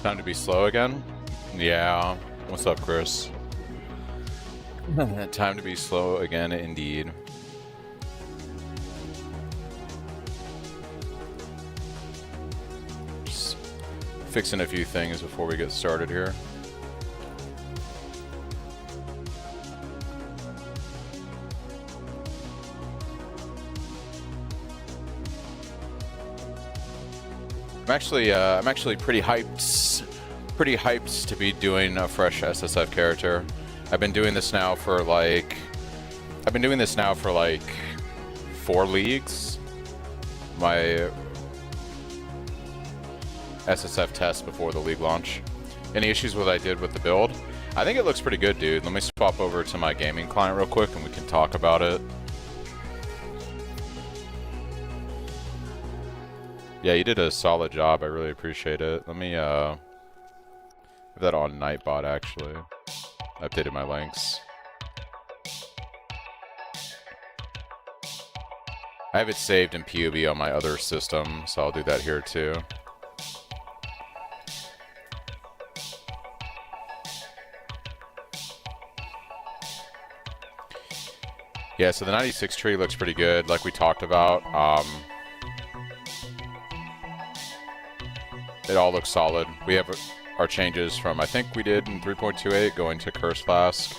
Time to be slow again? Yeah. What's up, Chris? Time to be slow again, indeed. Just fixing a few things before we get started here. I'm actually pretty hyped to be doing a fresh SSF character. I've been doing this now for like 4 leagues. My SSF test before the league launch. Any issues with what I did with the build? I think it looks pretty good, dude. Let me swap over to my gaming client real quick and we can talk about it. Yeah, you did a solid job. I really appreciate it. Let me have that on Nightbot, actually. I updated my links. I have it saved in PUB on my other system, so I'll do that here too. Yeah, so the 96 tree looks pretty good, like we talked about. It all looks solid. We have our changes from, I think we did in 3.28 going to Curse Flask.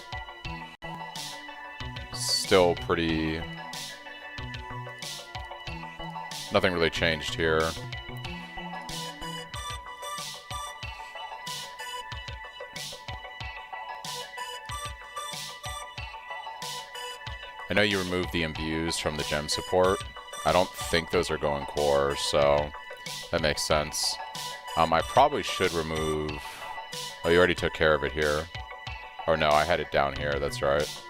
Still pretty... Nothing really changed here. I know you removed the imbues from the gem support. I don't think those are going core, so that makes sense. I probably should remove... Oh, you already took care of it here. Or no, I had it down here, that's right.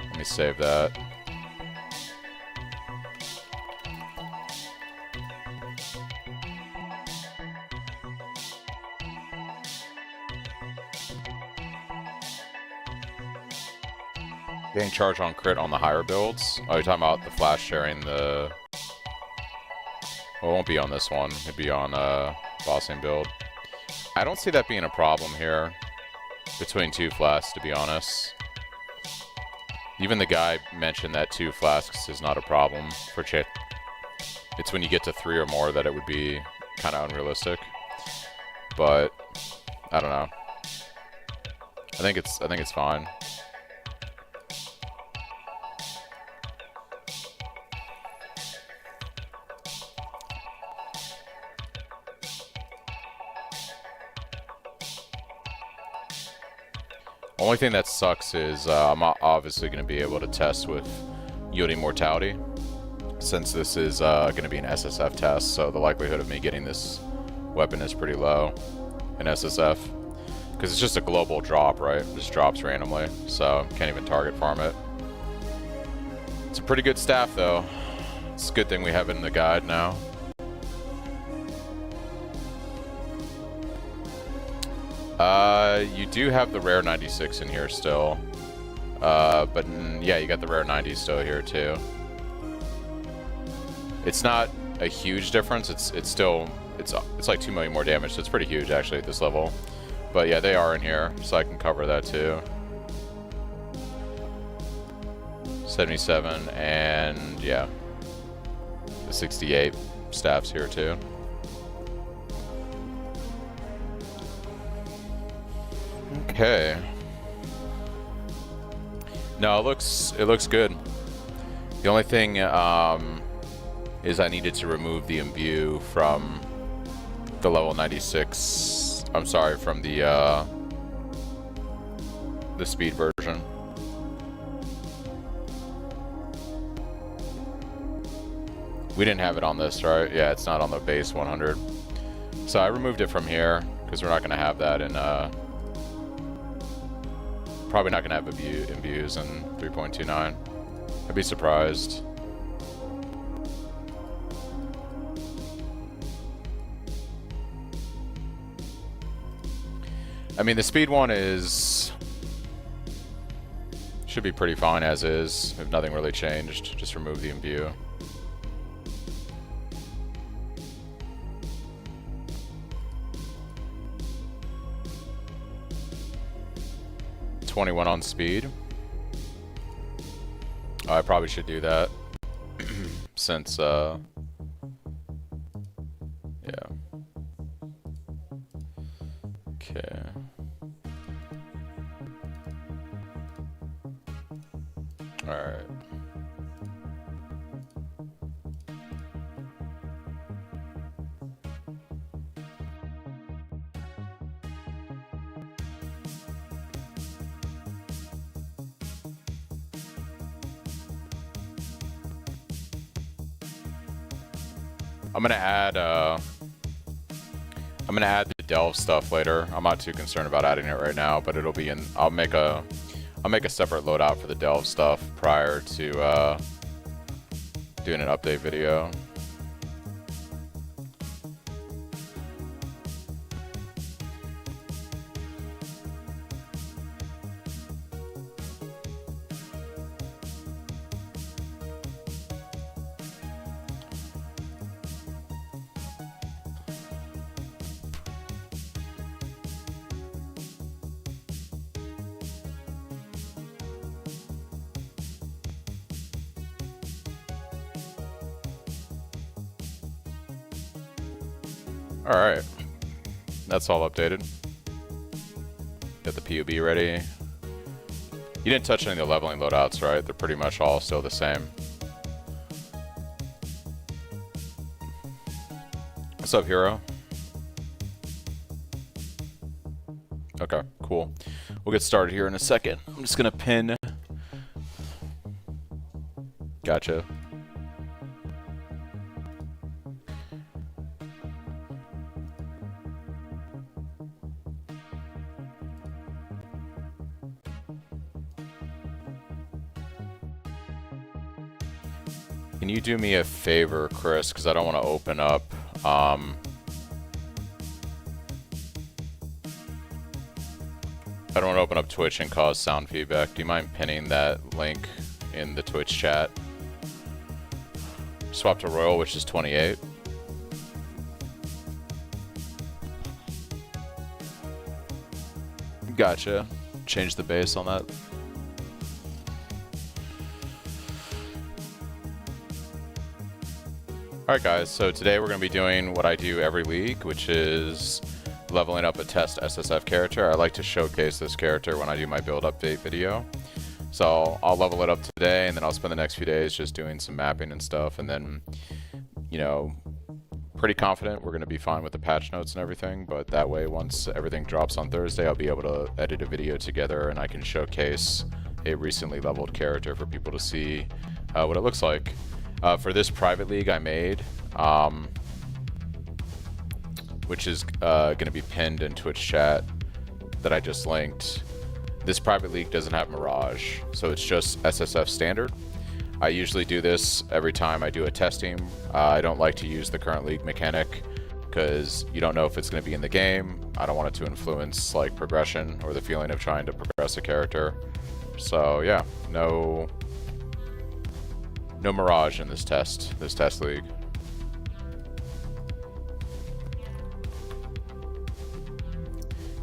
Let me save that. Getting charged on crit on the higher builds. Oh, you're talking about the flash sharing the... Well, it won't be on this one. It'd be on bossing build. I don't see that being a problem here between 2 flasks, to be honest. Even the guy mentioned that 2 flasks is not a problem for Chit. It's when you get to 3 or more that it would be kind of unrealistic. But I don't know. I think it's fine. Only thing that sucks is I'm obviously going to be able to test with yielding mortality, since this is going to be an SSF test, so the likelihood of me getting this weapon is pretty low in SSF, because it's just a global drop, right? It just drops randomly, so can't even target farm it. It's a pretty good staff, though. It's a good thing we have it in the guide now. You do have the rare 96 in here still, but yeah, you got the rare 90 still here too. It's not a huge difference. It's still it's like 2 million more damage, so it's pretty huge actually at this level. But yeah, they are in here, so I can cover that too. 77 and yeah, the 68 staffs here too. Okay. No, it looks good. The only thing is I needed to remove the imbue from the level 96. I'm sorry, from the speed version. We didn't have it on this, right? Yeah, it's not on the base 100. So I removed it from here because we're not going to have that in probably not going to have imbues in 3.29. I'd be surprised. I mean, the speed one should be pretty fine as is, if nothing really changed. Just remove the imbue. 21 on speed. Oh, I probably should do that since yeah. Okay. All right. I'm gonna add the delve stuff later. I'm not too concerned about adding it right now, but it'll be in. I'll make a separate loadout for the delve stuff prior to doing an update video. Alright, that's all updated. Got the PUB ready. You didn't touch any of the leveling loadouts, right? They're pretty much all still the same. What's up, Hero? Okay, cool. We'll get started here in a second. I'm just gonna pin. Gotcha. Can you do me a favor, Chris? Because I don't want to open up. I don't want to open up Twitch and cause sound feedback. Do you mind pinning that link in the Twitch chat? Swap to Royal, which is 28. Gotcha. Change the base on that. Alright guys, so today we're going to be doing what I do every week, which is leveling up a test SSF character. I like to showcase this character when I do my build update video. So I'll level it up today, and then I'll spend the next few days just doing some mapping and stuff, and then, you know, pretty confident we're going to be fine with the patch notes and everything, but that way once everything drops on Thursday, I'll be able to edit a video together and I can showcase a recently leveled character for people to see what it looks like. For this private league I made, which is going to be pinned in Twitch chat that I just linked, this private league doesn't have Mirage, so it's just SSF standard. I usually do this every time I do a test team. I don't like to use the current league mechanic because you don't know if it's going to be in the game. I don't want it to influence like progression or the feeling of trying to progress a character. So yeah, no Mirage in this test league.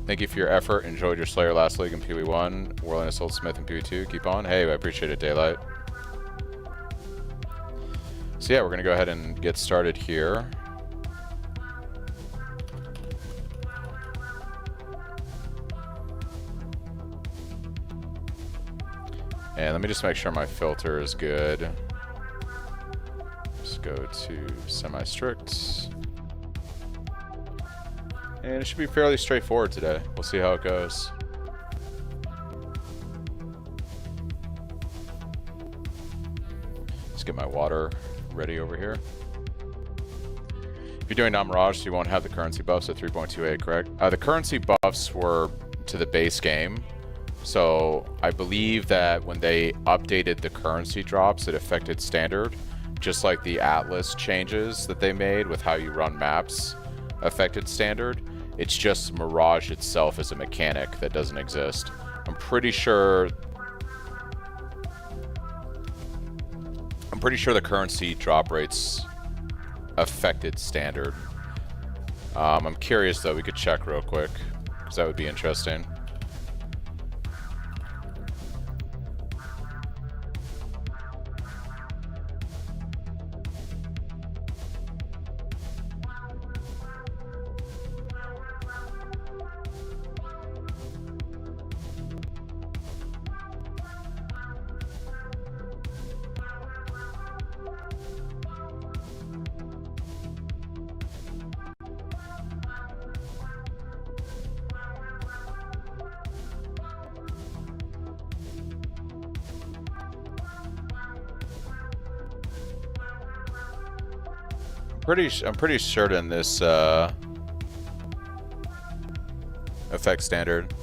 Thank you for your effort. Enjoyed your Slayer last league in PW1. Whirling Assault Smith in PW2. Keep on. Hey, I appreciate it, Daylight. So yeah, we're gonna go ahead and get started here. And let me just make sure my filter is good. Go to semi-strict. And it should be fairly straightforward today. We'll see how it goes. Let's get my water ready over here. If you're doing non-Mirage, you won't have the currency buffs at 3.28, correct? The currency buffs were to the base game. So I believe that when they updated the currency drops, it affected standard. Just like the Atlas changes that they made with how you run maps affected standard. It's just Mirage itself as a mechanic that doesn't exist. I'm pretty sure the currency drop rates affected standard. I'm curious though, we could check real quick, because that would be interesting. I'm pretty certain this affects standard.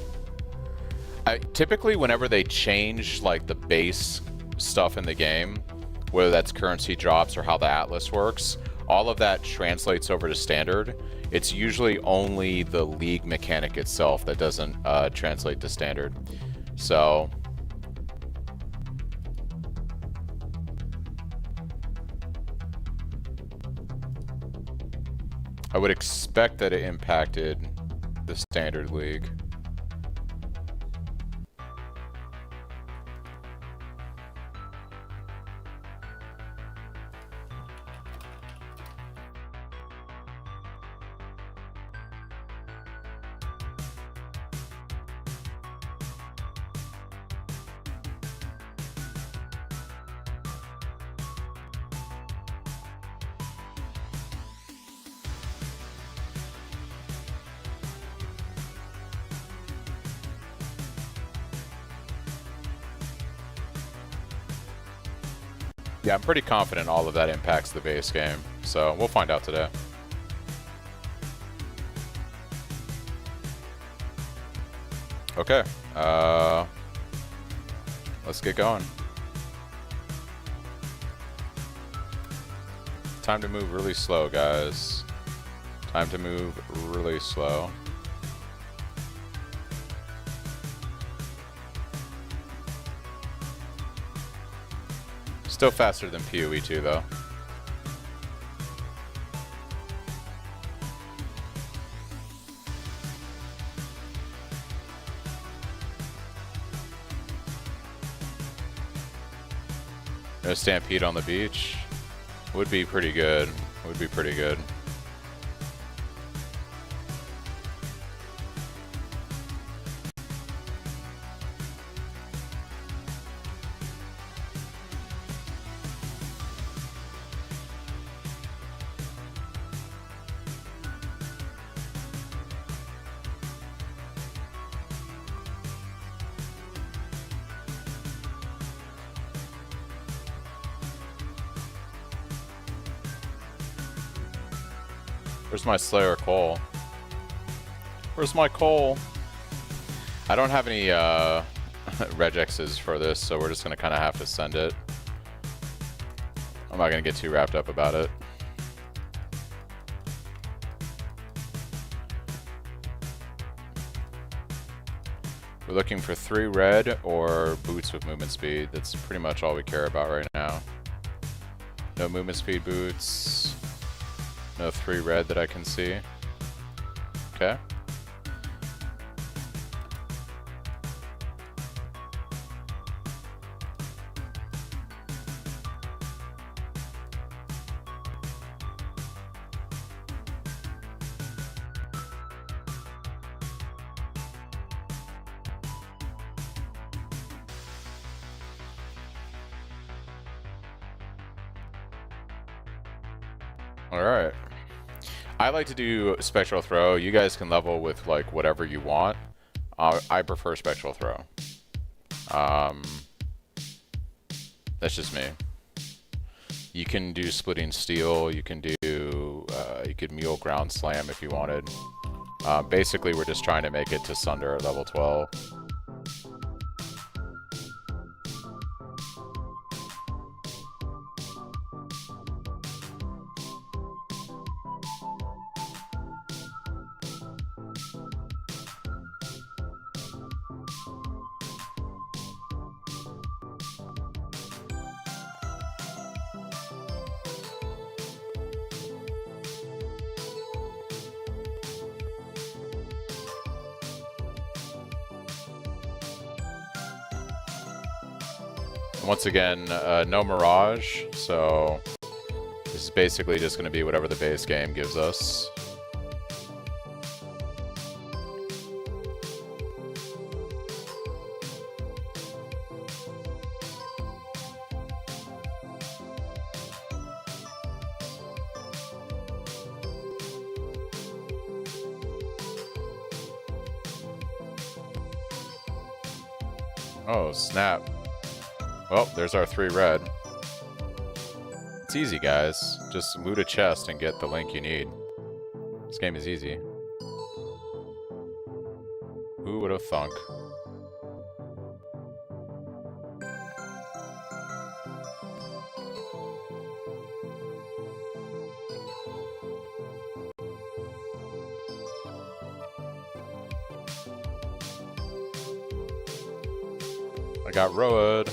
Typically, whenever they change like the base stuff in the game, whether that's currency drops or how the atlas works, all of that translates over to standard. It's usually only the league mechanic itself that doesn't translate to standard. So I would expect that it impacted the standard league. Yeah, I'm pretty confident all of that impacts the base game, so we'll find out today. Okay, let's get going. Time to move really slow, guys. Time to move really slow. Still faster than PoE 2 though. No stampede on the beach. Would be pretty good. Would be pretty good. Where's my Slayer coal? Where's my coal? I don't have any regexes for this, so we're just gonna kind of have to send it. I'm not gonna get too wrapped up about it. We're looking for 3 red or boots with movement speed. That's pretty much all we care about right now. No movement speed boots. No 3 red that I can see. Okay. Alright. I like to do spectral throw. You guys can level with like whatever you want. I prefer spectral throw. That's just me. You can do splitting steel. You can do you could mule ground slam if you wanted. Basically, we're just trying to make it to Sunder at level 12. Once again, no Mirage, so this is basically just going to be whatever the base game gives us. Oh, snap. Well, there's our 3 red. It's easy, guys. Just loot a chest and get the link you need. This game is easy. Who would have thunk? I got Road.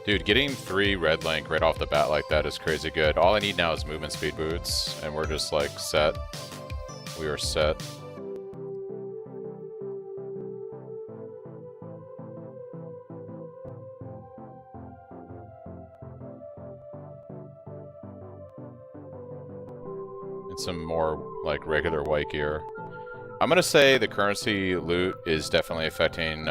Dude, getting 3 red link right off the bat like that is crazy good. All I need now is movement speed boots, and we're just like set. We are set. And some more like regular white gear. I'm gonna say the currency loot is definitely affecting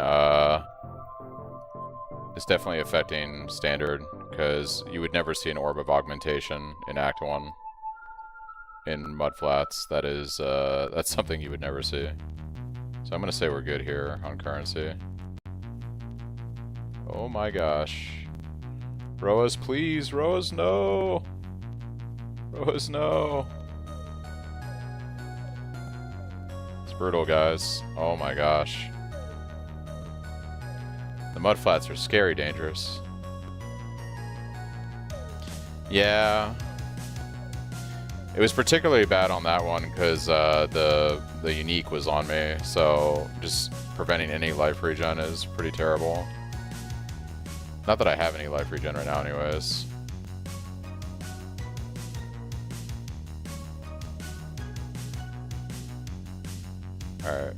standard, because you would never see an orb of augmentation in Act 1 in mudflats. That is that's something you would never see. So I'm gonna say we're good here on currency. Oh my gosh. Roas, please. Roas, no. Roas, no. It's brutal, guys. Oh my gosh. The mudflats are scary dangerous. Yeah. It was particularly bad on that one because the unique was on me, so just preventing any life regen is pretty terrible. Not that I have any life regen right now anyways. Alright.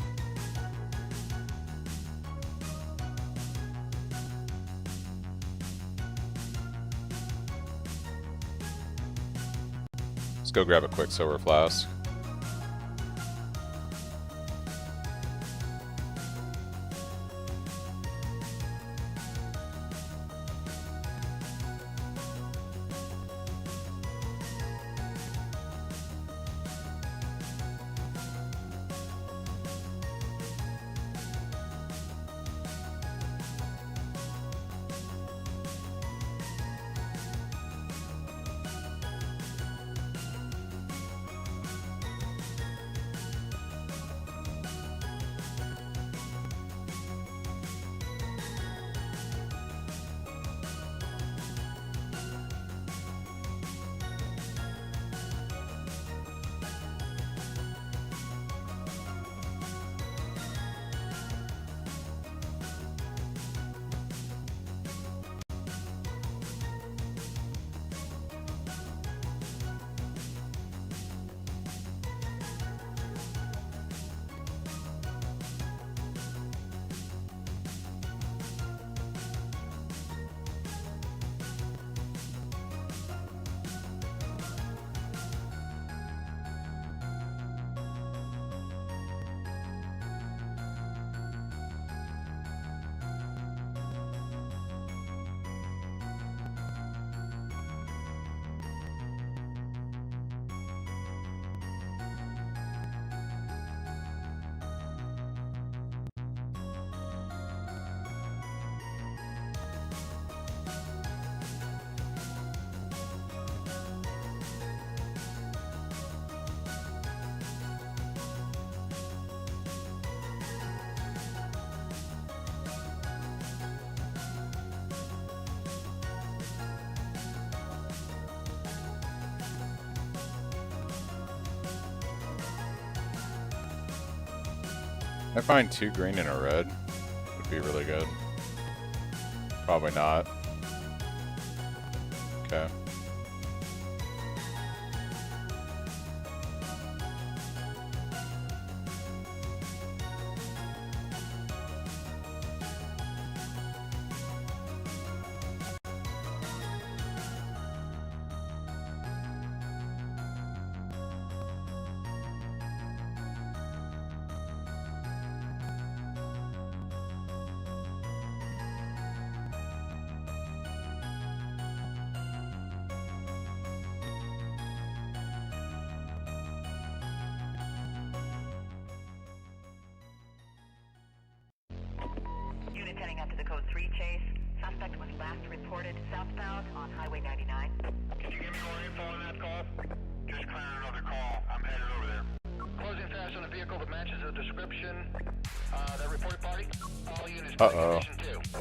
Let's go grab a quick silver flask. I find 2 green and a red would be really good. Probably not. Okay. heading up to the code 3 chase. Suspect was last reported southbound on Highway 99. Can you give me more info on that call? Just clearing another call. I'm headed over there. Closing fast on a vehicle that matches the description. That reported party. All units. Uh-oh.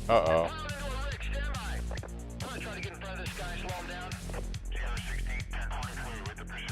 Uh-oh. Stand by. I'm gonna try to get in front of this guy, slow him down. 016, 1023 with the pursuit.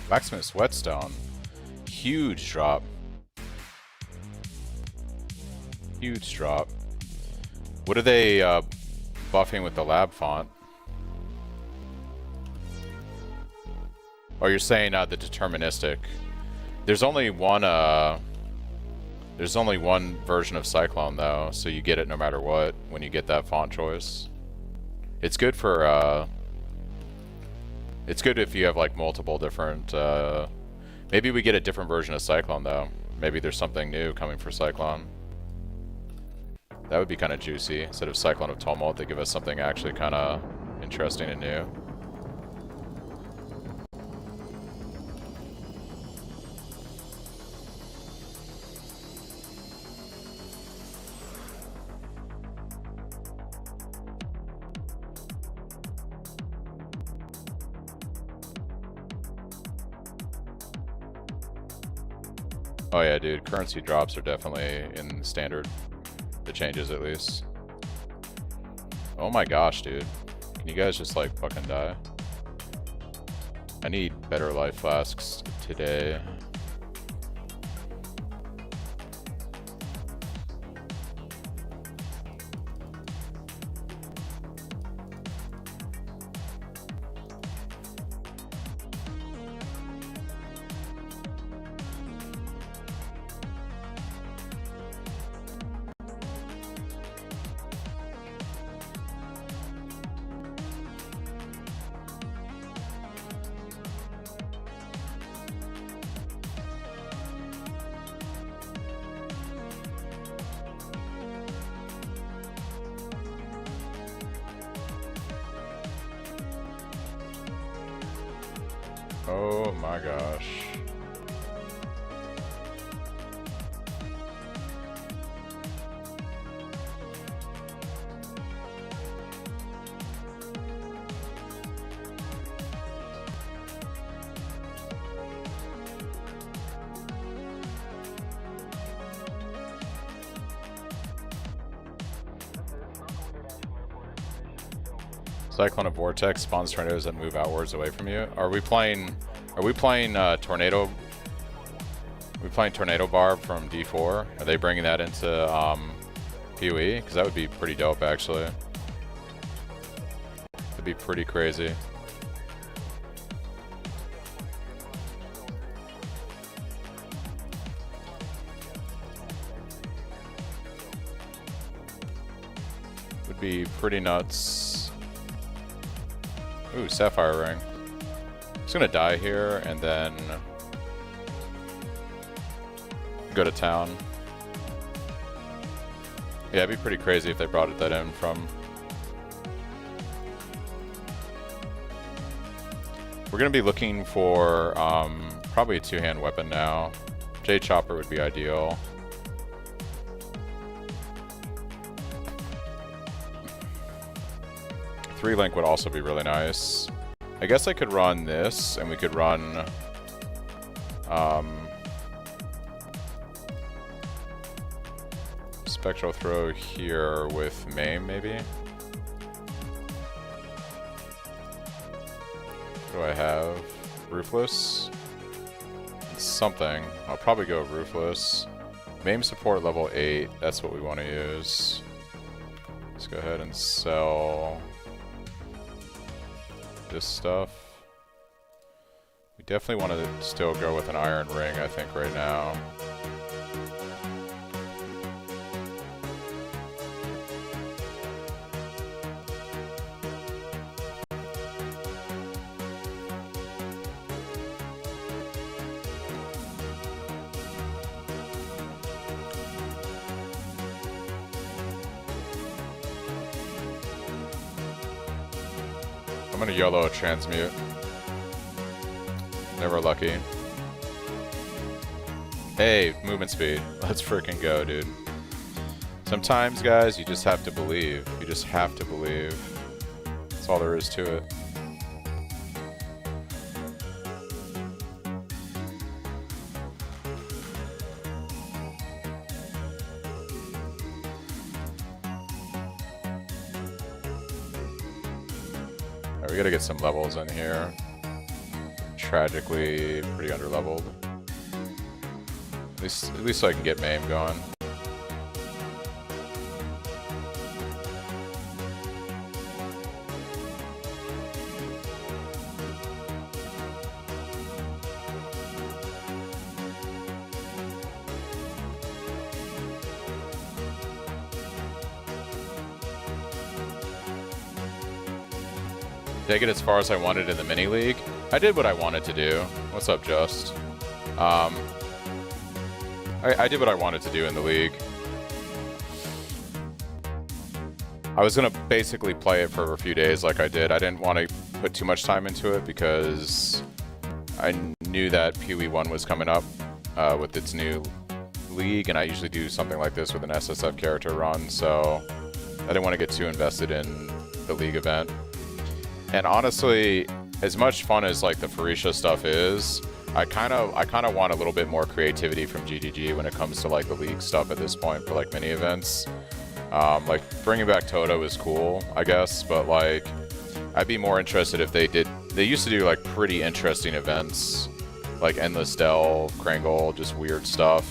Blacksmith's Whetstone. Huge drop. Huge drop. What are they buffing with the lab font? Oh, you're saying the deterministic. There's only one version of Cyclone though, so you get it no matter what when you get that font choice. It's good for it's good if you have like multiple different maybe we get a different version of Cyclone though. Maybe there's something new coming for Cyclone. That would be kind of juicy. Instead of Cyclone of Tumult, they give us something actually kind of interesting and new. Oh yeah, dude, currency drops are definitely in standard. The changes at least. Oh my gosh, dude. Can you guys just like fucking die? I need better life flasks today. Oh my gosh. Cyclone of Vortex spawns tornadoes that move outwards away from you. Are we playing Tornado? Are we playing Tornado Barb from D4? Are they bringing that into PoE? Because that would be pretty dope, actually. That'd be pretty crazy. Would be pretty nuts. Ooh, Sapphire Ring. Just gonna die here and then go to town. Yeah, it'd be pretty crazy if they brought that in from. We're gonna be looking for probably a two-hand weapon now. J Chopper would be ideal. Three link would also be really nice. I guess I could run this, and we could run Spectral Throw here with Maim, maybe? What do I have? Ruthless? Something. I'll probably go Ruthless. Maim support level 8, that's what we want to use. Let's go ahead and sell this stuff. We definitely want to still go with an Iron Ring, I think, right now. I'm gonna YOLO transmute. Never lucky. Hey, movement speed. Let's freaking go, dude. Sometimes, guys, you just have to believe. You just have to believe. That's all there is to it. We gotta get some levels in here. Tragically, pretty underleveled. At least so I can get Maim going. Take it as far as I wanted in the mini league. I did what I wanted to do. What's up, Just? I did what I wanted to do in the league. I was gonna basically play it for a few days like I did. I didn't want to put too much time into it because I knew that PoE 1 was coming up with its new league, and I usually do something like this with an SSF character run, so I didn't want to get too invested in the league event. And honestly, as much fun as like the Farisha stuff is, I kind of want a little bit more creativity from GGG when it comes to like the league stuff at this point for like mini events. Like bringing back Toto is cool, I guess, but like I'd be more interested if they did. They used to do like pretty interesting events, like Endless Delve, Krangle, just weird stuff.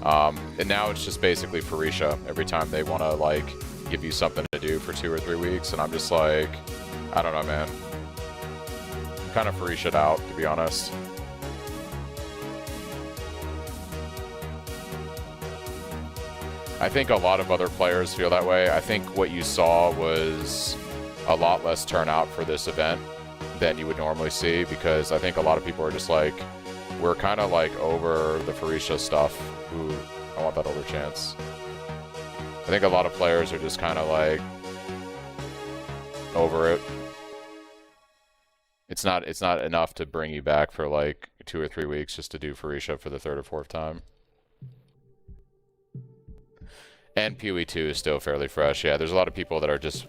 And now it's just basically Farisha every time they want to like give you something to do for 2 or 3 weeks, and I'm just like, I don't know, man. I'm kind of Farisha'd out, to be honest. I think a lot of other players feel that way. I think what you saw was a lot less turnout for this event than you would normally see, because I think a lot of people are just like, we're kind of like over the Farisha stuff. Ooh, I want that over chance. I think a lot of players are just kind of like over it. It's not enough to bring you back for like 2 or 3 weeks just to do Farisha for the 3rd or 4th time. And PoE 2 is still fairly fresh. Yeah, there's a lot of people that are just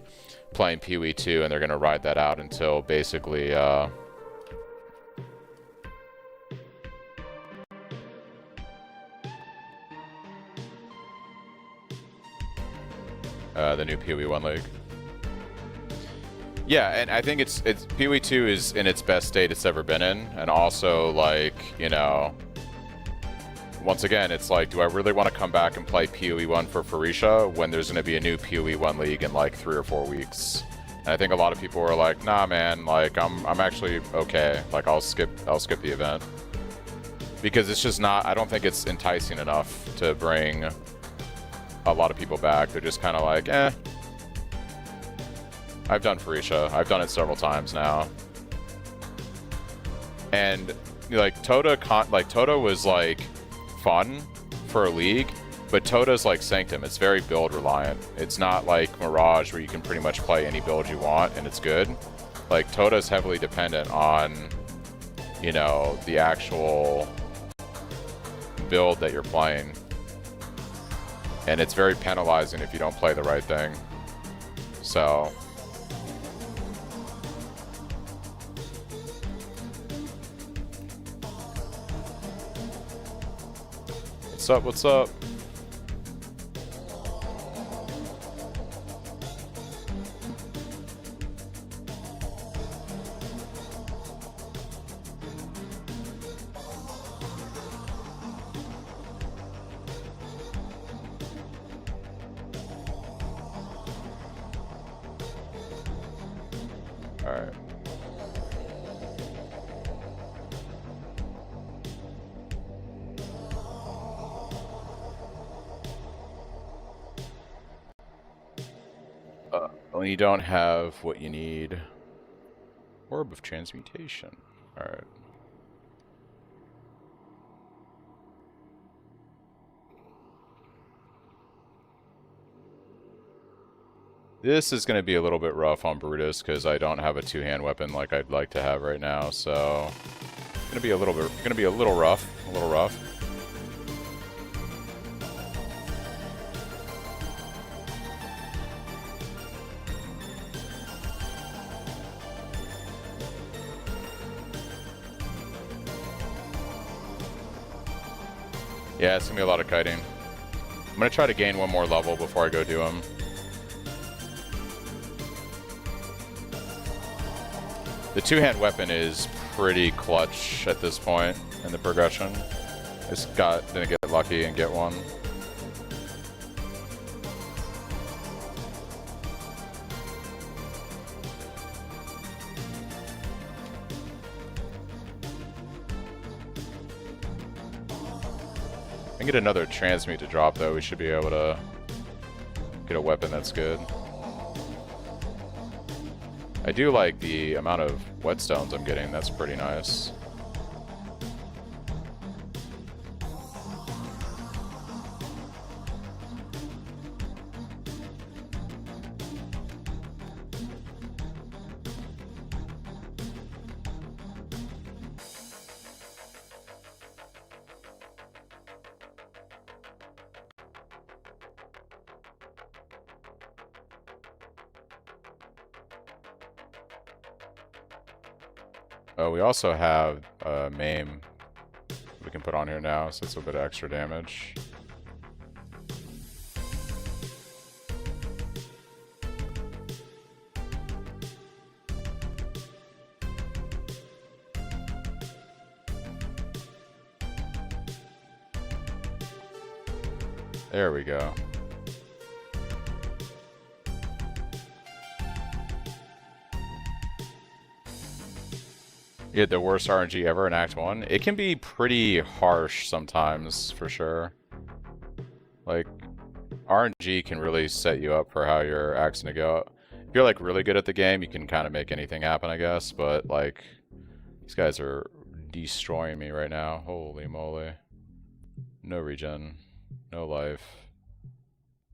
playing PoE 2 and they're going to ride that out until basically the new PoE 1 league. Yeah, and I think it's PoE 2 is in its best state it's ever been in, and also like, you know, once again, it's like, do I really want to come back and play PoE 1 for Phoresia when there's going to be a new PoE 1 league in like 3 or 4 weeks? And I think a lot of people are like, nah, man, like I'm actually okay. Like I'll skip the event because it's just not. I don't think it's enticing enough to bring a lot of people back. They're just kind of like, eh. I've done Phoresia. I've done it several times now. And like Tota was like fun for a league, but Tota's like Sanctum. It's very build reliant. It's not like Mirage where you can pretty much play any build you want and it's good. Like Tota's heavily dependent on, you know, the actual build that you're playing. And it's very penalizing if you don't play the right thing. So what's up? What's up? All right. When you don't have what you need. Orb of Transmutation. Alright. This is going to be a little bit rough on Brutus because I don't have a two-hand weapon like I'd like to have right now, so it's going to be a little rough, Yeah, it's going to be a lot of kiting. I'm going to try to gain one more level before I go do him. The two-hand weapon is pretty clutch at this point in the progression. Just didn't get lucky and get one. I can get another transmute to drop though. We should be able to get a weapon that's good. I do like the amount of whetstones I'm getting. That's pretty nice. We also have Maim we can put on here now, so it's a bit of extra damage. There we go. You had the worst RNG ever in Act 1. It can be pretty harsh sometimes, for sure. Like, RNG can really set you up for how your act's gonna go. If you're, like, really good at the game, you can kind of make anything happen, I guess. But, like, these guys are destroying me right now. Holy moly. No regen. No life.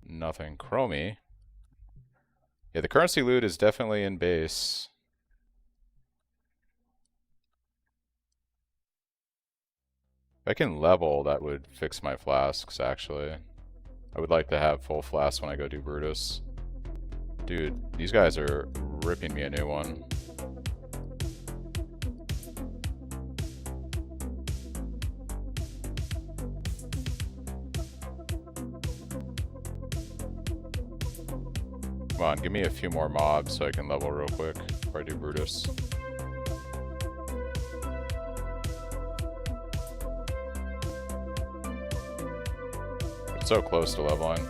Nothing. Chromie. Yeah, the currency loot is definitely in base. If I can level, that would fix my flasks, actually. I would like to have full flasks when I go do Brutus. Dude, these guys are ripping me a new one. Come on. Give me a few more mobs so I can level real quick before I do Brutus. It's so close to leveling.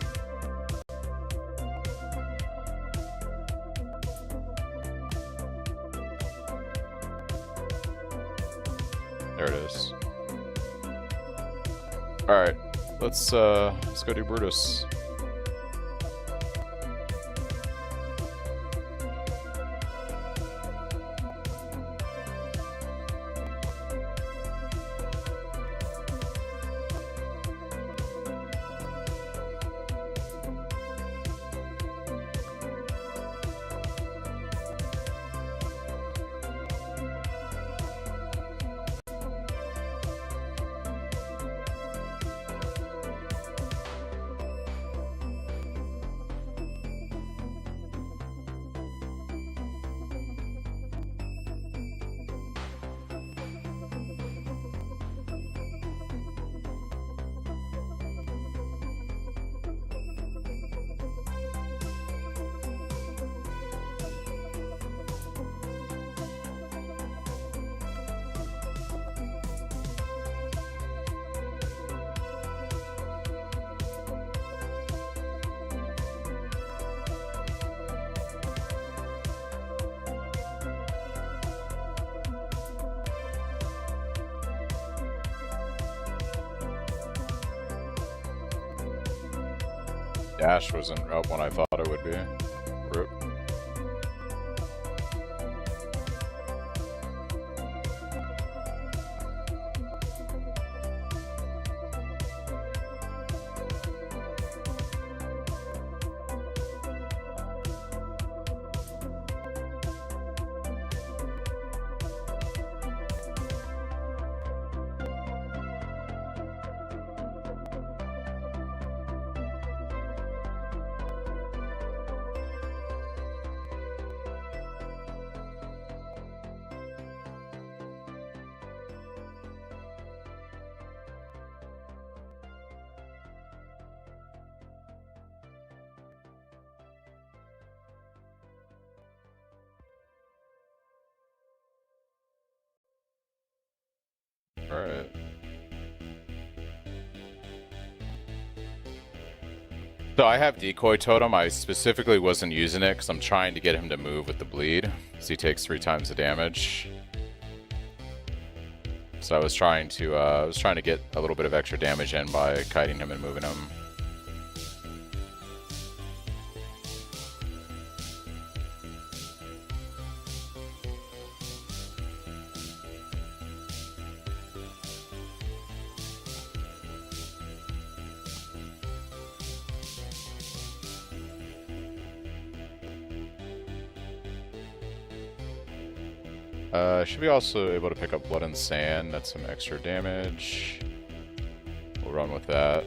There it is. Alright, let's go do Brutus. Dash wasn't up when I thought it would be. Rip. Alright. So I have Decoy Totem. I specifically wasn't using it because I'm trying to get him to move with the bleed, because he takes 3 times the damage. So I was trying to get a little bit of extra damage in by kiting him and moving him. Should be also able to pick up Blood and Sand. That's some extra damage. We'll run with that.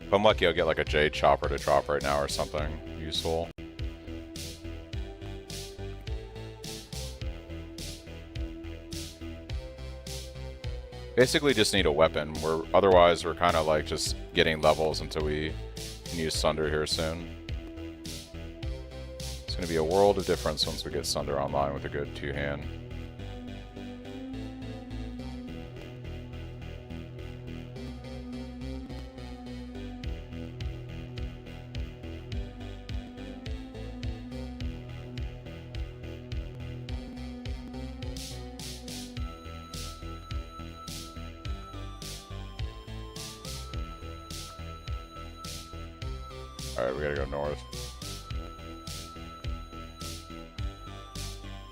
If I'm lucky, I'll get like a Jade Chopper to drop right now or something useful. Basically just need a weapon. Otherwise we're kind of like just getting levels until we can use Sunder here soon. It's going to be a world of difference once we get Sunder online with a good 2-hand. Alright, we gotta go north.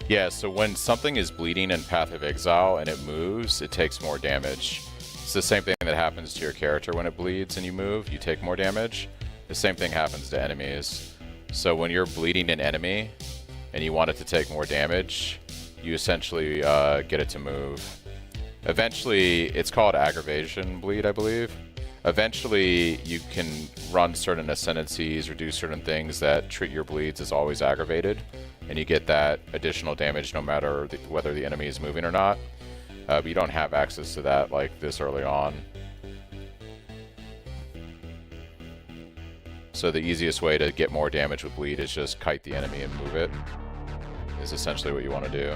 Yeah, so when something is bleeding in Path of Exile and it moves, it takes more damage. It's the same thing that happens to your character when it bleeds and you move, you take more damage. The same thing happens to enemies. So when you're bleeding an enemy and you want it to take more damage, you essentially get it to move. Eventually, it's called aggravation bleed, I believe. Eventually, you can run certain ascendancies or do certain things that treat your bleeds as always aggravated, and you get that additional damage no matter whether the enemy is moving or not. But you don't have access to that like this early on. So the easiest way to get more damage with bleed is just kite the enemy and move it, is essentially what you want to do.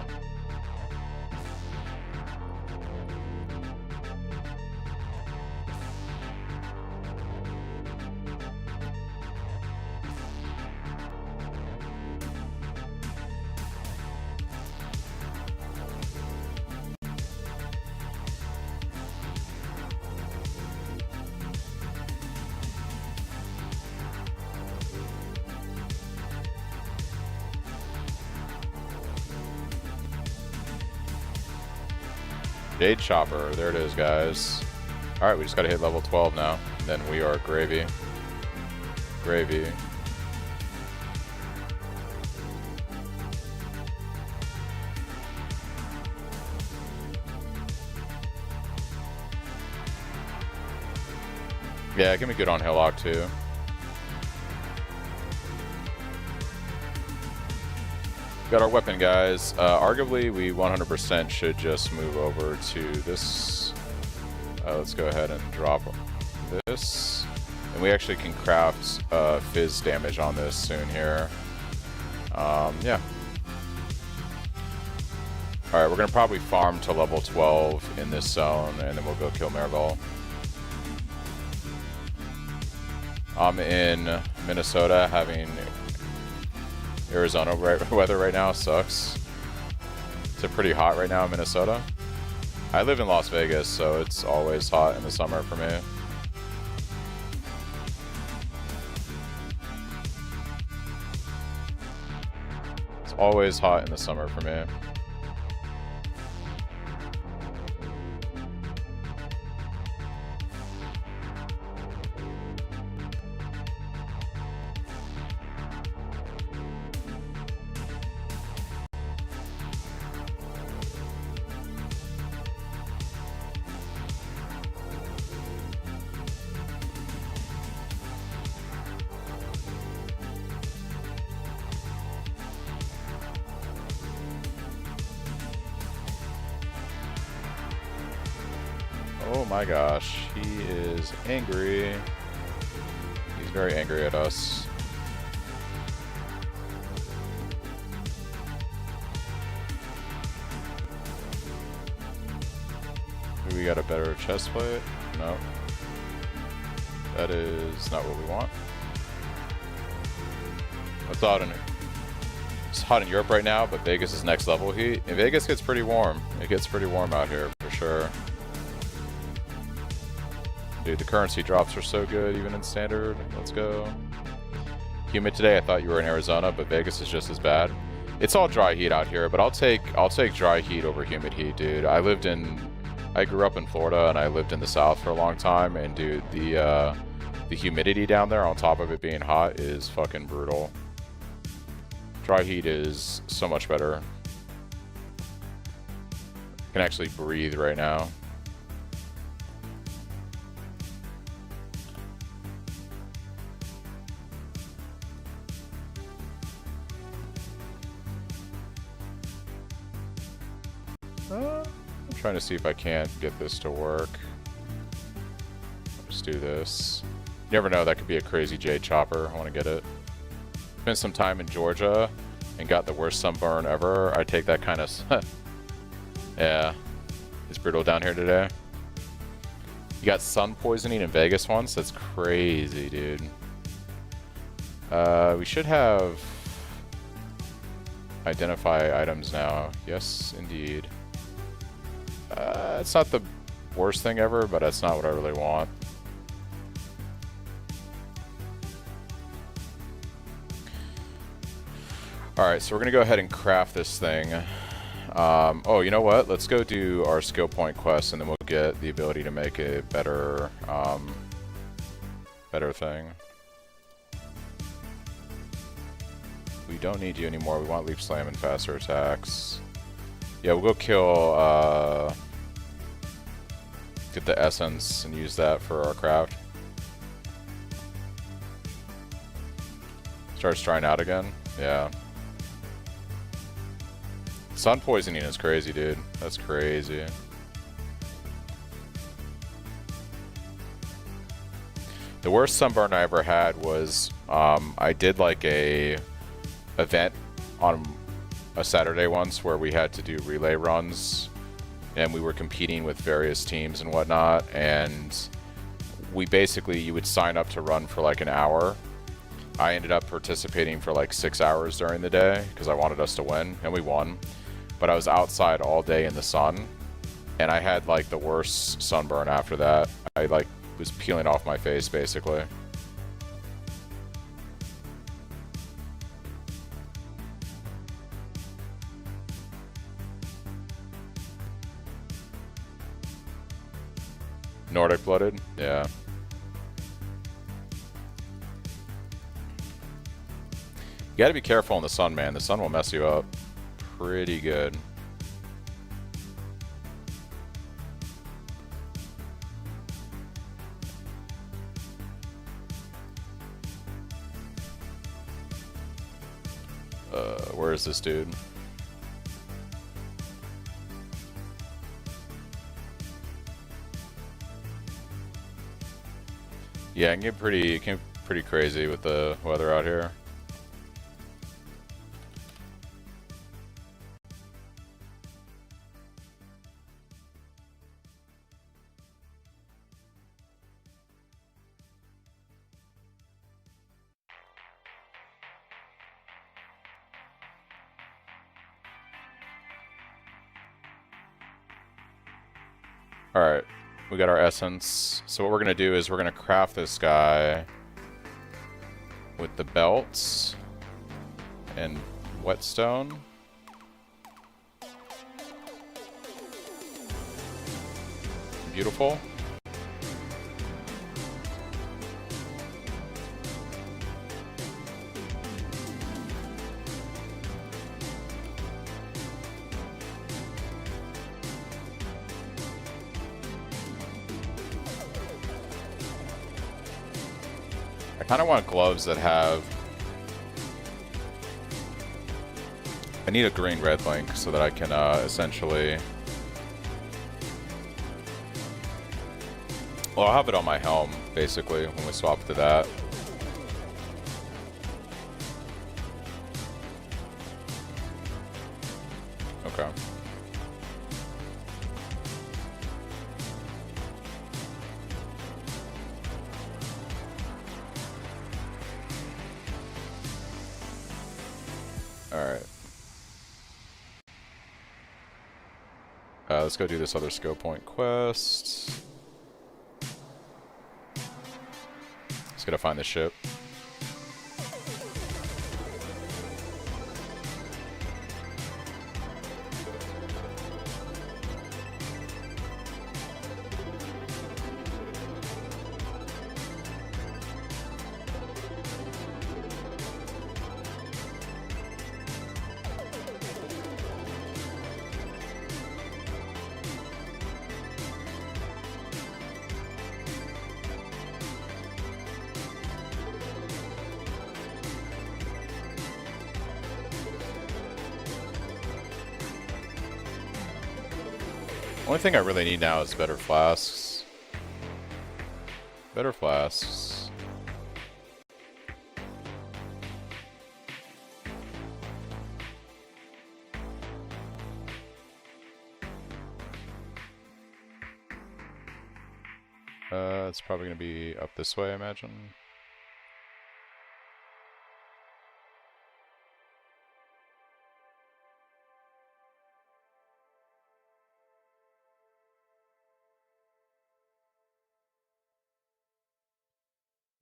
Jade Chopper, there it is, guys. Alright, we just gotta hit level 12 now. And then we are gravy. Gravy. Yeah, give me good on Hillock too. Got our weapon, guys. Arguably, we 100% should just move over to this. Let's go ahead and drop this. And we actually can craft fizz damage on this soon here. Yeah. Alright, we're going to probably farm to level 12 in this zone, and then we'll go kill Marigold. I'm in Minnesota having Arizona weather right now. Sucks. It's pretty hot right now in Minnesota. I live in Las Vegas, so it's always hot in the summer for me. It's always hot in the summer for me. Oh my gosh, he is angry. He's very angry at us. Do we got a better chest plate? No. That is not what we want. It's hot in Europe right now, but Vegas is next level heat. And Vegas gets pretty warm. It gets pretty warm out here, for sure. Dude, the currency drops are so good, even in standard. Let's go. Humid today. I thought you were in Arizona, but Vegas is just as bad. It's all dry heat out here, but I'll take dry heat over humid heat, dude. I grew up in Florida, and I lived in the South for a long time, and dude, the humidity down there, on top of it being hot, is fucking brutal. Dry heat is so much better. I can actually breathe right now. I'm trying to see if I can't get this to work. Let's do this. You never know, that could be a crazy Jade Chopper. I want to get it. Spent some time in Georgia and got the worst sunburn ever. I take that kind of... Yeah. It's brutal down here today. You got sun poisoning in Vegas once? That's crazy, dude. We should have... identify items now. Yes, indeed. It's not the worst thing ever, but that's not what I really want. Alright, so we're going to go ahead and craft this thing. Oh, you know what? Let's go do our skill point quest, and then we'll get the ability to make a better, better thing. We don't need you anymore. We want Leap Slam and faster attacks. Yeah, we'll go kill, get the essence and use that for our craft. Starts trying out again. Yeah. Sun poisoning is crazy, dude. That's crazy. The worst sunburn I ever had was I did like a event on a Saturday once where we had to do relay runs, and we were competing with various teams and whatnot, and we basically, you would sign up to run for like an hour. I ended up participating for like 6 hours during the day because I wanted us to win, and we won. But I was outside all day in the sun, and I had like the worst sunburn after that. I like was peeling off my face basically. Nordic blooded? Yeah. You gotta be careful in the sun, man. The sun will mess you up pretty good. Where is this dude? Yeah, it can get pretty crazy with the weather out here. Alright, we got our essence. So what we're going to do is we're going to craft this guy with the belts and whetstone. Beautiful. I kind of want gloves that have... I need a green-red link so that I can essentially... Well, I'll have it on my helm, basically, when we swap to that. Okay. Alright. Let's go do this other skill point quest. Just gotta find the ship. Only thing I really need now is better flasks. Better flasks. It's probably going to be up this way, I imagine.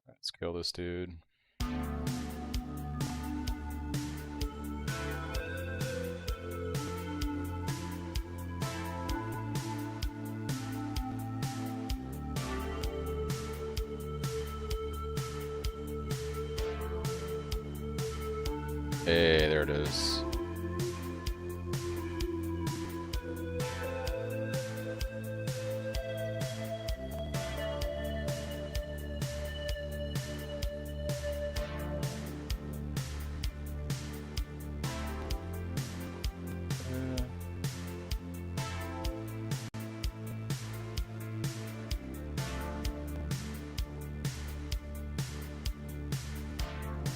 Let's kill this dude. Hey, there it is.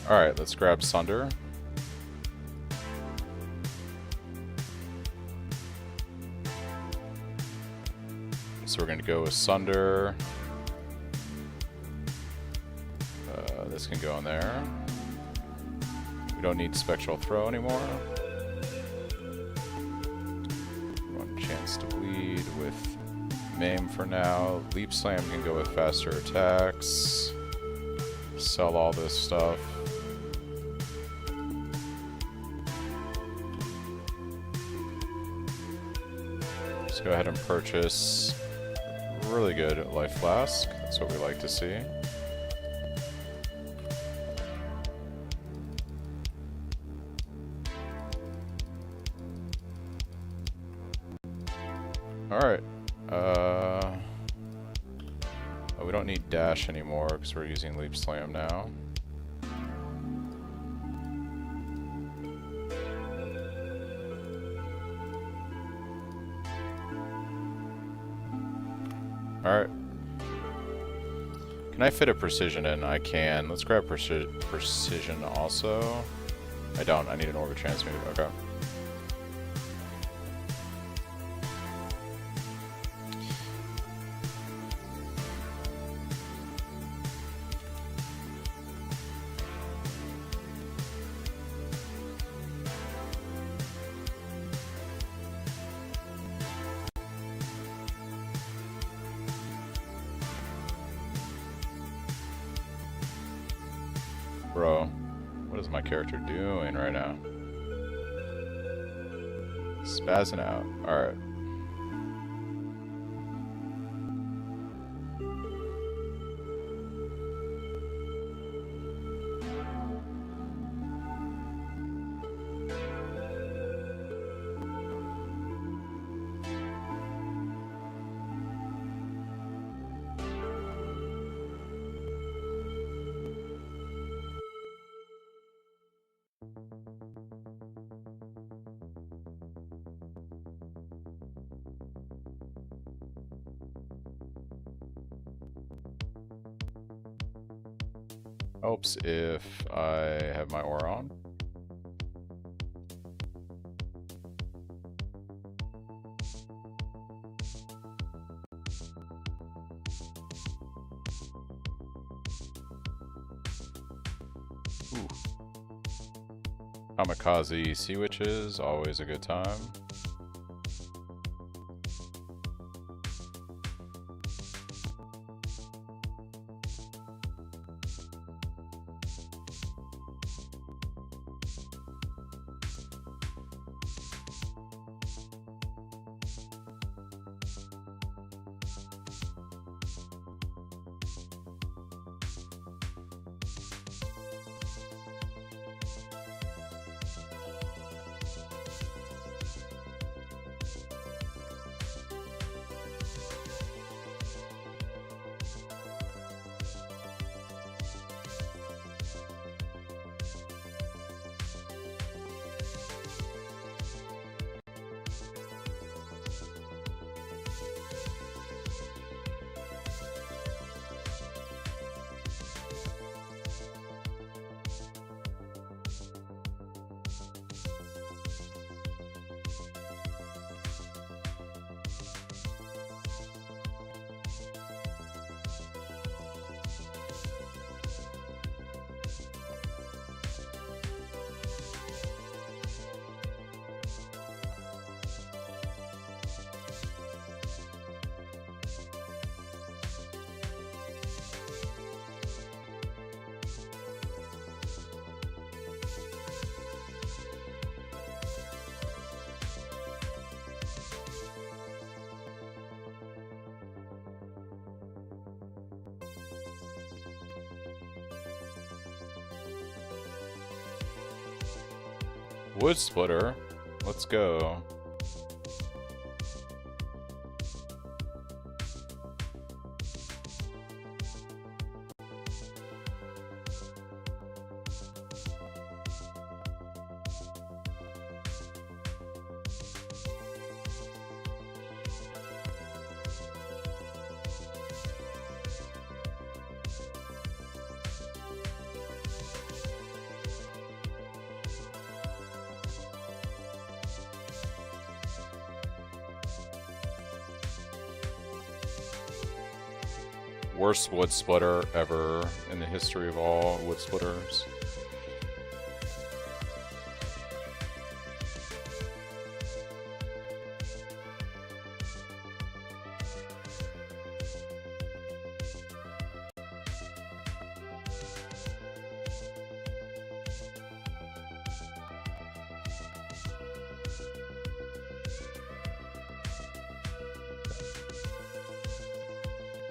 Alright, let's grab Sunder. So we're going to go with Sunder. This can go in there. We don't need Spectral Throw anymore. One chance to bleed with Maim for now. Leap Slam can go with faster attacks. Sell all this stuff. Let's go ahead and purchase really good Life Flask. That's what we like to see. Alright. Oh, we don't need Dash anymore because we're using Leap Slam now. Alright. Can I fit a Precision in? I can. Let's grab Precision also. I don't. I need an Orbit Transmuter. Okay. Bro, what is my character doing right now? Spazzing out. Alright. Helps if I have my aura on. Ooh. Kamikaze Sea Witches, always a good time. Wood Splitter. Let's go. worst wood splitter ever in the history of all wood splitters.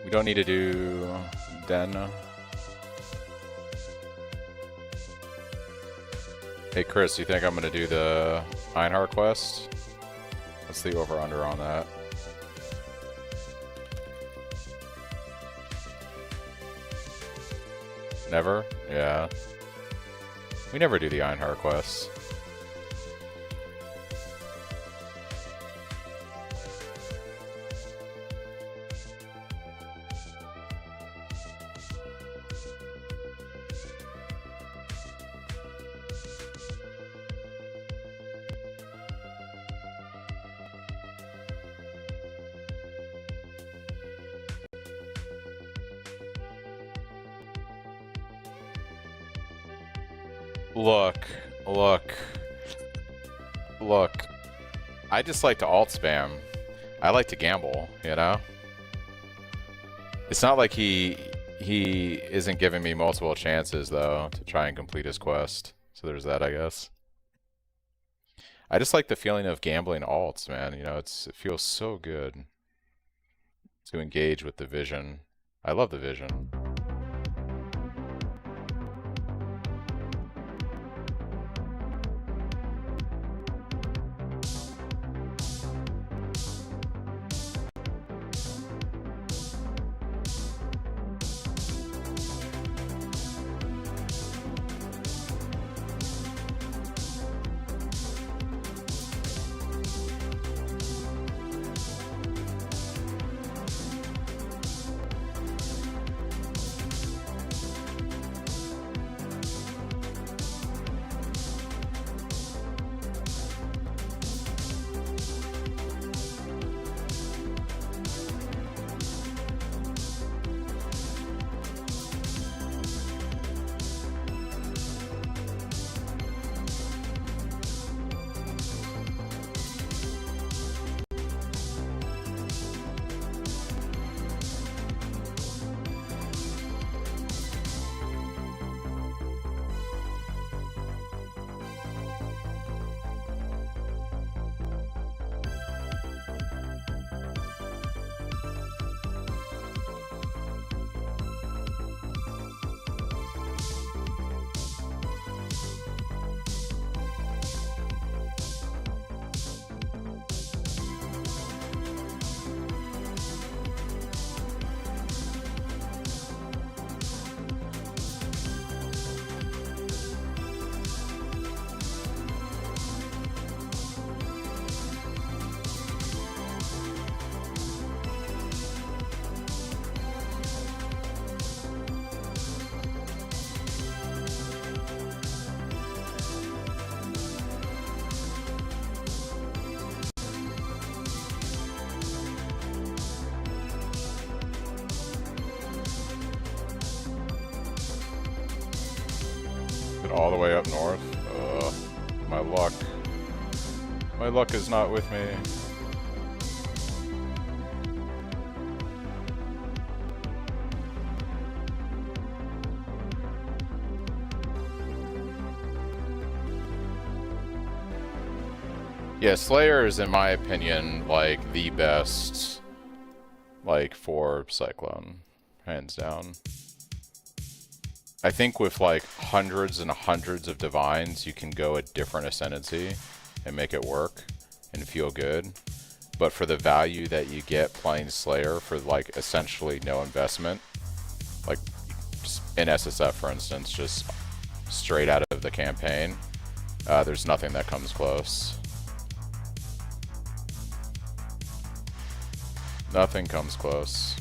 We don't need to do den. Hey Chris, you think I'm gonna do the Einhard quest? What's the over-under on that? Never? Yeah. We never do the Einhard quest. Look. I just like to alt spam. I like to gamble, you know? It's not like he isn't giving me multiple chances, though, to try and complete his quest. So there's that, I guess. I just like the feeling of gambling alts, man. You know, it feels so good to engage with the vision. I love the vision. All the way up north. My luck. My luck is not with me. Yeah, Slayer is, in my opinion, like the best, like, for Cyclone, hands down. I think with like hundreds and hundreds of divines, you can go a different ascendancy and make it work and feel good. But for the value that you get playing Slayer for like essentially no investment, like in SSF for instance, just straight out of the campaign, there's nothing that comes close. Nothing comes close.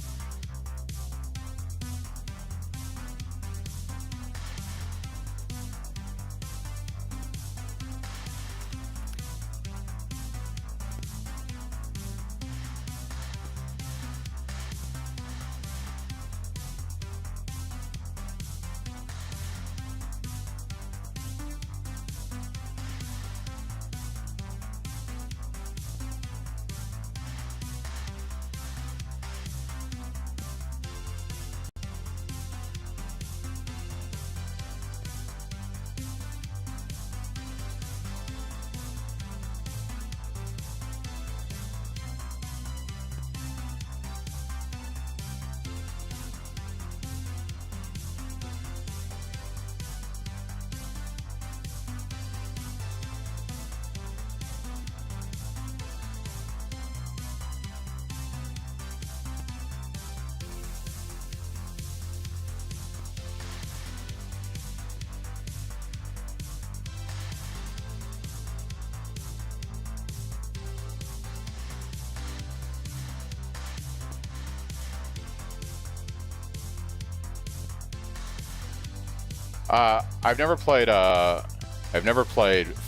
I've never played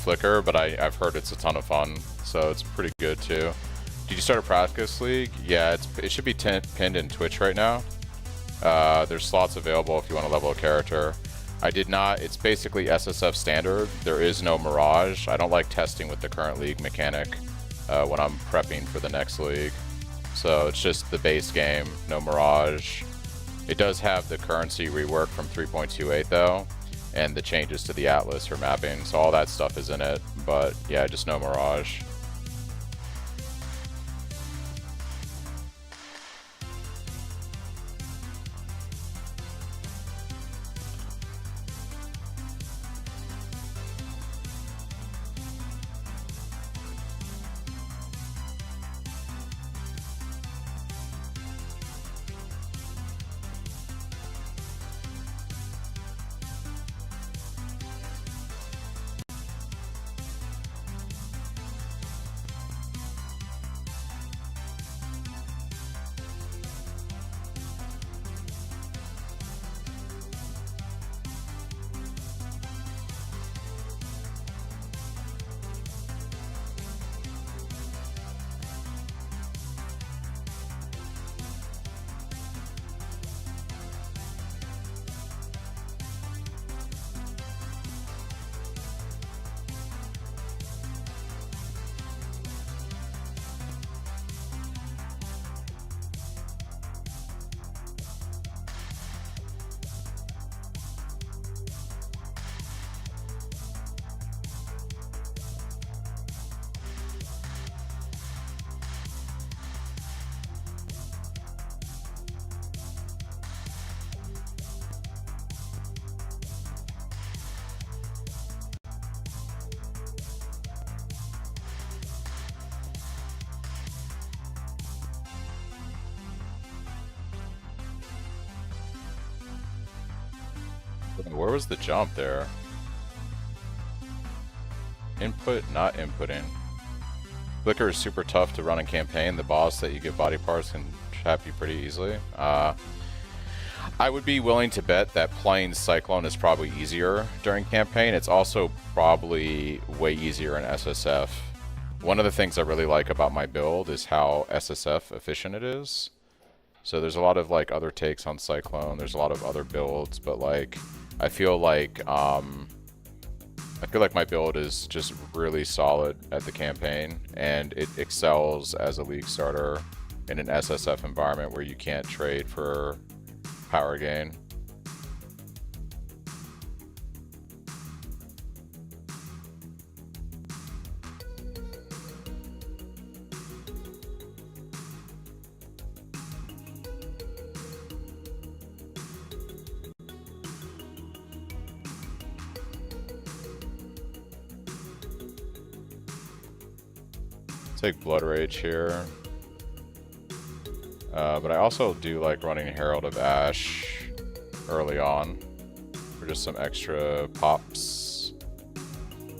Flickr, but I've heard it's a ton of fun, so it's pretty good too. Did you start a practice league? Yeah, it should be pinned in Twitch right now. There's slots available if you want to level a character. I did not. It's basically SSF standard. There is no Mirage. I don't like testing with the current league mechanic when I'm prepping for the next league. So it's just the base game, no Mirage. It does have the currency rework from 3.28 though, and the changes to the Atlas for mapping. So all that stuff is in it. But yeah, just no Mirage. Where was the jump there? Input, not inputting. Flickr is super tough to run in campaign. The boss that you give body parts can trap you pretty easily. I would be willing to bet that playing Cyclone is probably easier during campaign. It's also probably way easier in SSF. One of the things I really like about my build is how SSF efficient it is. So there's a lot of like other takes on Cyclone. There's a lot of other builds, but like I feel like my build is just really solid at the campaign, and it excels as a league starter in an SSF environment where you can't trade for power gain. Take Blood Rage here. But I also do like running Herald of Ash early on for just some extra pops.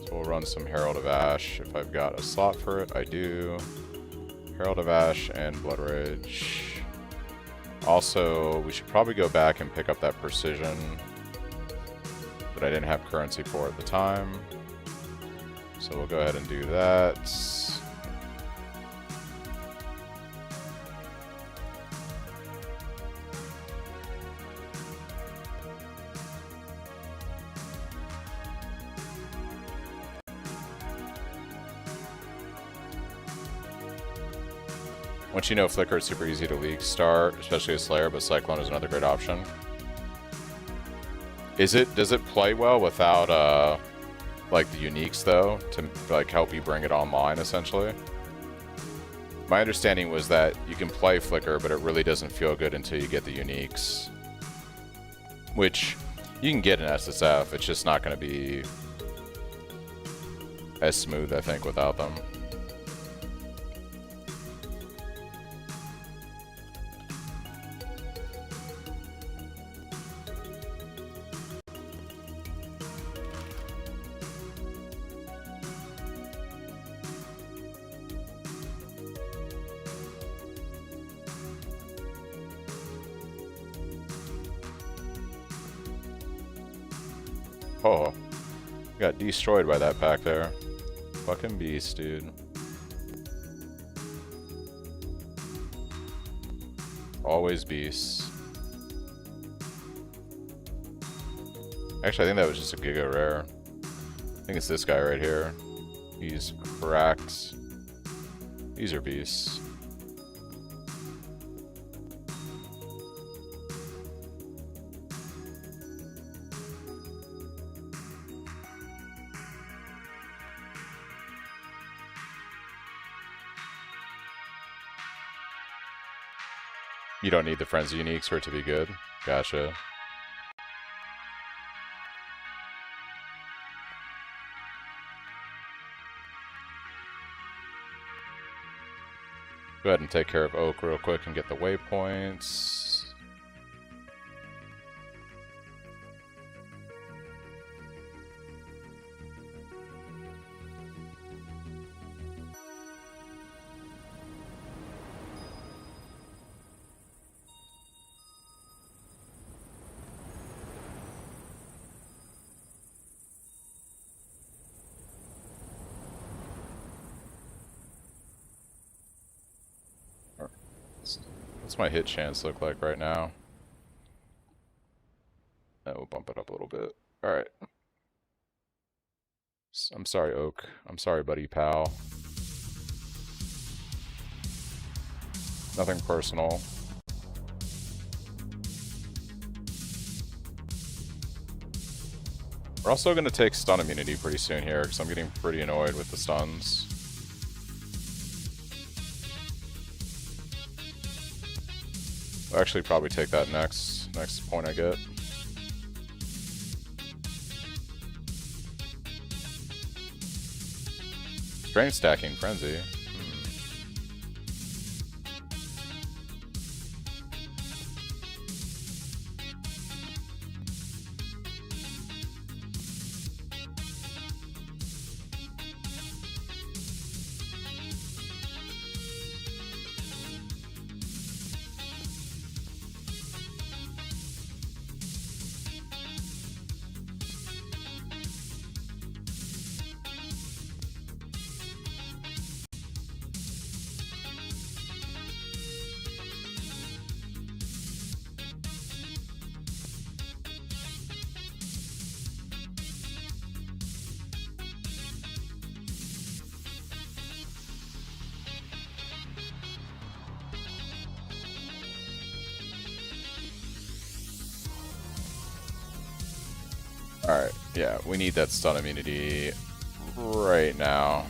So we'll run some Herald of Ash if I've got a slot for it. I do. Herald of Ash and Blood Rage. Also, we should probably go back and pick up that Precision that I didn't have currency for at the time. So we'll go ahead and do that. Once you know Flickr, it's super easy to league start, especially a Slayer, but Cyclone is another great option. Does it play well without like the uniques though, to like help you bring it online essentially? My understanding was that you can play Flickr, but it really doesn't feel good until you get the uniques. Which you can get in SSF, it's just not going to be as smooth, I think, without them. Oh, got destroyed by that pack there. Fucking beast, dude. Always beasts. Actually, I think that was just a Giga Rare. I think it's this guy right here. He's cracked. These are beasts. You don't need the Frenzy Uniques for it to be good. Gotcha. Go ahead and take care of Oak real quick and get the waypoints. What's my hit chance look like right now? We'll bump it up a little bit. Alright. I'm sorry, Oak. I'm sorry, buddy pal. Nothing personal. We're also going to take stun immunity pretty soon here, because I'm getting pretty annoyed with the stuns. I'll actually probably take that next point I get. Strange stacking Frenzy. Alright, yeah, we need that stun immunity right now.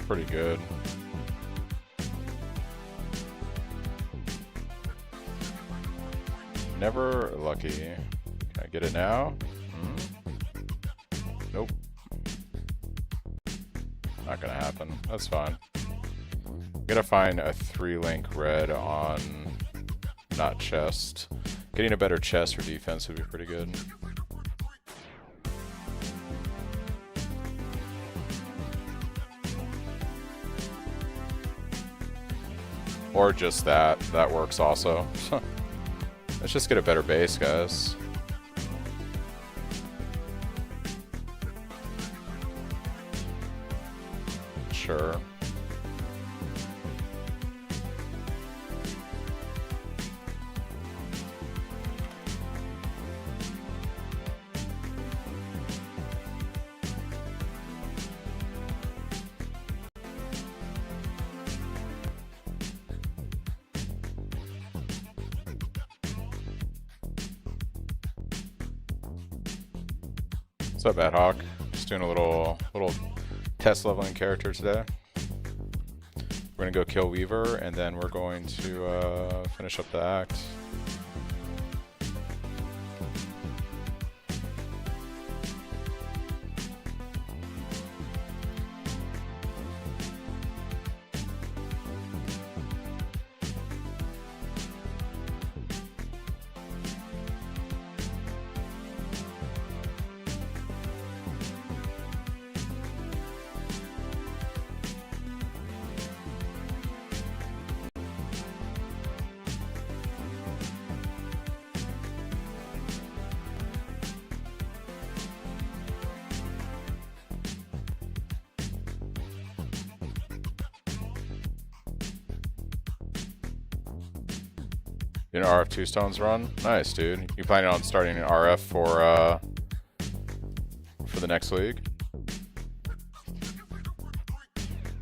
Pretty good. Never lucky. Can I get it now? Nope. Not gonna happen. That's fine. I'm gonna find a 3-link red on not chest. Getting a better chest for defense would be pretty good. Or just that. That works also. Let's just get a better base, guys. Sure. What's up, Ad Hoc? Just doing a little test leveling character today. We're gonna go kill Weaver, and then we're going to finish up the act. An RF 2 stones run? Nice, dude. You planning on starting an RF for the next league?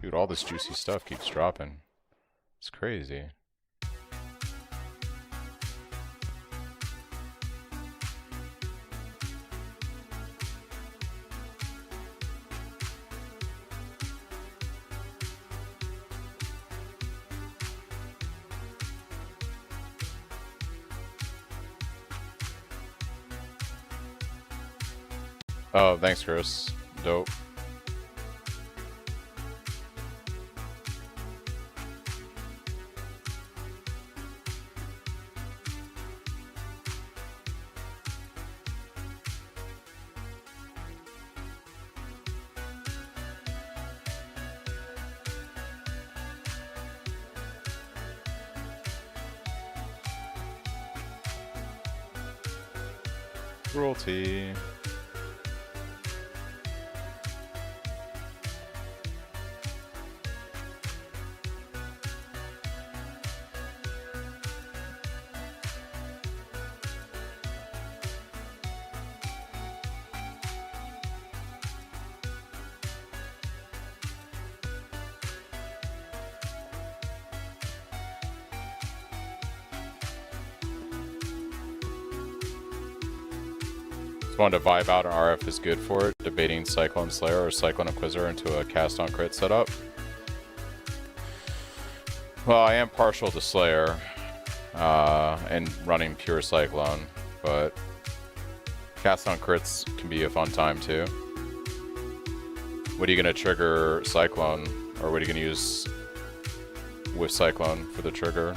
Dude, all this juicy stuff keeps dropping. It's crazy. Oh, thanks, Chris. Dope. Cruelty. Just wanted to vibe out, and RF is good for it. Debating Cyclone Slayer or Cyclone Inquisitor into a cast on crit setup. Well, I am partial to Slayer and running pure Cyclone, but cast on crits can be a fun time too. What are you going to trigger Cyclone, or what are you going to use with Cyclone for the trigger?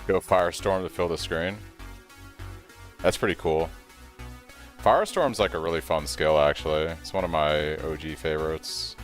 Go Firestorm to fill the screen. That's pretty cool. Firestorm's like a really fun skill, actually. It's one of my OG favorites.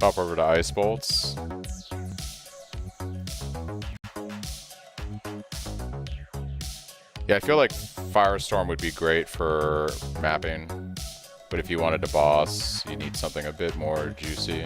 Hop over to Ice Bolts. Yeah, I feel like Firestorm would be great for mapping, but if you wanted to boss, you need something a bit more juicy.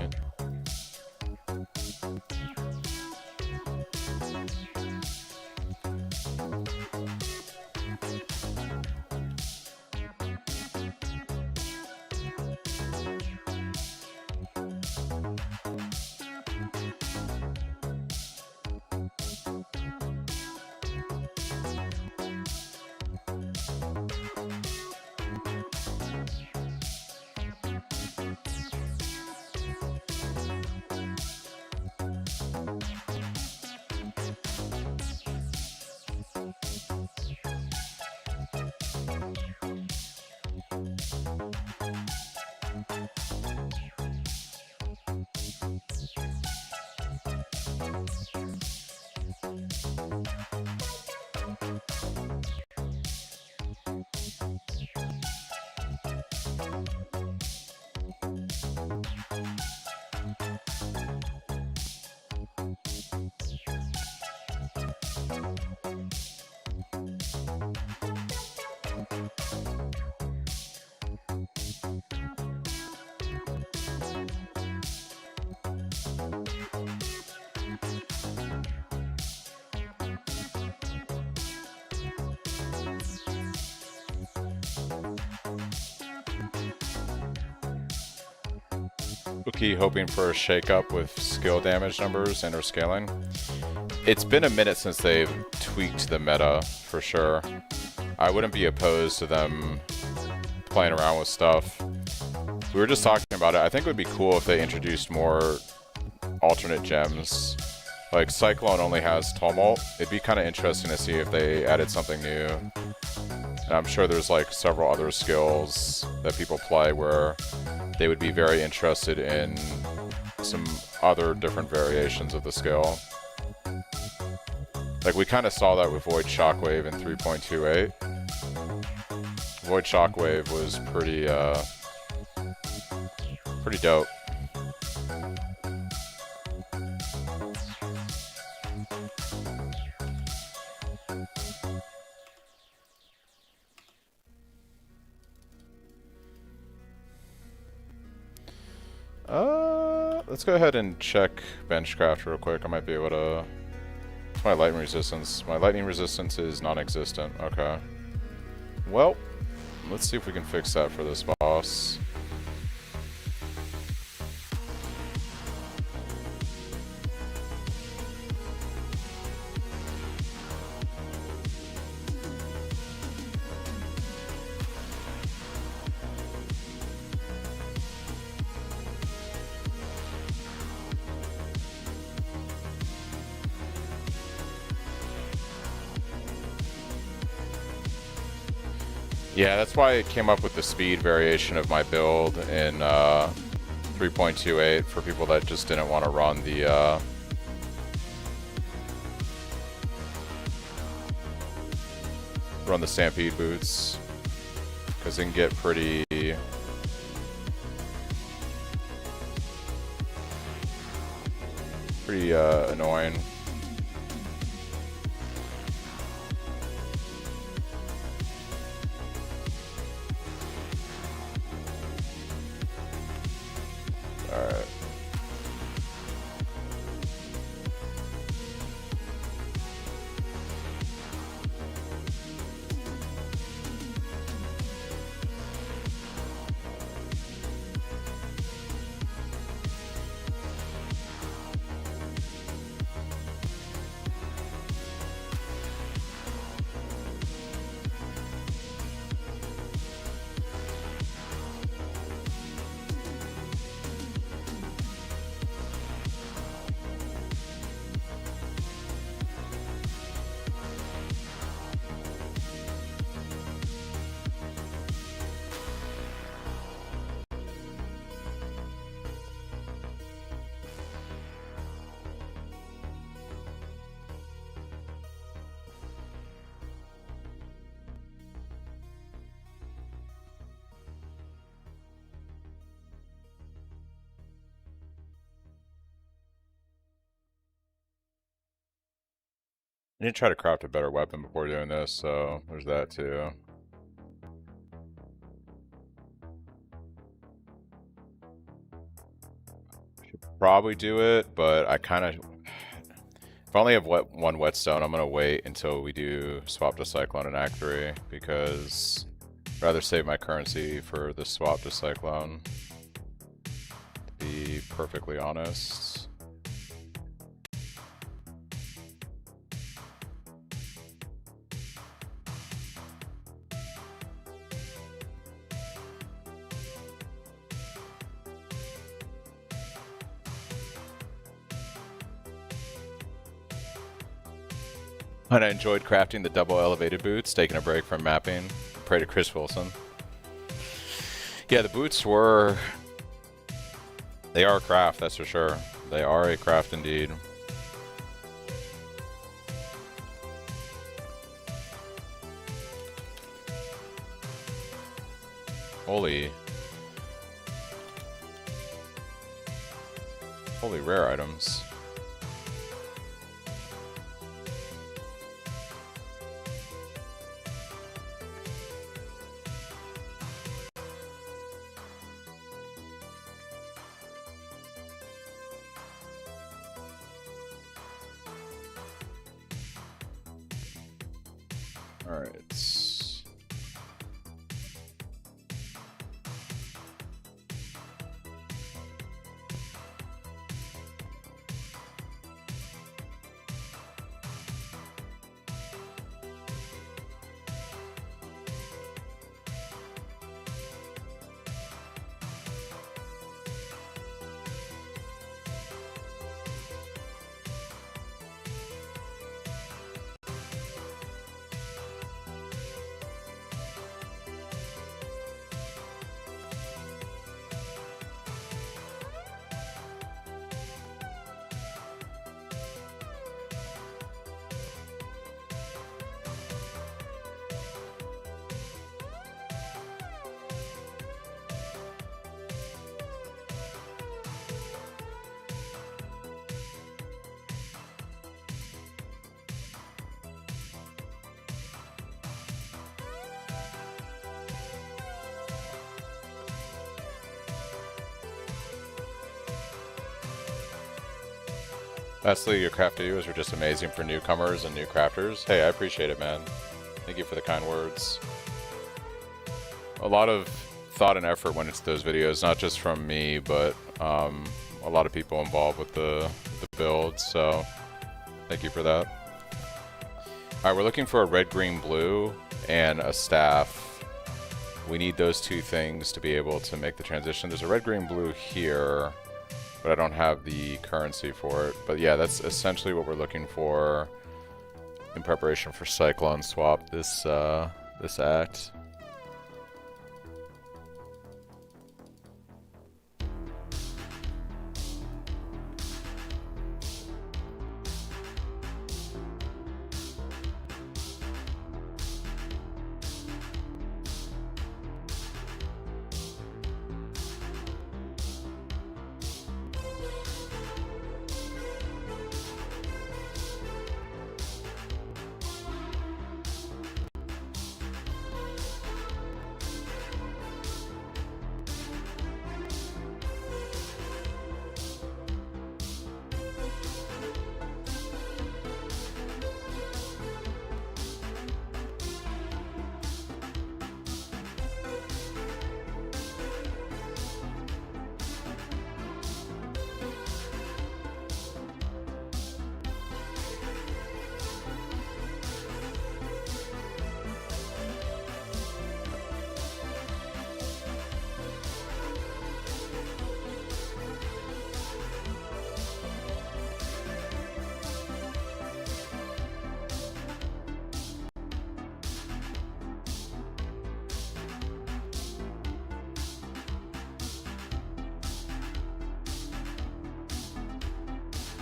Wookie hoping for a shake-up with skill damage numbers and or scaling. It's been a minute since they've tweaked the meta, for sure. I wouldn't be opposed to them playing around with stuff. We were just talking about it. I think it would be cool if they introduced more alternate gems. Like, Cyclone only has Tumult. It'd be kind of interesting to see if they added something new. And I'm sure there's like several other skills that people play where they would be very interested in some other different variations of the skill. Like, we kind of saw that with Void Shockwave in 3.28. Void Shockwave was pretty dope. Let's go ahead and check Benchcraft real quick. I might be able to... What's my lightning resistance? My lightning resistance is non-existent. Okay. Well, let's see if we can fix that for this boss. Yeah, that's why I came up with the speed variation of my build in 3.28 for people that just didn't want to run the Stampede boots, because it can get pretty annoying. Alright. I need to try to craft a better weapon before doing this, so there's that too. Should probably do it, but I kind of... If I only have one whetstone, I'm going to wait until we do swap to Cyclone in Act 3, because I'd rather save my currency for the swap to Cyclone, to be perfectly honest. And I enjoyed crafting the double elevated boots, taking a break from mapping. Pray to Chris Wilson. Yeah, the boots were... They are a craft, that's for sure. They are a craft indeed. Holy rare items. All right. Lastly, your craft videos are just amazing for newcomers and new crafters. Hey, I appreciate it, man. Thank you for the kind words. A lot of thought and effort went into those videos, not just from me, but a lot of people involved with the build, so thank you for that. Alright, we're looking for a red, green, blue, and a staff. We need those two things to be able to make the transition. There's a red, green, blue here, but I don't have the currency for it. But yeah, that's essentially what we're looking for in preparation for Cyclone swap this this act.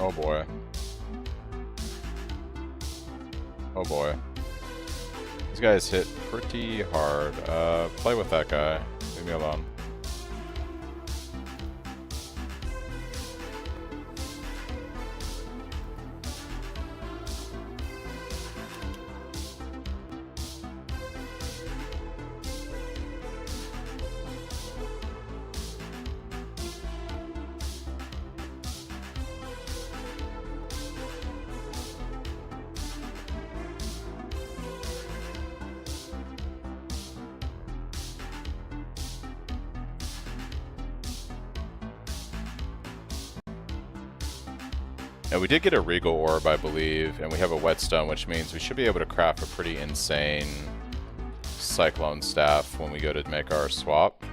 Oh boy. Oh boy. These guys hit pretty hard. Play with that guy. Leave me alone. And we did get a Regal Orb, I believe, and we have a Whetstone, which means we should be able to craft a pretty insane Cyclone staff when we go to make our swap.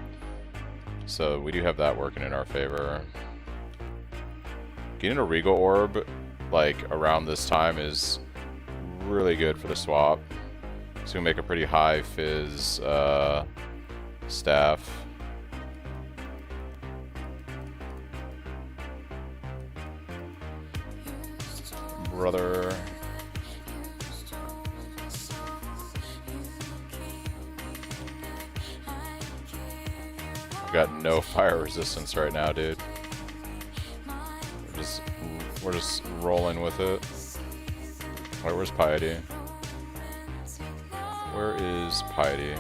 So we do have that working in our favor. Getting a Regal Orb, like, around this time is really good for the swap. So we make a pretty high fizz staff. Brother. I've got no fire resistance right now, dude. We're just rolling with it. Wait, where's Piety? Where is Piety?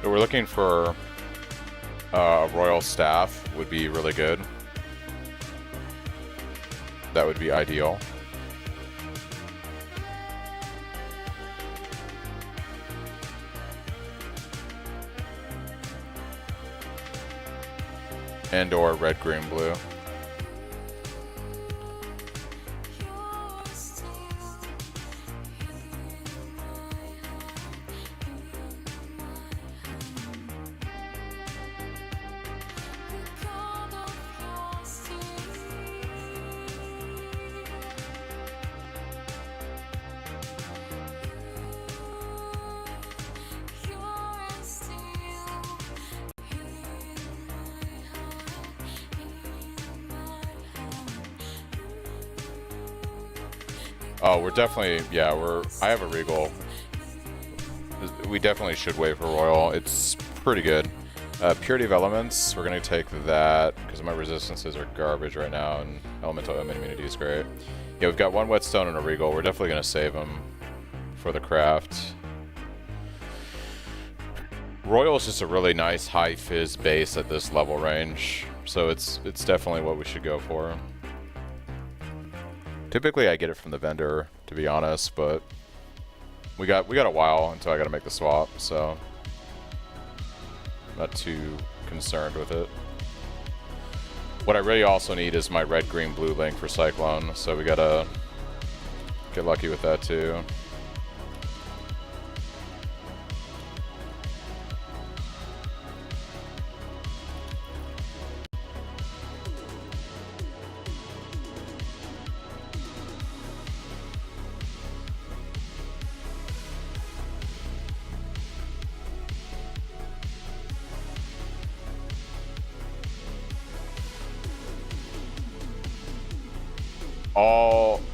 So we're looking for a Royal Staff would be really good. That would be ideal. And or red, green, blue. Oh, we're definitely, yeah, I have a Regal. We definitely should wait for Royal. It's pretty good. Purity of Elements, we're going to take that because my resistances are garbage right now, and Elemental Immunity is great. Yeah, we've got one Whetstone and a Regal. We're definitely going to save them for the craft. Royal is just a really nice high fizz base at this level range, so it's definitely what we should go for. Typically I get it from the vendor, to be honest, but we got a while until I gotta make the swap, so not too concerned with it. What I really also need is my red, green, blue link for Cyclone, so we gotta get lucky with that too.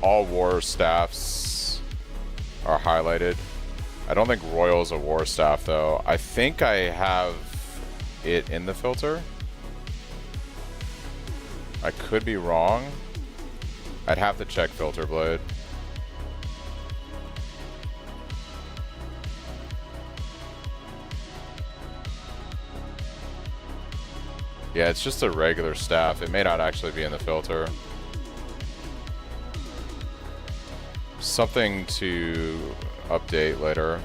All war staffs are highlighted. I don't think Royal is a war staff though. I think I have it in the filter. I could be wrong. I'd have to check Filter Blade. Yeah, it's just a regular staff. It may not actually be in the filter. Something to update later.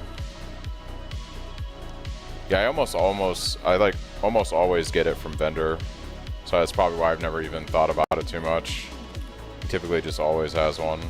Yeah, I almost always get it from vendor. So that's probably why I've never even thought about it too much. He typically just always has one.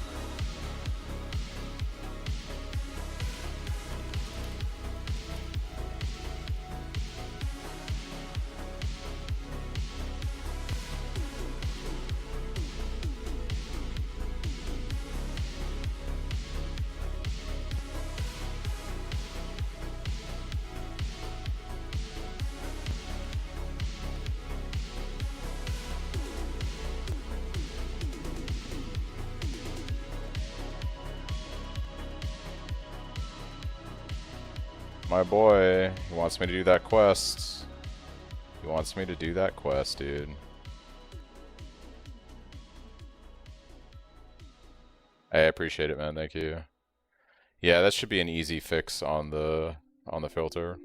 My boy. He wants me to do that quest. He wants me to do that quest, dude. I appreciate it, man. Thank you. Yeah, that should be an easy fix on the filter.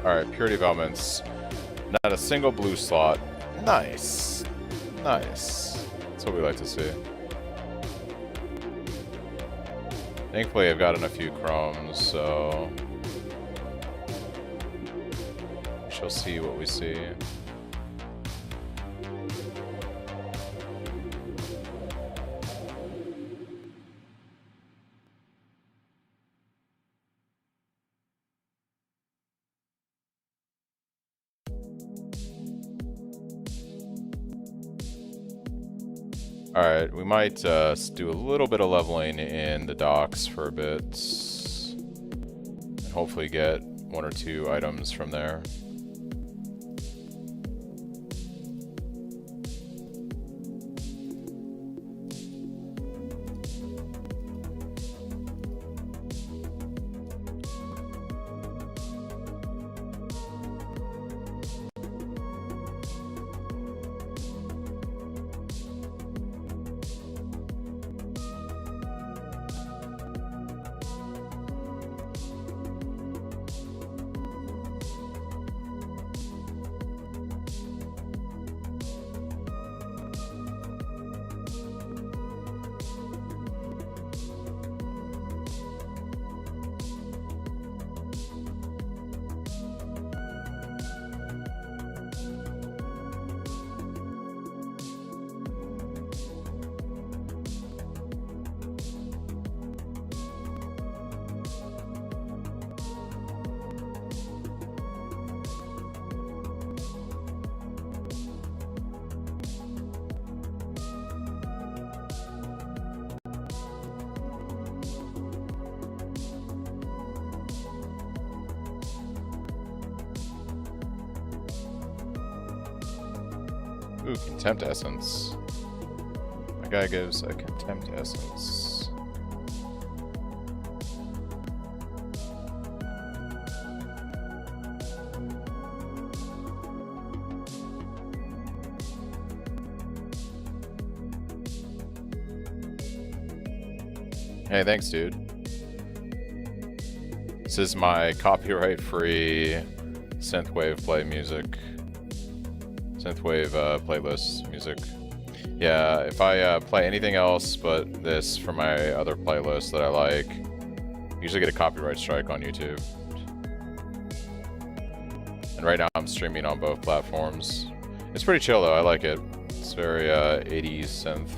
Alright, purity of elements. Not a single blue slot. Nice. Nice. That's what we like to see. Thankfully, I've gotten a few chromes, so we shall see what we see. Alright, we might do a little bit of leveling in the docks for a bit. And hopefully get one or two items from there. Ooh, Contempt Essence. My guy gives a Contempt Essence. Hey, thanks, dude. This is my copyright-free synthwave play music. Synthwave playlist music. Yeah, if I play anything else but this for my other playlist that I like, I usually get a copyright strike on YouTube. And right now I'm streaming on both platforms. It's pretty chill though, I like it. It's very 80s synth.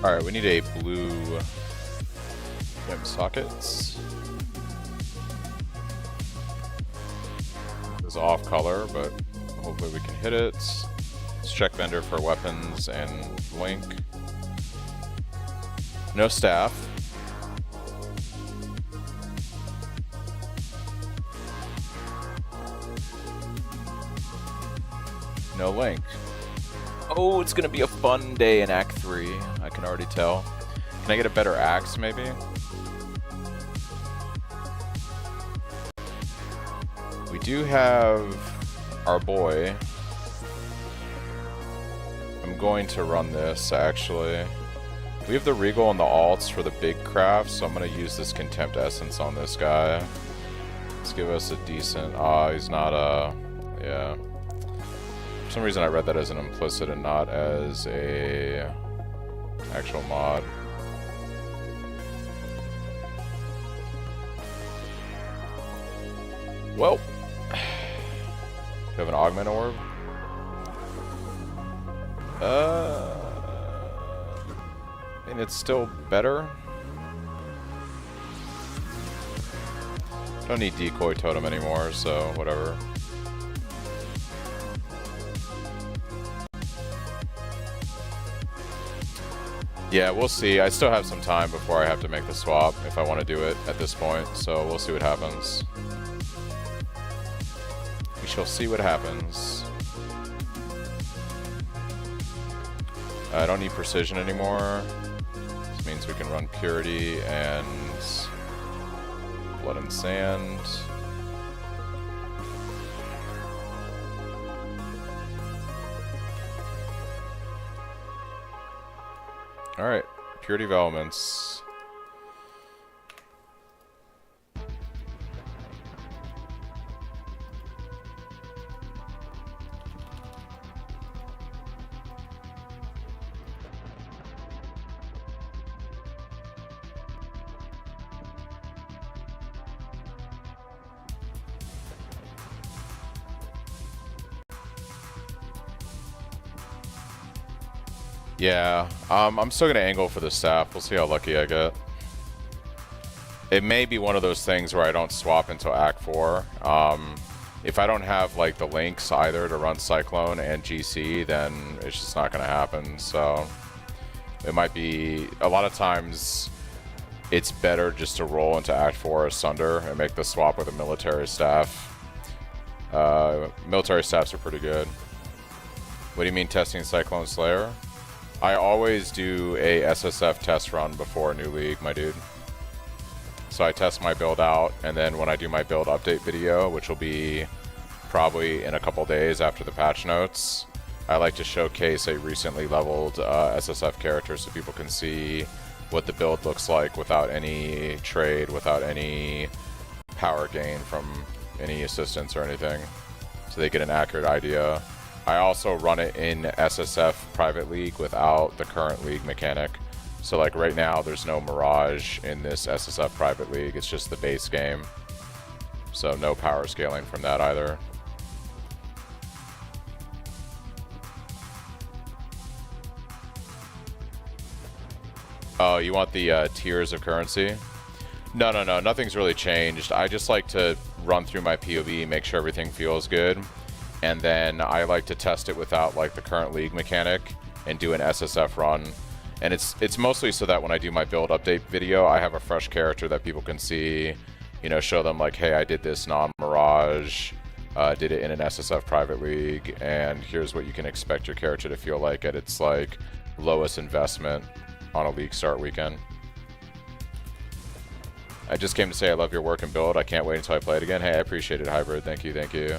Alright, we need a blue gem sockets. It's off color, but hopefully we can hit it. Let's check vendor for weapons and link. No staff. No link. Oh, it's gonna be a fun day in Act 3. I can already tell. Can I get a better axe, maybe? We do have our boy. I'm going to run this, actually. We have the Regal and the alts for the big craft, so I'm going to use this Contempt Essence on this guy. Let's give us a decent... he's not a... yeah. For some reason I read that as an implicit and not as a actual mod. Well, do you have an augment orb? And it's still better. Don't need decoy totem anymore, so whatever. Yeah, we'll see. I still have some time before I have to make the swap if I want to do it at this point, so we'll see what happens. We shall see what happens. I don't need precision anymore. This means we can run purity and blood and sand. Alright, purity of elements. Yeah, I'm still gonna angle for the staff. We'll see how lucky I get. It may be one of those things where I don't swap until Act 4. If I don't have like the links either to run Cyclone and GC, then it's just not gonna happen. So it might be a lot of times. It's better just to roll into Act 4 as Sunder and make the swap with a military staff. Military staffs are pretty good. What do you mean testing Cyclone Slayer? I always do a SSF test run before a new league, my dude. So I test my build out, and then when I do my build update video, which will be probably in a couple days after the patch notes, I like to showcase a recently leveled SSF character so people can see what the build looks like without any trade, without any power gain from any assistance or anything, so they get an accurate idea. I also run it in SSF Private League without the current league mechanic. So like right now, there's no Mirage in this SSF Private League. It's just the base game. So no power scaling from that either. Oh, you want the tiers of currency? No, nothing's really changed. I just like to run through my POV, make sure everything feels good. And then I like to test it without like the current league mechanic and do an SSF run. And it's mostly so that when I do my build update video, I have a fresh character that people can see, you know, show them like, hey, I did this non-Mirage, did it in an SSF private league, and here's what you can expect your character to feel like at its like lowest investment on a league start weekend. I just came to say I love your work and build. I can't wait until I play it again. Hey, I appreciate it, Hybrid. Thank you, thank you.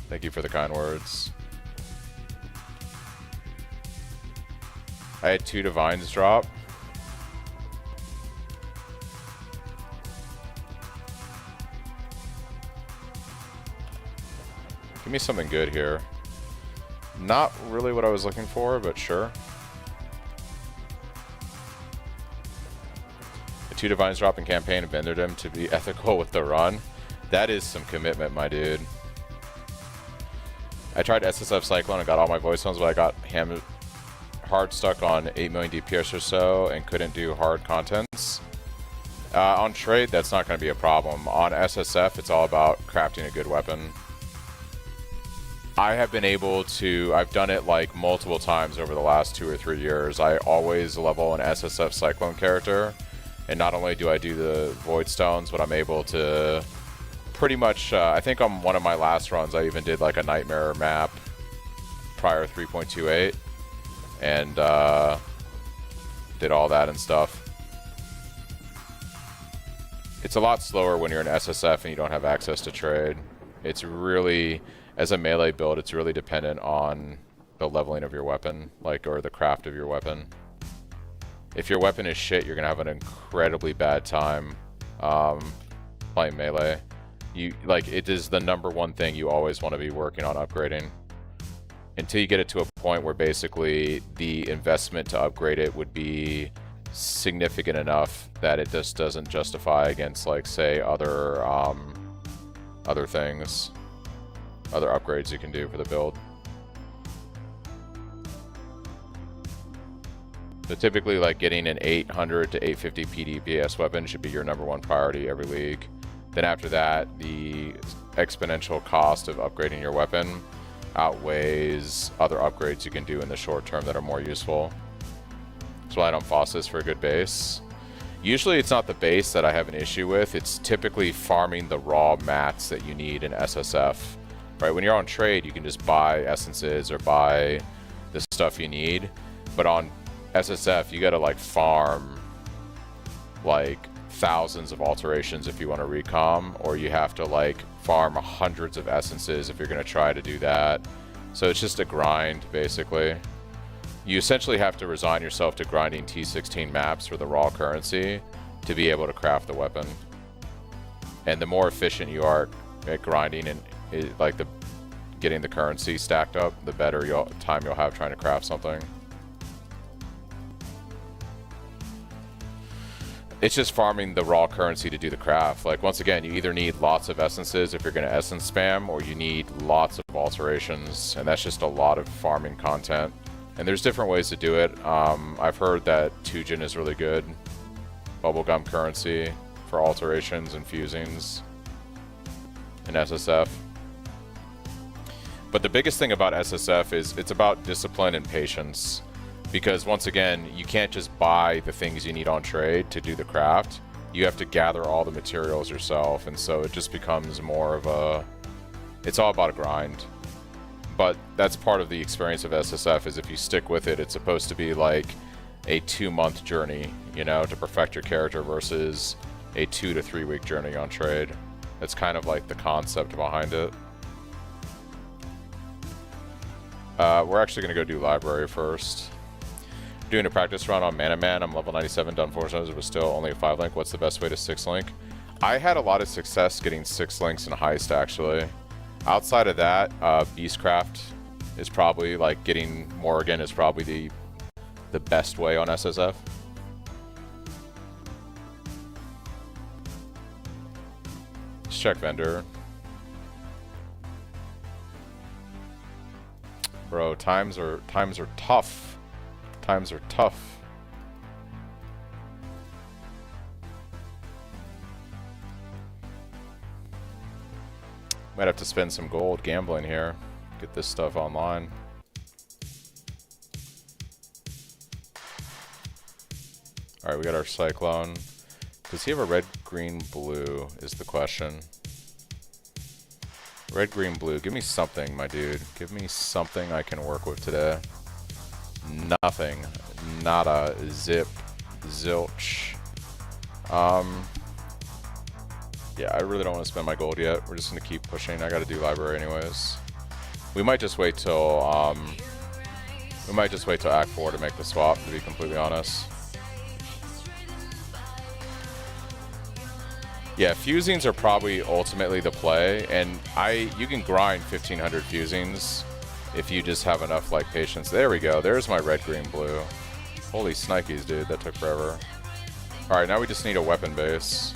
Thank you for the kind words. I had 2 Divines drop. Give me something good here. Not really what I was looking for, but sure. The 2 Divines drop in campaign and vendored him to be ethical with the run. That is some commitment, my dude. I tried SSF Cyclone and got all my voice tones, but I got hard stuck on 8 million DPS or so and couldn't do hard contents. On trade, that's not going to be a problem. On SSF, it's all about crafting a good weapon. I have been able to, I've done it like multiple times over the last 2 or 3 years. I always level an SSF Cyclone character, and not only do I do the Void Stones, but I'm able to pretty much, I think on one of my last runs, I even did like a Nightmare map prior 3.28, and did all that and stuff. It's a lot slower when you're in SSF and you don't have access to trade. It's really, as a melee build, it's really dependent on the leveling of your weapon, like, or the craft of your weapon. If your weapon is shit, you're gonna have an incredibly bad time playing melee. It is the #1 thing you always want to be working on upgrading. Until you get it to a point where basically the investment to upgrade it would be significant enough that it just doesn't justify against, like, say, other things, other upgrades you can do for the build. So typically, like, getting an 800 to 850 PDPS weapon should be your #1 priority every league. Then after that, the exponential cost of upgrading your weapon outweighs other upgrades you can do in the short term that are more useful. That's why I don't FOSS this for a good base. Usually it's not the base that I have an issue with, it's typically farming the raw mats that you need in SSF. Right, when you're on trade, you can just buy essences or buy the stuff you need, but on SSF, you gotta like farm like thousands of alterations if you want to recom, or you have to like farm hundreds of essences if you're going to try to do that. So it's just a grind, basically. You essentially have to resign yourself to grinding T16 maps for the raw currency to be able to craft the weapon. And the more efficient you are at grinding and getting the currency stacked up, the better time you'll have trying to craft something. It's just farming the raw currency to do the craft. Like, once again, you either need lots of essences if you're going to essence spam, or you need lots of alterations, and that's just a lot of farming content. And there's different ways to do it. I've heard that Tujin is really good. Bubblegum currency for alterations and fusings in SSF. But the biggest thing about SSF is it's about discipline and patience. Because once again, you can't just buy the things you need on trade to do the craft. You have to gather all the materials yourself, and so it just becomes more of a... It's all about a grind. But that's part of the experience of SSF, is if you stick with it, it's supposed to be like a 2-month journey, you know, to perfect your character versus a 2 to 3 week journey on trade. That's kind of like the concept behind it. We're actually going to go do library first. Doing a practice run on Mana Man. I'm level 97, done 4 zones, but still only a 5 link. What's the best way to 6 link? I had a lot of success getting 6 links in Heist, actually. Outside of that, Beastcraft is probably, like, getting Morrigan is probably the best way on SSF. Let's check vendor. Bro, times are tough. Times are tough. Might have to spend some gold gambling here. Get this stuff online. Alright, we got our Cyclone. Does he have a red, green, blue is the question. Red, green, blue. Give me something, my dude. Give me something I can work with today. Nothing. Nada. Zip. Zilch. Yeah, I really don't want to spend my gold yet. We're just going to keep pushing. I got to do library anyways. We might just wait till, Act 4 to make the swap, to be completely honest. Yeah, fusings are probably ultimately the play, and you can grind 1500 fusings if you just have enough, like, patience. There we go. There's my red, green, blue. Holy snikes, dude. That took forever. Alright, now we just need a weapon base.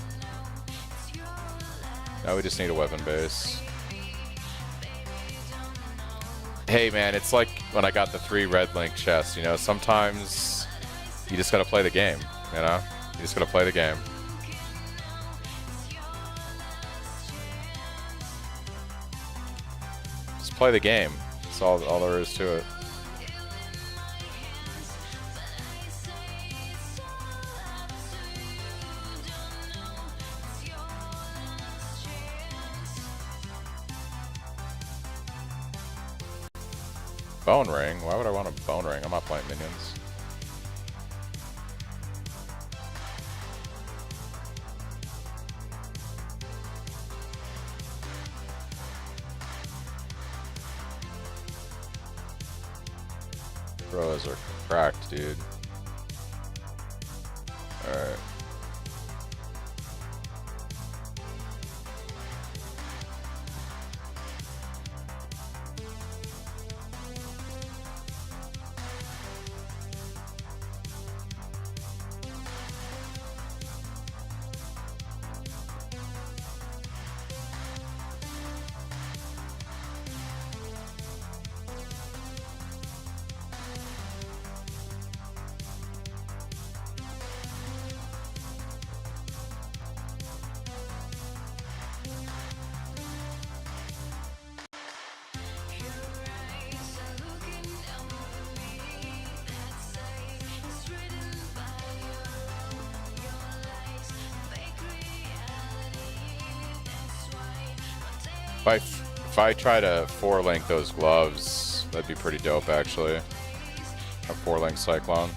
Hey man, it's like when I got the 3 red link chests, you know, sometimes you just gotta play the game, you know? You just gotta play the game. Just play the game. That's all there is to it. Bone ring? Why would I want a bone ring? I'm not playing minions. Bro, those are cracked, dude. Alright. If I try to 4-link those gloves, that'd be pretty dope actually. A 4-link Cyclone.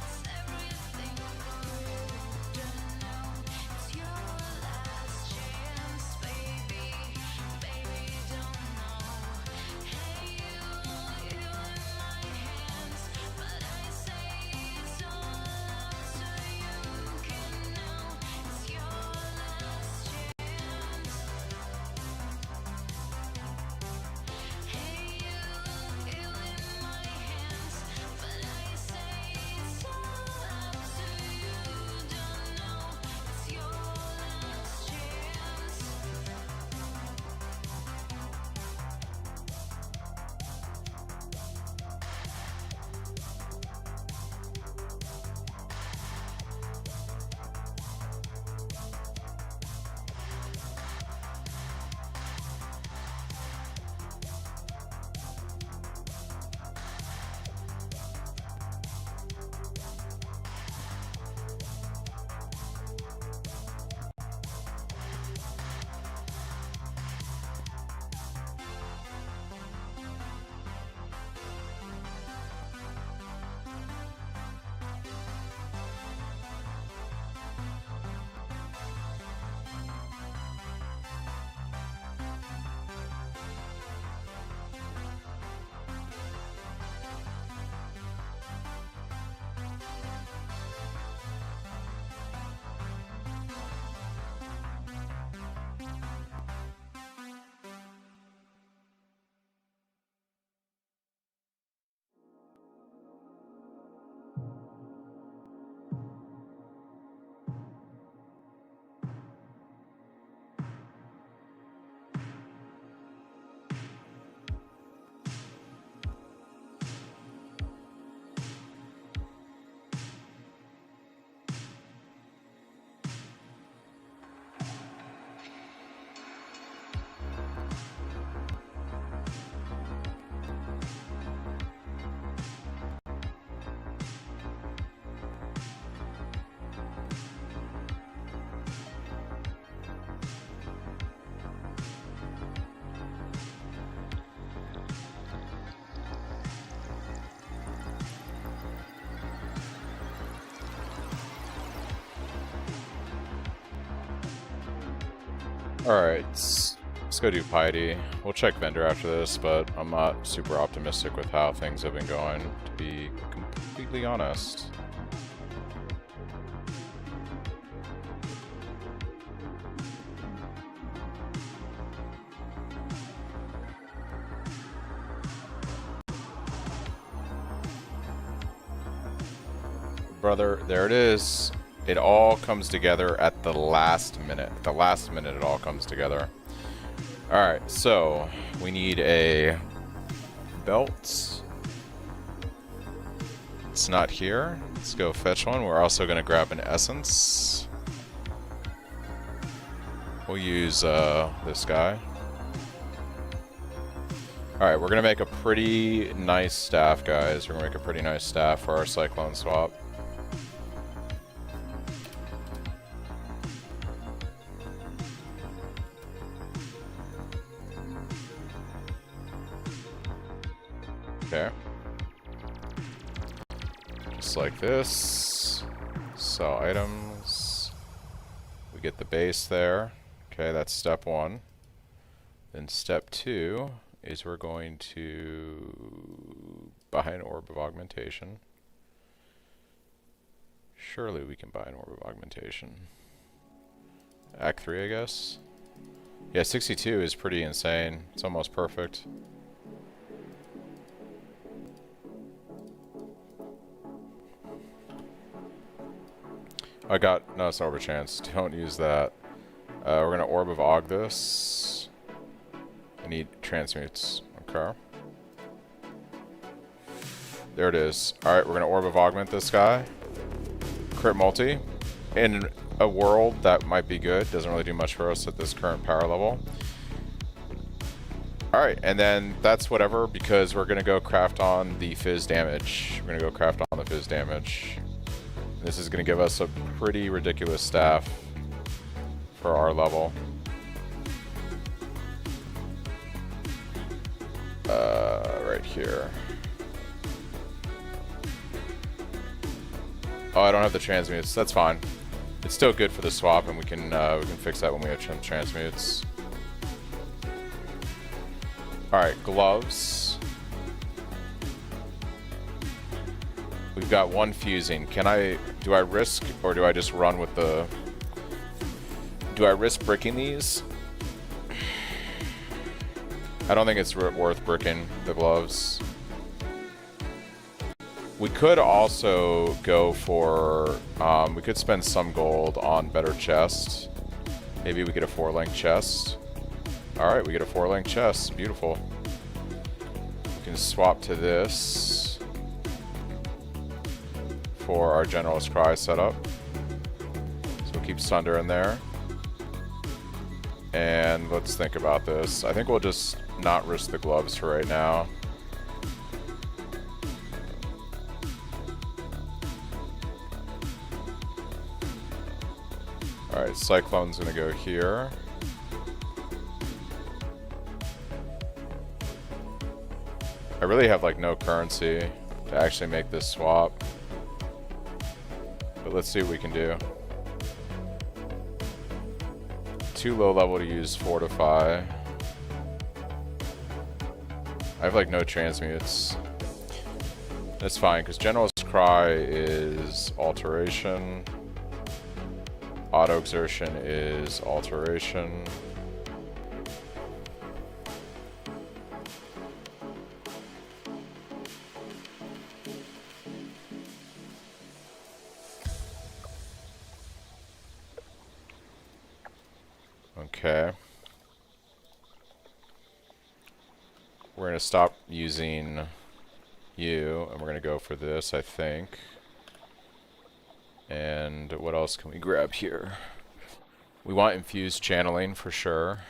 Alright, let's go do Piety. We'll check Vendor after this, but I'm not super optimistic with how things have been going, to be completely honest. Brother, there it is. It all comes together at the last minute. At the last minute, it all comes together. Alright, so we need a belt. It's not here. Let's go fetch one. We're also going to grab an essence. We'll use this guy. Alright, we're going to make a pretty nice staff, guys. We're going to make a pretty nice staff for our Cyclone swap. Okay. Just like this. Sell items. We get the base there. Okay, that's step one. Then step two is we're going to buy an orb of augmentation. Surely we can buy an orb of augmentation. Act 3, I guess. Yeah, 62 is pretty insane. It's almost perfect. I got no, it's over chance. Don't use that. We're gonna orb of aug this. I need transmutes. Okay. There it is. Alright, we're gonna orb of augment this guy. Crit multi. In a world that might be good. Doesn't really do much for us at this current power level. Alright, and then that's whatever because we're gonna go craft on the fizz damage. We're gonna go craft on the fizz damage. This is going to give us a pretty ridiculous staff for our level. Right here. Oh, I don't have the transmutes. That's fine. It's still good for the swap, and we can fix that when we have transmutes. All right, gloves. We've got one fusing. Do I risk, or do I just run with the... Do I risk bricking these? I don't think it's worth bricking the gloves. We could also go for... we could spend some gold on better chest. Maybe we get a 4-link chest. Alright, we get a 4-link chest. Beautiful. We can swap to this for our General's Cry setup. So we'll keep Sunder in there. And let's think about this. I think we'll just not risk the gloves for right now. Alright, Cyclone's gonna go here. I really have like no currency to actually make this swap. But let's see what we can do. Too low level to use Fortify. I have like no transmutes. That's fine, because General's Cry is Alteration. Auto Exertion is Alteration. Okay. We're going to stop using you, and we're going to go for this, I think. And what else can we grab here? We want infused channeling for sure.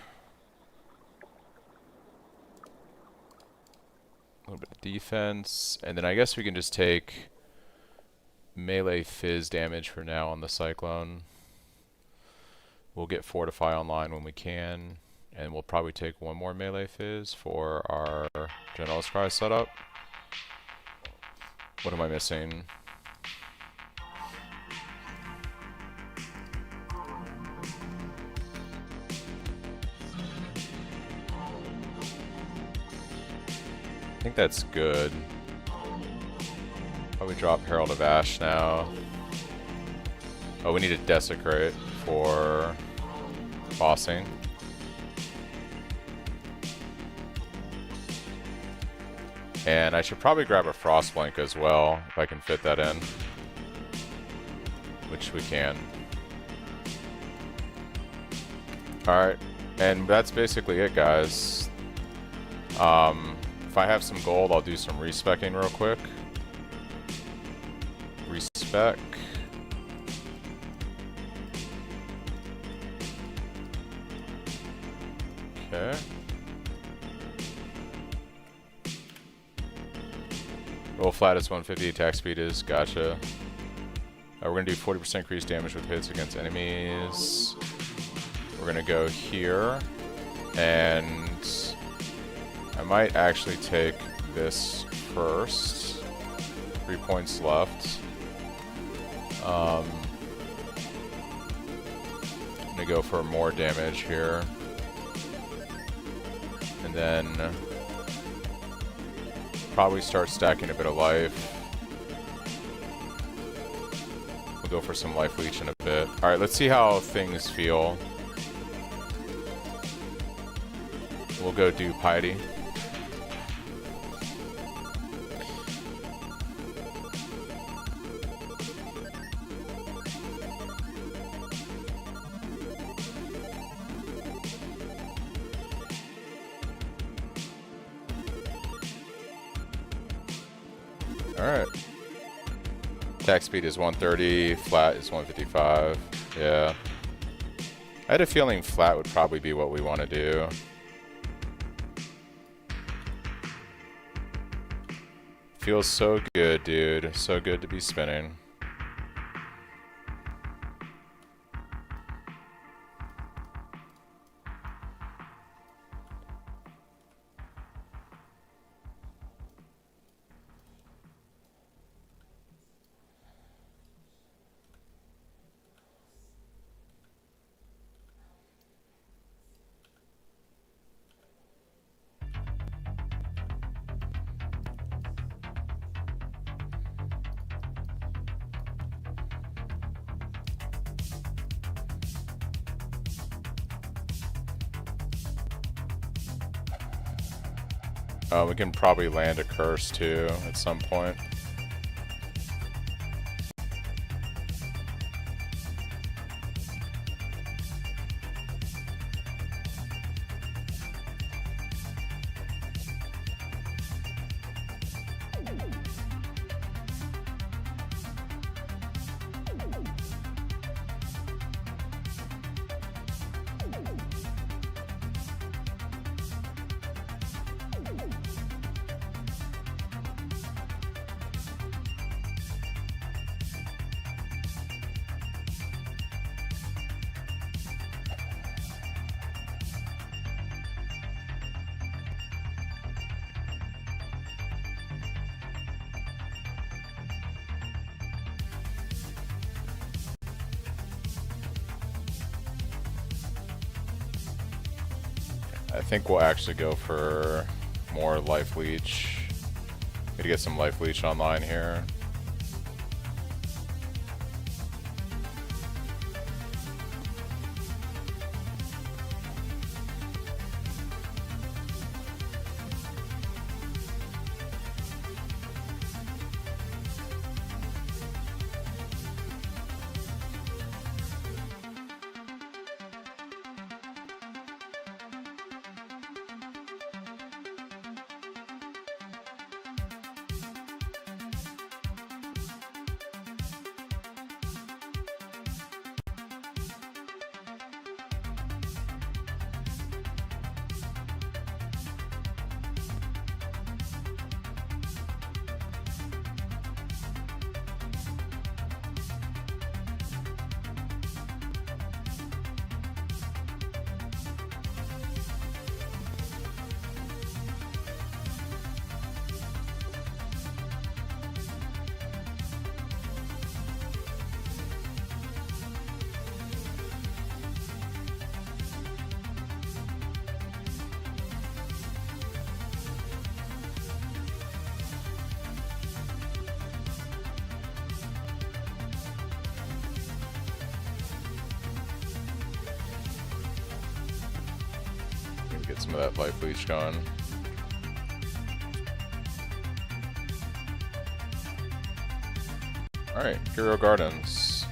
A little bit of defense. And then I guess we can just take melee fizz damage for now on the Cyclone. We'll get Fortify online when we can, and we'll probably take one more melee fizz for our General's Cry setup. What am I missing? I think that's good. Probably drop Herald of Ash now. Oh, we need a Desecrate for bossing. And I should probably grab a Frostblink as well, if I can fit that in. Which we can. Alright, and that's basically it, guys. If I have some gold, I'll do some respecking real quick. Respec. Okay. Roll flat is 150, attack speed is, gotcha. We're going to do 40% increased damage with hits against enemies. We're going to go here. And I might actually take this first. 3 points left. I'm going to go for more damage here. And then probably start stacking a bit of life. We'll go for some life leech in a bit. Alright, let's see how things feel. We'll go do piety. Alright. Attack speed is 130, flat is 155. Yeah. I had a feeling flat would probably be what we want to do. Feels so good, dude. So good to be spinning. We can probably land a curse too at some point. I think we'll actually go for more life leech. Gotta get some life leech online here. Get some of that life leech going. Alright, Hero Gardens.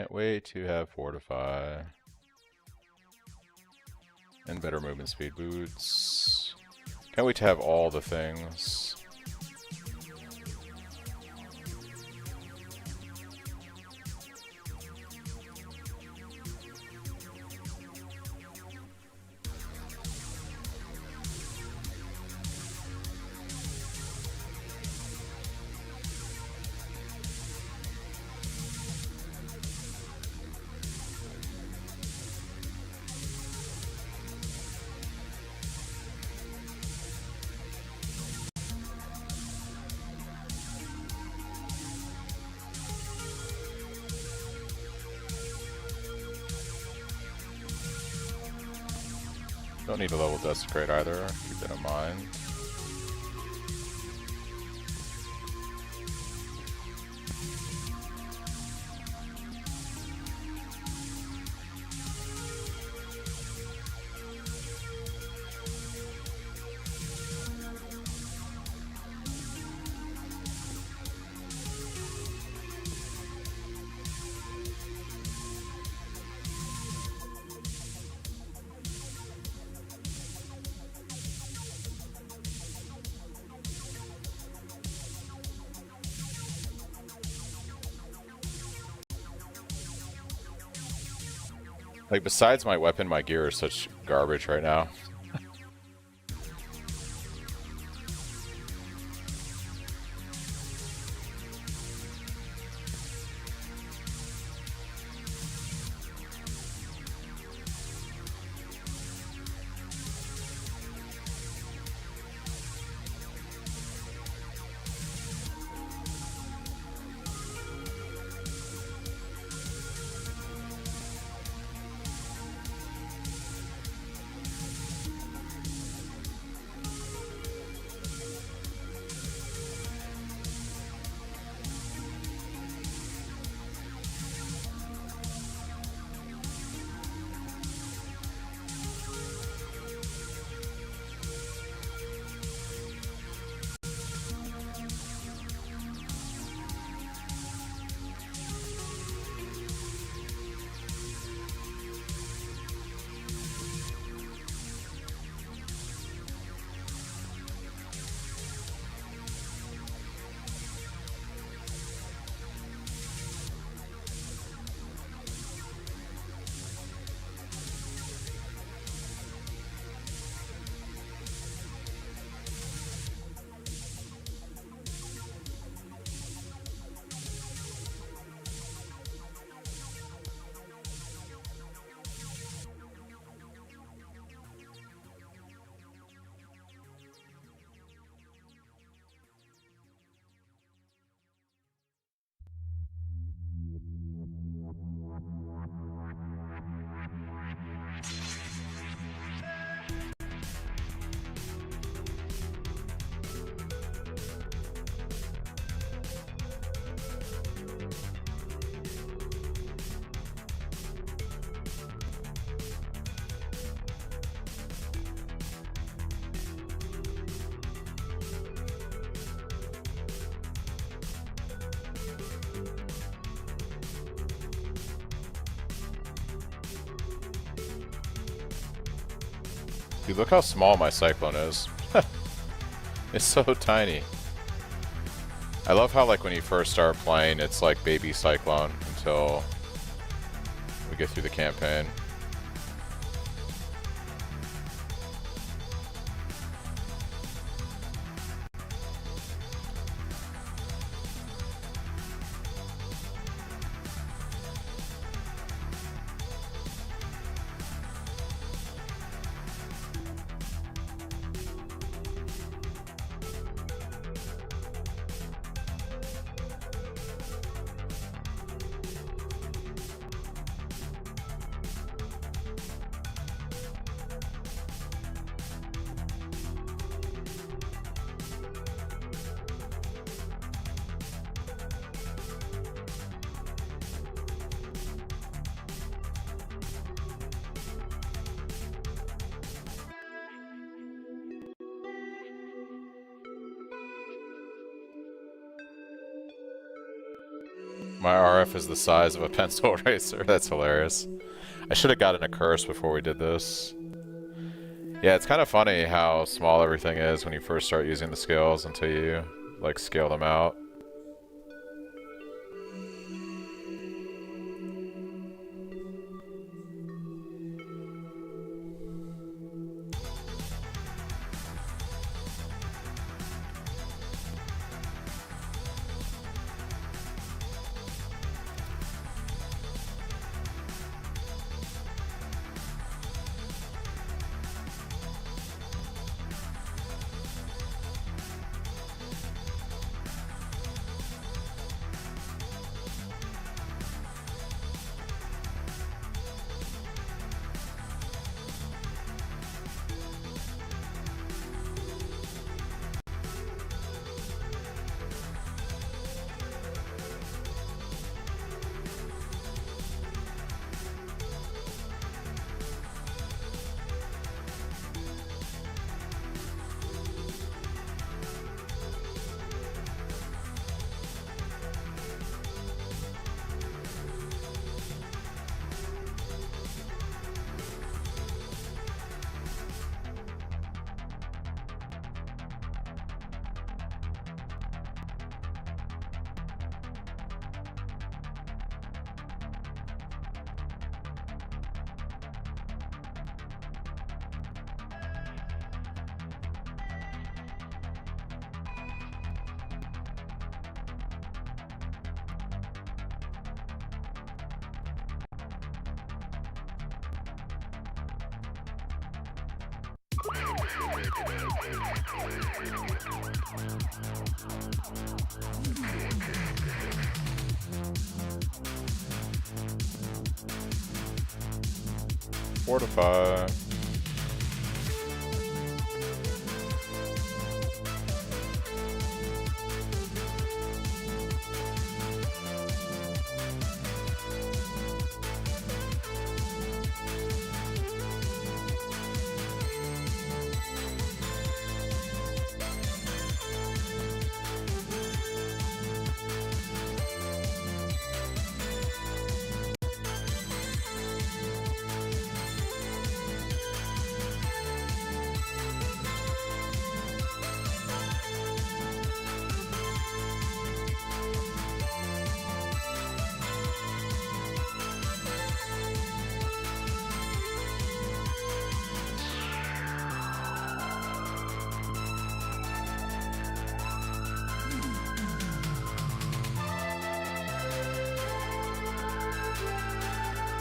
Can't wait to have Fortify. And better movement speed boots. Can't wait to have all the things. Don't need a level Desecrate either, keep that in mind. Like, besides my weapon, my gear is such garbage right now. Dude, look how small my Cyclone is. It's so tiny. I love how, like, when you first start playing, it's like baby Cyclone until we get through the campaign. My RF is the size of a pencil eraser. That's hilarious. I should have gotten a curse before we did this. Yeah, it's kind of funny how small everything is when you first start using the scales until you, like, scale them out. Fortify.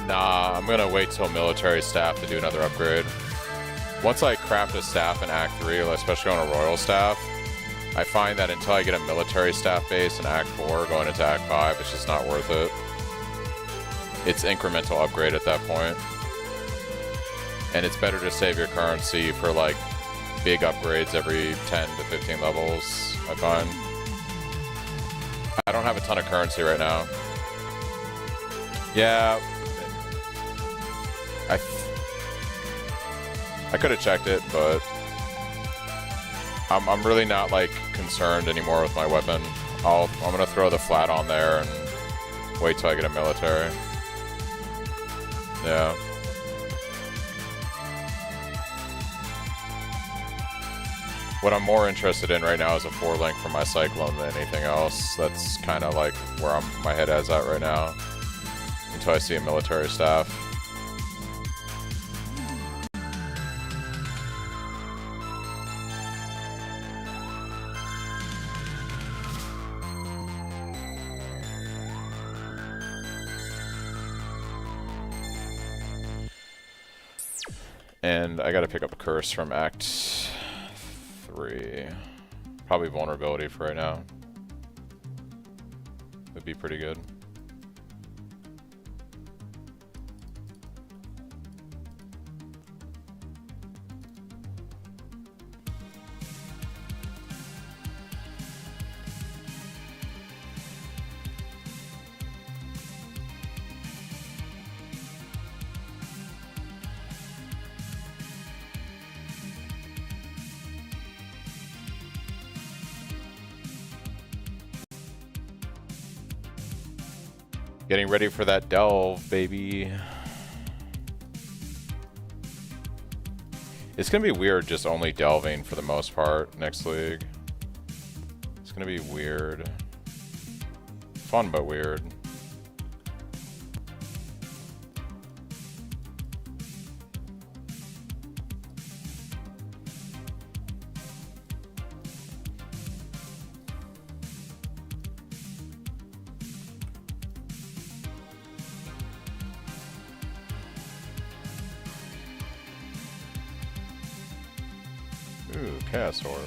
Nah, I'm gonna wait till military staff to do another upgrade. Once I craft a staff in Act 3, especially on a royal staff, I find that until I get a military staff base in Act 4 going into Act 5, it's just not worth it. It's incremental upgrade at that point. And it's better to save your currency for like big upgrades every 10 to 15 levels, I find. I don't have a ton of currency right now. Yeah. I could have checked it, but I'm really not like concerned anymore with my weapon. I'm gonna throw the flat on there and wait till I get a military. Yeah. What I'm more interested in right now is a 4-link for my Cyclone than anything else. That's kind of like where my head is at right now until I see a military staff. And I gotta pick up a curse from Act 3. Probably vulnerability for right now. Would be pretty good. Getting ready for that delve, baby. It's gonna be weird just only delving for the most part next league. It's gonna be weird. Fun but weird. Ooh, Chaos Orb.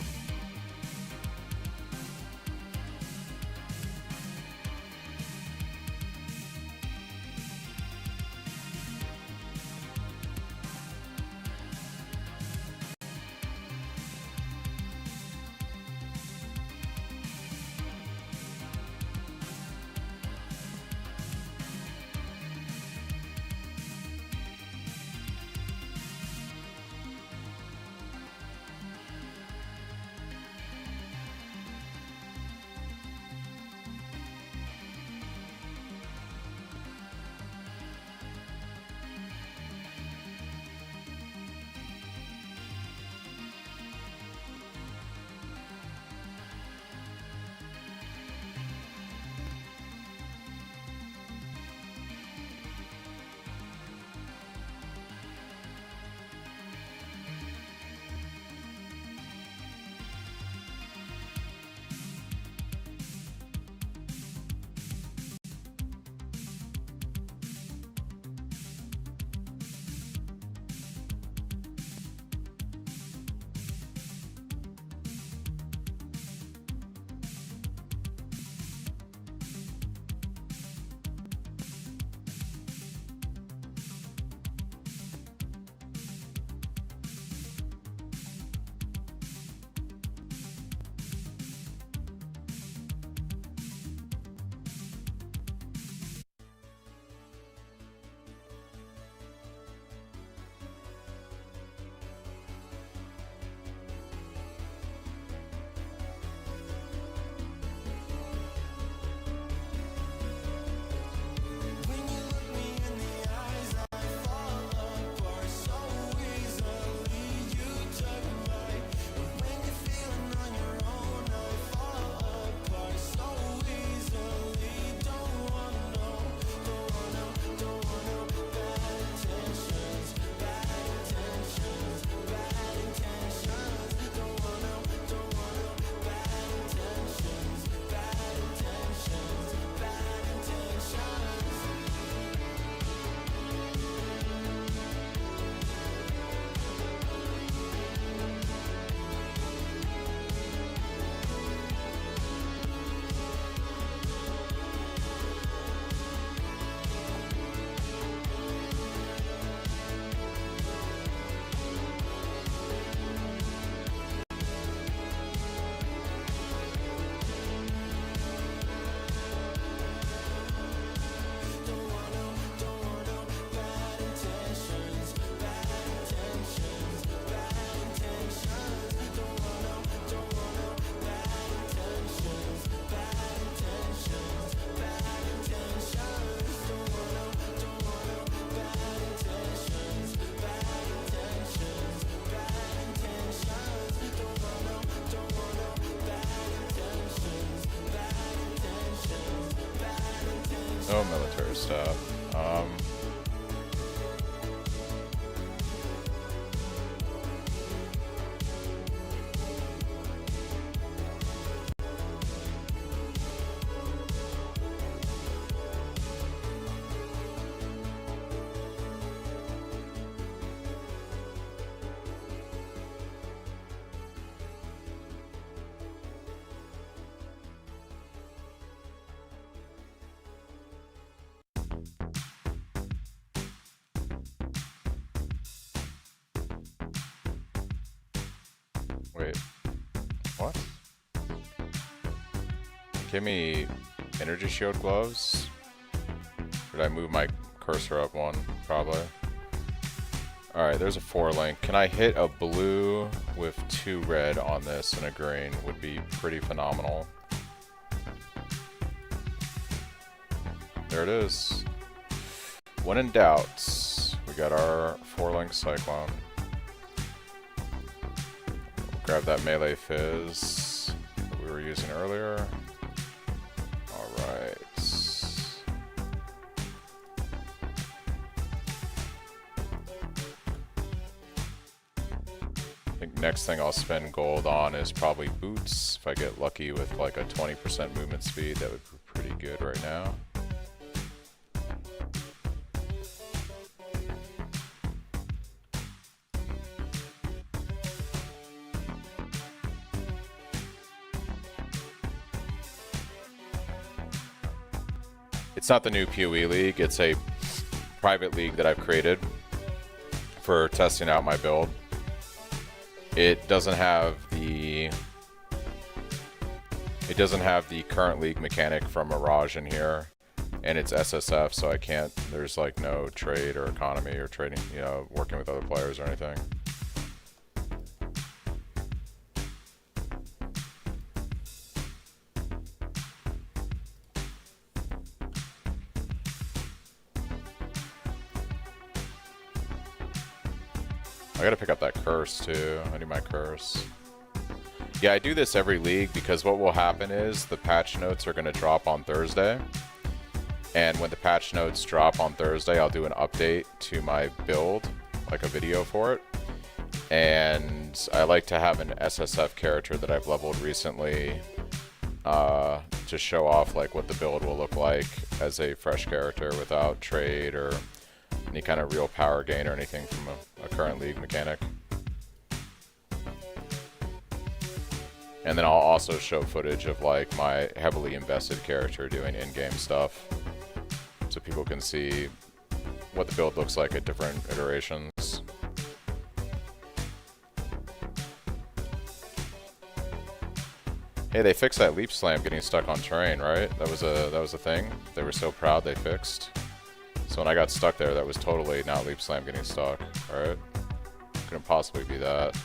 No military stuff. Wait, what? Give me energy shield gloves? Or did I move my cursor up one? Probably. Alright, there's a 4-link. Can I hit a blue with 2 red on this and a green? Would be pretty phenomenal. There it is. When in doubt, we got our 4-link Cyclone. Grab that melee fizz that we were using earlier. Alright. I think next thing I'll spend gold on is probably boots. If I get lucky with like a 20% movement speed, that would be pretty good right now. It's not the new PoE league, it's a private league that I've created for testing out my build. It doesn't have the current league mechanic from Mirage in here, and it's SSF, so I can't, there's like no trade or economy or trading, you know, working with other players or anything. I gotta pick up that curse too. I need my curse. Yeah, I do this every league because what will happen is the patch notes are gonna drop on Thursday. And when the patch notes drop on Thursday, I'll do an update to my build, like a video for it. And I like to have an SSF character that I've leveled recently to show off like what the build will look like as a fresh character without trade or any kind of real power gain or anything from a current league mechanic. And then I'll also show footage of like my heavily invested character doing in-game stuff, so people can see what the build looks like at different iterations. Hey, they fixed that leap slam getting stuck on terrain, right? That was a thing. They were so proud they fixed. So when I got stuck there, that was totally not leap slam getting stuck. Alright? Couldn't possibly be that.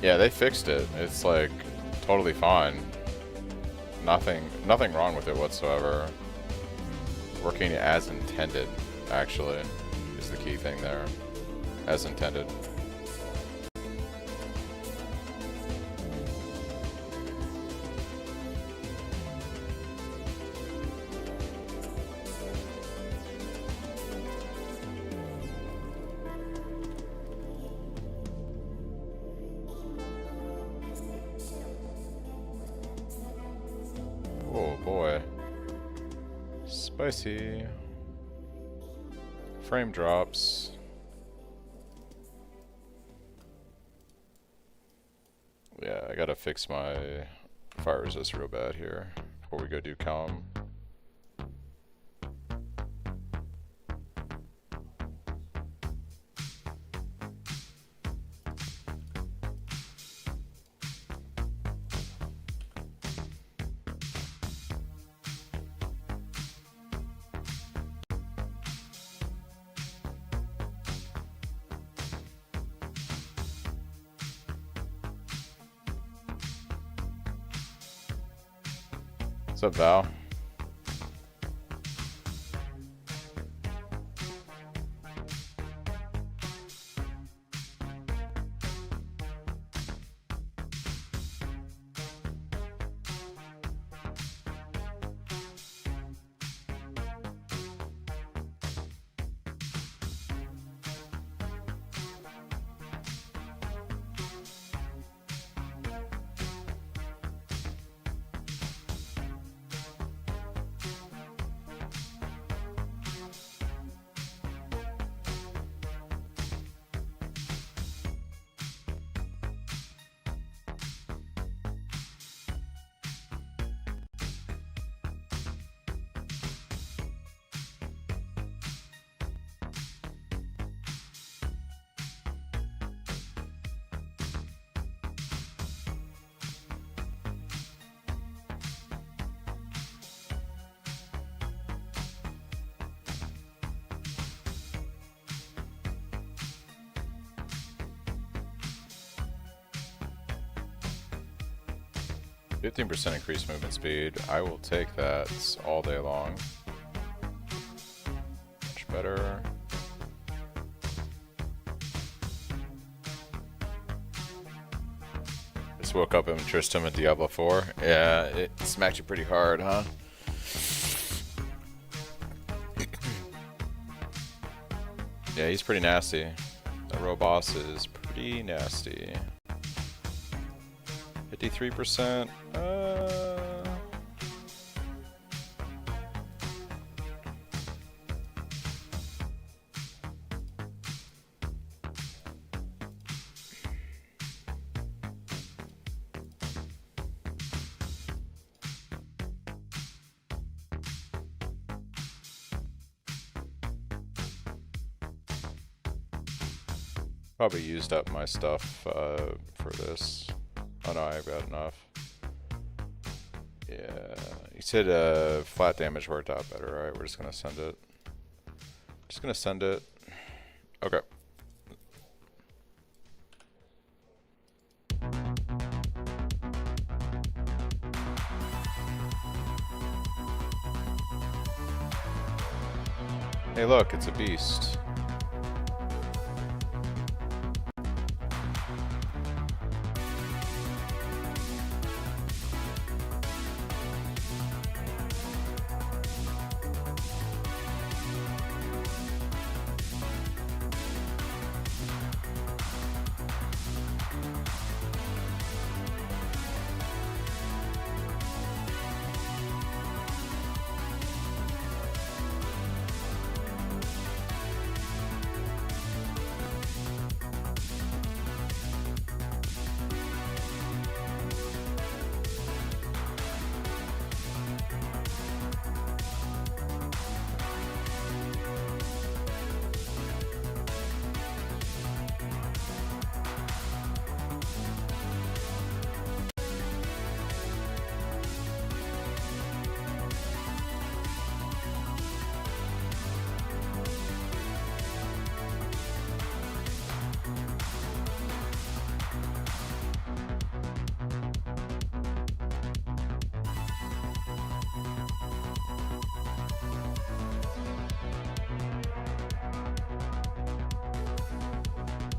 Yeah, they fixed it. It's like totally fine. Nothing wrong with it whatsoever. Working as intended, actually, is the key thing there. As intended. Oh boy. Spicy. Frame drops. Yeah, I gotta fix my fire resist real bad here before we go do calm. What's up, Val? %15 increased movement speed. I will take that all day long. Much better. Just woke up in Tristram at Diablo 4. Yeah, it smacked you pretty hard, huh? Yeah, he's pretty nasty. The row boss is pretty nasty. 53%. Probably used up my stuff for this. Oh no, I've got enough. Yeah, you said flat damage worked out better, right? We're just gonna send it. Just gonna send it. Okay. Hey look, it's a beast.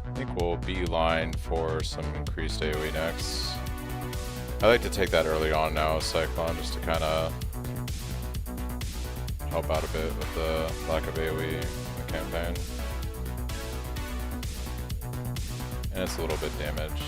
I think we'll beeline for some increased AoE next. I like to take that early on now, Cyclone, just to kind of help out a bit with the lack of AoE in the campaign. And it's a little bit damage.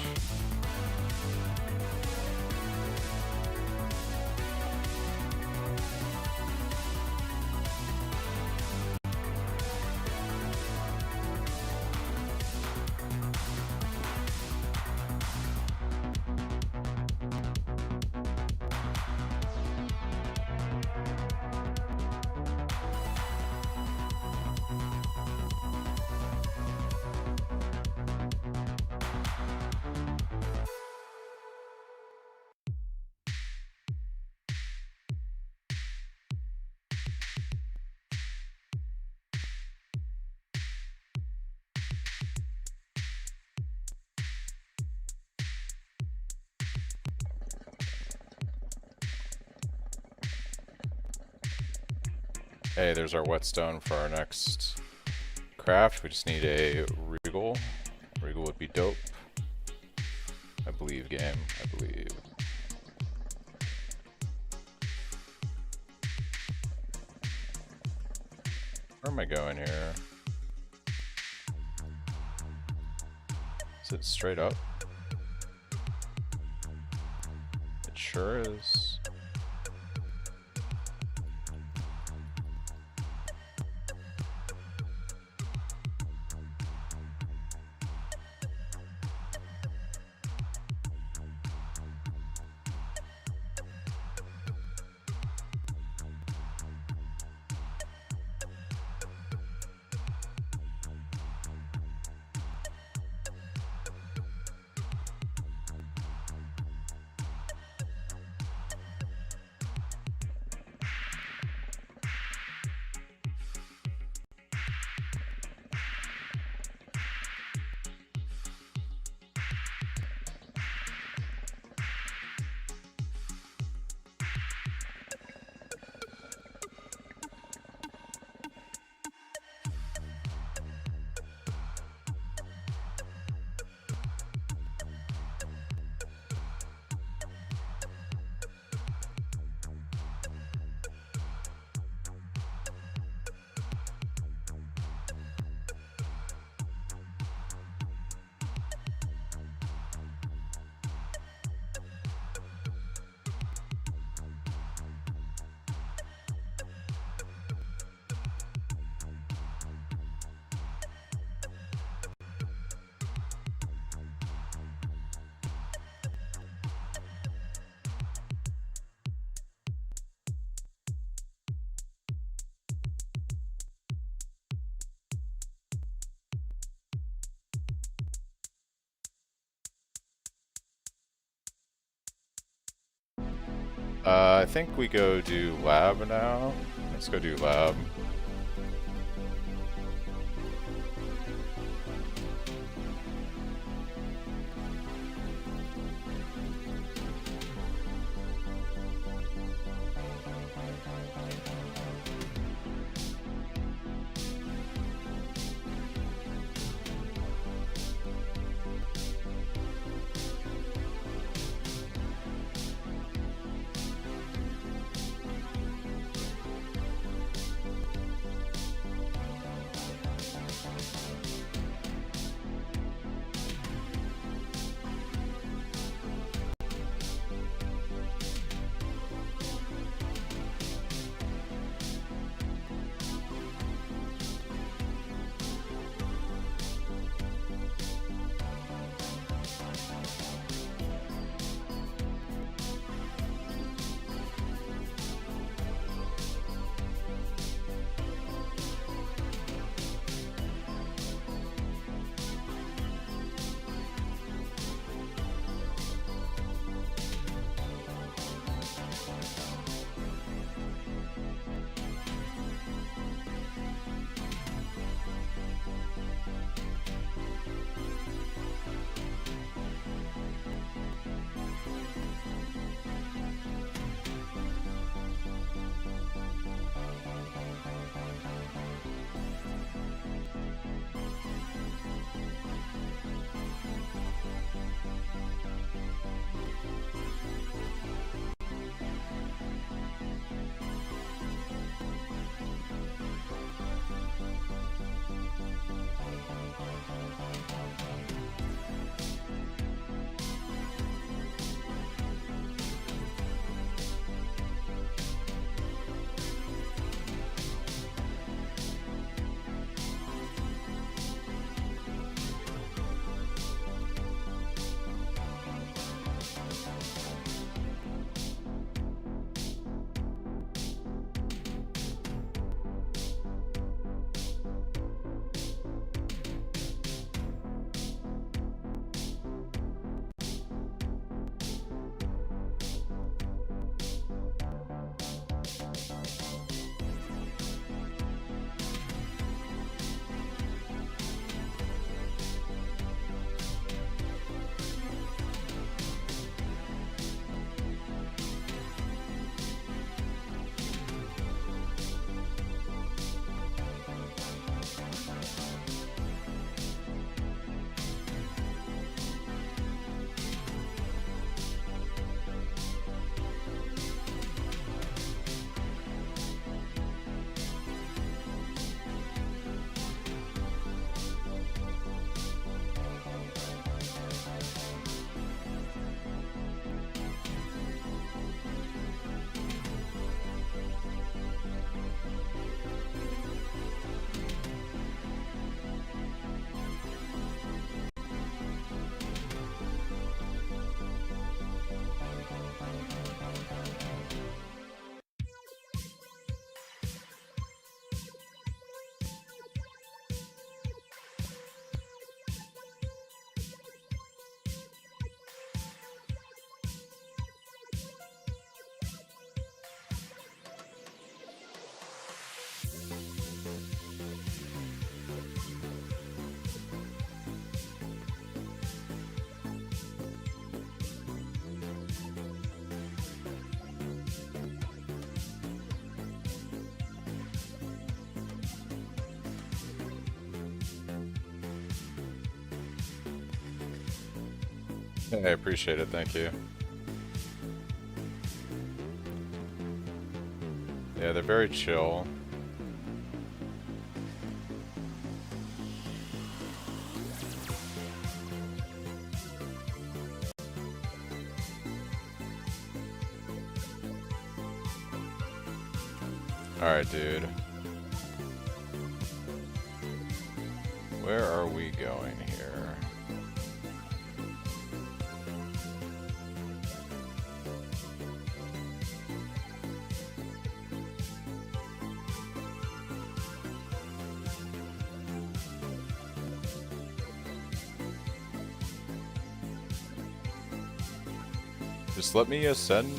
Hey, there's our whetstone for our next craft. We just need a regal. Regal would be dope. I believe, game. I believe. Where am I going here? Is it straight up? It sure is. I think we go do lab now. Let's go do lab. I appreciate it, thank you. Yeah, they're very chill. Alright, dude. Where are we going here? Just let me ascend.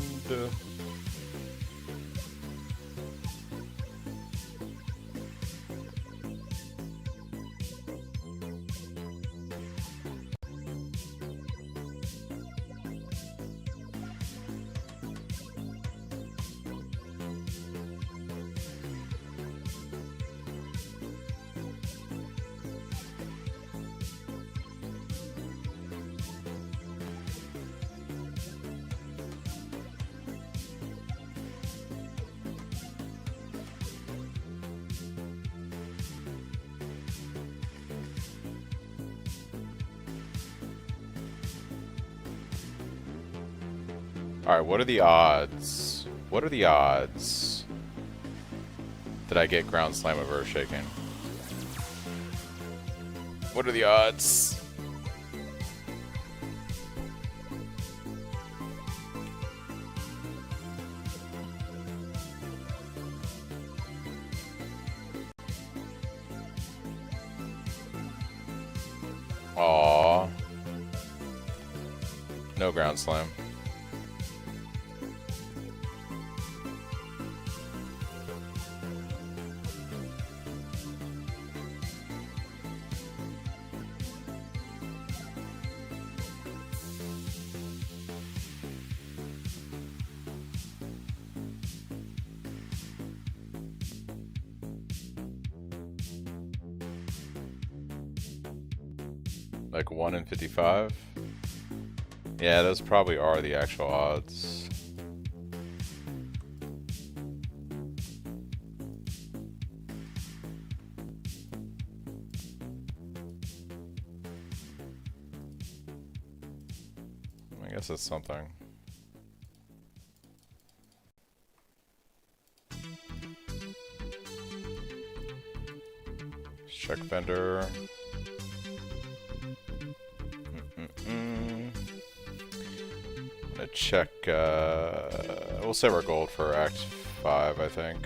Alright, what are the odds? What are the odds that I get ground slam of earth shaking? What are the odds? Aww. No ground slam. Like 1 in 55? Yeah, those probably are the actual odds. I guess it's something. Check vendor. Gonna check, we'll save our gold for Act 5, I think.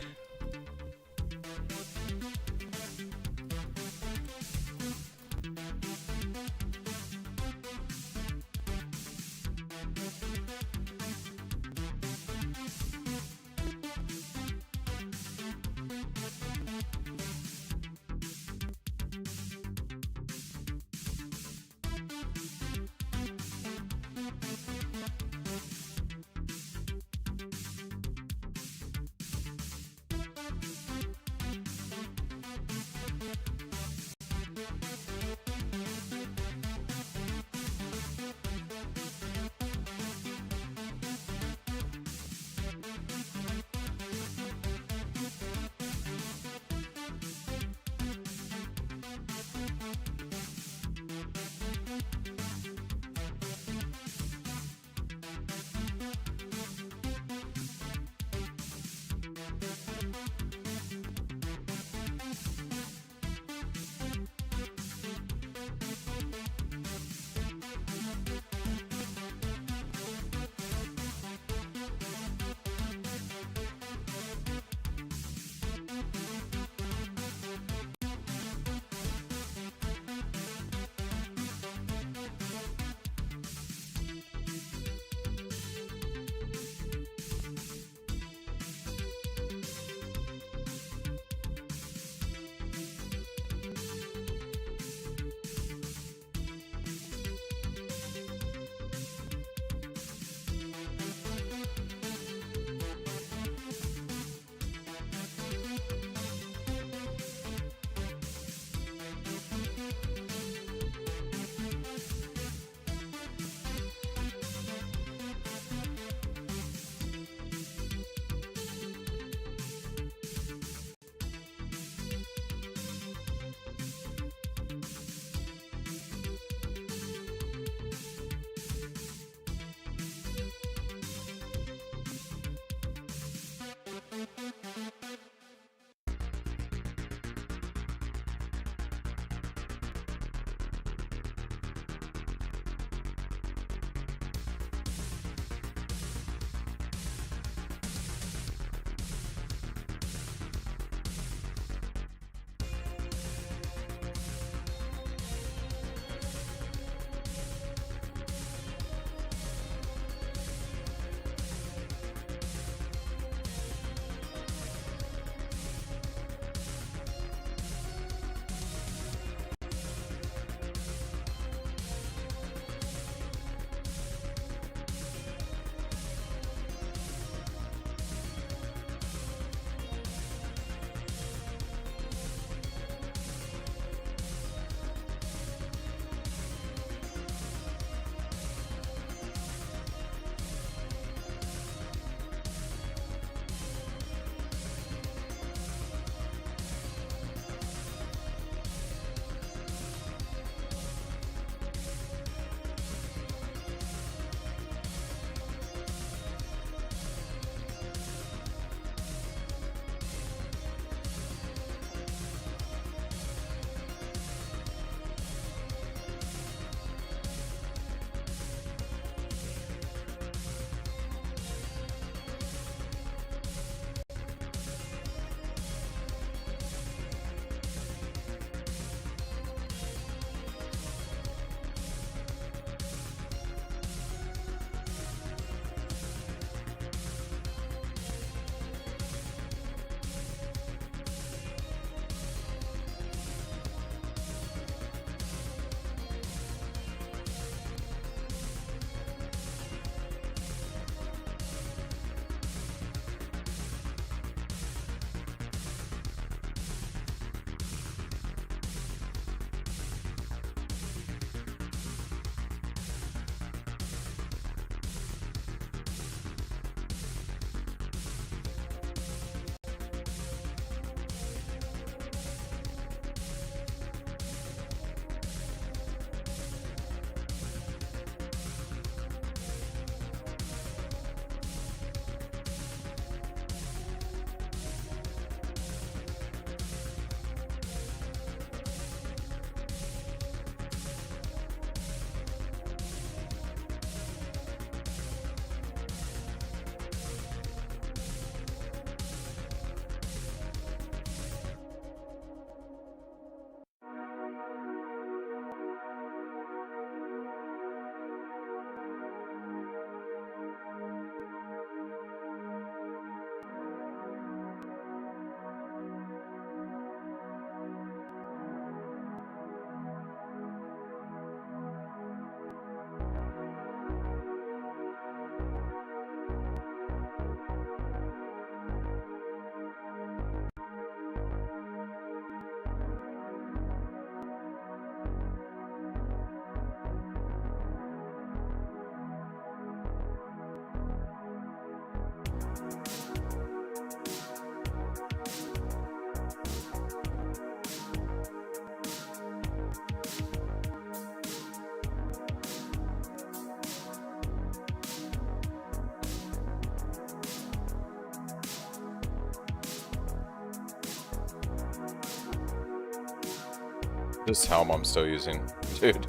This helm I'm still using. Dude,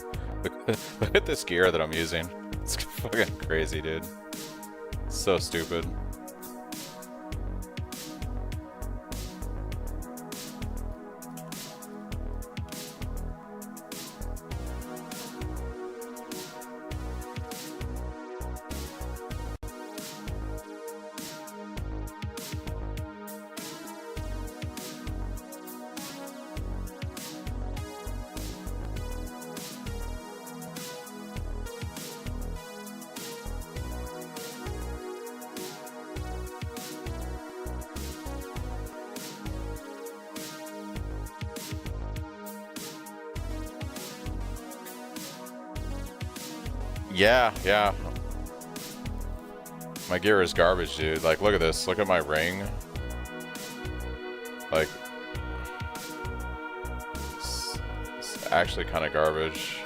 look at this gear that I'm using. It's fucking crazy, dude. So stupid. Yeah. My gear is garbage, dude. Like, look at this. Look at my ring. Like, it's actually kind of garbage.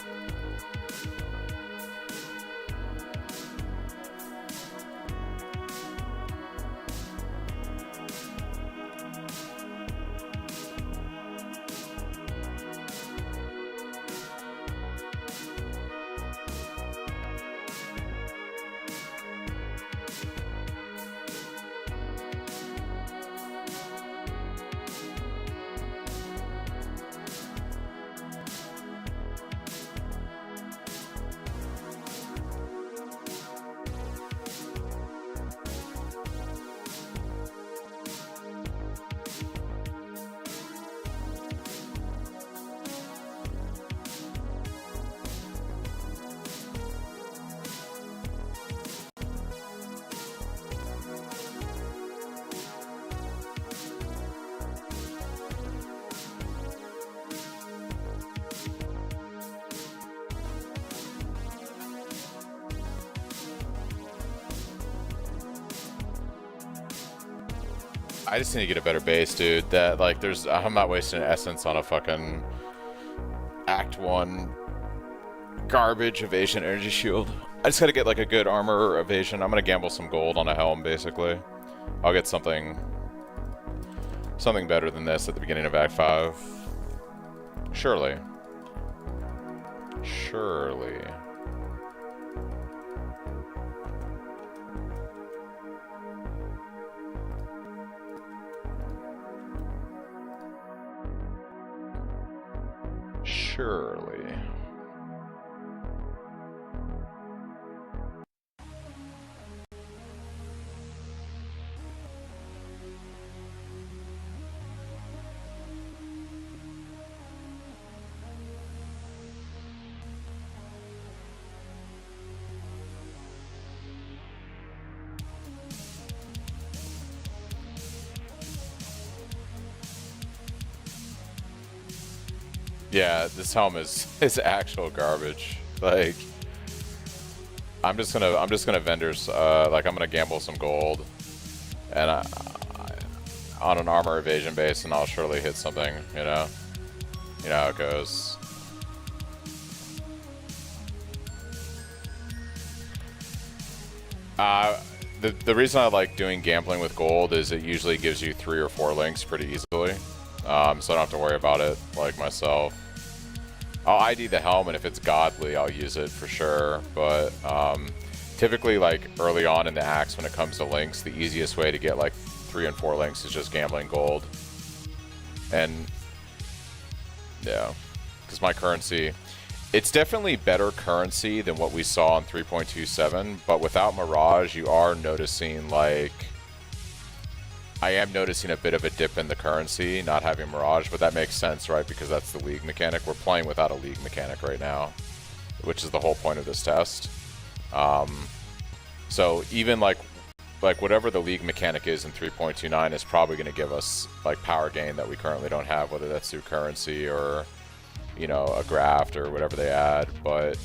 I just need to get a better base, dude. That, like, I'm not wasting essence on a fucking Act 1 garbage evasion energy shield. I just gotta get, like, a good armor evasion. I'm gonna gamble some gold on a helm, basically. I'll get something better than this at the beginning of Act 5. Surely. Surely. Surely. Yeah, this helm is actual garbage. Like, I'm just gonna vendors, like, I'm gonna gamble some gold, and on an armor evasion base, and I'll surely hit something. You know how it goes. The reason I like doing gambling with gold is it usually gives you 3 or 4 links pretty easily. So I don't have to worry about it, like, myself. I'll ID the helm, and if it's godly, I'll use it for sure. But typically, like, early on in the acts, when it comes to links, the easiest way to get, like, 3 and 4 links is just gambling gold. And, yeah, because my currency, it's definitely better currency than what we saw in 3.27, but without Mirage, you are noticing, like, I am noticing a bit of a dip in the currency, not having Mirage, but that makes sense, right? Because that's the league mechanic. We're playing without a league mechanic right now, which is the whole point of this test. So even like whatever the league mechanic is in 3.29 is probably going to give us like power gain that we currently don't have, whether that's through currency or, you know, a graft or whatever they add. But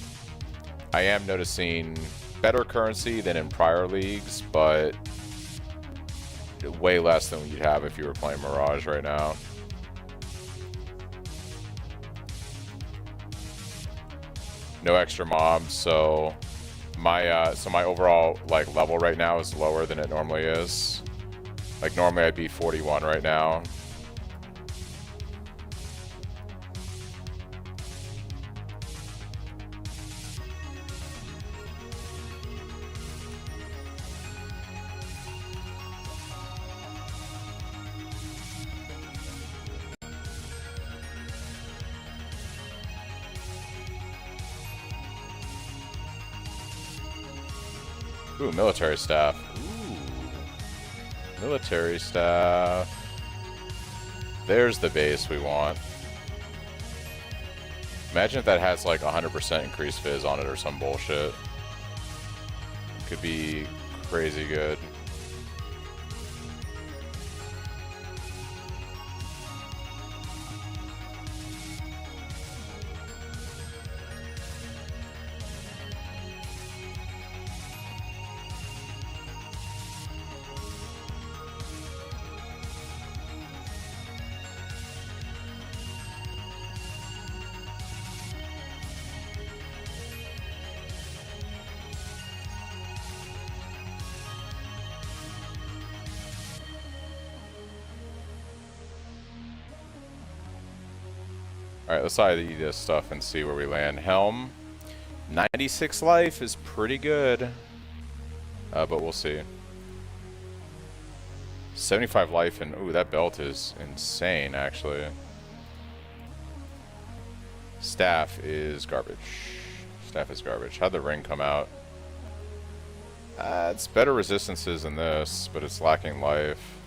I am noticing better currency than in prior leagues, but way less than you'd have if you were playing Mirage right now. No extra mobs, so my overall like level right now is lower than it normally is. Like normally I'd be 41 right now. Ooh, military staff. Ooh. Military staff. There's the base we want. Imagine if that has like 100% increased fizz on it or some bullshit. Could be crazy good. Alright, let's ID this stuff and see where we land. Helm. 96 life is pretty good. But we'll see. 75 life and... Ooh, that belt is insane, actually. Staff is garbage. Staff is garbage. How'd the ring come out? It's better resistances than this, but it's lacking life.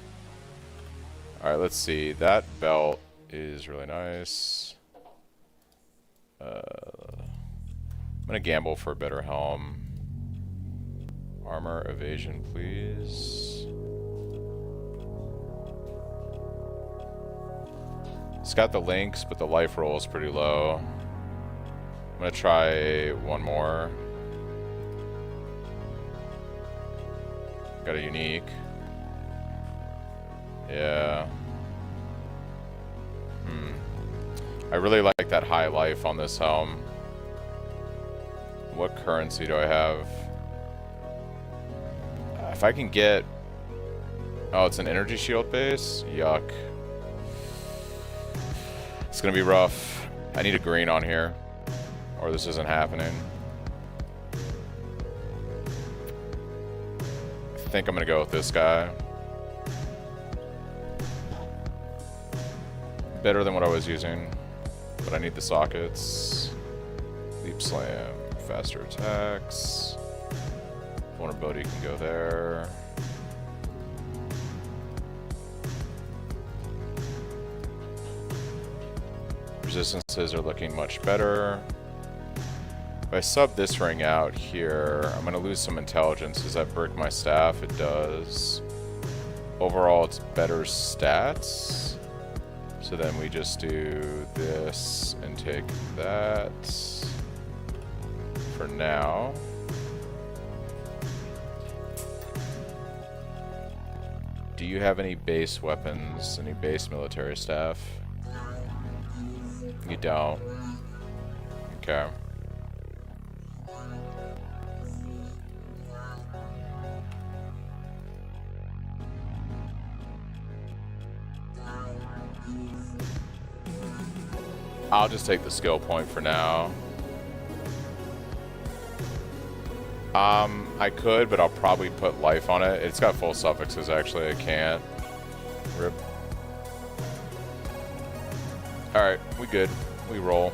Alright, let's see. That belt is really nice. I'm gonna gamble for a better helm. Armor, evasion, please. It's got the links, but the life roll is pretty low. I'm gonna try one more. Got a unique. Yeah. I really like that high life on this helm. What currency do I have? If I can get... Oh, it's an energy shield base? Yuck. It's gonna be rough. I need a green on here, or this isn't happening. I think I'm gonna go with this guy. Better than what I was using, but I need the sockets. Leap slam, faster attacks. Vulnerability can go there. Resistances are looking much better. If I sub this ring out here, I'm gonna lose some intelligence. Does that brick my staff? It does. Overall, it's better stats. So then we just do this and take that for now. Do you have any base weapons, any base military staff? You don't. Okay. I'll just take the skill point for now. I could, but I'll probably put life on it. It's got full suffixes, actually. I can't. Rip. Alright, we good. We roll.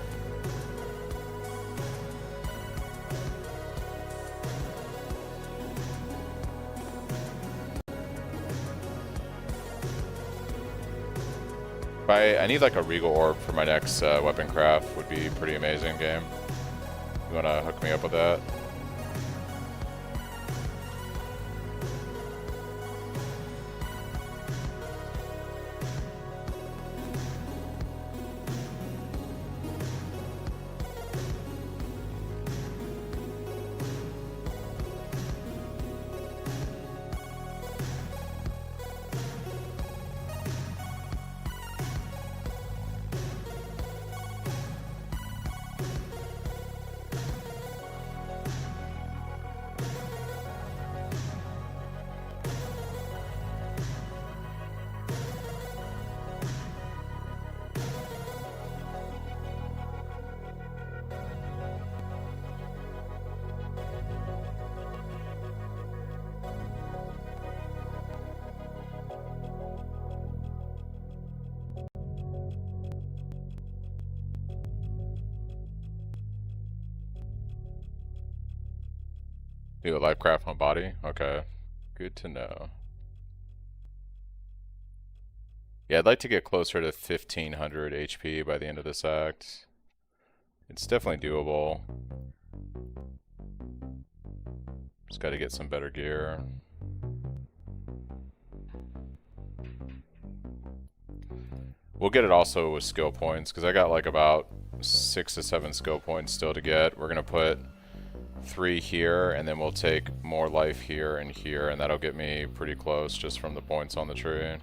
I need like a Regal Orb for my next weapon craft. Would be pretty amazing game. You wanna hook me up with that? Do a life craft on body? Okay. Good to know. Yeah, I'd like to get closer to 1500 HP by the end of this act. It's definitely doable. Just gotta get some better gear. We'll get it also with skill points, because I got like about 6 to 7 skill points still to get. We're gonna put 3 here, and then we'll take more life here and here, and that'll get me pretty close just from the points on the tree.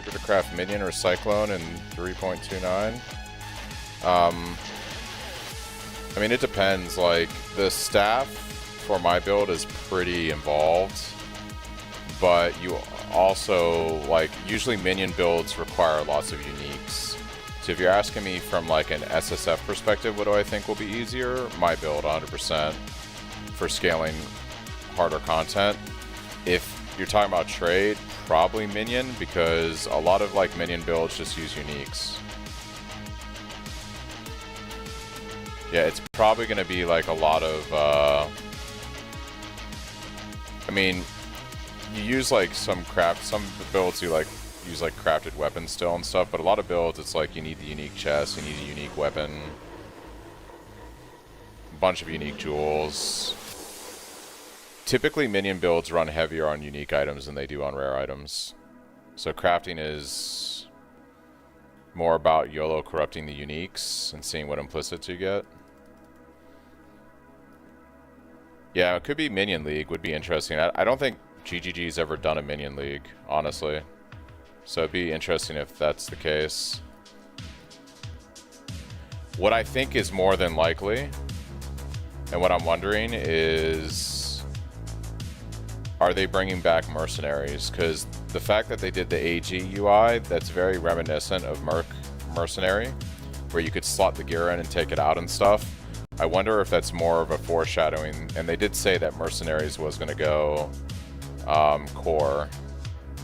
cheaper to craft Minion or Cyclone in 3.29? I mean, it depends. Like, the staff for my build is pretty involved, but you also, like, usually Minion builds require lots of uniques. So if you're asking me from, like, an SSF perspective, what do I think will be easier? My build, 100%, for scaling harder content. If you're talking about trade, probably Minion, because a lot of, like, Minion builds just use uniques. Yeah, it's probably going to be like a lot of, I mean, you use like some builds you like use like crafted weapons still and stuff, but a lot of builds it's like you need the unique chest, you need a unique weapon, a bunch of unique jewels. Typically Minion builds run heavier on unique items than they do on rare items. So crafting is more about YOLO corrupting the uniques and seeing what implicits you get. Yeah, it could be Minion League, would be interesting. I don't think GGG's ever done a Minion League, honestly. So it'd be interesting if that's the case. What I think is more than likely, and what I'm wondering is, are they bringing back mercenaries? Because the fact that they did the AG UI, that's very reminiscent of Mercenary, where you could slot the gear in and take it out and stuff. I wonder if that's more of a foreshadowing, and they did say that Mercenaries was going to go core.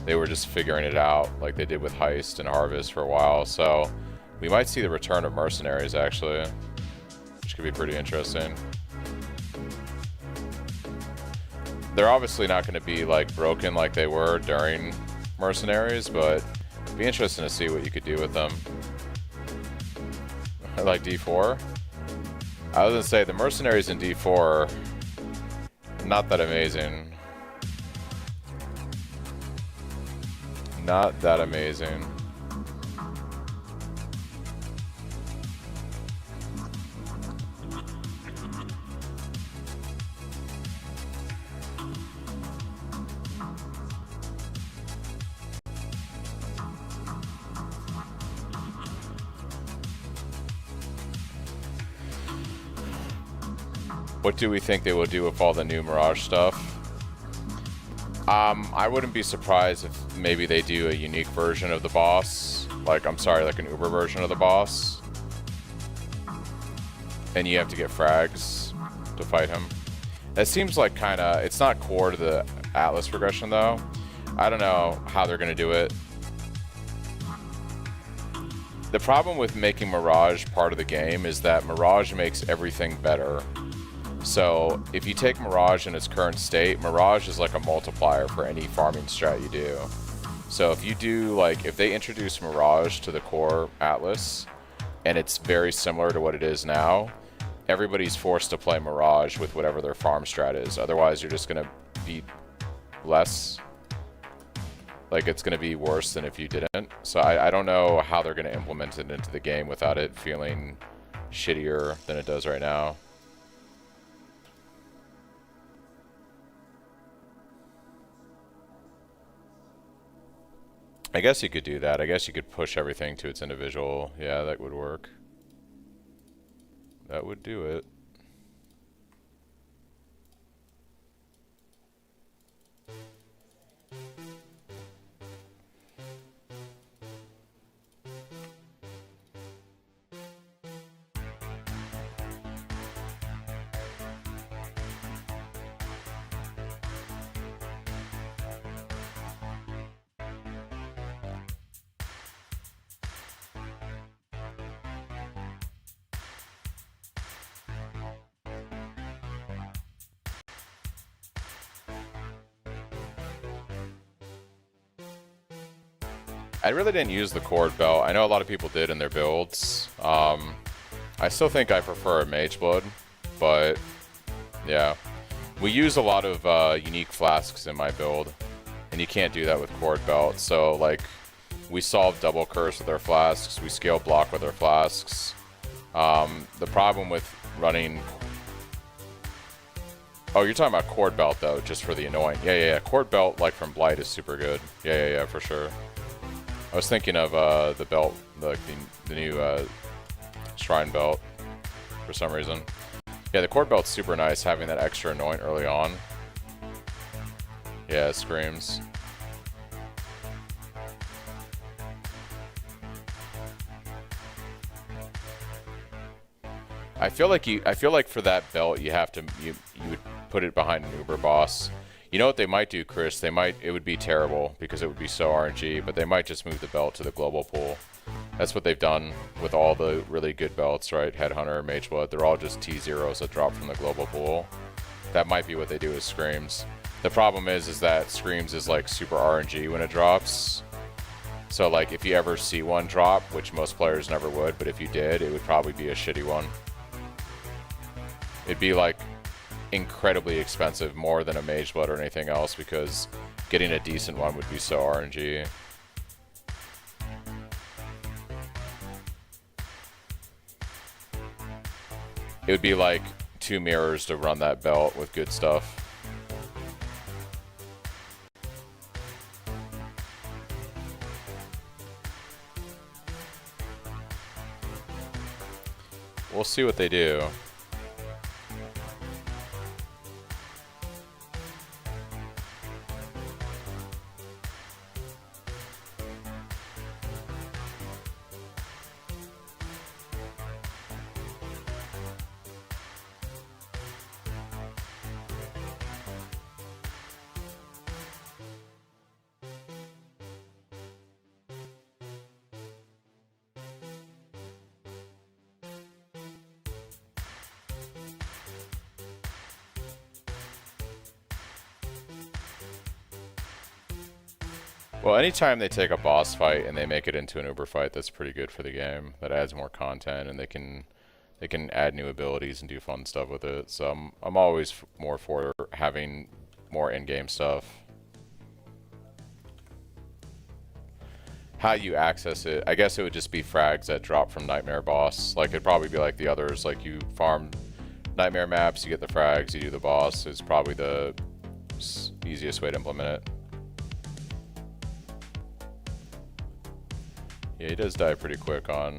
They were just figuring it out like they did with Heist and Harvest for a while, so we might see the return of Mercenaries actually, which could be pretty interesting. They're obviously not going to be like broken like they were during Mercenaries, but it'd be interesting to see what you could do with them. Like D4? I was gonna say the mercenaries in D4 not that amazing. Not that amazing. What do we think they will do with all the new Mirage stuff? I wouldn't be surprised if maybe they do a unique version of the boss. Like, I'm sorry, like an Uber version of the boss. And you have to get frags to fight him. That seems like kinda, it's not core to the Atlas progression though. I don't know how they're gonna do it. The problem with making Mirage part of the game is that Mirage makes everything better. So if you take Mirage in its current state, Mirage is like a multiplier for any farming strat you do. So if you do, like, if they introduce Mirage to the core Atlas, and it's very similar to what it is now, everybody's forced to play Mirage with whatever their farm strat is. Otherwise, you're just going to beat less. Like, it's going to be worse than if you didn't. So I don't know how they're going to implement it into the game without it feeling shittier than it does right now. I guess you could do that. I guess you could push everything to its individual. Yeah, that would work. That would do it. I really didn't use the cord belt. I know a lot of people did in their builds. I still think I prefer a Mage Blood, but yeah. We use a lot of unique flasks in my build, and you can't do that with cord belt. So like, we solve double curse with our flasks, we scale block with our flasks. The problem with running... Oh, you're talking about cord belt though, just for the annoying. Yeah, cord belt like from Blight is super good. Yeah, for sure. I was thinking of the belt, the new shrine belt, for some reason. Yeah, the cord belt's super nice, having that extra anoint early on. Yeah, it screams. I feel like for that belt you have to you would put it behind an Uber boss. You know what they might do, Chris? It would be terrible because it would be so RNG, but they might just move the belt to the global pool. That's what they've done with all the really good belts, right? Headhunter, Mageblood, they're all just T0s that drop from the global pool. That might be what they do with Screams. The problem is that Screams is like super RNG when it drops. So like if you ever see one drop, which most players never would, but if you did, it would probably be a shitty one. It'd be like incredibly expensive, more than a Mageblood or anything else, because getting a decent one would be so RNG. It would be like 2 mirrors to run that belt with good stuff. We'll see what they do. Well, anytime they take a boss fight and they make it into an Uber fight, that's pretty good for the game. That adds more content, and they can add new abilities and do fun stuff with it. So I'm always more for having more in-game stuff. How you access it, I guess it would just be frags that drop from Nightmare boss. Like it'd probably be like the others, like you farm Nightmare maps, you get the frags, you do the boss. Is probably the easiest way to implement it. Yeah, he does die pretty quick on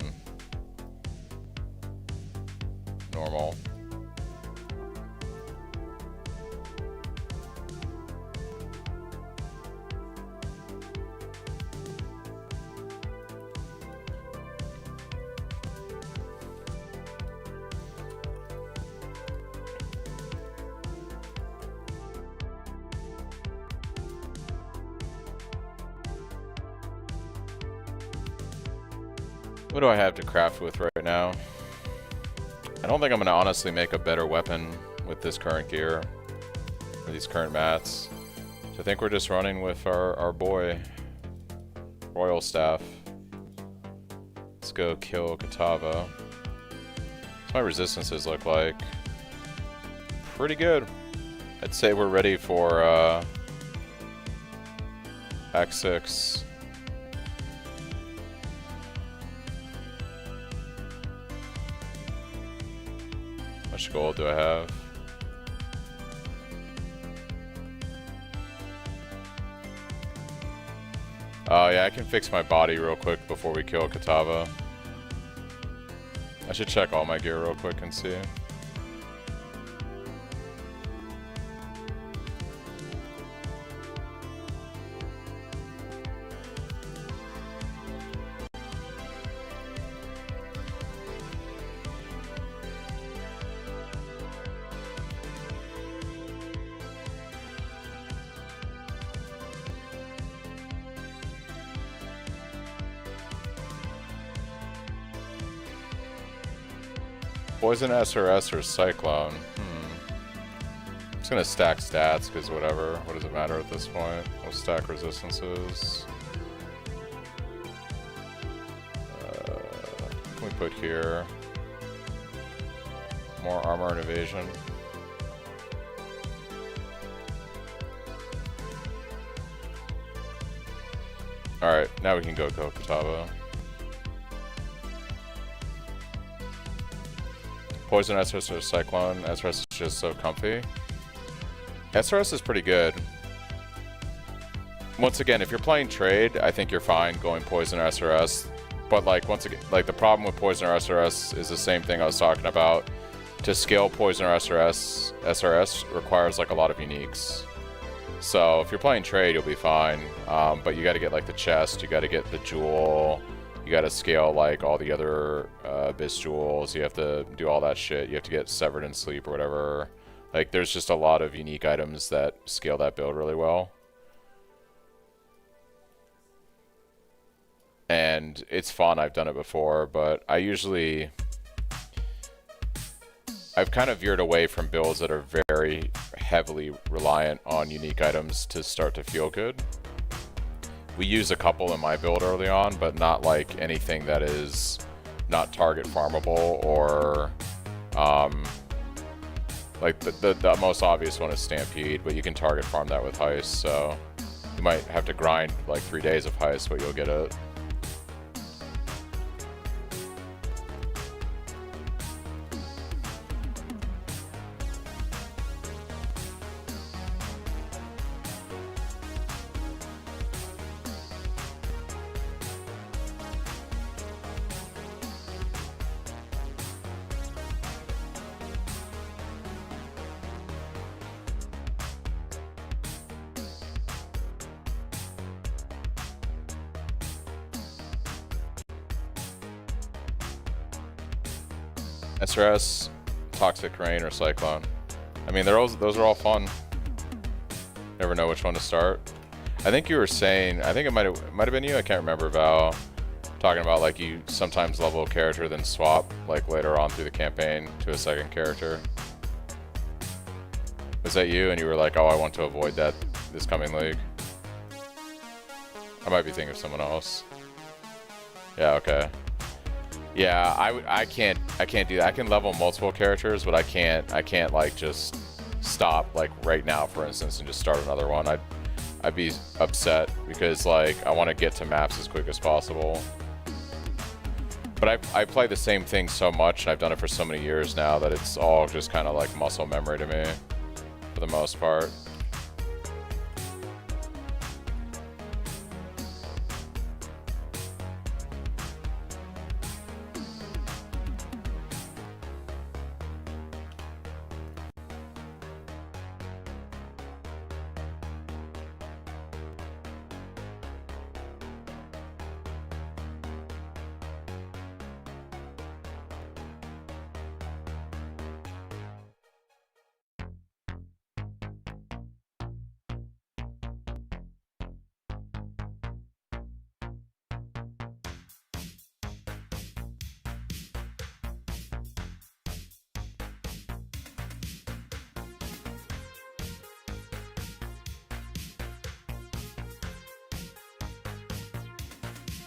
normal. What do I have to craft with right now? I don't think I'm going to honestly make a better weapon with this current gear, or these current mats. So I think we're just running with our boy, Royal Staff. Let's go kill Katava. What's my resistances look like? Pretty good. I'd say we're ready for Act 6. How much gold do I have? Oh yeah, I can fix my body real quick before we kill Katava. I should check all my gear real quick and see. Poison SRS or Cyclone? I'm just gonna stack stats, because whatever. What does it matter at this point? We'll stack resistances. What can we put here? More armor and evasion. Alright, now we can go Katava. Poison SRS or Cyclone. SRS is just so comfy. SRS is pretty good. once again, if you're playing trade, I think you're fine going poison or SRS. But like once again, like the problem with poison or SRS is the same thing I was talking about. To scale poison or SRS requires like a lot of uniques. So if you're playing trade, you'll be fine. But you got to get like the chest, you got to get the jewel, you got to scale like all the other Abyss jewels. You have to do all that shit. You have to get severed in sleep or whatever. Like there's just a lot of unique items that scale that build really well. And it's fun. I've done it before, but I've kind of veered away from builds that are very heavily reliant on unique items to start to feel good. We use a couple in my build early on, but not like anything that is not target farmable or like the most obvious one is Stampede, but you can target farm that with Heist, so you might have to grind like 3 days of Heist, but you'll get it. SRS, Toxic Rain, or Cyclone. I mean, those are all fun. Never know which one to start. I think you were saying, I think it might have been you, I can't remember, Val, talking about like you sometimes level a character then swap like later on through the campaign to a second character. Was that you? And you were like, oh, I want to avoid that this coming league. I might be thinking of someone else. Yeah, okay. Yeah, I can't do that. I can level multiple characters, but I can't like just stop like right now, for instance, and just start another one. I'd be upset because like I want to get to maps as quick as possible. But I play the same thing so much, and I've done it for so many years now that it's all just kind of like muscle memory to me, for the most part.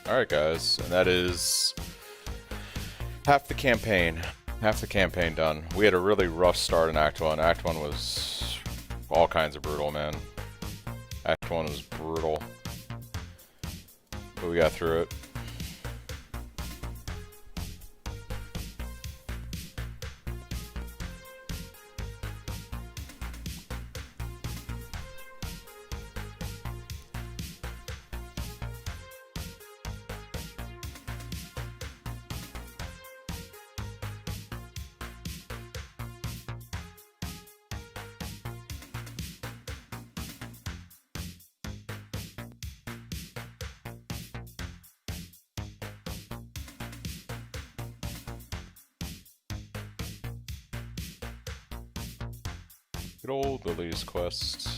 Alright guys, and that is half the campaign. Half the campaign done. We had a really rough start in Act 1. Act 1 was all kinds of brutal, man. Act 1 was brutal. But we got through it. Good old Lily's quest.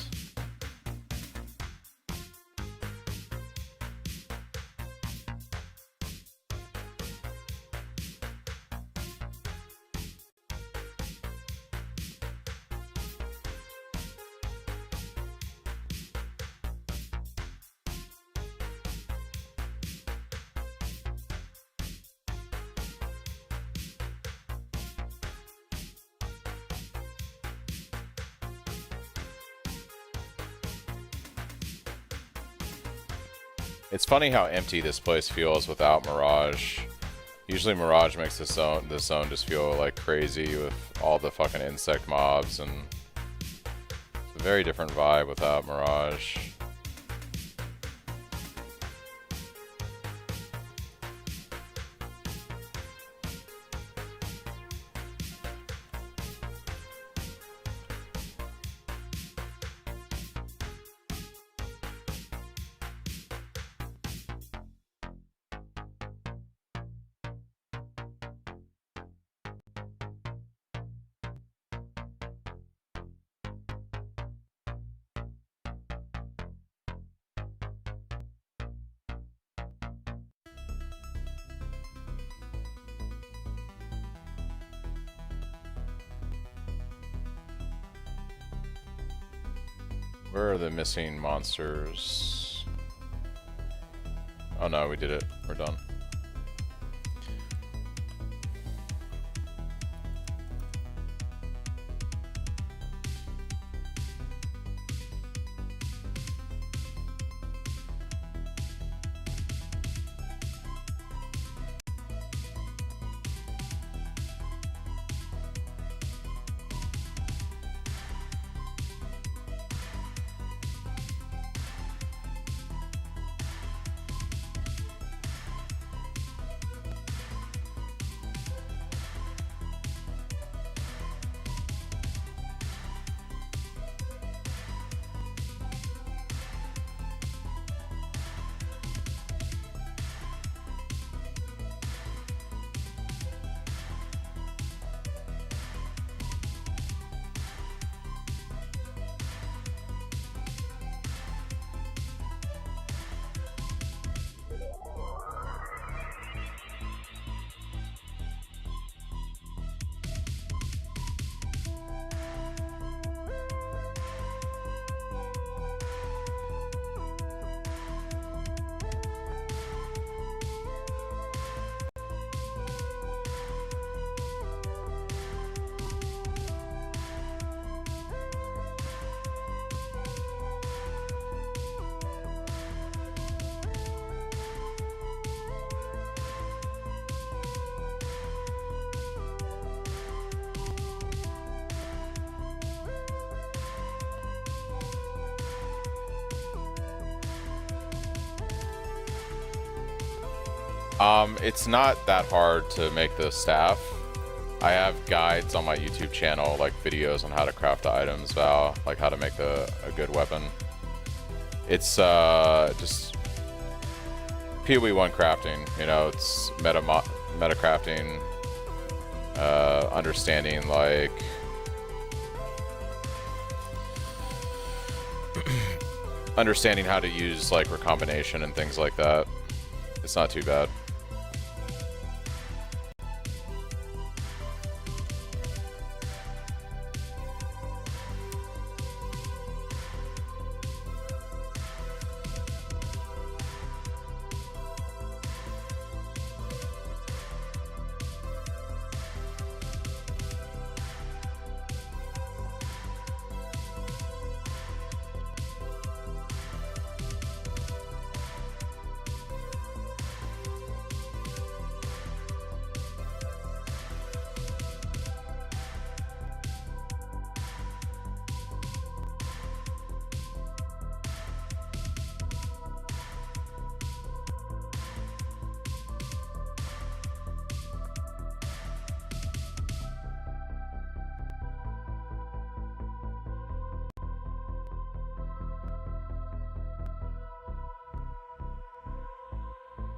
It's funny how empty this place feels without Mirage. Usually Mirage makes this zone just feel like crazy with all the fucking insect mobs, and it's a very different vibe without Mirage. Where are the missing monsters? Oh no, we did it. We're done. It's not that hard to make the staff. I have guides on my YouTube channel, like videos on how to craft the items, like how to make a good weapon. It's just PoE 1 crafting, you know, it's meta crafting, understanding like understanding how to use like recombination and things like that. It's not too bad.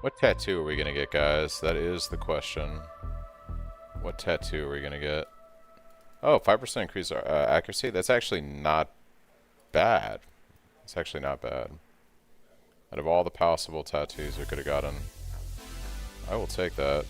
What tattoo are we gonna get, guys? That is the question. What tattoo are we gonna get? Oh, 5% increase accuracy? That's actually not bad. It's actually not bad. Out of all the possible tattoos we could have gotten, I will take that.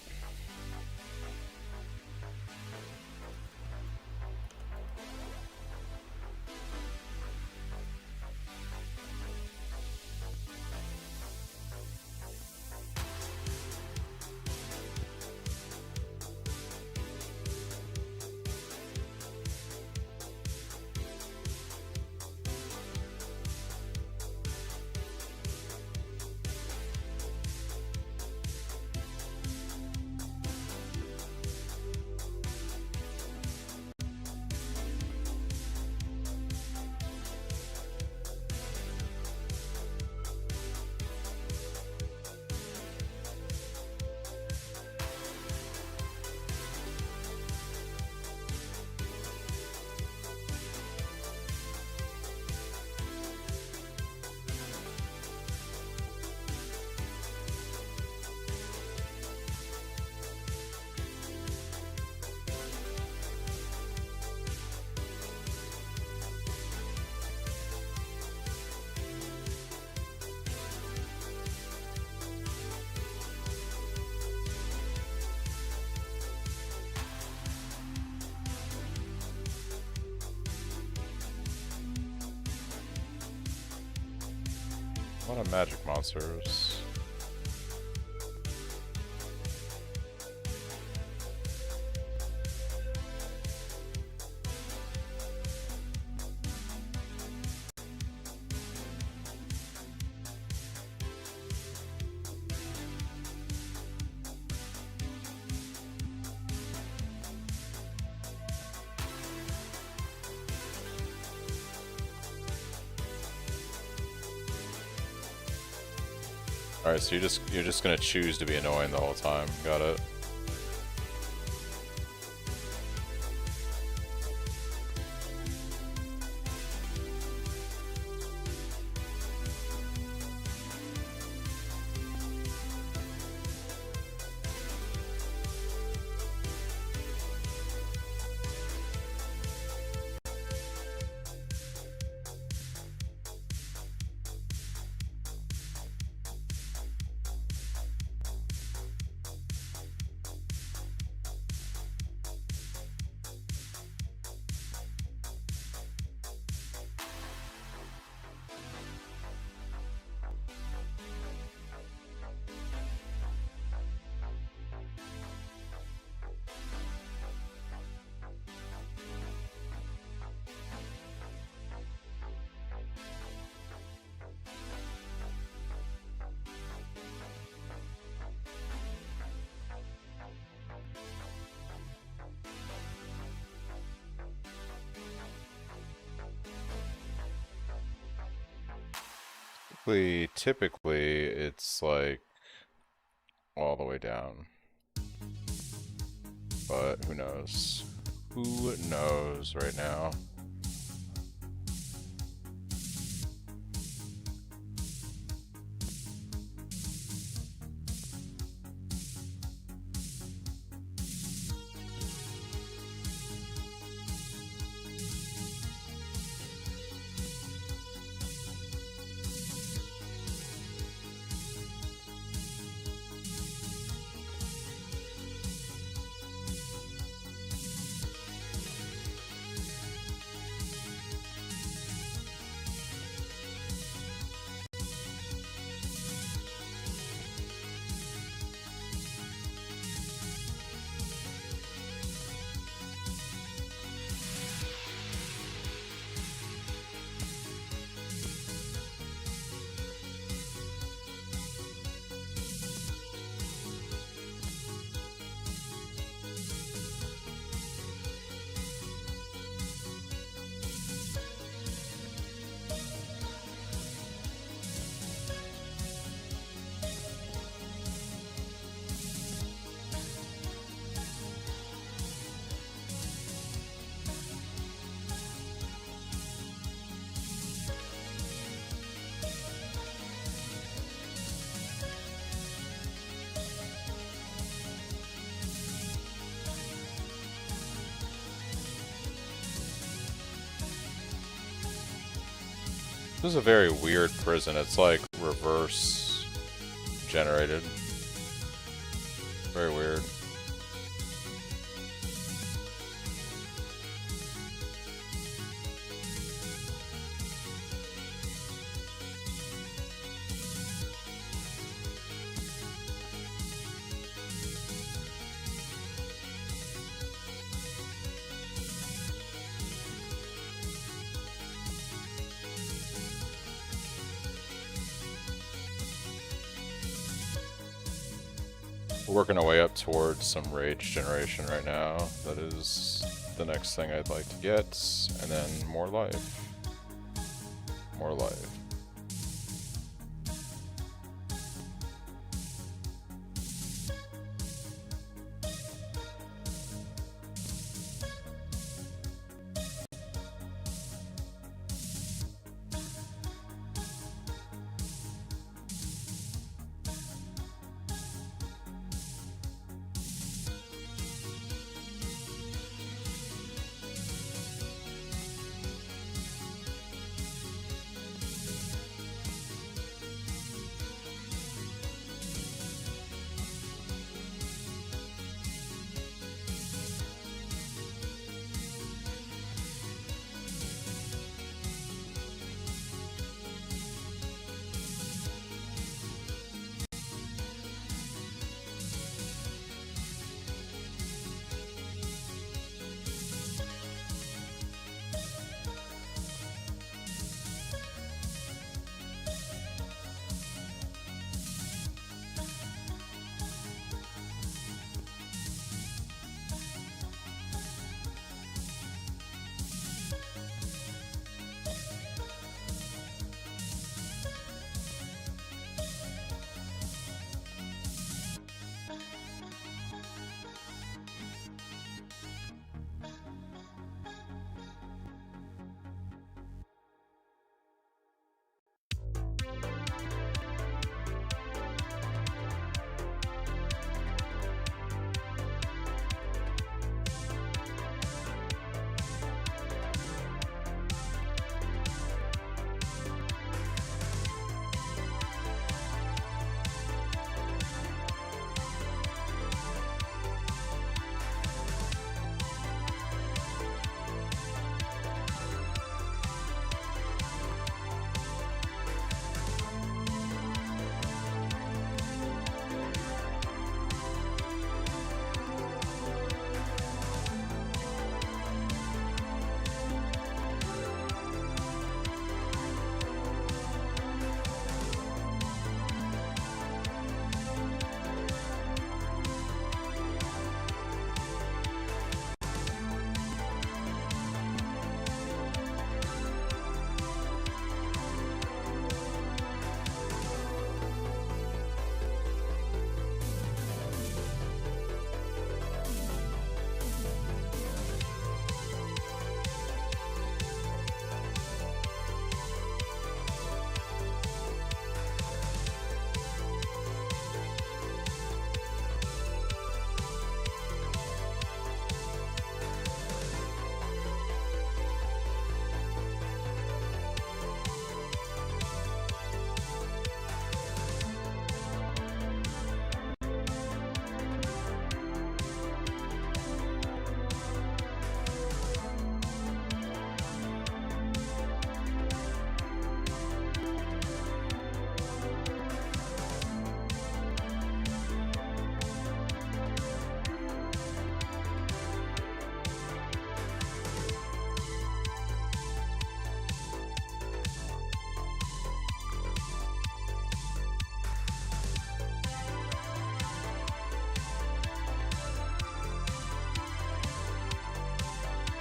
A lot of magic monsters. Alright, so you're just gonna choose to be annoying the whole time. Got it. Typically, it's like all the way down. But who knows? Who knows right now? This is a very weird prison. It's like reverse generated. Very weird. We're working our way up towards some rage generation right now. That is the next thing I'd like to get. And then more life. More life.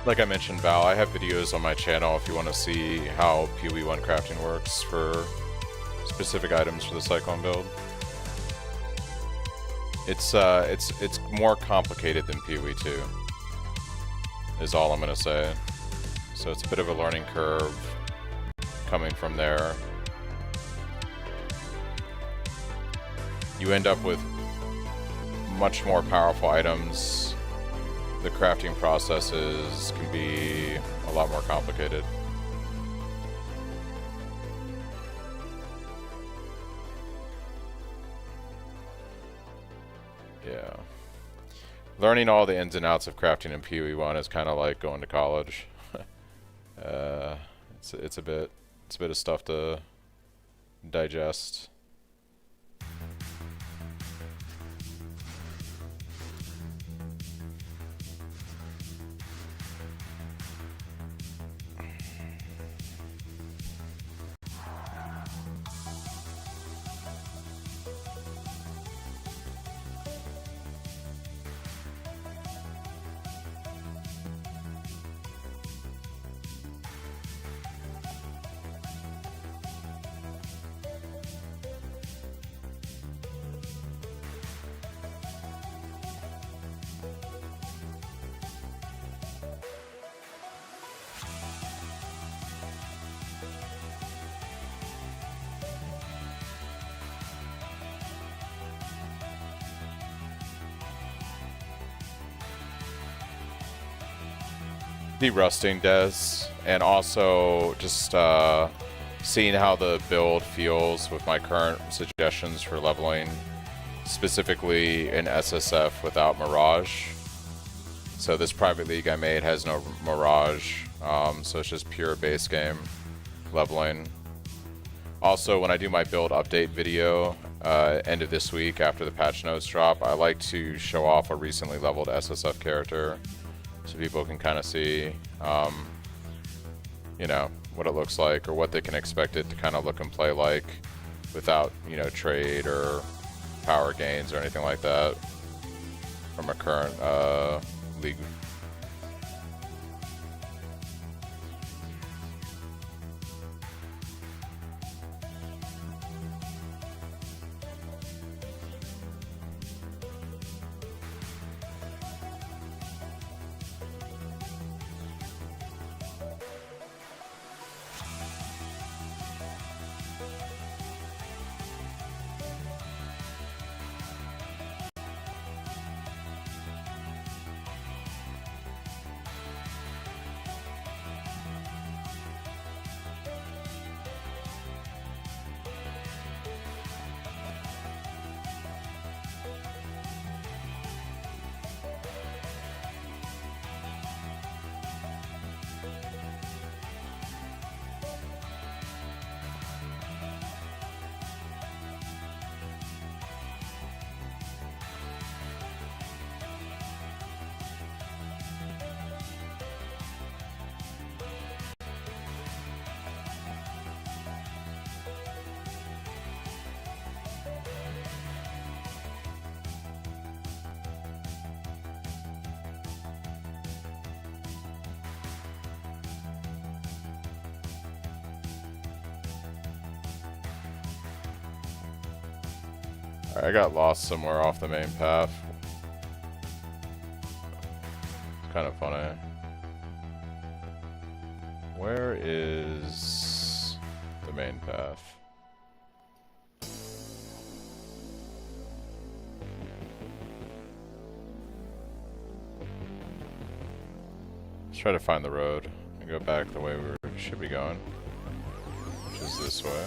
Like I mentioned, Val, I have videos on my channel if you want to see how PoE 1 crafting works for specific items for the Cyclone build. It's more complicated than PoE 2, is all I'm gonna say. So it's a bit of a learning curve coming from there. You end up with much more powerful items. The crafting processes can be a lot more complicated. Yeah. Learning all the ins and outs of crafting in PoE 1 is kind of like going to college. It's a bit of stuff to digest. De-rusting Des, and also just seeing how the build feels with my current suggestions for leveling, specifically in SSF without Mirage. So this private league I made has no Mirage, so it's just pure base game leveling. Also, when I do my build update video end of this week after the patch notes drop, I like to show off a recently leveled SSF character, so people can kind of see, you know, what it looks like or what they can expect it to kind of look and play like without, you know, trade or power gains or anything like that from a current league. I got lost somewhere off the main path. Kind of funny. Where is the main path? Let's try to find the road and go back the way we should be going, which is this way.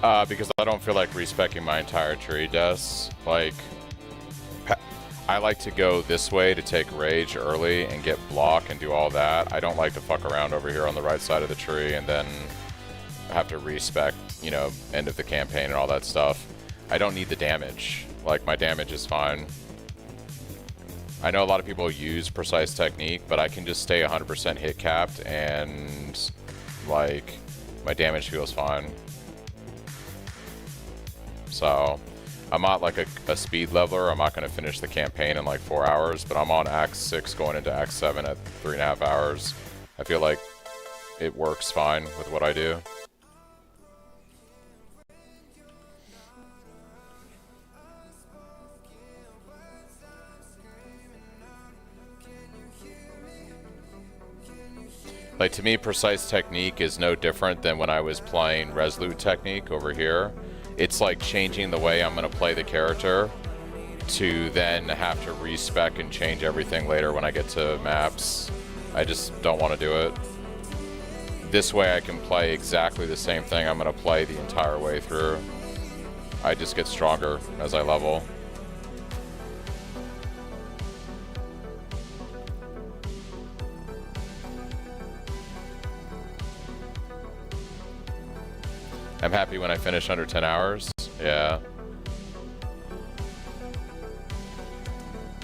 Because I don't feel like respecking my entire tree, Des. Like, I like to go this way to take rage early and get block and do all that. I don't like to fuck around over here on the right side of the tree and then have to respec, you know, end of the campaign and all that stuff. I don't need the damage. Like, my damage is fine. I know a lot of people use precise technique, but I can just stay 100% hit capped and, like, my damage feels fine. So, I'm not like a speed leveler. I'm not going to finish the campaign in like 4 hours, but I'm on Act 6 going into Act 7 at 3.5 hours. I feel like it works fine with what I do. Like, to me, precise technique is no different than when I was playing Resolute technique over here. It's like changing the way I'm going to play the character to then have to respec and change everything later when I get to maps. I just don't want to do it. This way I can play exactly the same thing I'm going to play the entire way through. I just get stronger as I level. I'm happy when I finish under 10 hours. Yeah.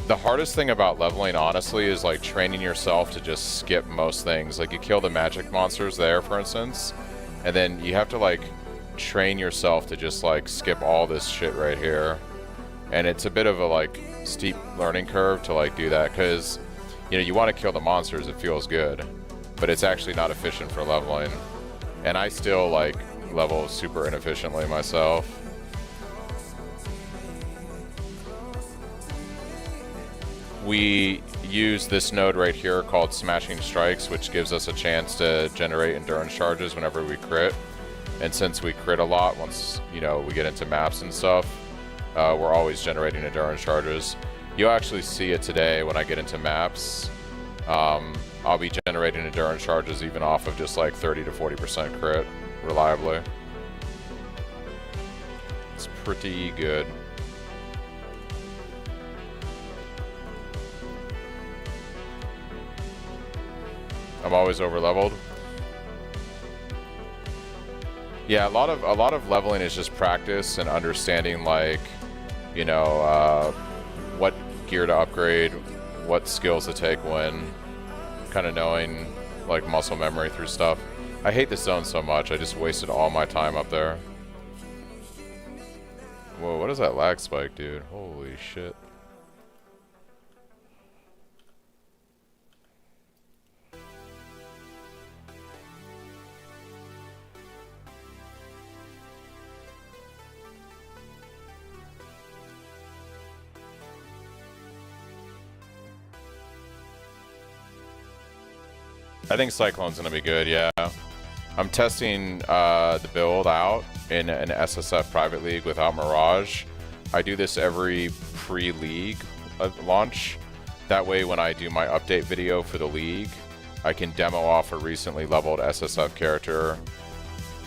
The hardest thing about leveling, honestly, is like training yourself to just skip most things. Like, you kill the magic monsters there, for instance, and then you have to like train yourself to just like skip all this shit right here. And it's a bit of a like steep learning curve to like do that, because, you know, you want to kill the monsters, it feels good, but it's actually not efficient for leveling. And I still like level super inefficiently myself. We use this node right here called Smashing Strikes, which gives us a chance to generate endurance charges whenever we crit. And since we crit a lot, once, you know, we get into maps and stuff, we're always generating endurance charges. You'll actually see it today when I get into maps. I'll be generating endurance charges even off of just like 30 to 40% crit reliably. It's pretty good. I'm always over leveled. Yeah, a lot of leveling is just practice and understanding, like, you know, what gear to upgrade, what skills to take when, kind of knowing like muscle memory through stuff. I hate this zone so much. I just wasted all my time up there. Whoa, what is that lag spike, dude? Holy shit. I think Cyclone's gonna be good, yeah. I'm testing the build out in an SSF private league without Mirage. I do this every pre-league launch. That way when I do my update video for the league, I can demo off a recently leveled SSF character,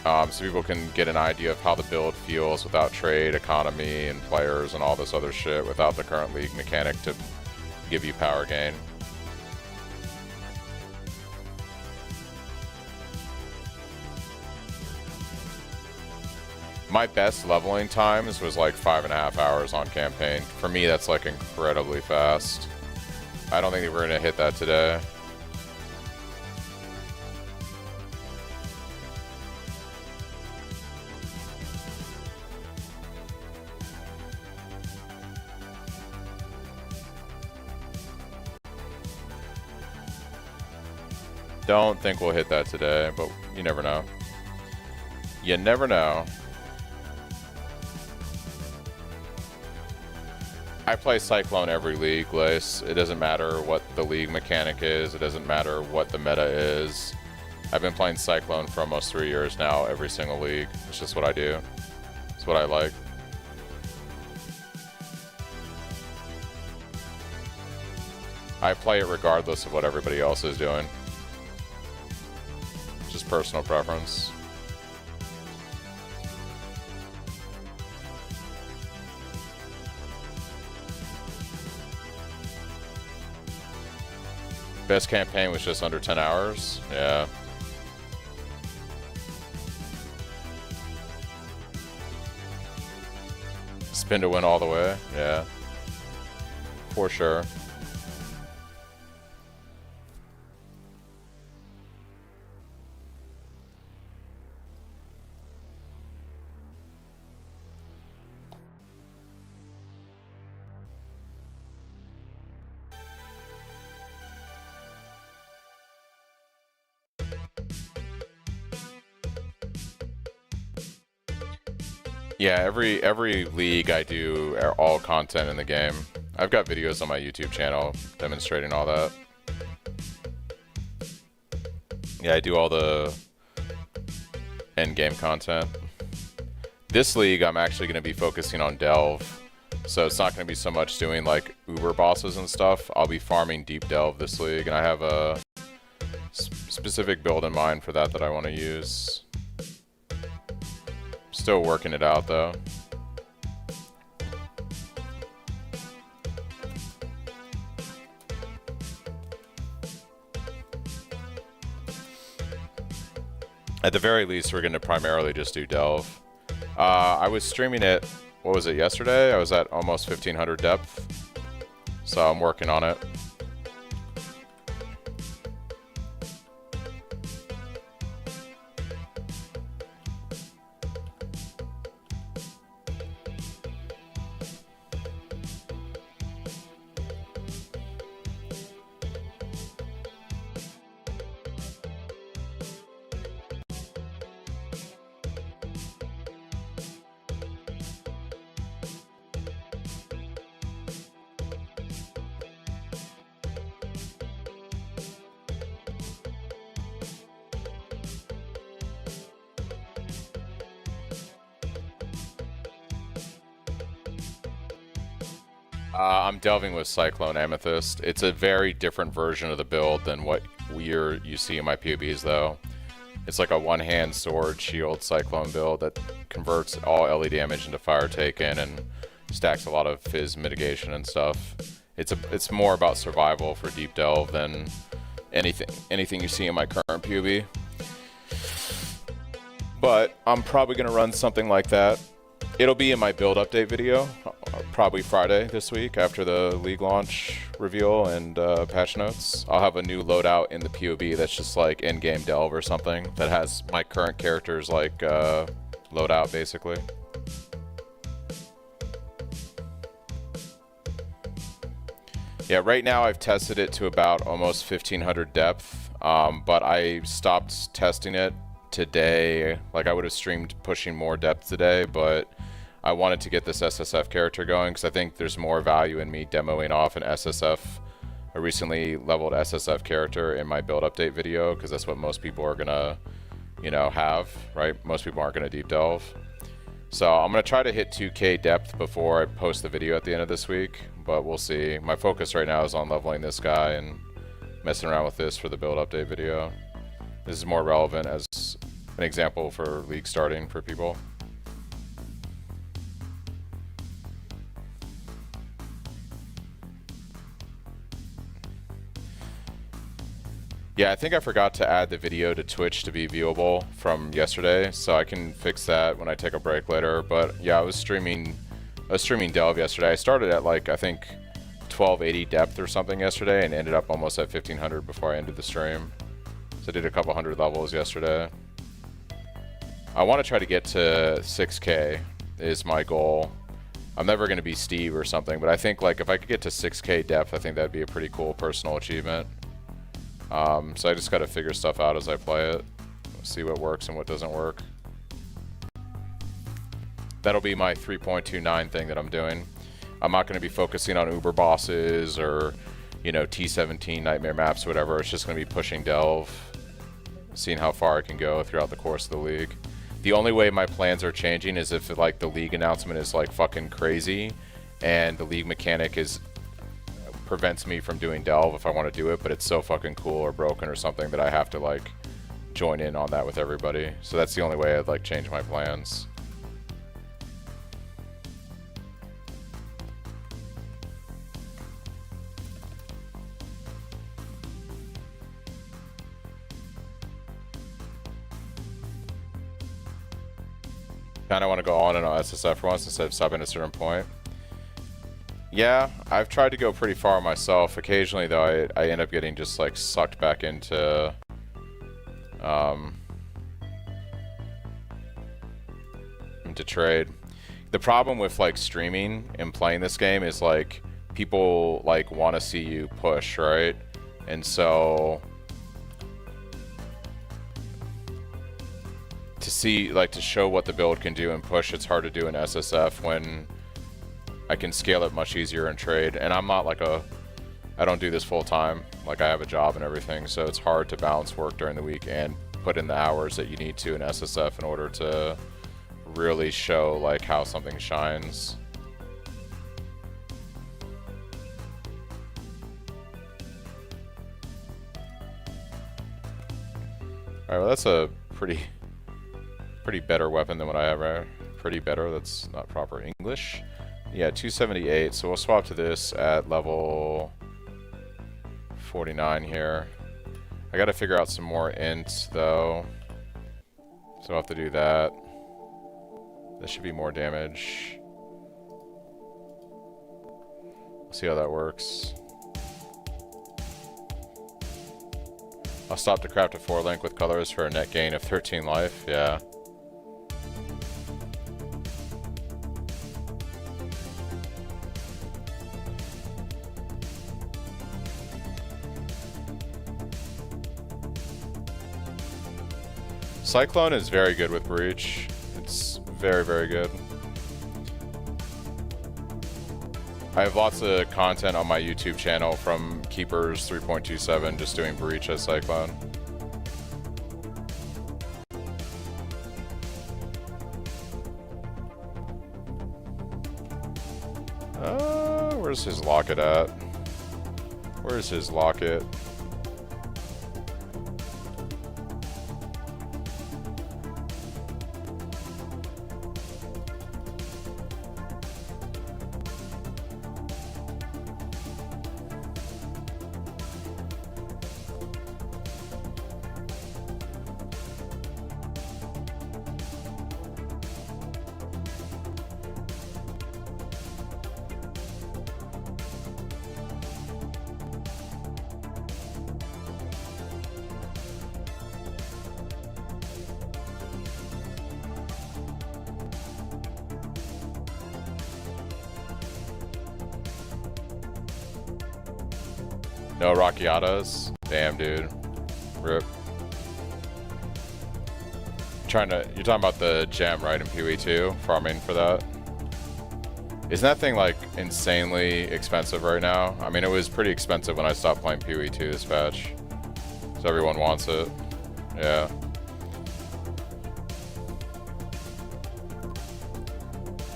so people can get an idea of how the build feels without trade, economy, and players and all this other shit, without the current league mechanic to give you power gain. My best leveling times was like 5.5 hours on campaign. For me, that's like incredibly fast. I don't think we're gonna hit that today. Don't think we'll hit that today, but you never know. You never know. I play Cyclone every league, Lace. It doesn't matter what the league mechanic is. It doesn't matter what the meta is. I've been playing Cyclone for almost 3 years now, every single league. It's just what I do. It's what I like. I play it regardless of what everybody else is doing. Just personal preference. best campaign was just under 10 hours. Yeah. Spin to win all the way. Yeah. For sure. Yeah, every league I do all content in the game. I've got videos on my YouTube channel demonstrating all that. Yeah, I do all the end game content. This league I'm actually going to be focusing on Delve. So it's not going to be so much doing like Uber bosses and stuff. I'll be farming deep Delve this league, and I have a specific build in mind for that I want to use. Still working it out though. At the very least, we're going to primarily just do Delve. I was streaming it, what was it, yesterday? I was at almost 1500 depth. So I'm working on it. I'm delving with Cyclone Amethyst. It's a very different version of the build than what you see in my POBs though. It's like a one-hand sword shield Cyclone build that converts all LE damage into fire taken and stacks a lot of fizz mitigation and stuff. It's more about survival for deep delve than anything you see in my current POB. But I'm probably gonna run something like that. It'll be in my build update video, probably Friday this week after the league launch reveal and patch notes. I'll have a new loadout in the POB that's just like in-game delve or something that has my current characters like loadout basically. Yeah, right now I've tested it to about almost 1500 depth, but I stopped testing it today. Like I would have streamed pushing more depth today, but I wanted to get this SSF character going because I think there's more value in me demoing off an SSF, a recently leveled SSF character in my build update video, because that's what most people are gonna, have, right? Most people aren't gonna deep delve. So I'm gonna try to hit 2K depth before I post the video at the end of this week, but we'll see. My focus right now is on leveling this guy and messing around with this for the build update video. This is more relevant as an example for league starting for people. Yeah, I think I forgot to add the video to Twitch to be viewable from yesterday, so I can fix that when I take a break later. But yeah, I was streaming Delve yesterday. I started at like I think 1280 depth or something yesterday and ended up almost at 1500 before I ended the stream. So I did a couple hundred levels yesterday. I want to try to get to 6K is my goal. I'm never going to be Steve or something, but I think like if I could get to 6K depth, I think that'd be a pretty cool personal achievement. So I just got to figure stuff out as I play it, see what works and what doesn't work. That'll be my 3.29 thing that I'm doing. I'm not going to be focusing on Uber bosses or, T17 nightmare maps or whatever. It's just going to be pushing delve, seeing how far I can go throughout the course of the league. The only way my plans are changing is if like the league announcement is like fucking crazy and the league mechanic prevents me from doing delve if I want to do it, but it's so fucking cool or broken or something that I have to like join in on that with everybody. So that's the only way I'd like change my plans. Kind of want to go on and on SSF for once instead of stopping at a certain point. Yeah, I've tried to go pretty far myself. Occasionally, though, I end up getting just like sucked back into trade. The problem with like streaming and playing this game is like people like want to see you push, right? And so to see like to show what the build can do and push, it's hard to do in SSF when I can scale it much easier in trade. And I'm not like I don't do this full time. Like I have a job and everything, so it's hard to balance work during the week and put in the hours that you need to in SSF in order to really show like how something shines. Alright, well that's a pretty better weapon than what I have, right? Pretty better, that's not proper English. Yeah, 278, so we'll swap to this at level 49 here. I gotta figure out some more ints though, so I'll have to do that. This should be more damage. We'll see how that works. I'll stop to craft a 4-link with colors for a net gain of 13 life, yeah. Cyclone is very good with Breach. It's very, very good. I have lots of content on my YouTube channel from Keepers 3.27 just doing Breach as Cyclone. Where's his locket at? Where's his locket? No Rockiatas? Damn, dude. Rip. You're talking about the gem, right, in PoE 2? Farming for that? Isn't that thing, like, insanely expensive right now? I mean, it was pretty expensive when I stopped playing PoE 2 this patch. So everyone wants it. Yeah.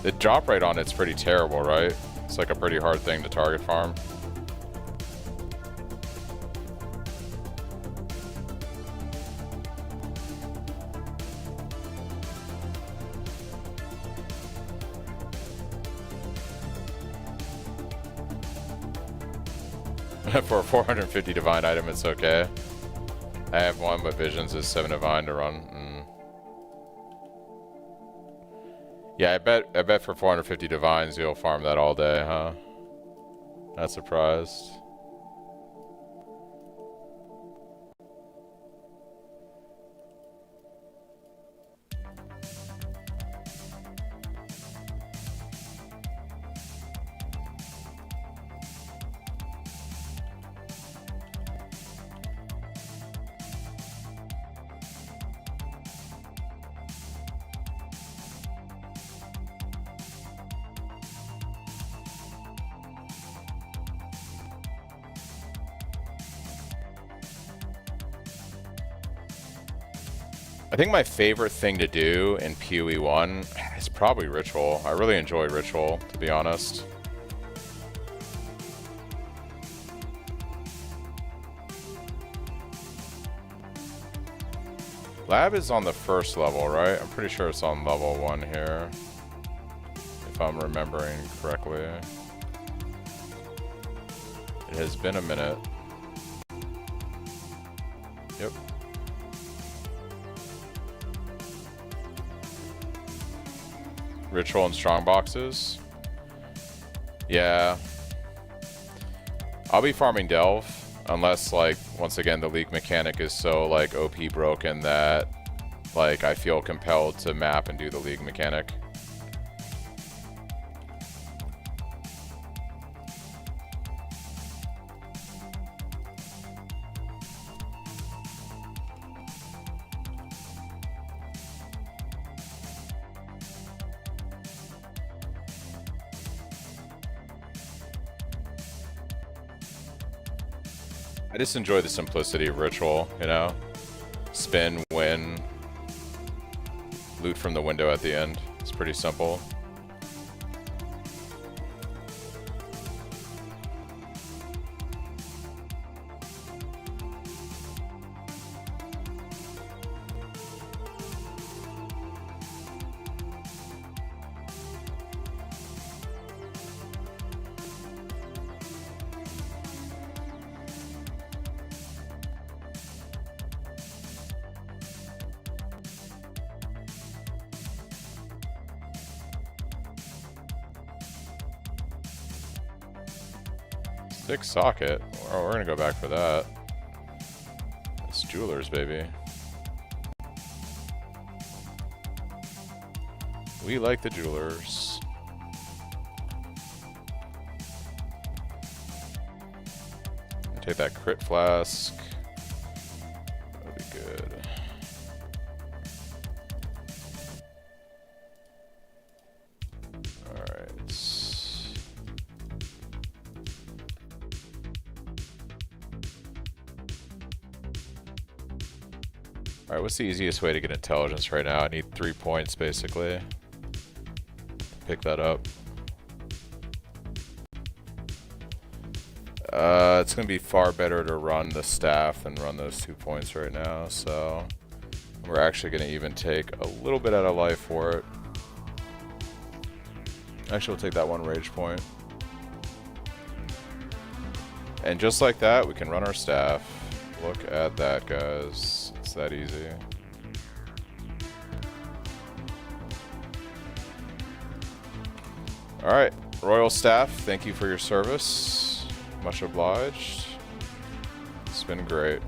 The drop rate on it's pretty terrible, right? It's like a pretty hard thing to target farm. For a 450 divine item, it's okay. I have one, but Visions is 7 divine to run. Yeah, I bet for 450 divines you'll farm that all day, huh? Not surprised. I think my favorite thing to do in PoE 1 is probably Ritual. I really enjoy Ritual, to be honest. Lab is on the first level, right? I'm pretty sure it's on level 1 here, if I'm remembering correctly. It has been a minute. Yep. Ritual and strong boxes. Yeah. I'll be farming Delve, unless, like, once again, the League mechanic is so, like, OP broken that, like, I feel compelled to map and do the League mechanic. I just enjoy the simplicity of Ritual, you know? Spin, win, loot from the window at the end. It's pretty simple. Six socket. Oh, we're gonna go back for that. It's jewelers, baby. We like the jewelers. Take that crit flask. That'll be good. Alright. Alright, what's the easiest way to get intelligence right now? I need 3 points, basically. Pick that up. It's going to be far better to run the staff than run those 2 points right now, so... We're actually going to even take a little bit out of life for it. Actually, we'll take that 1 rage point. And just like that, we can run our staff. Look at that, guys. It's that easy. Alright, Royal Staff, thank you for your service. Much obliged. It's been great.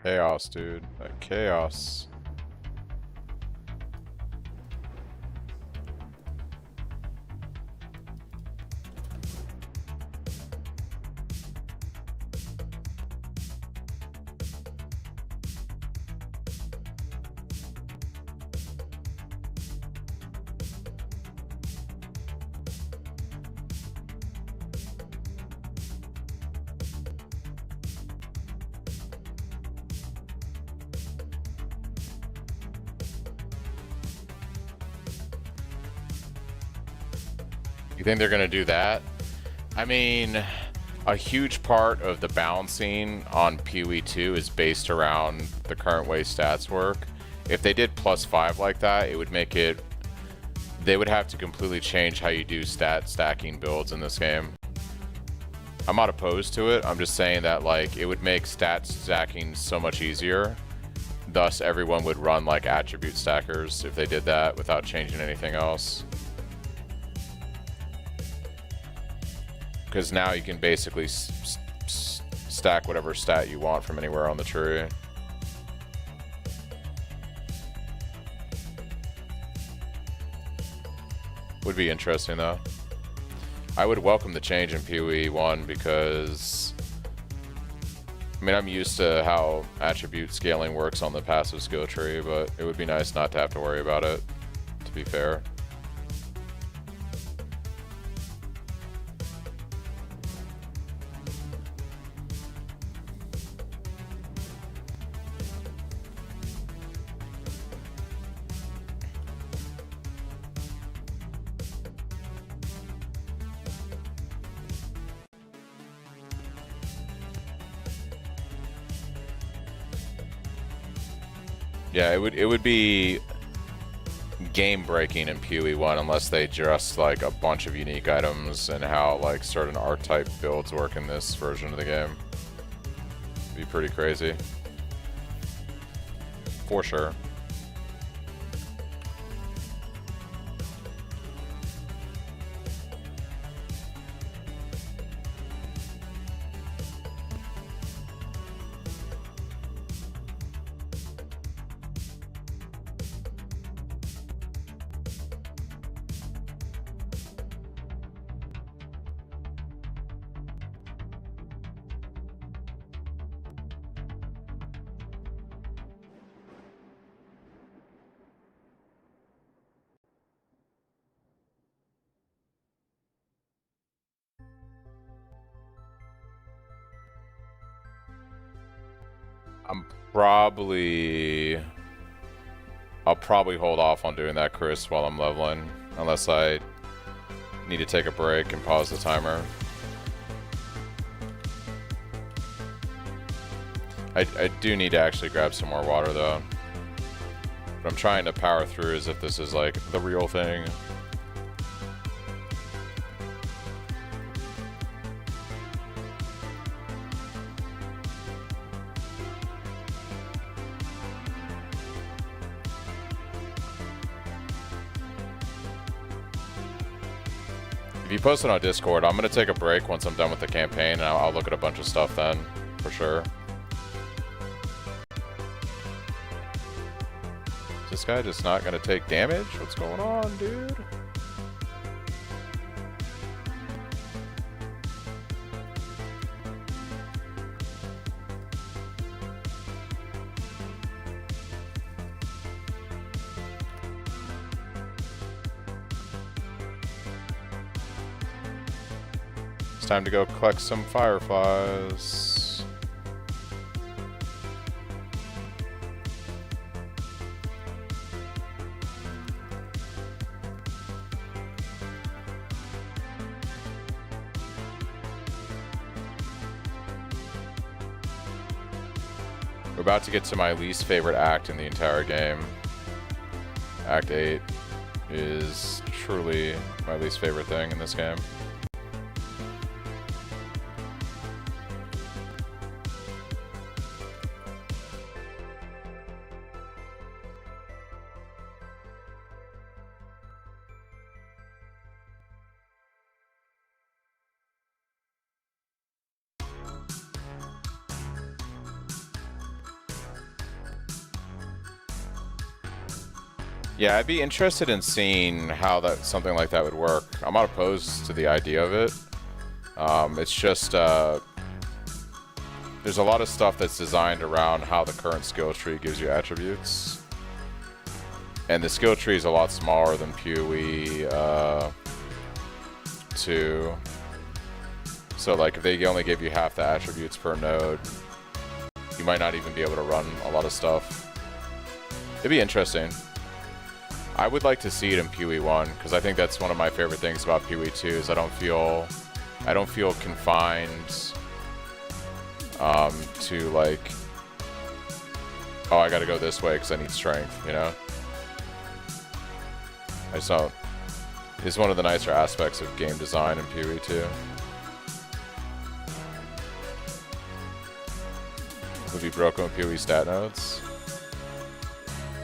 Chaos, dude. That chaos. You think they're gonna do that? I mean, a huge part of the balancing on PoE 2 is based around the current way stats work. If they did +5 like that, it would make it... They would have to completely change how you do stat stacking builds in this game. I'm not opposed to it, I'm just saying that like it would make stat stacking so much easier. Thus everyone would run like attribute stackers if they did that without changing anything else. Because now you can basically stack whatever stat you want from anywhere on the tree. Would be interesting though. I would welcome the change in PoE 1 because, I mean, I'm used to how attribute scaling works on the passive skill tree, but it would be nice not to have to worry about it, to be fair. Yeah, it would be game breaking in PoE 1 unless they just like a bunch of unique items and how like certain archetype builds work in this version of the game. It'd be pretty crazy. For sure. I'll probably hold off on doing that, Chris, while I'm leveling, unless I need to take a break and pause the timer. I do need to actually grab some more water though. But I'm trying to power through as if this is like the real thing. If you post it on Discord, I'm going to take a break once I'm done with the campaign, and I'll look at a bunch of stuff then, for sure. Is this guy just not going to take damage? What's going on, dude? It's time to go collect some fireflies. We're about to get to my least favorite act in the entire game. Act 8 is truly my least favorite thing in this game. Yeah, I'd be interested in seeing how something like that would work. I'm not opposed to the idea of it. It's just there's a lot of stuff that's designed around how the current skill tree gives you attributes, and the skill tree is a lot smaller than PoE 2. So like if they only give you half the attributes per node, you might not even be able to run a lot of stuff. It'd be interesting. I would like to see it in PoE 1 because I think that's one of my favorite things about PoE 2 is I don't feel confined to like, oh, I gotta go this way because I need strength, you know? I just don't. It's one of the nicer aspects of game design in PoE 2. Would be broken with PoE stat nodes.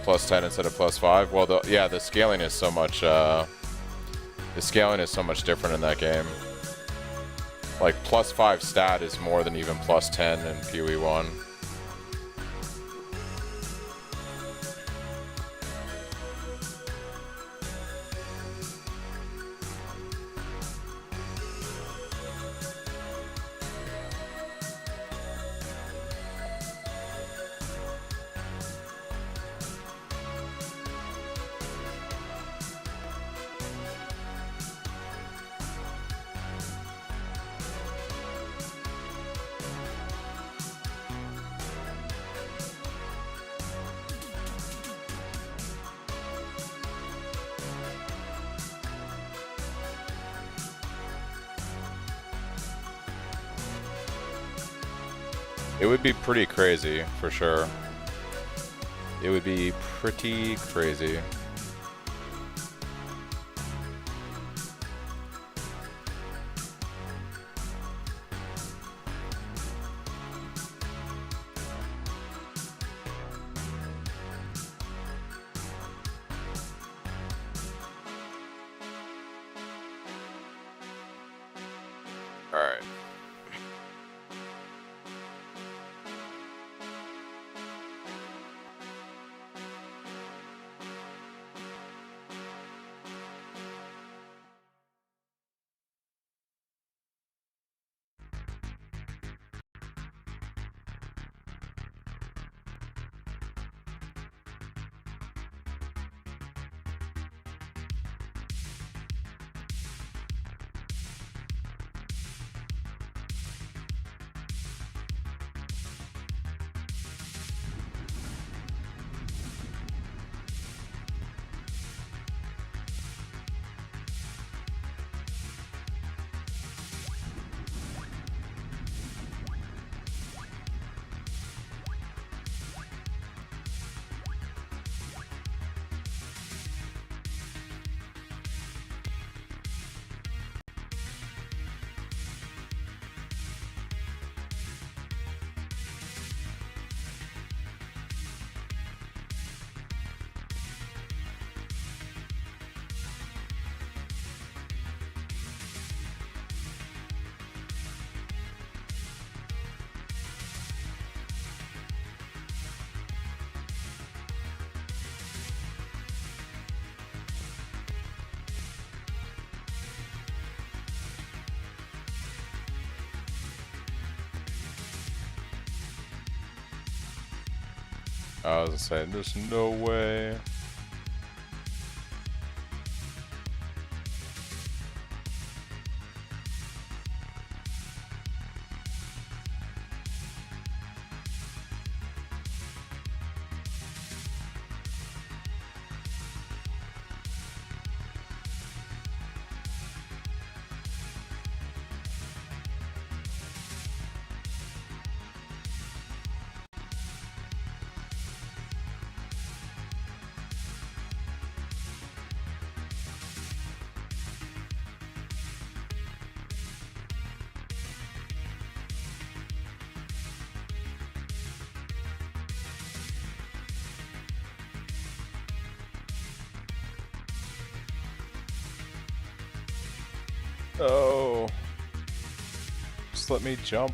+10 instead of +5. Well, the scaling is so much. The scaling is so much different in that game. Like +5 stat is more than even +10 in PoE 1. It would be pretty crazy, for sure. It would be pretty crazy. All right. I was saying, there's no way. Oh. Just let me jump.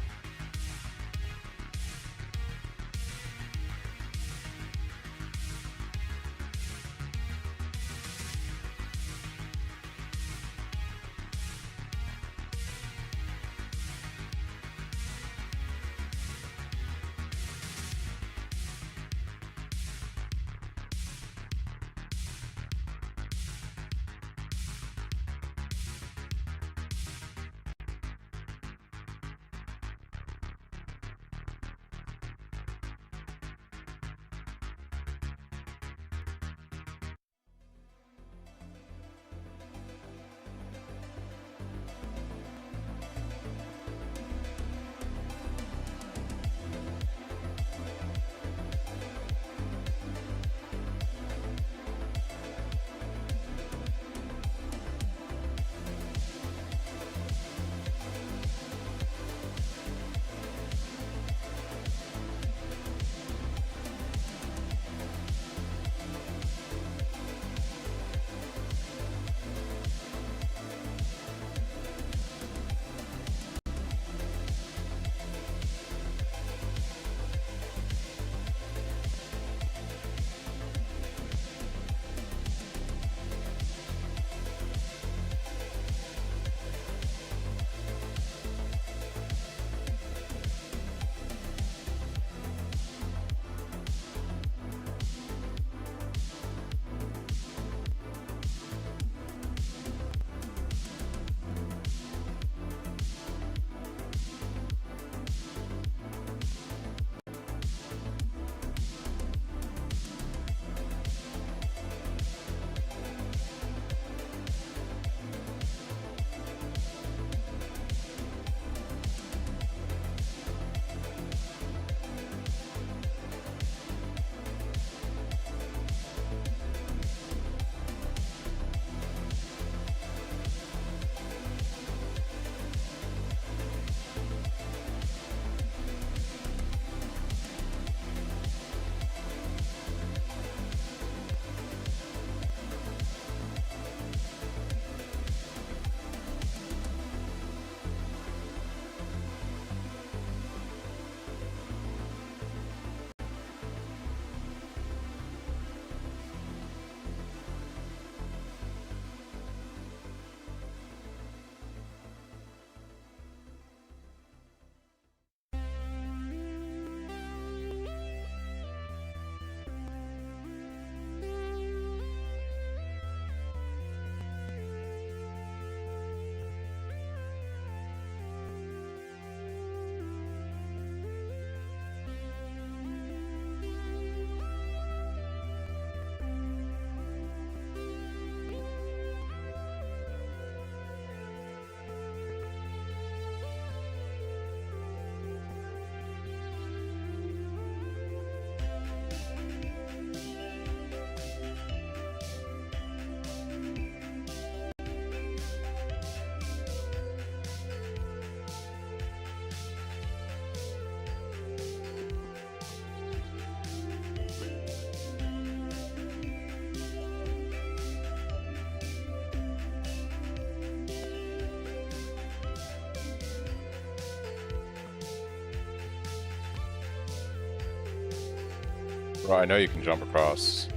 Well, I know you can jump across.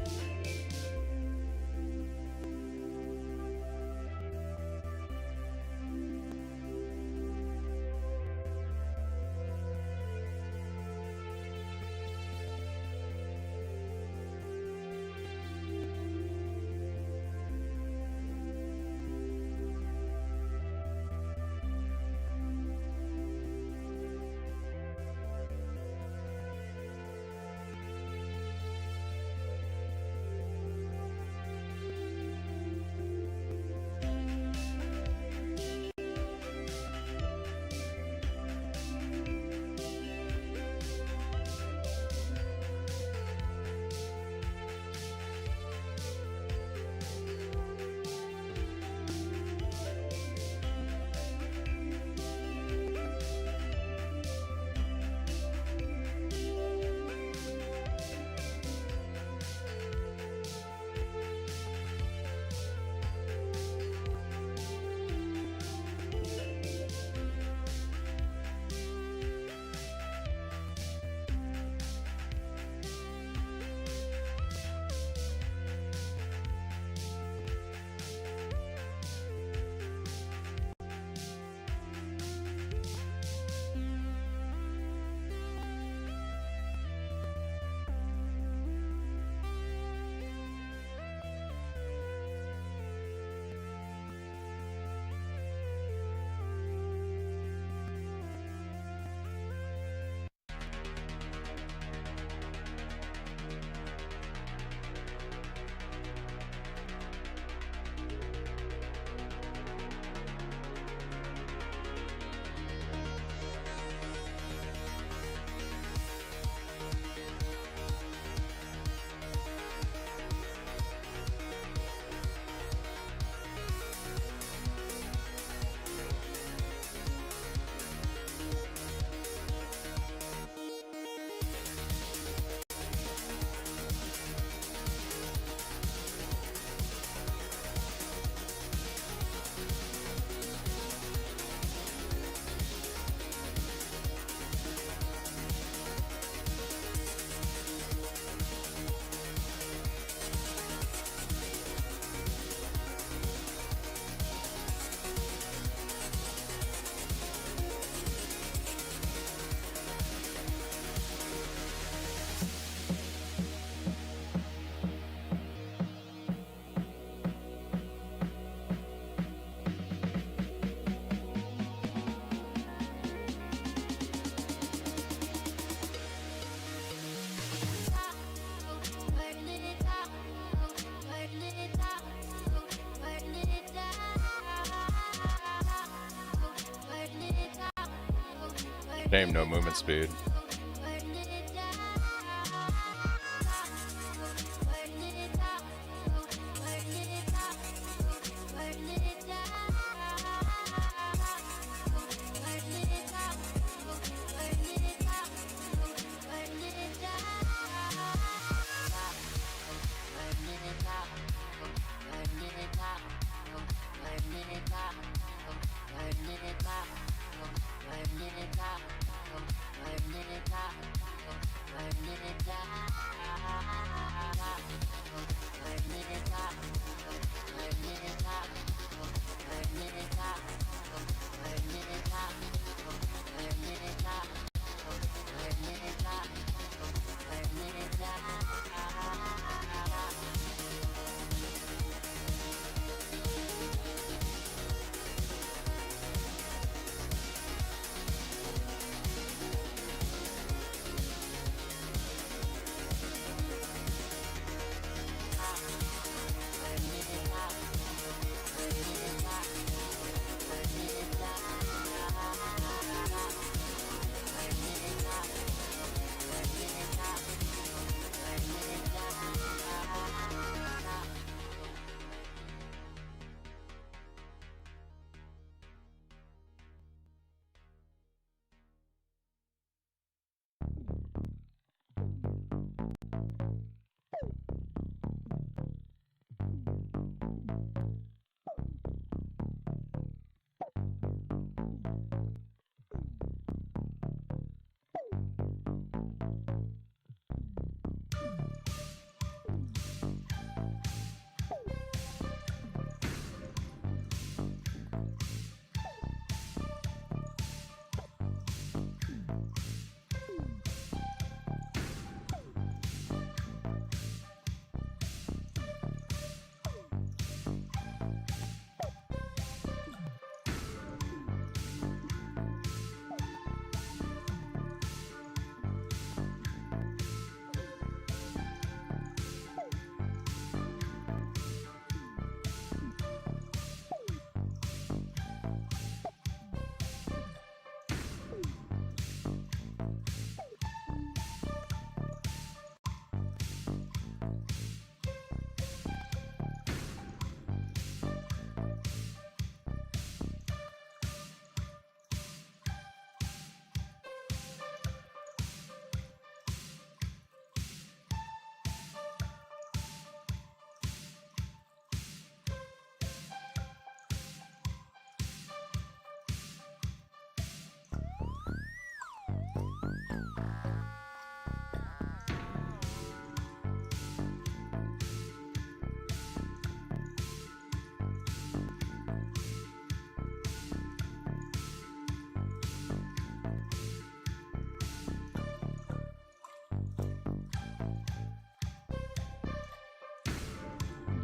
Name no movement speed.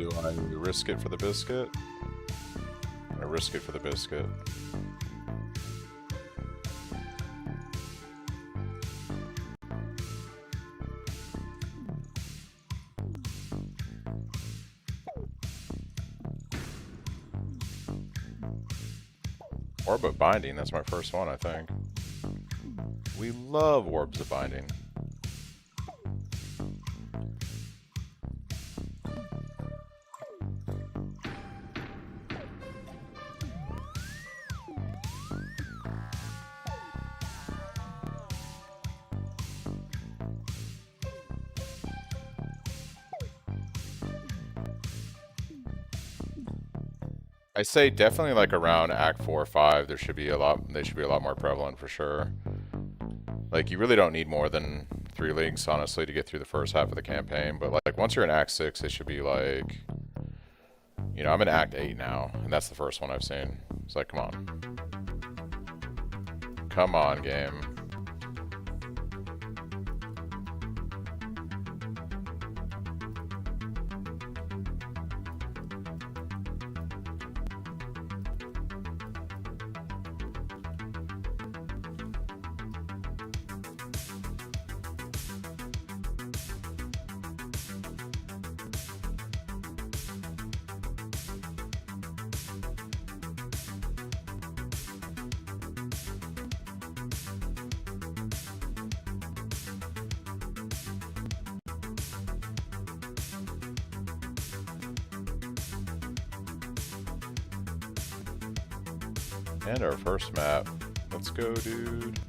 do I risk it for the biscuit? I risk it for the biscuit. Orb of Binding, that's my first one, I think. We love Orbs of Binding. I say definitely like around Act 4 or 5, they should be a lot more prevalent for sure. Like, you really don't need more than 3 leagues, honestly, to get through the first half of the campaign, but like once you're in Act 6, they should be like, you know, I'm in Act 8 now, and that's the first one I've seen. It's like, come on. Come on, game. And our first map. Let's go, dude.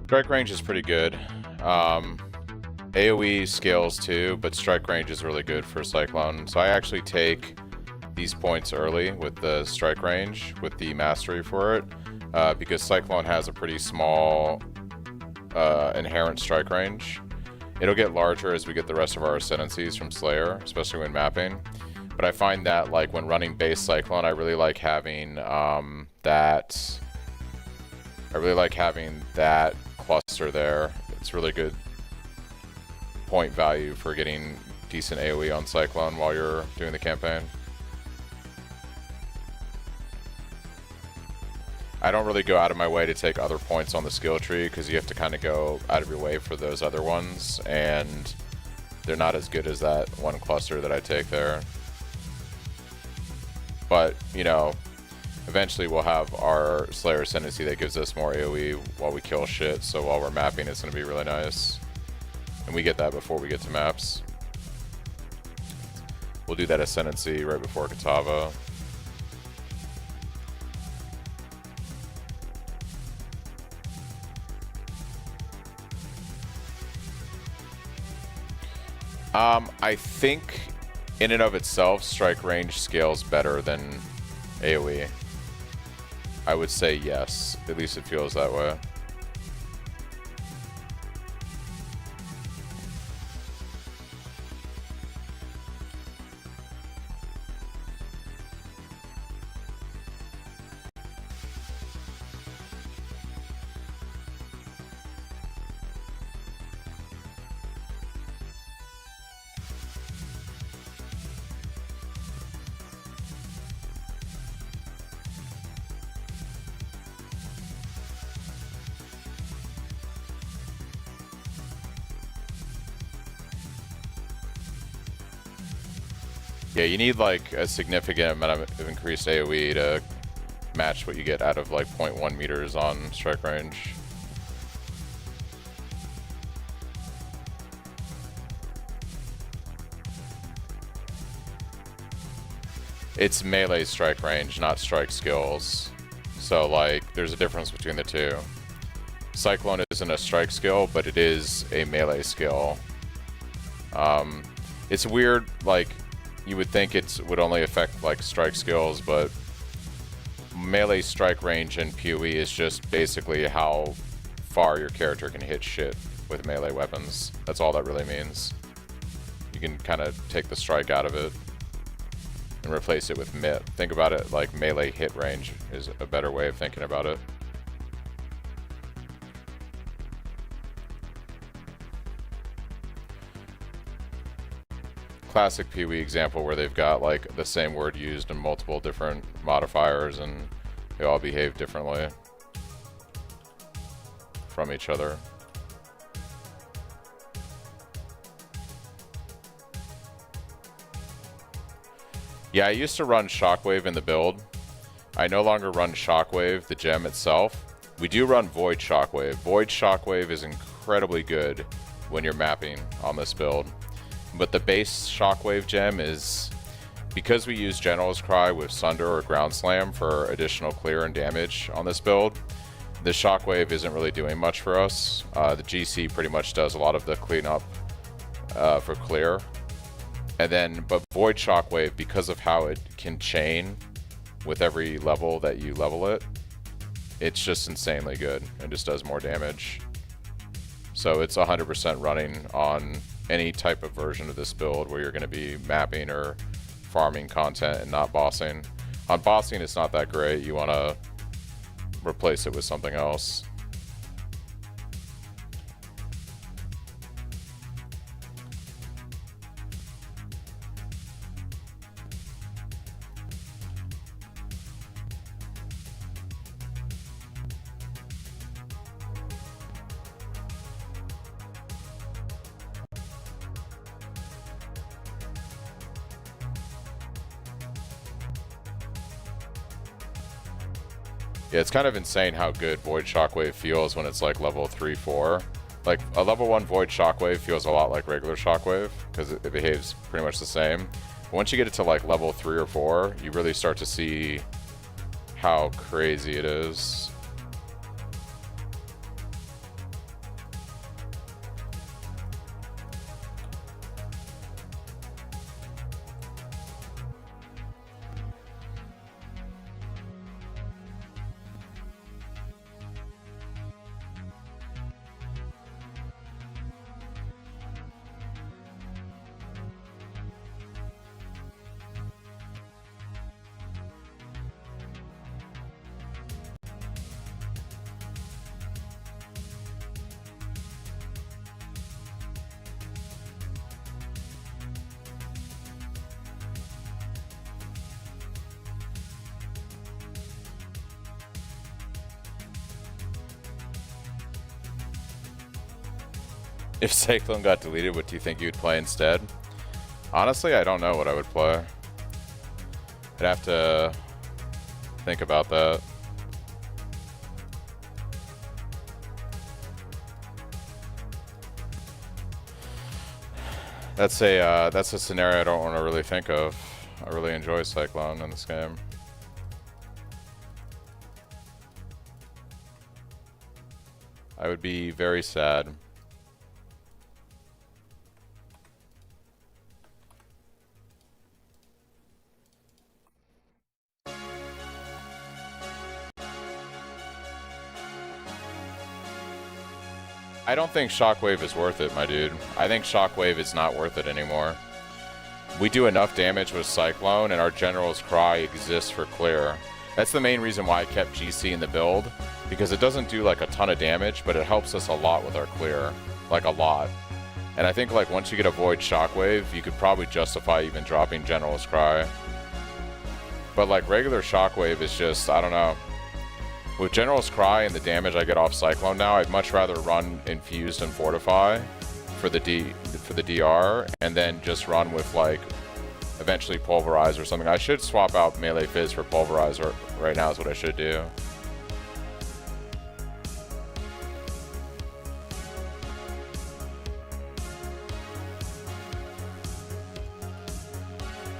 Strike range is pretty good. AoE scales too, but strike range is really good for Cyclone. So I actually take these points early with the strike range, with the mastery for it, because Cyclone has a pretty small inherent strike range. It'll get larger as we get the rest of our ascendancies from Slayer, especially when mapping. But I find that like when running base Cyclone, I really like having that cluster there. It's really good point value for getting decent AoE on Cyclone while you're doing the campaign. I don't really go out of my way to take other points on the skill tree because you have to kind of go out of your way for those other ones, and they're not as good as that one cluster that I take there. But, you know, eventually we'll have our Slayer Ascendancy that gives us more AoE while we kill shit, so while we're mapping it's going to be really nice. And we get that before we get to maps. We'll do that Ascendancy right before Katava. I think in and of itself, strike range scales better than AoE. I would say yes. At least it feels that way. Yeah, you need like a significant amount of increased AoE to match what you get out of like 0.1 meters on strike range. It's melee strike range, not strike skills. So like, there's a difference between the two. Cyclone isn't a strike skill, but it is a melee skill. It's weird, like, you would think it would only affect like strike skills, but melee strike range in PoE is just basically how far your character can hit shit with melee weapons. That's all that really means. You can kind of take the strike out of it and replace it with mit. Think about it like melee hit range is a better way of thinking about it. Classic PoE example where they've got like the same word used in multiple different modifiers and they all behave differently from each other. Yeah, I used to run Shockwave in the build. I no longer run Shockwave, the gem itself. We do run Void Shockwave. Void Shockwave is incredibly good when you're mapping on this build. But the base Shockwave gem is, because we use General's Cry with Sunder or Ground Slam for additional clear and damage on this build, the Shockwave isn't really doing much for us. The GC pretty much does a lot of the cleanup for clear. And then, but Void Shockwave, because of how it can chain with every level that you level it, it's just insanely good and just does more damage. So it's 100% running on any type of version of this build where you're going to be mapping or farming content and not bossing. On bossing, it's not that great. You want to replace it with something else. Yeah, it's kind of insane how good Void Shockwave feels when it's like level 3, 4. Like a level 1 Void Shockwave feels a lot like regular Shockwave because it behaves pretty much the same. But once you get it to like level 3 or 4, you really start to see how crazy it is. If Cyclone got deleted, what do you think you would play instead? Honestly, I don't know what I would play. I'd have to think about that. That's a scenario I don't want to really think of. I really enjoy Cyclone in this game. I would be very sad. I don't think Shockwave is worth it, my dude. I think Shockwave is not worth it anymore. We do enough damage with Cyclone, and our General's Cry exists for clear. That's the main reason why I kept GC in the build, because it doesn't do like a ton of damage, but it helps us a lot with our clear. Like a lot. And I think like once you get a Void Shockwave, you could probably justify even dropping General's Cry. But like regular Shockwave is just, I don't know. With General's Cry and the damage I get off Cyclone now, I'd much rather run Infused and Fortify for the DR, and then just run with like eventually Pulverize or something. I should swap out Melee Fizz for Pulverize right now is what I should do.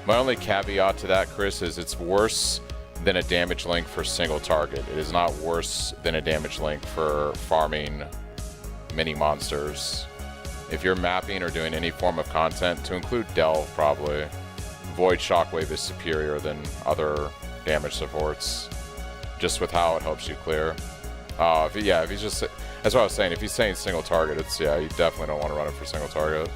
My only caveat to that, Chris, is it's worse than a damage link for single target. It is not worse than a damage link for farming mini monsters. If you're mapping or doing any form of content, to include Delve probably, Void Shockwave is superior than other damage supports, just with how it helps you clear. If he's just, that's what I was saying, if he's saying single target, it's, yeah, you definitely don't want to run it for single target.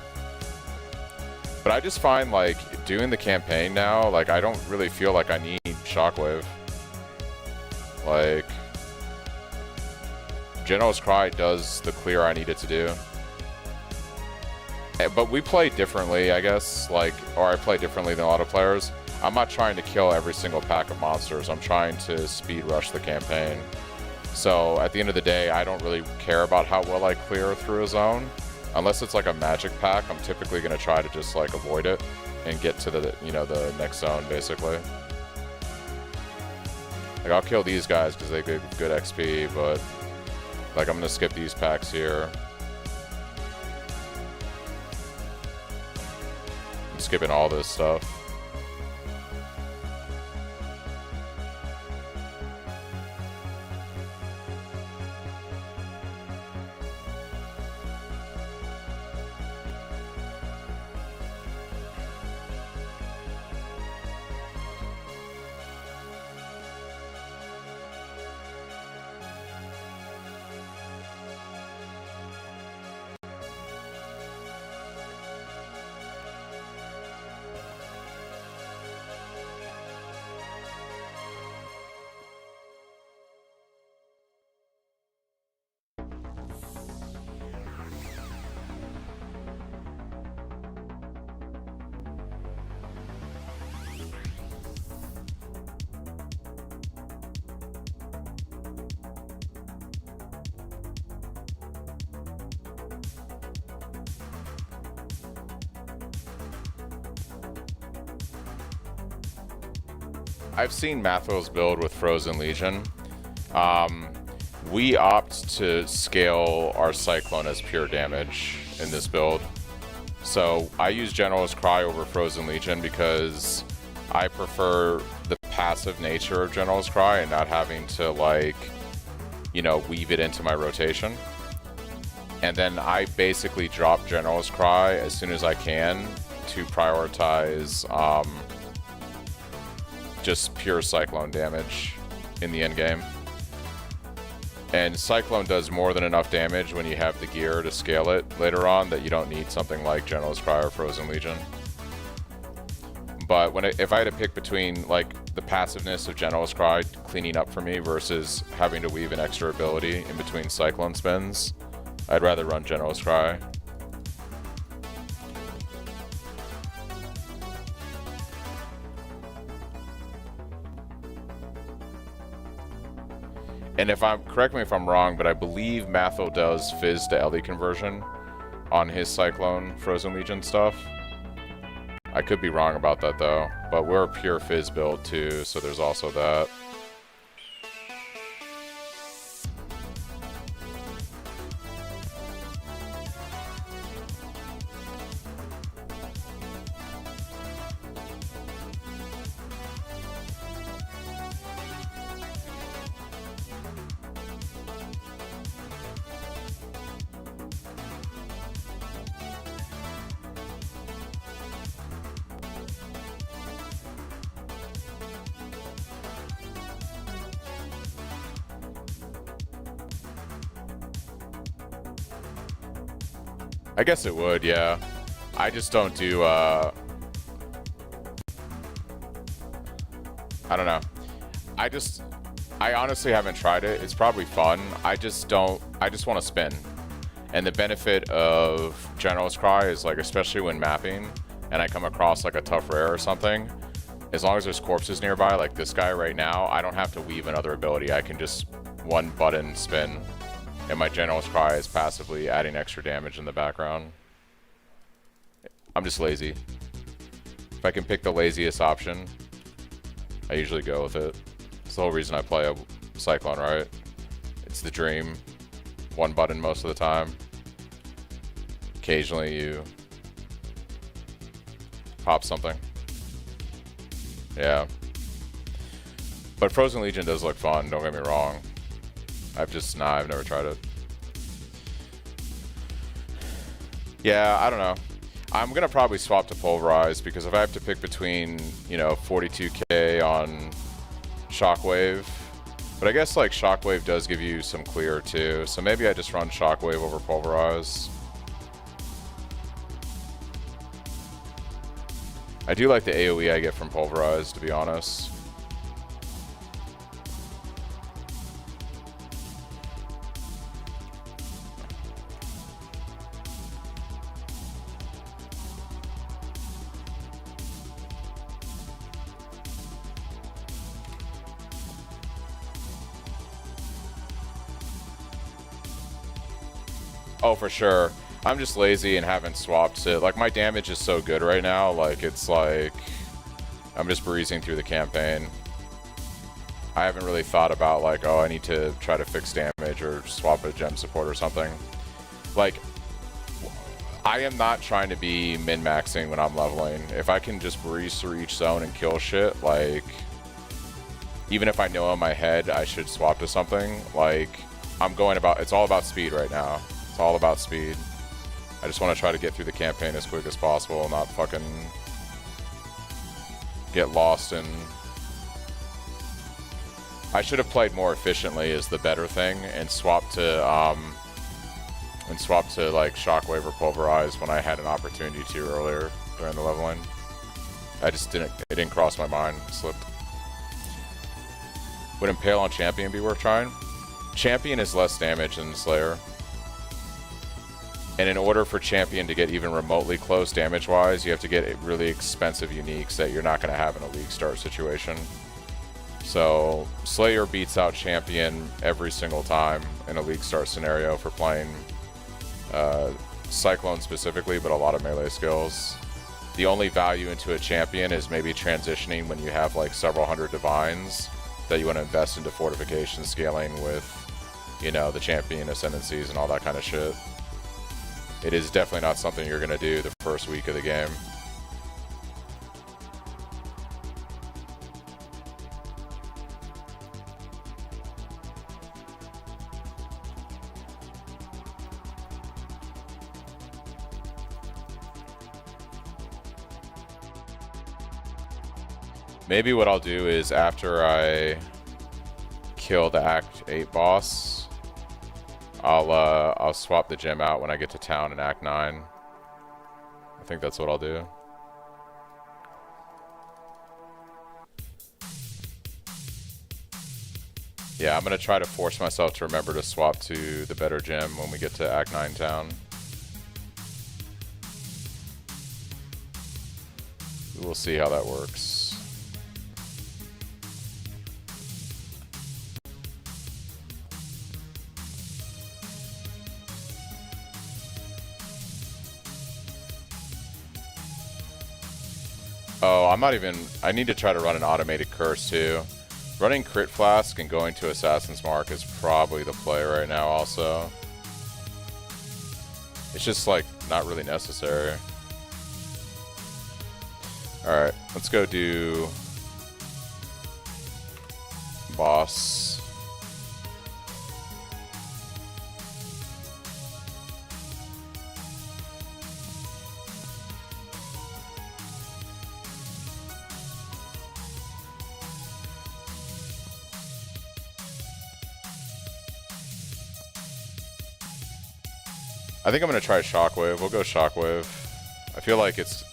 But I just find, like, doing the campaign now, like, I don't really feel like I need Shockwave. Like, General's Cry does the clear I need it to do. But we play differently, I guess, like, or I play differently than a lot of players. I'm not trying to kill every single pack of monsters. I'm trying to speed rush the campaign. So, at the end of the day, I don't really care about how well I clear through a zone. Unless it's like a magic pack, I'm typically going to try to just like avoid it and get to the, you know, the next zone basically. Like I'll kill these guys because they get good XP, but like I'm going to skip these packs here. I'm skipping all this stuff. I've seen Mathos build with Frozen Legion. We opt to scale our Cyclone as pure damage in this build. So I use General's Cry over Frozen Legion because I prefer the passive nature of General's Cry and not having to, like, you know, weave it into my rotation. And then I basically drop General's Cry as soon as I can to prioritize just pure Cyclone damage in the end game. And Cyclone does more than enough damage when you have the gear to scale it later on that you don't need something like General's Cry or Frozen Legion. But if I had to pick between like the passiveness of General's Cry cleaning up for me versus having to weave an extra ability in between Cyclone spins, I'd rather run General's Cry. And correct me if I'm wrong, but I believe Matho does Fizz to Ellie conversion on his Cyclone Frozen Legion stuff. I could be wrong about that though, but we're a pure Fizz build too, so there's also that. I guess it would, yeah. I just don't do, I don't know. I honestly haven't tried it. It's probably fun. I just want to spin. And the benefit of General's Cry is, like, especially when mapping, and I come across, like, a tough rare or something, as long as there's corpses nearby, like this guy right now, I don't have to weave another ability. I can just one button spin. And my General's Cry is passively adding extra damage in the background. I'm just lazy. If I can pick the laziest option, I usually go with it. It's the whole reason I play a Cyclone, right? It's the dream. One button most of the time. Occasionally you pop something. Yeah. But Frozen Legion does look fun, don't get me wrong. I've never tried it. Yeah, I don't know. I'm gonna probably swap to Pulverize because if I have to pick between, you know, 42k on Shockwave, but I guess like Shockwave does give you some clear too, so maybe I just run Shockwave over Pulverize. I do like the AoE I get from Pulverize, to be honest. Oh, for sure. I'm just lazy and haven't swapped it. Like, my damage is so good right now, like, it's like I'm just breezing through the campaign. I haven't really thought about, like, oh, I need to try to fix damage or swap a gem support or something. Like, I am not trying to be min-maxing when I'm leveling. If I can just breeze through each zone and kill shit, like, even if I know in my head I should swap to something, like, it's all about speed right now. It's all about speed. I just want to try to get through the campaign as quick as possible and not fucking get lost in... I should have played more efficiently is the better thing and swapped to like Shockwave or Pulverize when I had an opportunity to earlier during the leveling. It didn't cross my mind, it slipped. Would Impale on Champion be worth trying? Champion is less damage than Slayer. And in order for Champion to get even remotely close damage-wise, you have to get really expensive uniques that you're not going to have in a league start situation. So Slayer beats out Champion every single time in a league start scenario for playing Cyclone specifically, but a lot of melee skills. The only value into a Champion is maybe transitioning when you have like several hundred Divines that you want to invest into fortification scaling with, you know, the Champion ascendancies and all that kind of shit. It is definitely not something you're going to do the first week of the game. Maybe what I'll do is after I kill the Act 8 boss, I'll swap the gem out when I get to town in Act 9. I think that's what I'll do. Yeah, I'm gonna try to force myself to remember to swap to the better gem when we get to Act 9 town. We'll see how that works. Oh, I'm not even... I need to try to run an automated curse, too. Running Crit Flask and going to Assassin's Mark is probably the play right now, also. It's just, like, not really necessary. Alright, let's go do... Boss. I think I'm going to try Shockwave. We'll go Shockwave. I feel like it's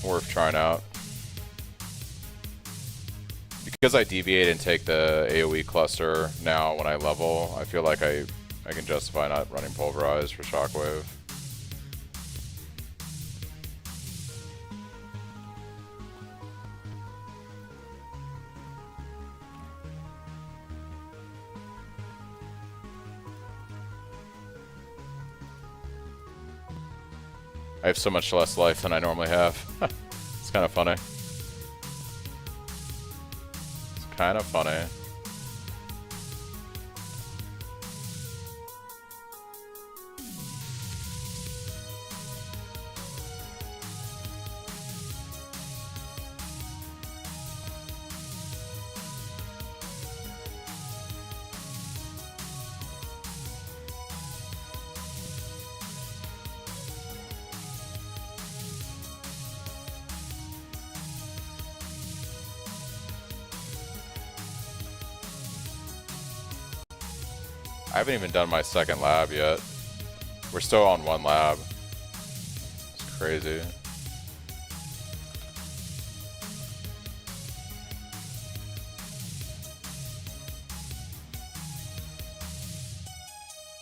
worth trying out. Because I deviate and take the AoE cluster now when I level, I feel like I can justify not running Pulverize for Shockwave. I have so much less life than I normally have. It's kind of funny. It's kind of funny. I haven't even done my second lab yet. We're still on one lab. It's crazy.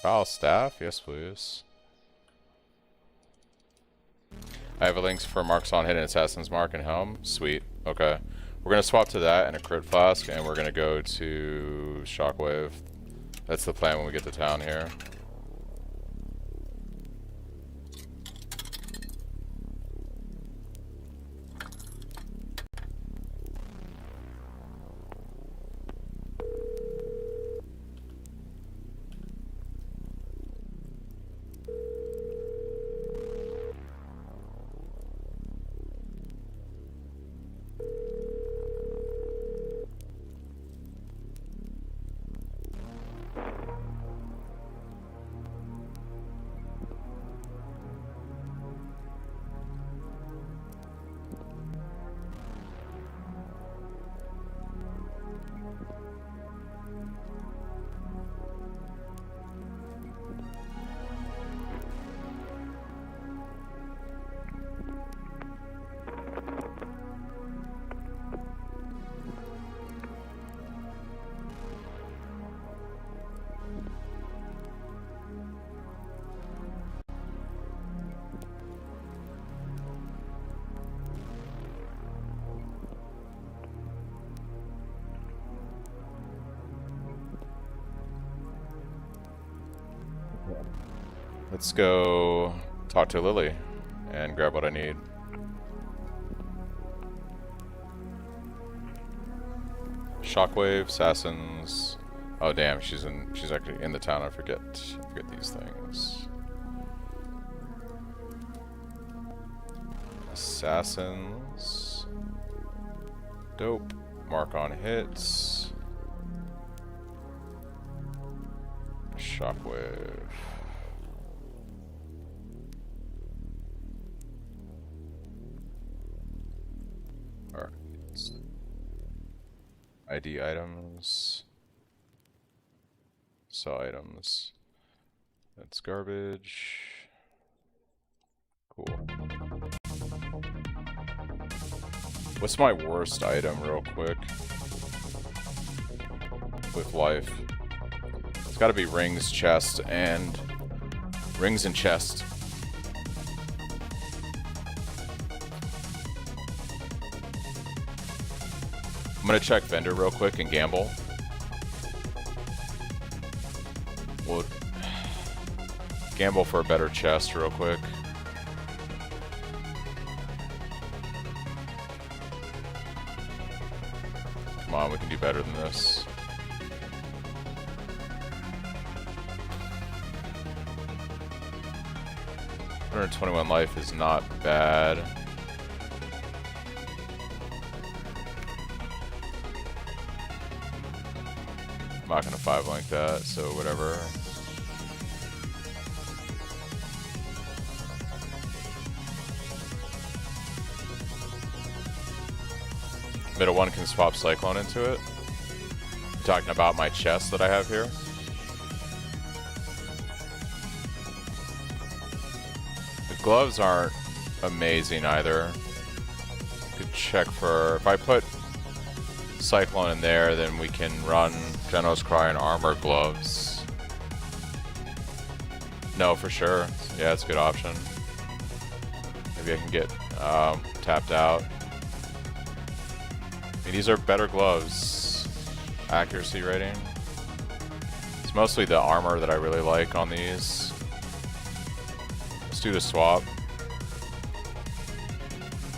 Foul staff? Yes, please. I have a link for marks on hidden assassin's mark and helm. Sweet. Okay. We're gonna swap to that and a crit flask, and we're gonna go to Shockwave. That's the plan when we get to town here. Let's go talk to Lily and grab what I need. Shockwave, assassins. Oh damn, she's actually in the town. I forget these things. Assassins. Dope. Mark on hits. Shockwave. Alright. ID items. Sell items. That's garbage. Cool. What's my worst item real quick? With life. It's gotta be rings, chest, and... rings and chest. I'm gonna check vendor real quick and gamble. We'll gamble for a better chest real quick. on, we can do better than this. $121 life is not bad. I'm not gonna 5-link that, so whatever. Middle one can swap Cyclone into it. I'm talking about my chest that I have here. The gloves aren't amazing either. Could check for, if I put Cyclone in there, then we can run Genos Cry and armor gloves. No, for sure. Yeah, it's a good option. Maybe I can get tapped out. I mean, these are better gloves. Accuracy rating. It's mostly the armor that I really like on these. Let's do the swap.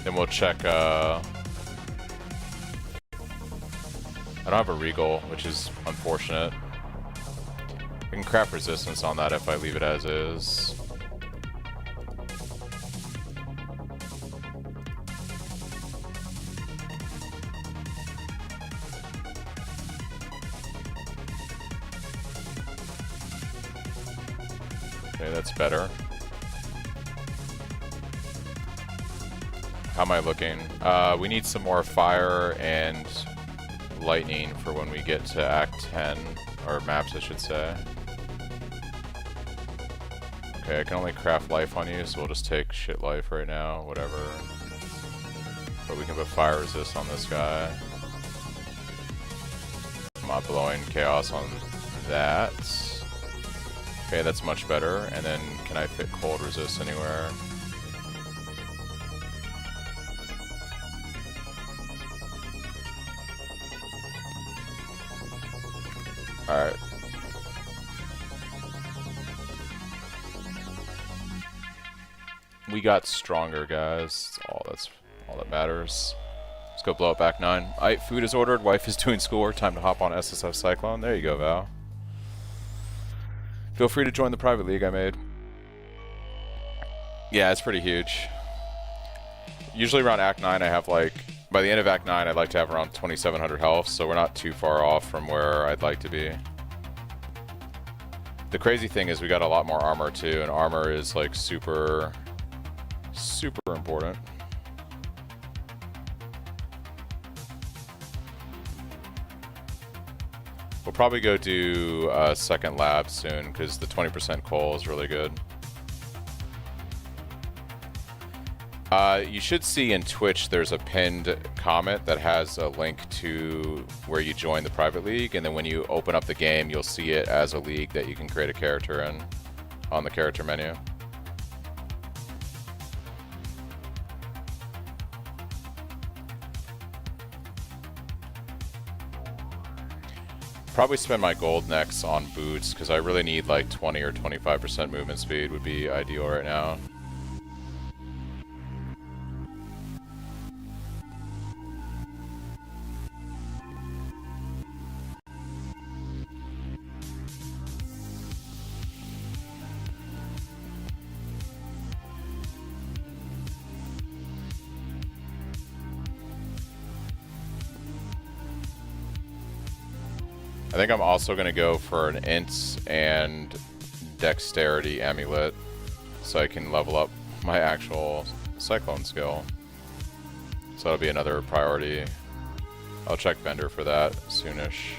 Then we'll check. I don't have a Regal, which is unfortunate. I can craft resistance on that if I leave it as is. Okay, that's better. How am I looking? We need some more fire and lightning for when we get to Act 10, or maps I should say. Okay, I can only craft life on you, so we'll just take shit life right now, whatever. But we can put fire resist on this guy. I'm not blowing chaos on that. Okay, that's much better. And then can I fit cold resist anywhere? Alright. We got stronger, guys. That's all that matters. Let's go blow up back 9. Alright, food is ordered. Wife is doing schoolwork. Time to hop on SSF Cyclone. There you go, Val. Feel free to join the private league I made. Yeah, it's pretty huge. Usually around Act 9 I have like... By the end of Act 9 I'd like to have around 2,700 health, so we're not too far off from where I'd like to be. The crazy thing is we got a lot more armor too, and armor is like super important. We'll probably go do a second lab soon because the 20% coal is really good. You should see in Twitch there's a pinned comment that has a link to where you join the private league, and then when you open up the game you'll see it as a league that you can create a character in on the character menu. Probably spend my gold next on boots because I really need like 20 or 25% movement speed would be ideal right now. I think I'm also going to go for an int and dexterity amulet so I can level up my actual Cyclone skill. So that'll be another priority. I'll check vendor for that soonish.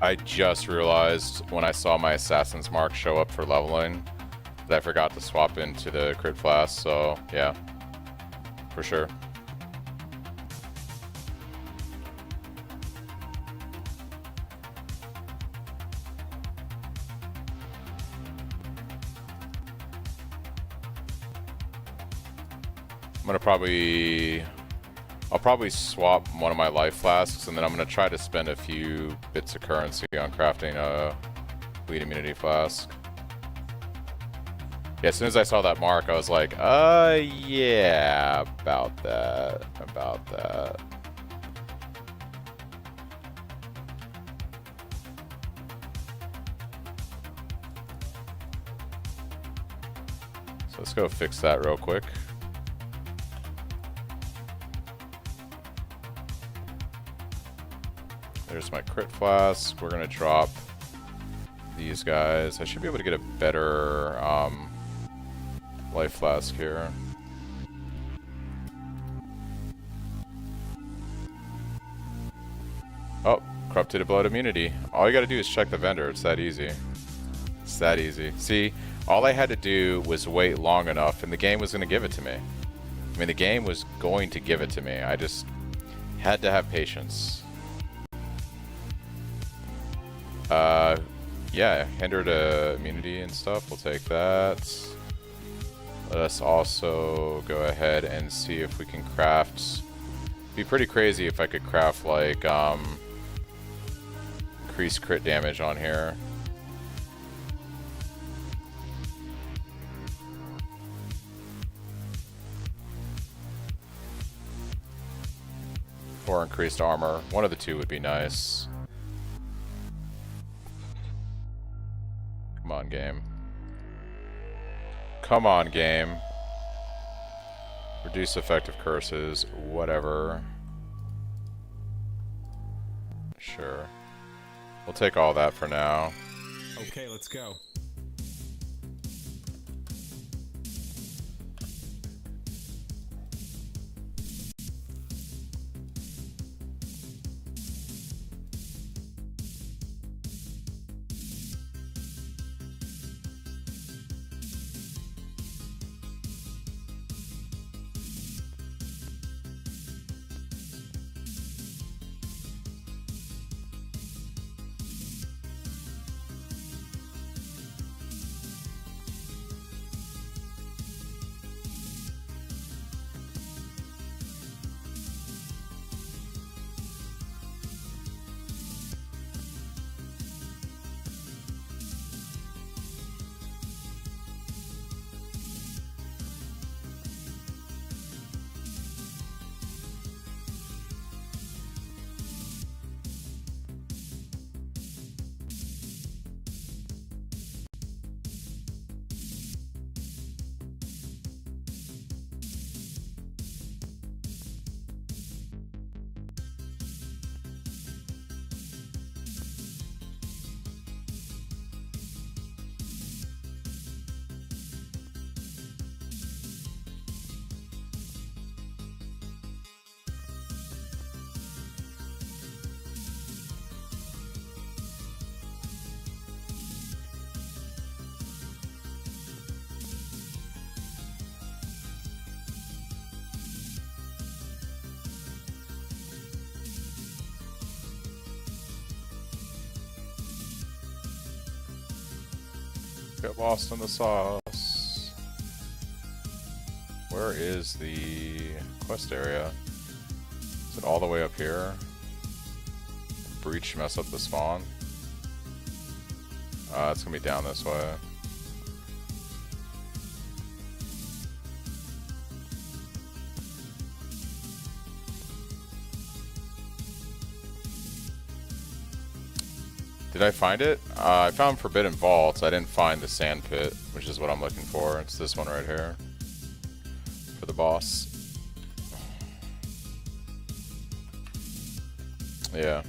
I just realized when I saw my Assassin's Mark show up for leveling that I forgot to swap into the crit flask, so yeah, for sure. I'll probably swap one of my life flasks, and then I'm gonna try to spend a few bits of currency on crafting a bleed immunity flask. Yeah, as soon as I saw that mark, I was like, yeah, about that. So let's go fix that real quick. There's my crit flask. We're gonna drop these guys. I should be able to get a better life flask here. Oh, corrupted blood immunity. All you gotta do is check the vendor. It's that easy. It's that easy. See, all I had to do was wait long enough and the game was gonna give it to me. I mean, the game was going to give it to me. I just had to have patience. Yeah, hindered immunity and stuff. We'll take that. Let us also go ahead and see if we can craft. Be pretty crazy if I could craft like increased crit damage on here. Or increased armor. One of the two would be nice. Come on, game. Come on, game. Reduce effective curses. Whatever. Sure. We'll take all that for now. Okay, let's go. Get lost in the sauce. Where is the quest area? Is it all the way up here? Breach mess up the spawn? It's gonna be down this way. Did I find it? I found Forbidden Vaults. I didn't find the Sand Pit, which is what I'm looking for. It's this one right here. For the boss. Yeah.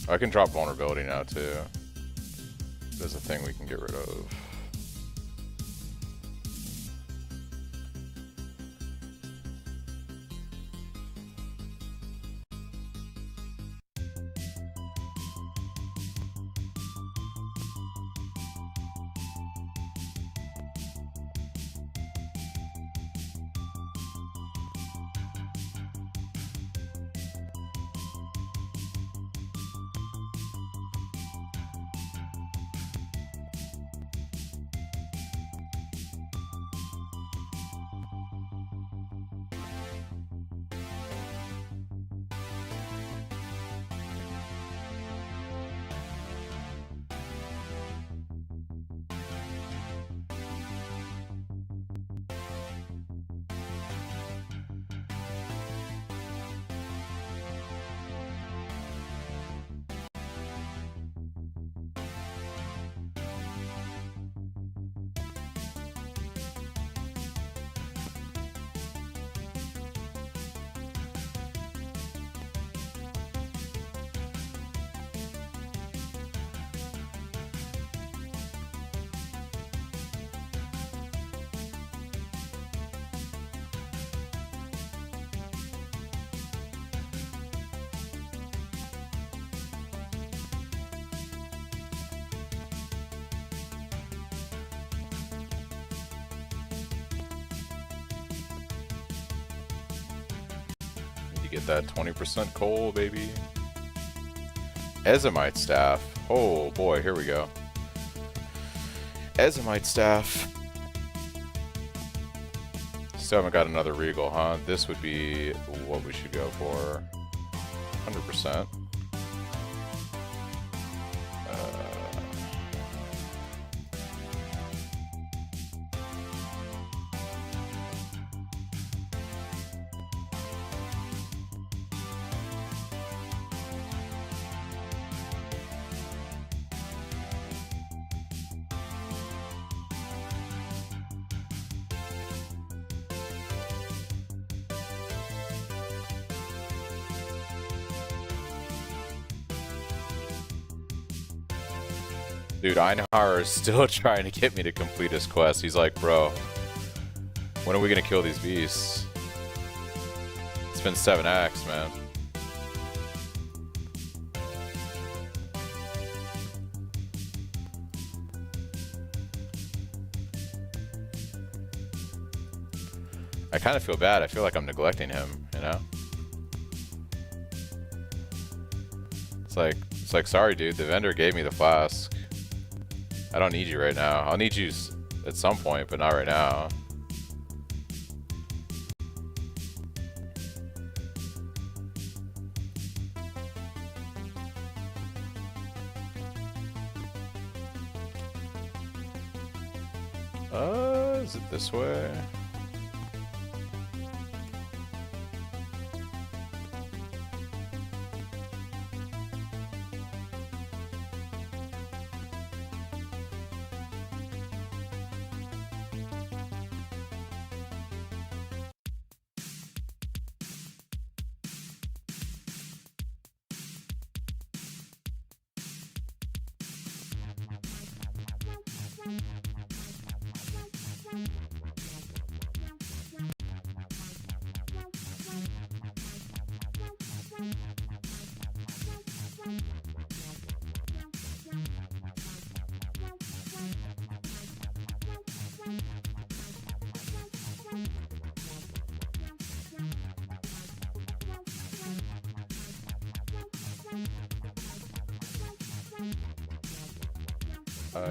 I can drop vulnerability now too. There's a thing we can get rid of. get that 20% coal, baby. Ezomite staff. Oh boy, here we go. Ezomite staff. Still haven't got another Regal, huh? This would be what we should go for. 100%. Dude, Einhar is still trying to get me to complete his quest. He's like, bro, when are we gonna kill these beasts? It's been 7 acts, man. I kind of feel bad. I feel like I'm neglecting him, you know? It's like, sorry, dude. The vendor gave me the flask. I don't need you right now. I'll need you at some point, but not right now. Is it this way?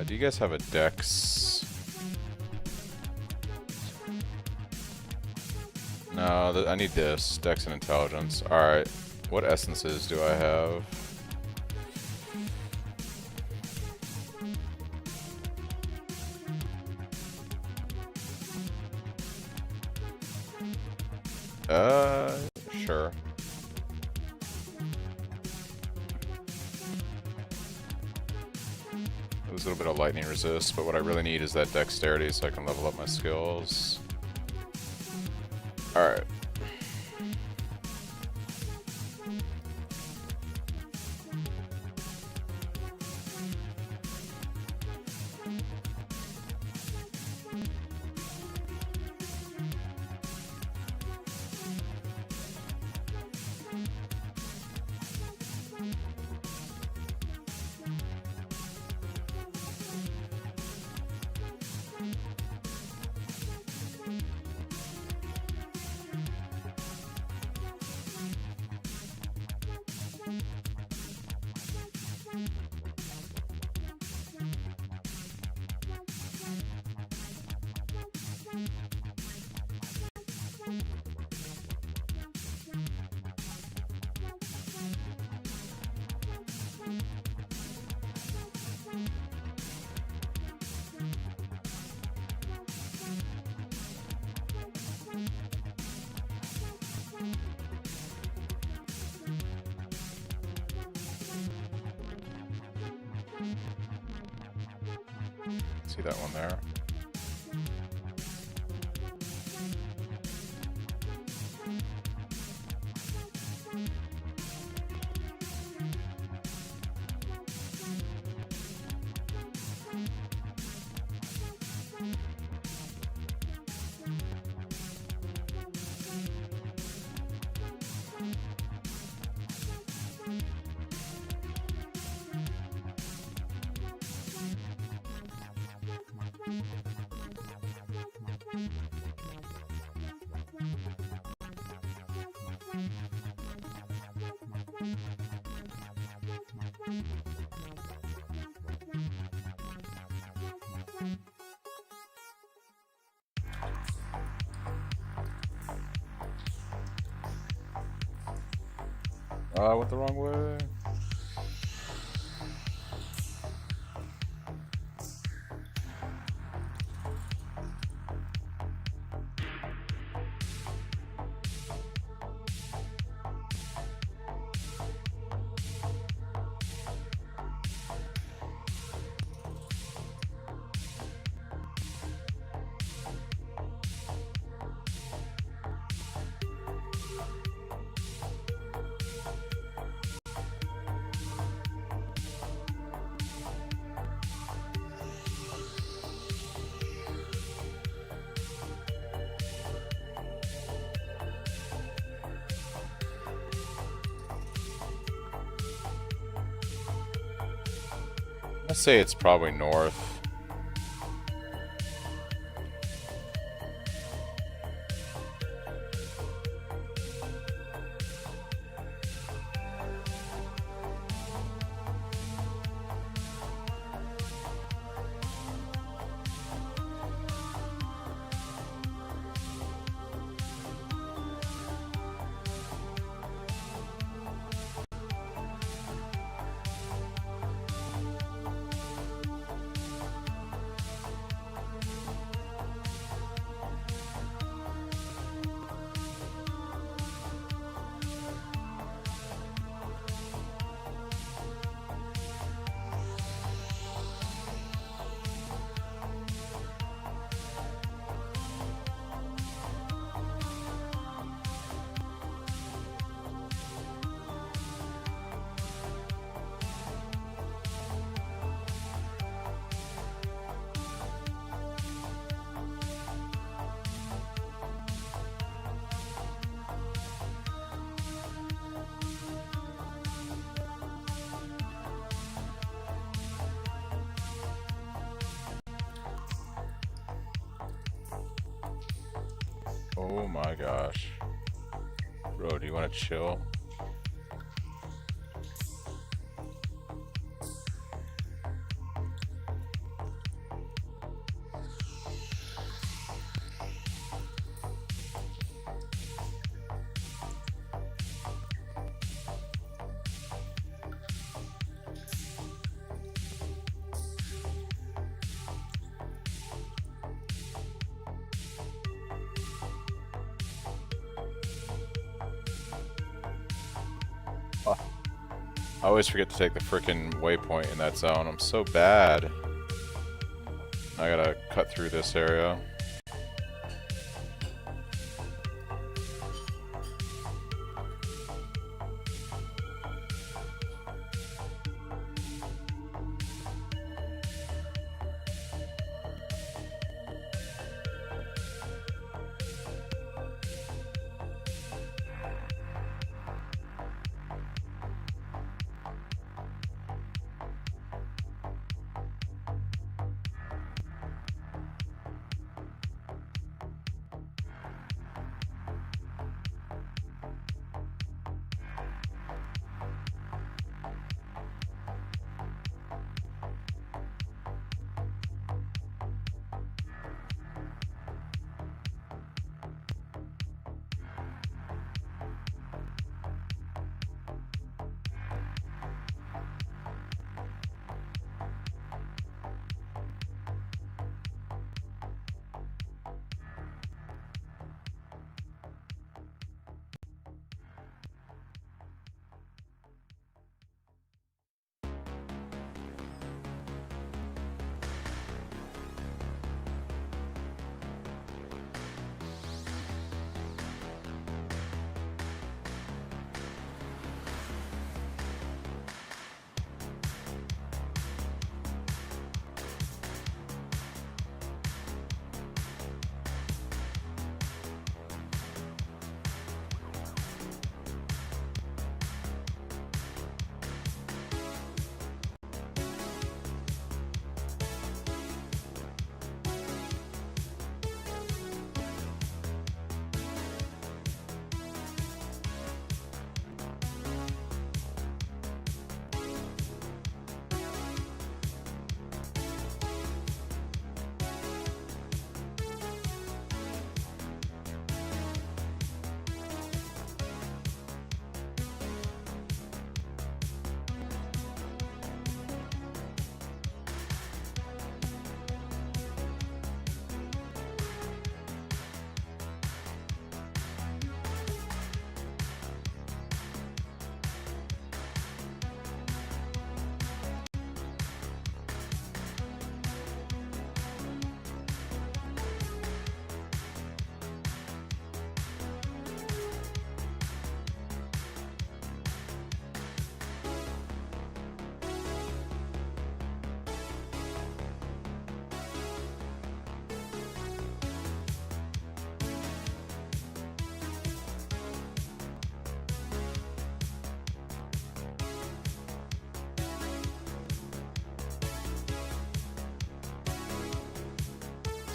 Do you guys have a dex? No, I need this. Dex and intelligence. Alright. What essences do I have? Sure. There's a little bit of lightning resist, but what I really need is that dexterity so I can level up my skills. Alright. See that one there? Oh, I went the wrong way. I say it's probably north. Oh my gosh. Bro, do you want to chill? I always forget to take the frickin' waypoint in that zone. I'm so bad. I gotta cut through this area.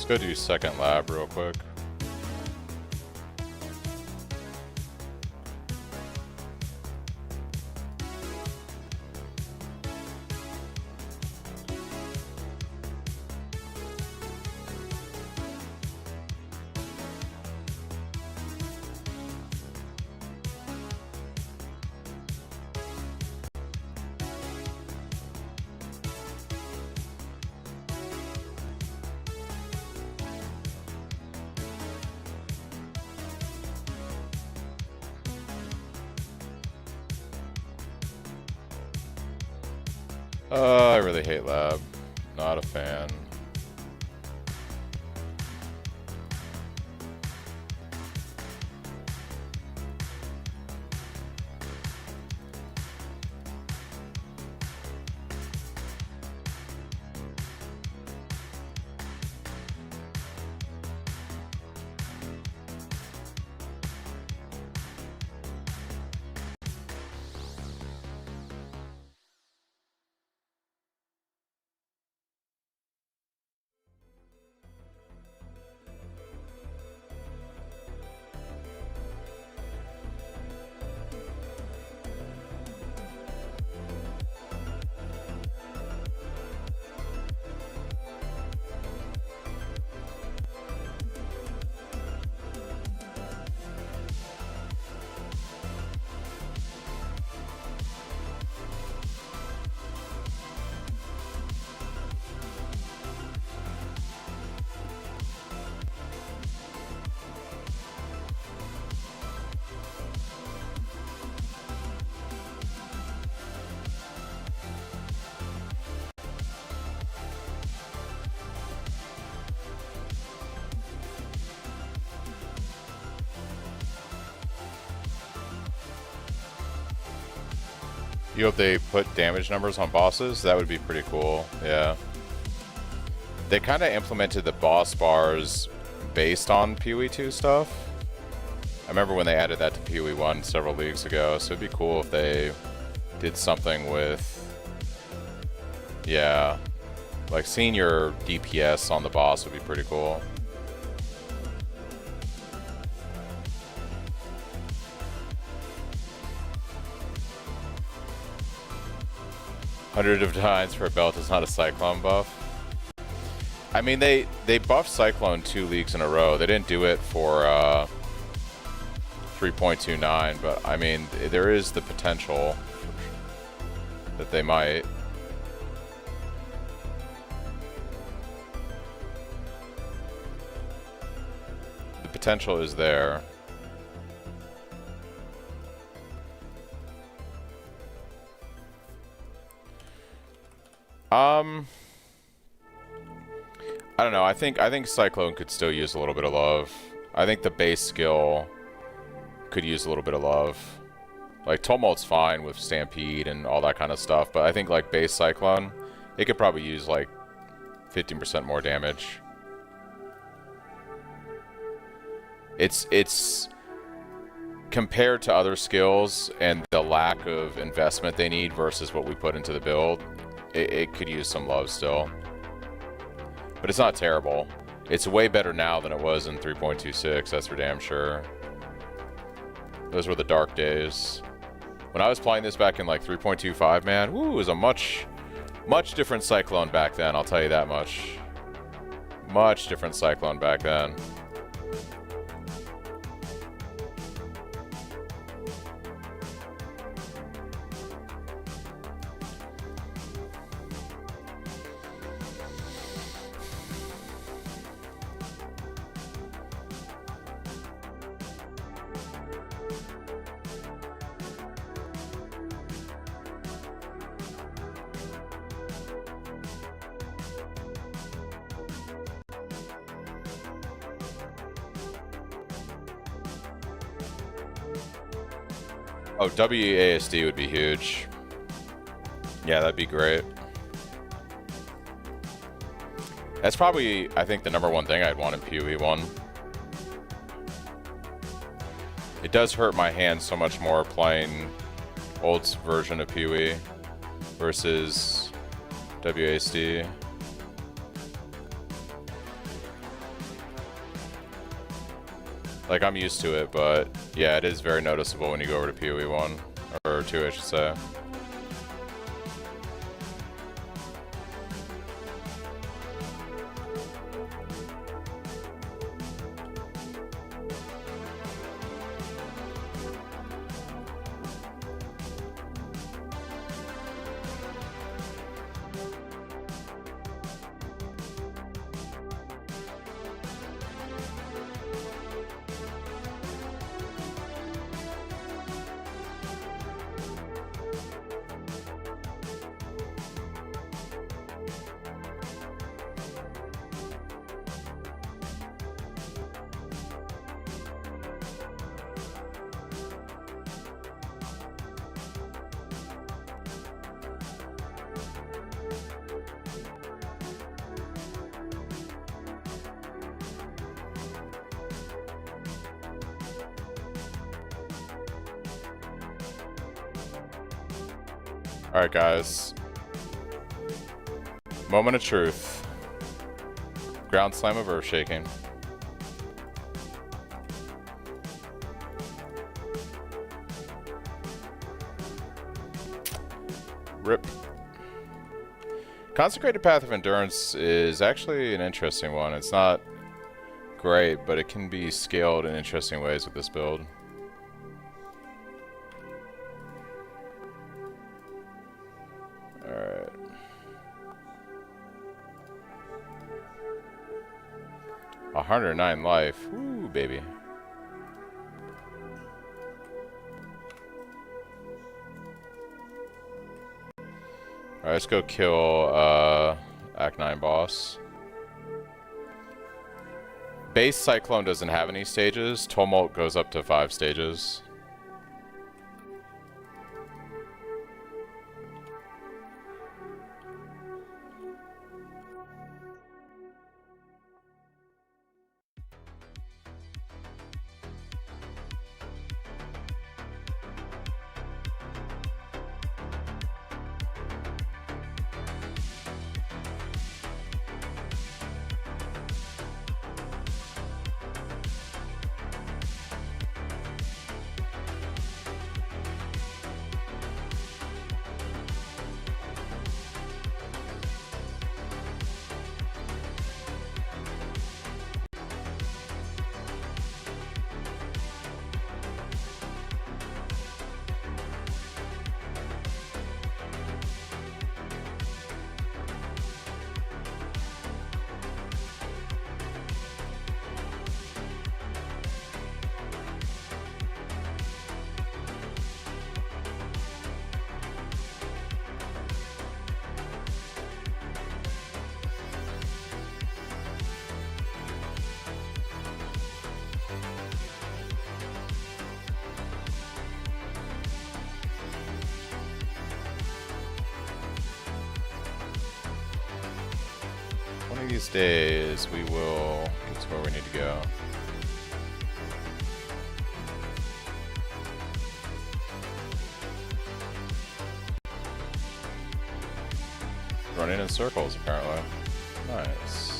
Let's go do second lab real quick. I really hate lab. Not a fan. You hope they put damage numbers on bosses? That would be pretty cool, yeah. They kind of implemented the boss bars based on PoE 2 stuff. I remember when they added that to PoE 1 several leagues ago, so it'd be cool if they did something with... Yeah. Like, seeing your DPS on the boss would be pretty cool. Hundred of times for a belt is not a Cyclone buff. I mean, they buffed Cyclone 2 leagues in a row. They didn't do it for 3.29, but I mean, there is the potential that they might. The potential is there. I don't know. I think Cyclone could still use a little bit of love. I think the base skill could use a little bit of love. Like, Tumult's fine with Stampede and all that kind of stuff, but I think, like, base Cyclone, it could probably use, like, 15% more damage. It's compared to other skills and the lack of investment they need versus what we put into the build, it could use some love still. But it's not terrible. It's way better now than it was in 3.26, that's for damn sure. Those were the dark days. When I was playing this back in like 3.25, man, woo, it was a much different Cyclone back then, I'll tell you that much. Much different Cyclone back then. Oh, WASD would be huge. Yeah, that'd be great. That's probably, I think, the #1 thing I'd want in PoE 1. It does hurt my hands so much more playing old version of PoE versus WASD. Like, I'm used to it, but yeah, it is very noticeable when you go over to PoE 1, or 2, I should say. Alright, guys. Moment of truth. Ground slam of earth shaking. Rip. Consecrated Path of Endurance is actually an interesting one. It's not great, but it can be scaled in interesting ways with this build. Alright. $109 life. Woo, baby. Alright, let's go kill Act 9 boss. Base Cyclone doesn't have any stages. Tumult goes up to 5 stages. One of these days, we will get to where we need to go. Running in circles, apparently. Nice.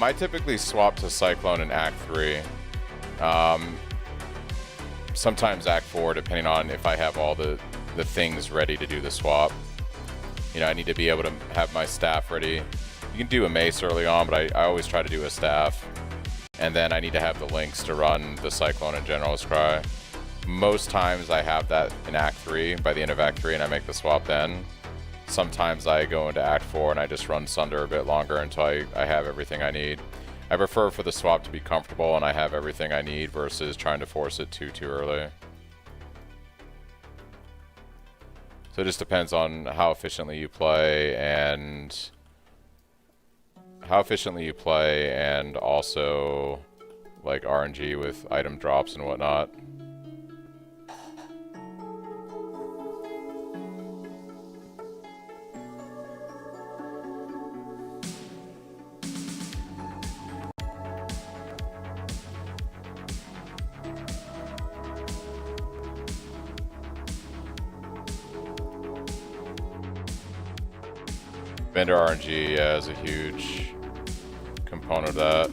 I typically swap to Cyclone in Act 3. Sometimes Act 4, depending on if I have all the things ready to do the swap. You know, I need to be able to have my staff ready. You can do a mace early on, but I always try to do a staff. And then I need to have the links to run the Cyclone and General's Cry. Most times I have that in Act 3, by the end of Act 3, and I make the swap then. Sometimes I go into Act 4 and I just run Sunder a bit longer until I have everything I need. I prefer for the swap to be comfortable and I have everything I need versus trying to force it too early. So it just depends on how efficiently you play and also like RNG with item drops and whatnot. Vendor RNG is a huge component of that.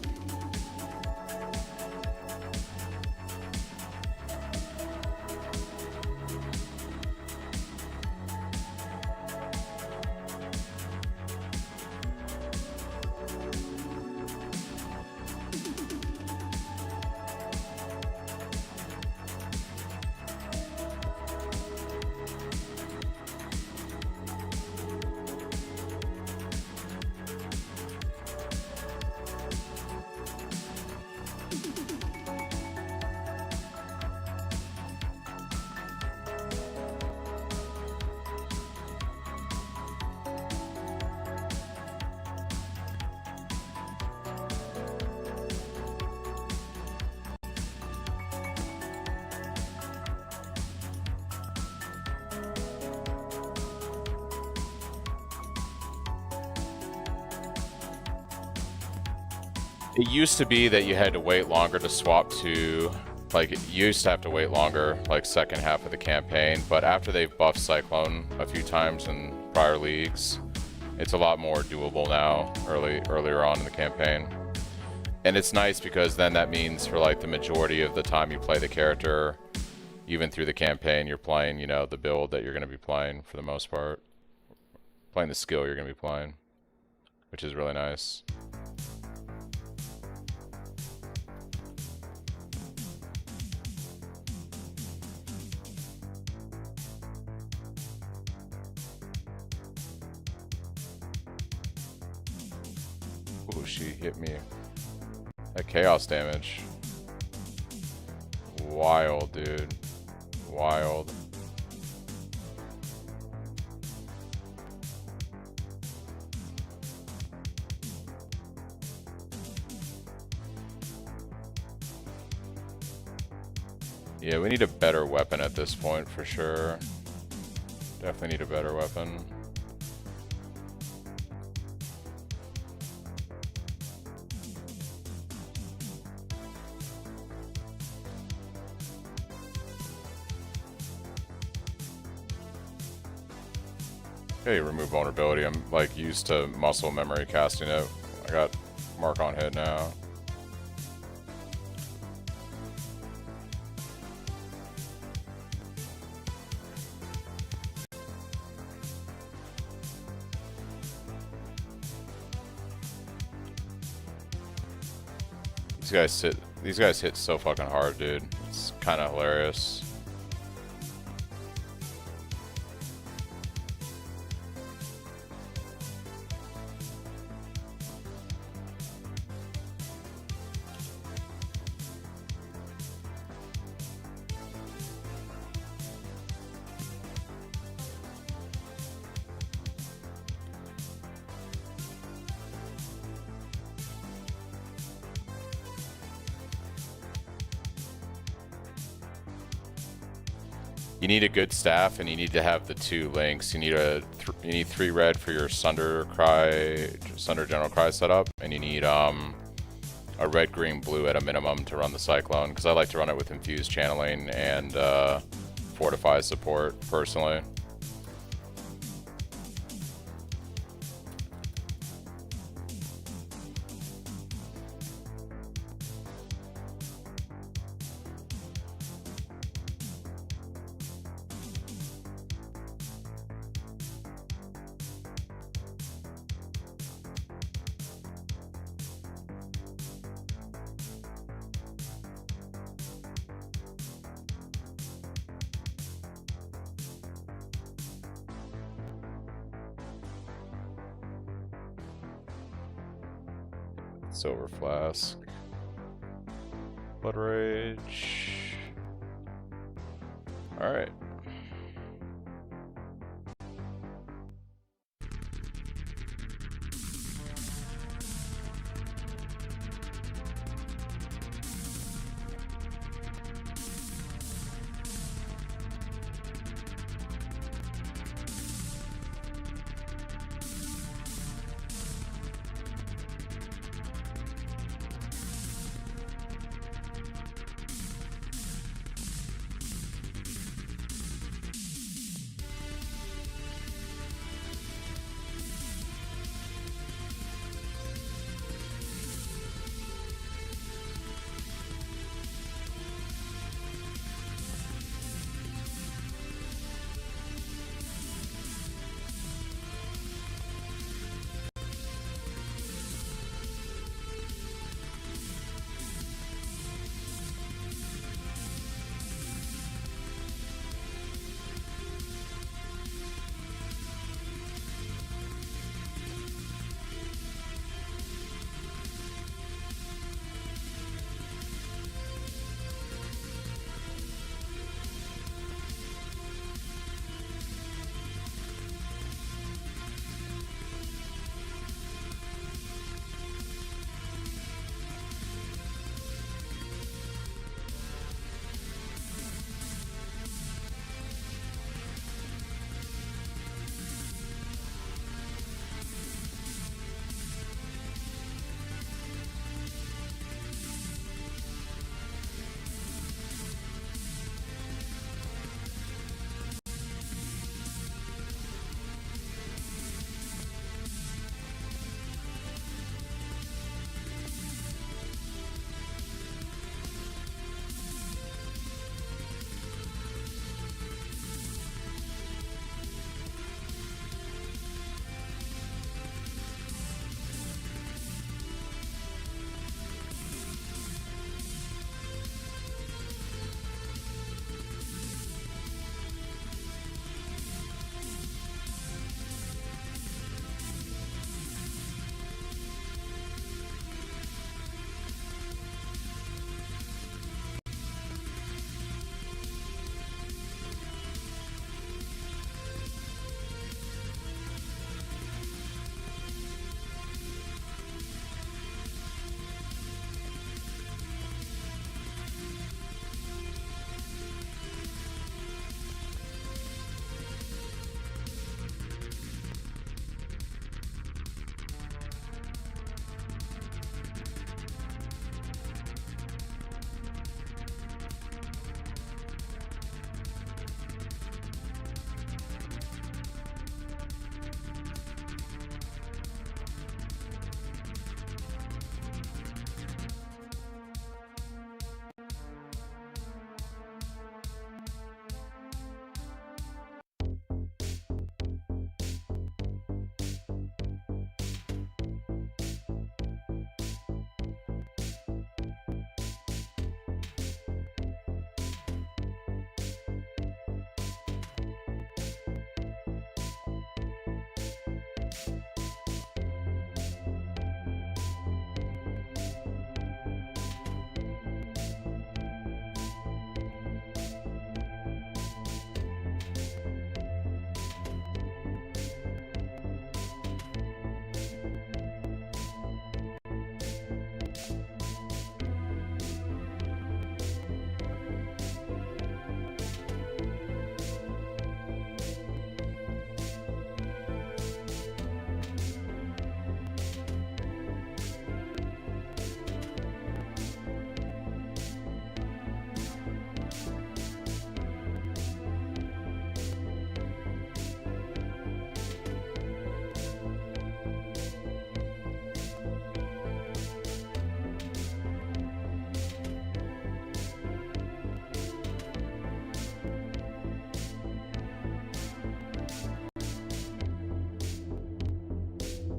It used to be that you had to wait longer to swap to, like, you used to have to wait longer, like, second half of the campaign, but after they've buffed Cyclone a few times in prior leagues, it's a lot more doable now, earlier on in the campaign. And it's nice because then that means for, like, the majority of the time you play the character, even through the campaign, you're playing, you know, the build that you're going to be playing for the most part. Playing the skill you're going to be playing, which is really nice. Ooh, she hit me. That chaos damage. Wild, dude. Wild. Yeah, we need a better weapon at this point for sure. Definitely need a better weapon. Okay, remove vulnerability. I'm like used to muscle memory casting it. I got mark on hit now. These guys hit so fucking hard, dude. It's kind of hilarious. You need a good staff, and you need to have the 2 links. You need 3 red for your Sunder General Cry setup, and you need a red, green, blue at a minimum to run the Cyclone. Because I like to run it with infused channeling and fortify support personally. Silver Flask. Blood Rage. Alright.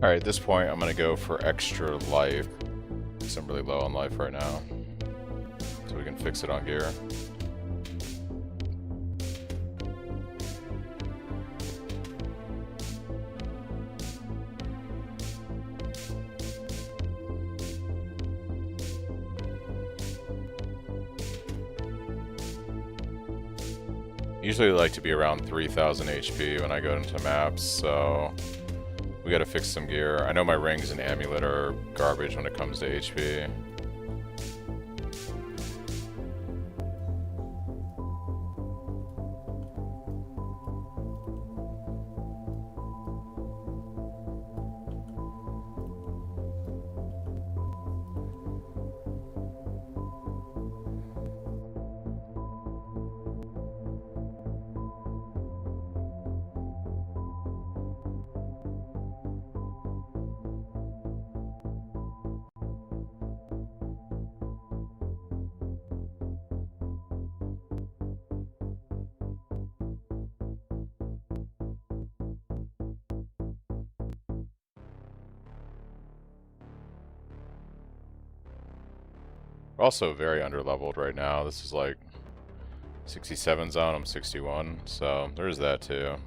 Alright, at this point I'm gonna go for extra life, because I'm really low on life right now. So we can fix it on gear. Usually like to be around 3000 HP when I go into maps, so we gotta fix some gear. I know my rings and amulet are garbage when it comes to HP. We're also very underleveled right now. This is like 67 zone, I'm 61, so there's that too.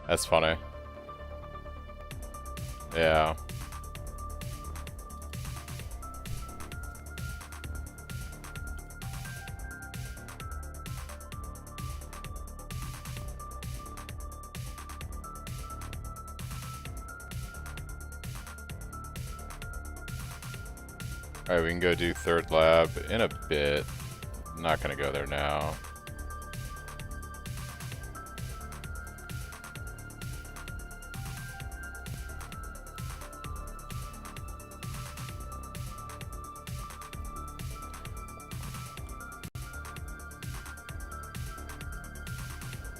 That's funny. Yeah. Alright, we can go do third lab in a bit. I'm not gonna go there now.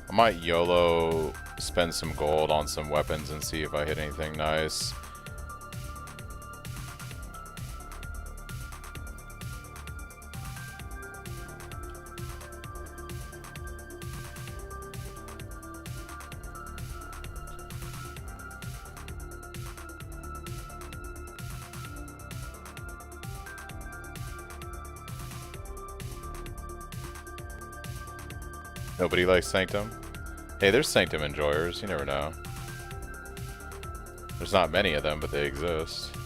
I might YOLO spend some gold on some weapons and see if I hit anything nice. Nobody likes Sanctum? Hey, there's Sanctum enjoyers, you never know. There's not many of them, but they exist.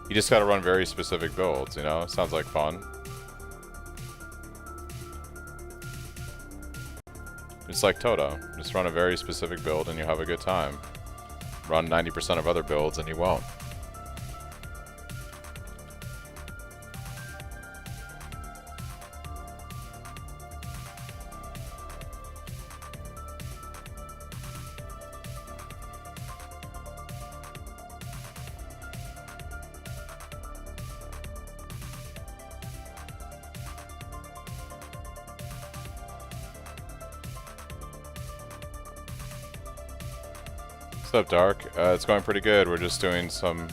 You just gotta run very specific builds, you know? Sounds like fun. It's like Toto. Just run a very specific build and you'll have a good time. Run 90% of other builds and you won't. What's up, Dark? It's going pretty good. We're just doing some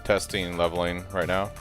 testing and leveling right now.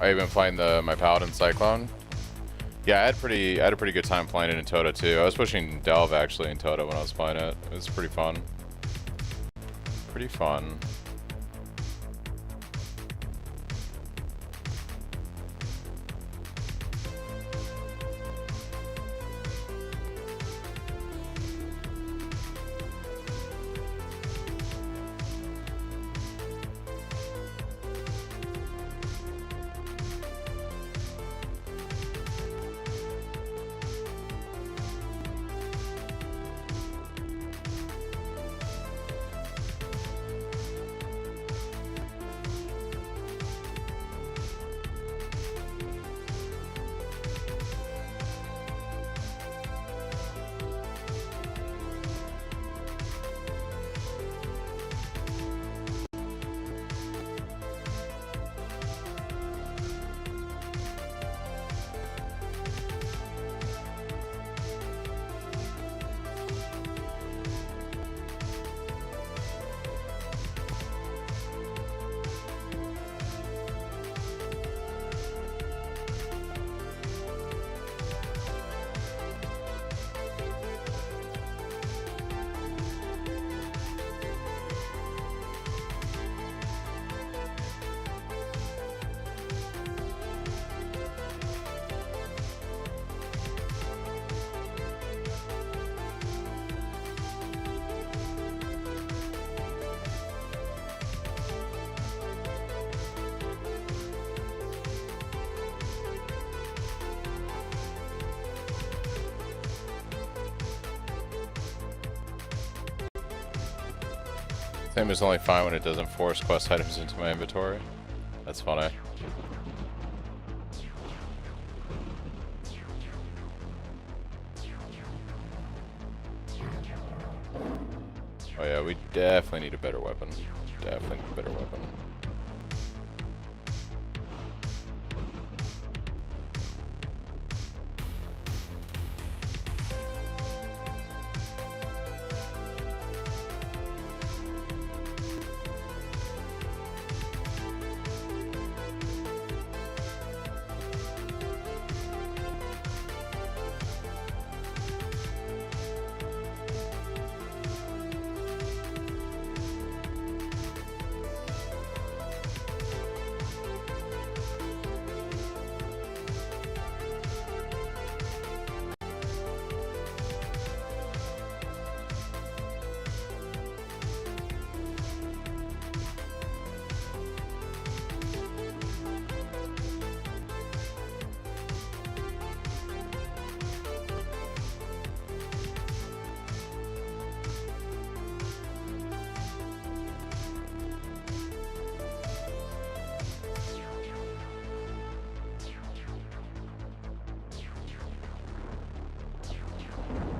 I've been playing my Paladin Cyclone. Yeah, I had a pretty good time playing it in Tota too. I was pushing Delve actually in Tota when I was playing it. It was pretty fun. Pretty fun. Same is only fine when it doesn't force quest items into my inventory. That's funny. Oh yeah, we definitely need a better weapon. Definitely need a better weapon.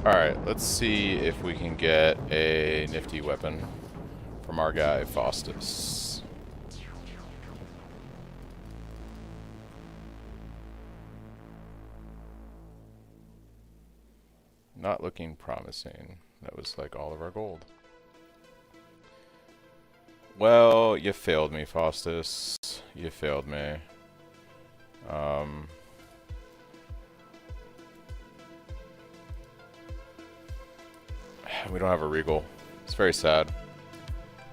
Alright, let's see if we can get a nifty weapon from our guy, Faustus. Not looking promising. That was like all of our gold. Well, you failed me, Faustus. You failed me. We don't have a Regal. It's very sad.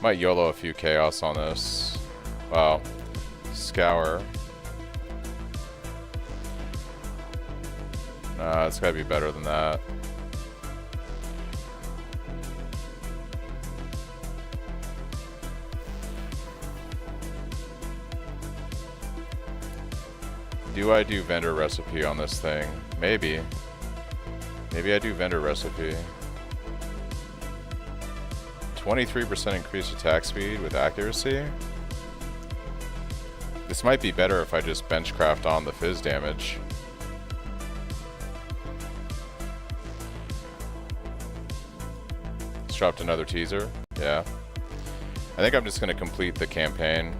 Might YOLO a few Chaos on this. Wow. Scour. Nah, it's gotta be better than that. Do I do vendor recipe on this thing? Maybe. Maybe I do vendor recipe. 23% increased attack speed with accuracy. The This might be better if I just benchcraft on the fizz damage. Just dropped another teaser. Yeah. I think I'm just going to complete the campaign.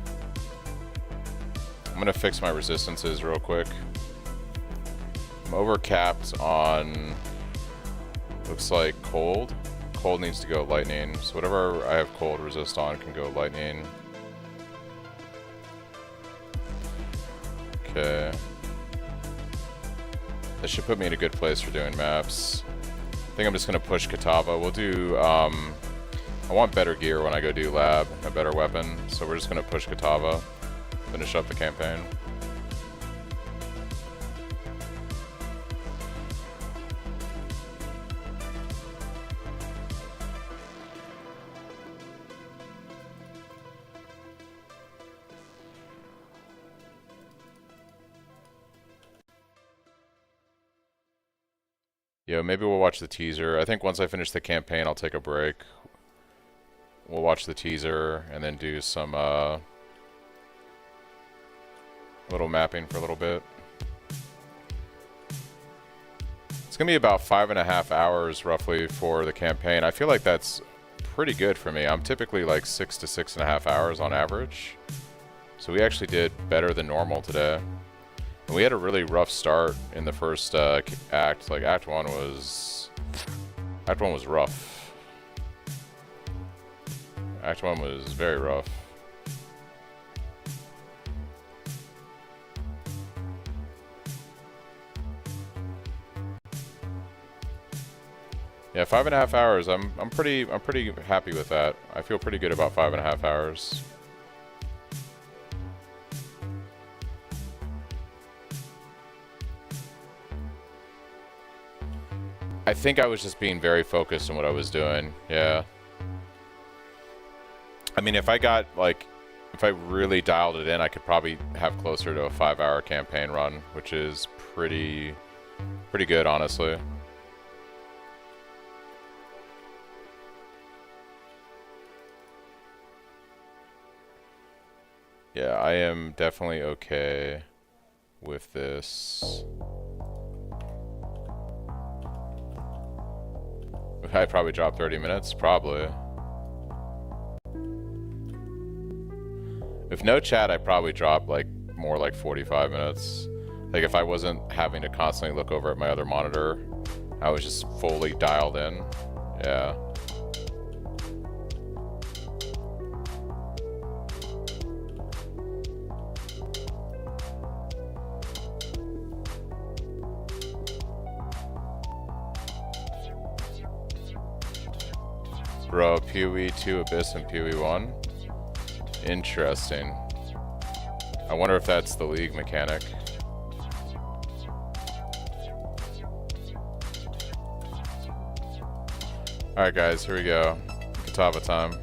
I'm going to fix my resistances real quick. I'm overcapped on, looks like cold. Cold needs to go lightning. So whatever I have cold resist on can go lightning. Okay. This should put me in a good place for doing maps. I think I'm just going to push Katava. We'll do, I want better gear when I go do lab, a better weapon. So we're just going to push Katava, finish up the campaign. Yo, maybe we'll watch the teaser. I think once I finish the campaign, I'll take a break. We'll watch the teaser and then do some little mapping for a little bit. It's gonna be about 5.5 hours roughly for the campaign. I feel like that's pretty good for me. I'm typically like 6 to 6.5 hours on average. So we actually did better than normal today. And we had a really rough start in the first act. Like Act 1 was rough. Act 1 was very rough. Yeah, 5.5 hours. I'm pretty happy with that. I feel pretty good about 5.5 hours. I think I was just being very focused on what I was doing. Yeah. I mean, if I really dialed it in, I could probably have closer to a 5-hour campaign run, which is pretty good, honestly. Yeah, I am definitely okay with this. I'd probably drop 30 minutes, probably. If no chat, I'd probably drop like more like 45 minutes. Like if I wasn't having to constantly look over at my other monitor, I was just fully dialed in. Yeah. Bro, PoE 2 Abyss and PoE 1. Interesting. I wonder if that's the league mechanic. Alright guys, here we go. Katava time.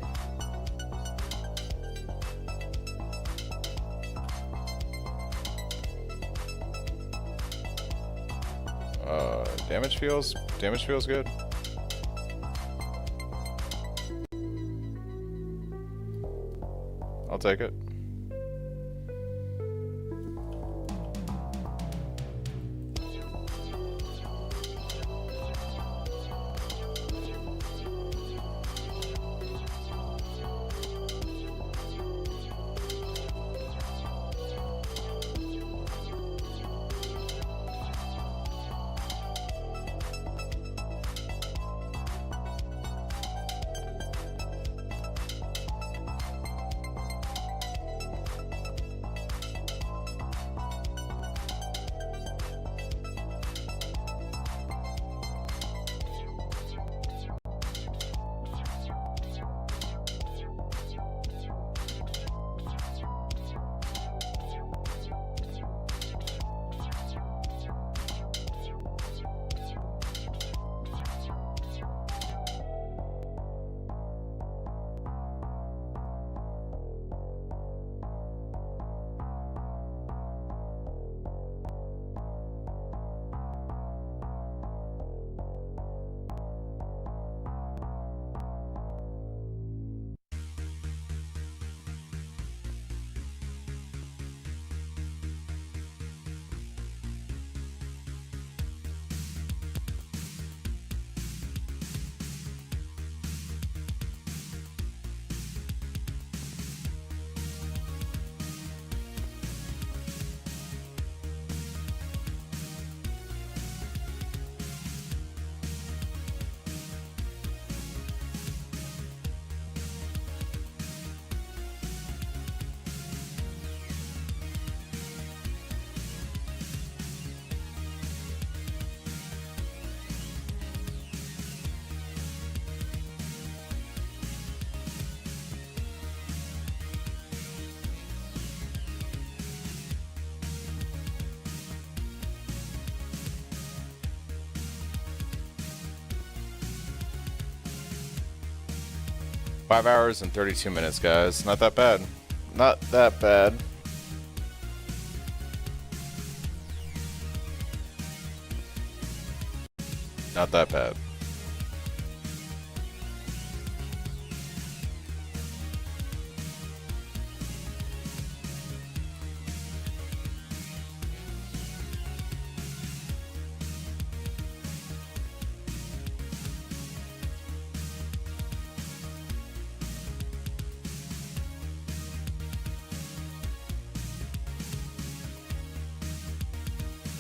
Damage feels good. I'll take it. 5 hours and 32 minutes, guys. Not that bad. Not that bad. Not that bad.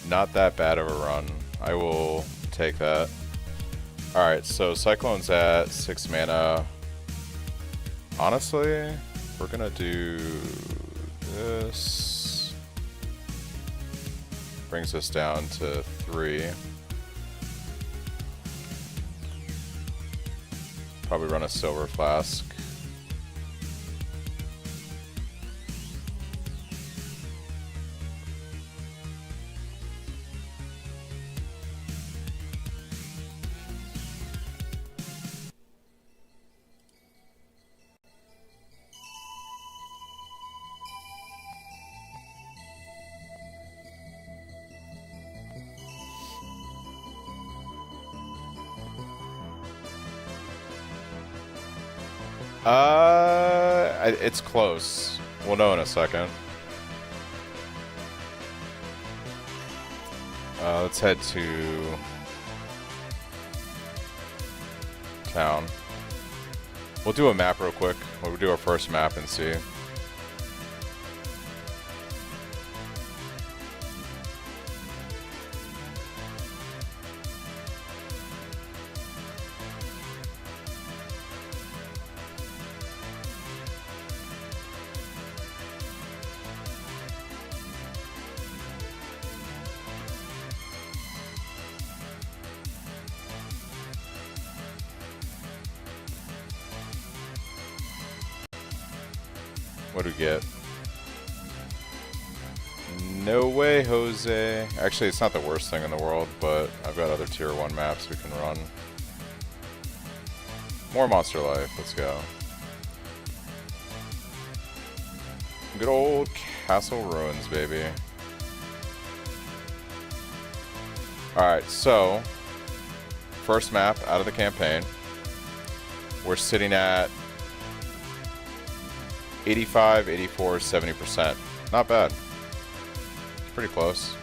Not that bad of a run. I will take that. Alright, so Cyclone's at 6 mana. Honestly, we're gonna do this. Brings us down to 3. Probably run a Silver Flask. It's close. We'll know in a second. Let's head to town. We'll do a map real quick. We'll do our first map and see. What do we get? No way, Jose. Actually, it's not the worst thing in the world, but I've got other tier 1 maps we can run. More Monster Life. Let's go. Good old Castle Ruins, baby. Alright, so first map out of the campaign. We're sitting at 85, 84, 70%. Not bad. It's pretty close.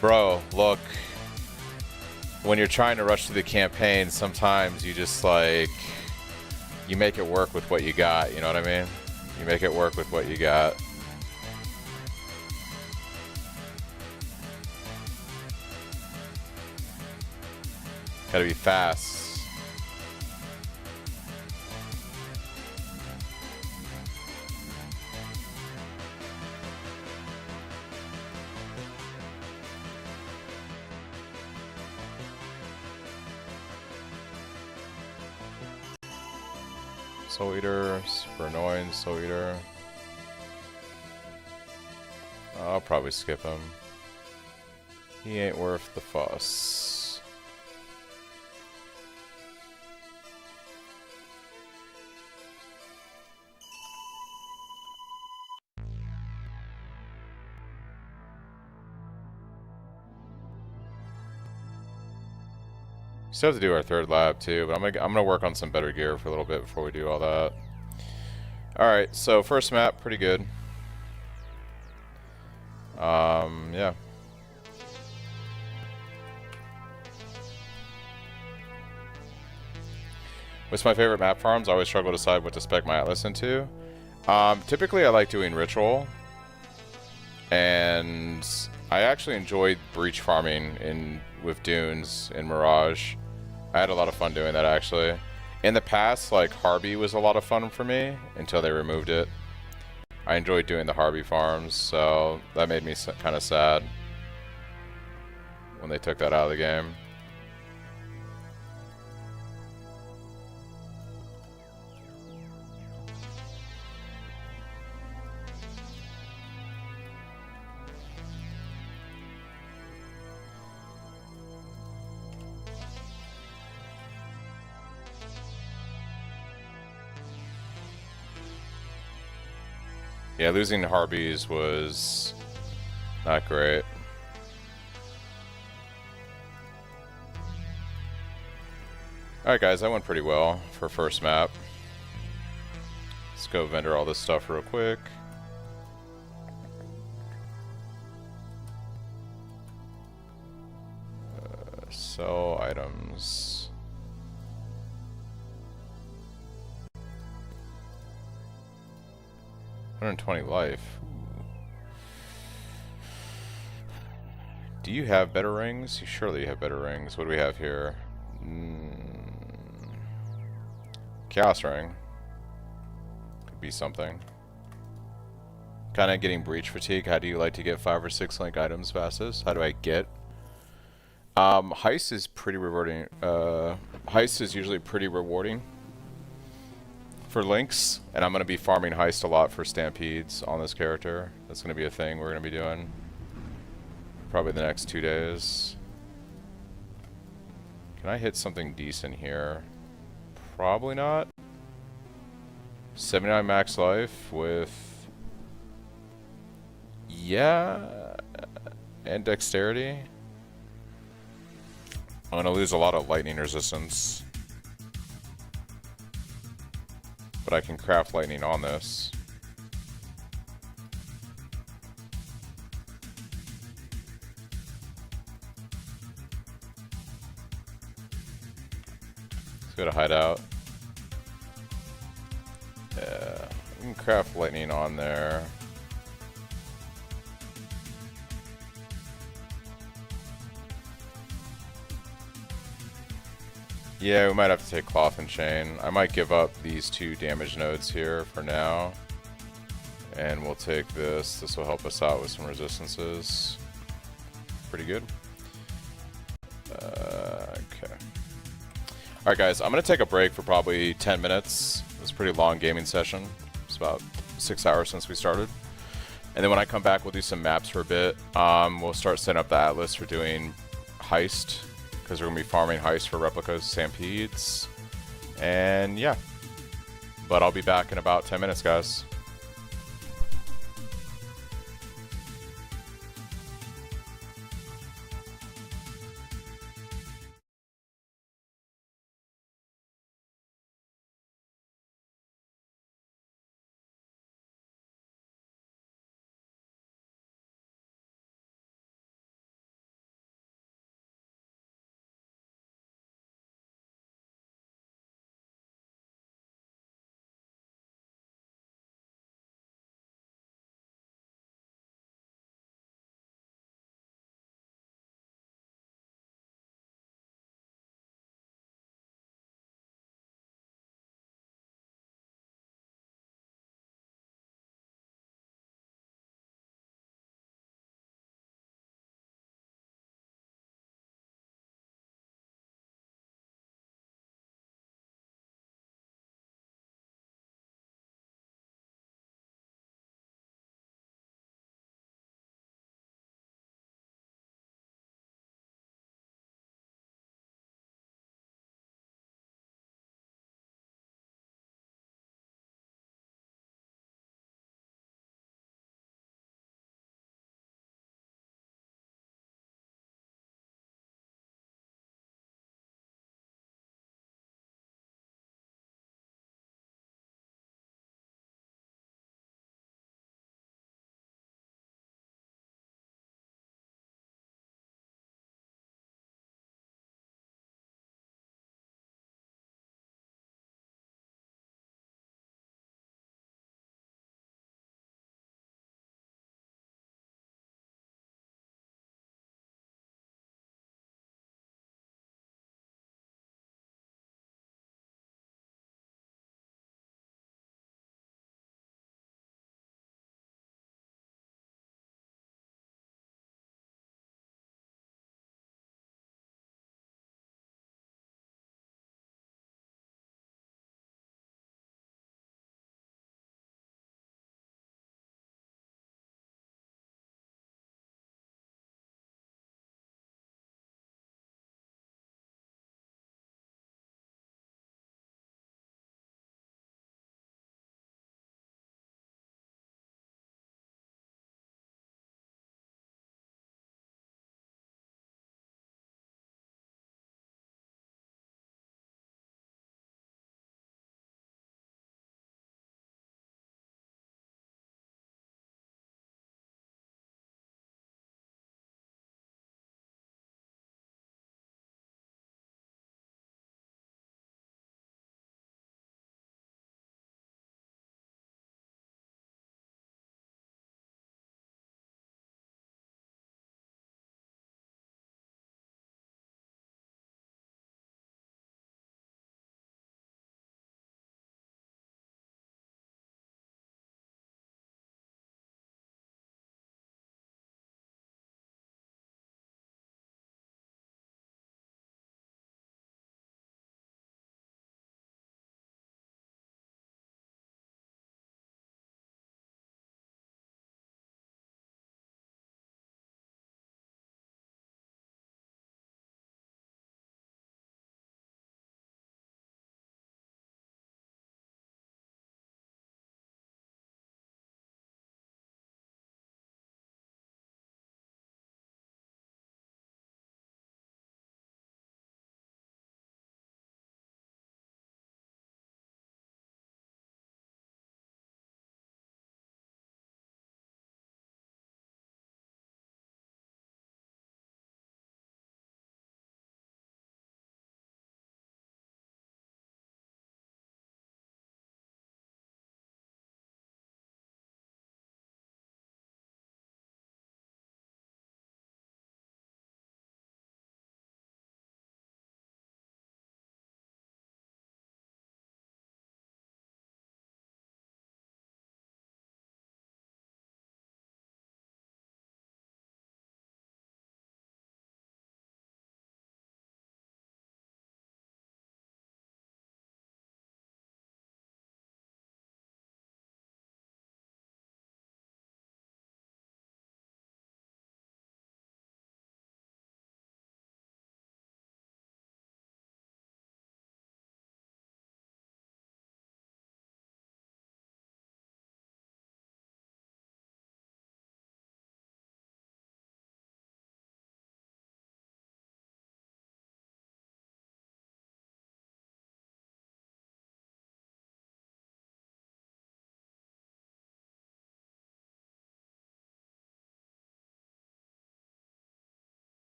Bro, look, when you're trying to rush through the campaign, sometimes you just like, you make it work with what you got, you know what I mean? You make it work with what you got. Gotta be fast. Soul Eater, super annoying Soul Eater. I'll probably skip him. He ain't worth the fuss. Still have to do our third lab too, but I'm gonna work on some better gear for a little bit before we do all that. Alright, so first map, pretty good. Yeah. What's my favorite map farms? I always struggle to decide what to spec my Atlas into. Typically I like doing Ritual. And I actually enjoyed breach farming with dunes in Mirage. I had a lot of fun doing that actually. In the past, like Harby was a lot of fun for me until they removed it. I enjoyed doing the Harby farms, so that made me kind of sad when they took that out of the game. Yeah, losing Harbies was not great. Alright guys, that went pretty well for first map. Let's go vendor all this stuff real quick. Sell items. $120 life. Ooh. Do you have better rings? Surely you have better rings. What do we have here? Chaos ring. Could be something. Kind of getting breach fatigue. How do you like to get 5 or 6 link items fastest? How do I get? Heist is pretty rewarding. Heist is usually pretty rewarding for links, and I'm going to be farming heist a lot for stampedes on this character. That's going to be a thing we're going to be doing probably the next 2 days. Can I hit something decent here? Probably not. 79 max life with, yeah, and dexterity. I'm going to lose a lot of lightning resistance, but I can craft lightning on this. Let's go to hideout. Yeah, we can craft lightning on there. Yeah, we might have to take cloth and chain. I might give up these 2 damage nodes here for now. And we'll take this. This will help us out with some resistances. Pretty good. Okay. Alright guys, I'm going to take a break for probably 10 minutes. It was a pretty long gaming session. It's about 6 hours since we started. And then when I come back, we'll do some maps for a bit. We'll start setting up the atlas for doing heist, because we're going to be farming heist for replicas, stampedes, and yeah. But I'll be back in about 10 minutes, guys.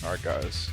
Alright, guys.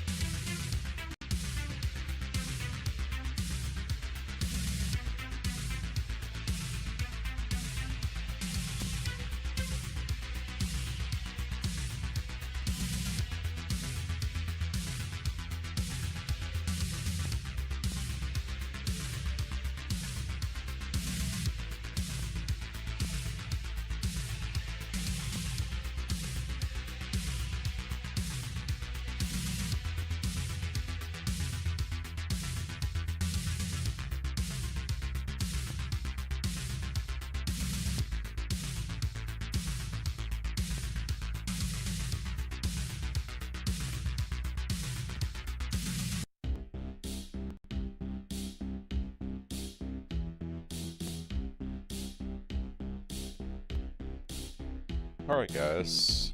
Alright, guys.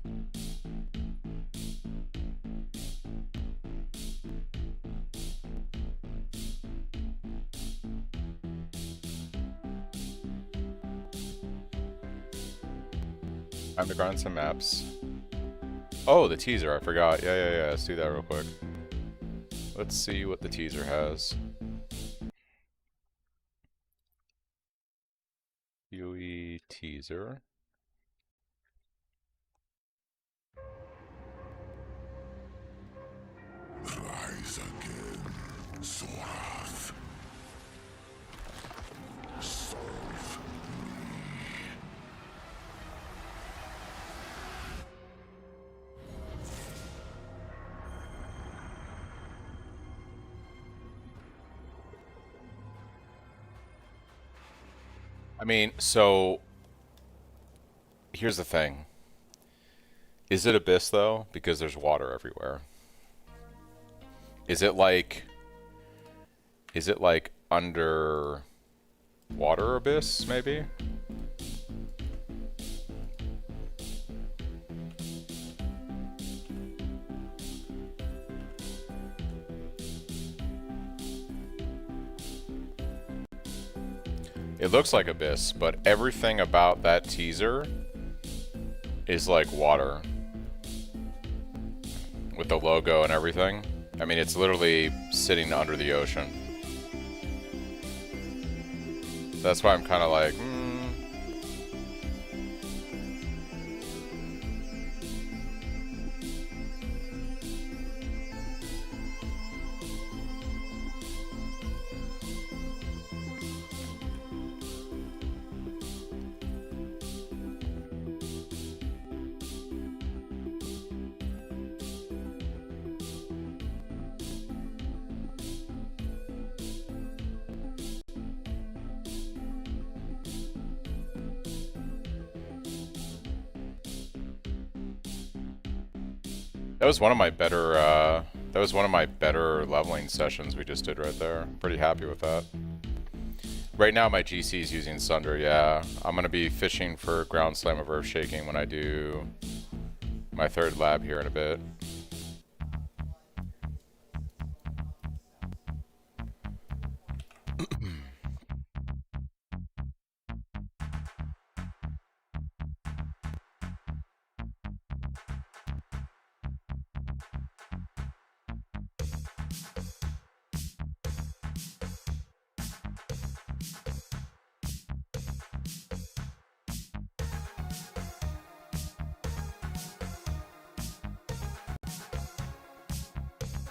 Time to grind some maps. Oh, the teaser, I forgot. Yeah. Let's do that real quick. Let's see what the teaser has. UE teaser. Rise again, Zorath. Serve me. I mean, so here's the thing. Is it Abyss though? Because there's water everywhere. Is it like under water Abyss maybe? It looks like Abyss, but everything about that teaser is like water. With the logo and everything. I mean, it's literally sitting under the ocean. That's why I'm kind of like, That was one of my better leveling sessions we just did right there. Pretty happy with that. Right now my GC is using Sunder, yeah. I'm gonna be fishing for Ground Slam of Earth Shaking when I do my third lab here in a bit.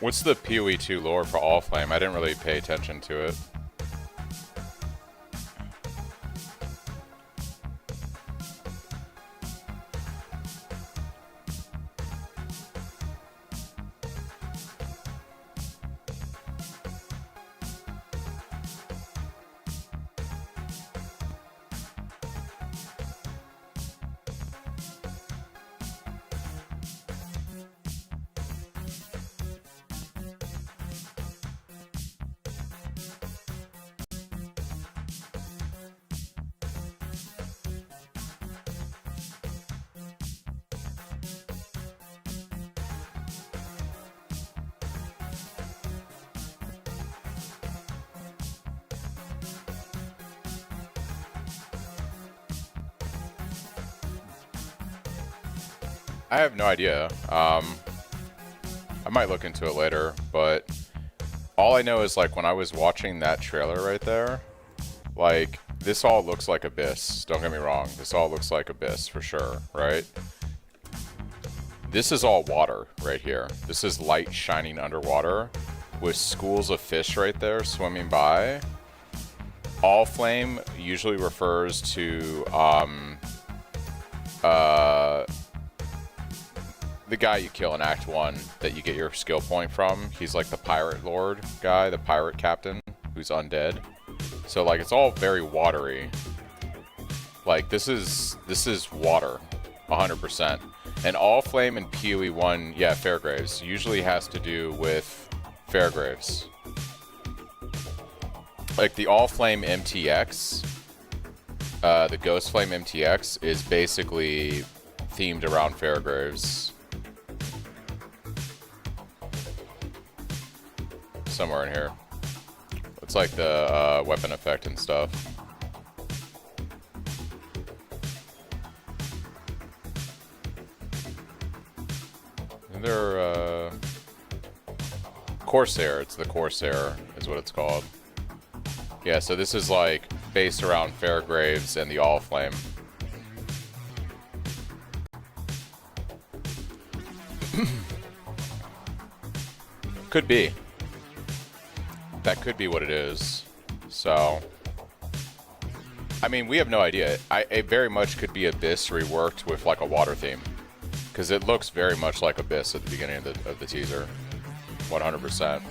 What's the PoE2 lore for All Flame? I didn't really pay attention to it. I have no idea. I might look into it later, but all I know is like when I was watching that trailer right there, like this all looks like Abyss. Don't get me wrong, this all looks like Abyss for sure, right? This is all water right here. This is light shining underwater with schools of fish right there swimming by. All flame usually refers to the guy you kill in Act 1 that you get your skill point from. He's like the pirate lord guy, the pirate captain who's undead. So like it's all very watery. Like this is water 100%. And all flame in PoE 1, yeah, Fairgraves, usually has to do with Fairgraves. Like the all flame MTX, the Ghost Flame MTX is basically themed around Fairgraves. Somewhere in here. It's like the weapon effect and stuff. And they're Corsair, it's the Corsair is what it's called. Yeah, so this is like based around Fairgraves and the All Flame. Could be. That could be what it is. So, I mean, we have no idea. It very much could be Abyss reworked with like a water theme, because it looks very much like Abyss at the beginning of the teaser, 100%.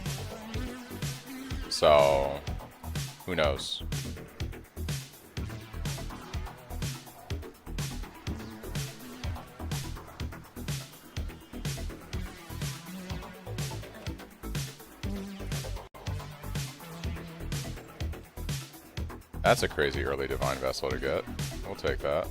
So, who knows? That's a crazy early Divine Vessel to get. We'll take that.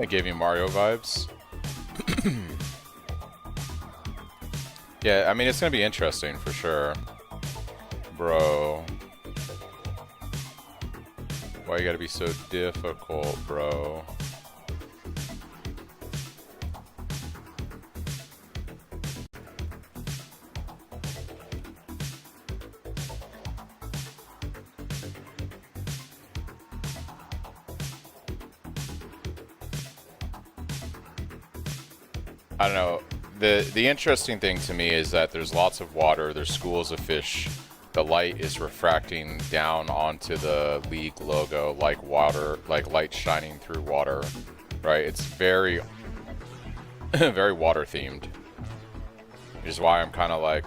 It gave you Mario vibes. Yeah, I mean, it's gonna be interesting for sure. Bro. Why you gotta be so difficult, bro? I don't know. The interesting thing to me is that there's lots of water, there's schools of fish. The light is refracting down onto the League logo like water, like light shining through water, right? It's very, very water themed. Which is why I'm kind of like,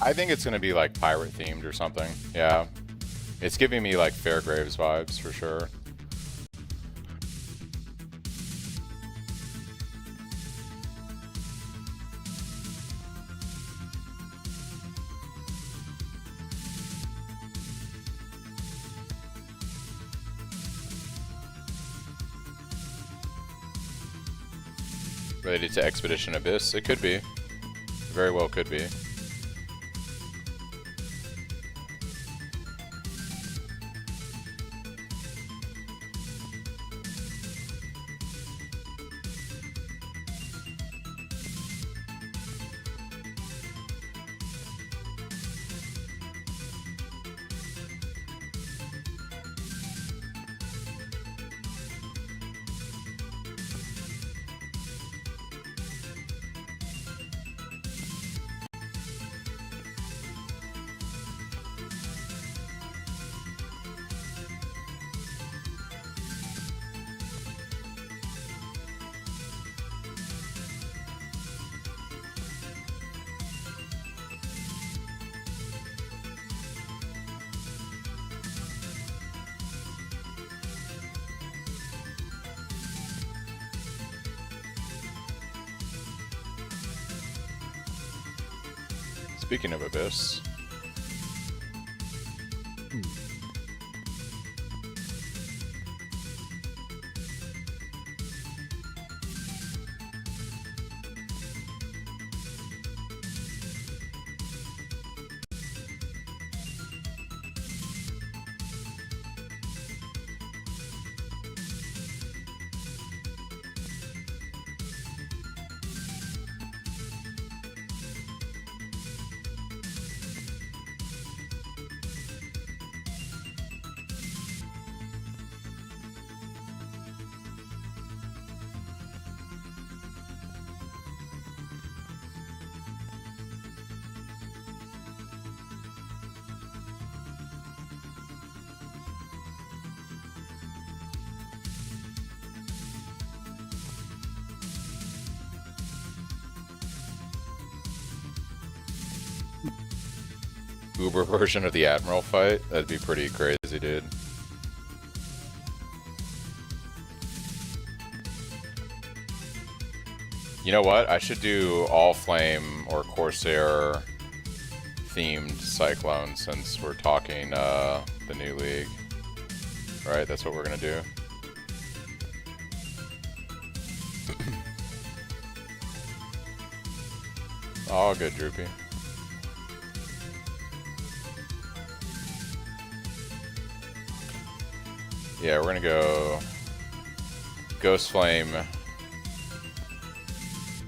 I think it's gonna be like pirate themed or something. Yeah, it's giving me like Fairgraves vibes for sure. Related to Expedition Abyss? It could be. Very well could be. Speaking of Abyss. Uber version of the Admiral fight? That'd be pretty crazy, dude. You know what? I should do all Flame or Corsair themed Cyclone since we're talking the new league. Right, that's what we're gonna do. All good, Droopy. Yeah, we're gonna go Ghost Flame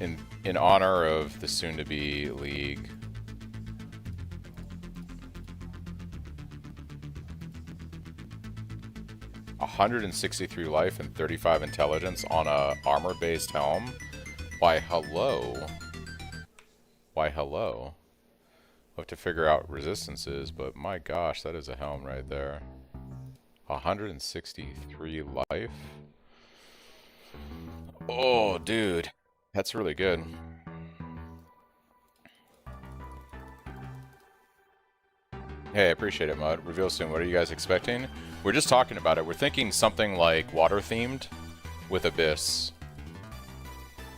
in honor of the soon-to-be league. $163 life and 35 intelligence on a armor-based helm. Why, hello. Why, hello. We'll have to figure out resistances, but my gosh, that is a helm right there. 163 life. Oh, dude. That's really good. Hey, I appreciate it, Mud. Reveal soon. What are you guys expecting? We're just talking about it. We're thinking something like water-themed with Abyss.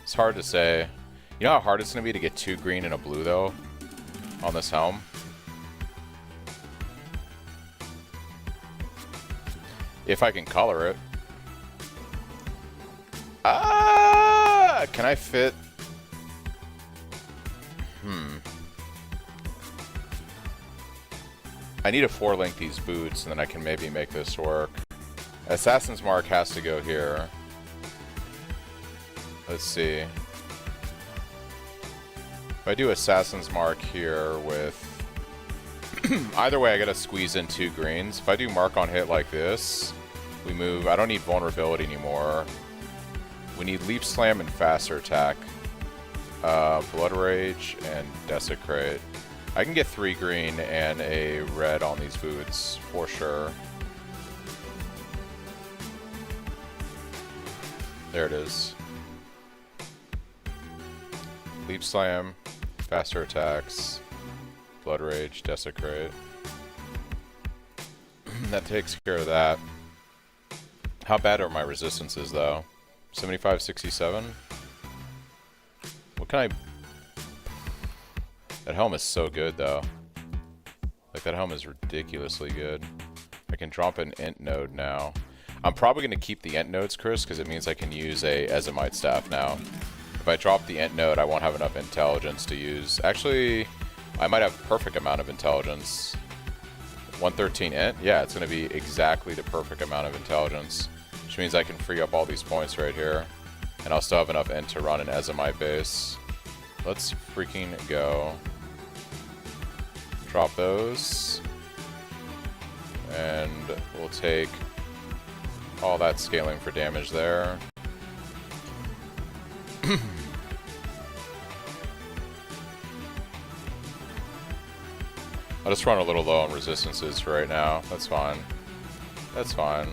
It's hard to say. You know how hard it's going to be to get 2 green and a blue, though, on this helm? If I can color it. Ah! Can I fit? I need to 4-link these boots, and then I can maybe make this work. Assassin's Mark has to go here. Let's see. If I do Assassin's Mark here with... Either way, I gotta squeeze in 2 greens. If I do Mark on hit like this, we move... I don't need Vulnerability anymore. We need Leap Slam and Faster Attack. Blood Rage and Desecrate. I can get 3 green and a red on these boots, for sure. There it is. Leap Slam, Faster Attacks, Blood Rage, Desecrate. That takes care of that. How bad are my resistances, though? 75, 67? What can I... That helm is so good, though. Like, that helm is ridiculously good. I can drop an int node now. I'm probably going to keep the int nodes, Chris, because it means I can use a Ezomite staff now. If I drop the int node, I won't have enough intelligence to use. Actually, I might have perfect amount of intelligence. 113 int? Yeah, it's going to be exactly the perfect amount of intelligence. Which means I can free up all these points right here. And I'll still have enough int to run an Ezomite base. Let's freaking go. Drop those. And we'll take all that scaling for damage there. I'll just run a little low on resistances for right now. That's fine. That's fine.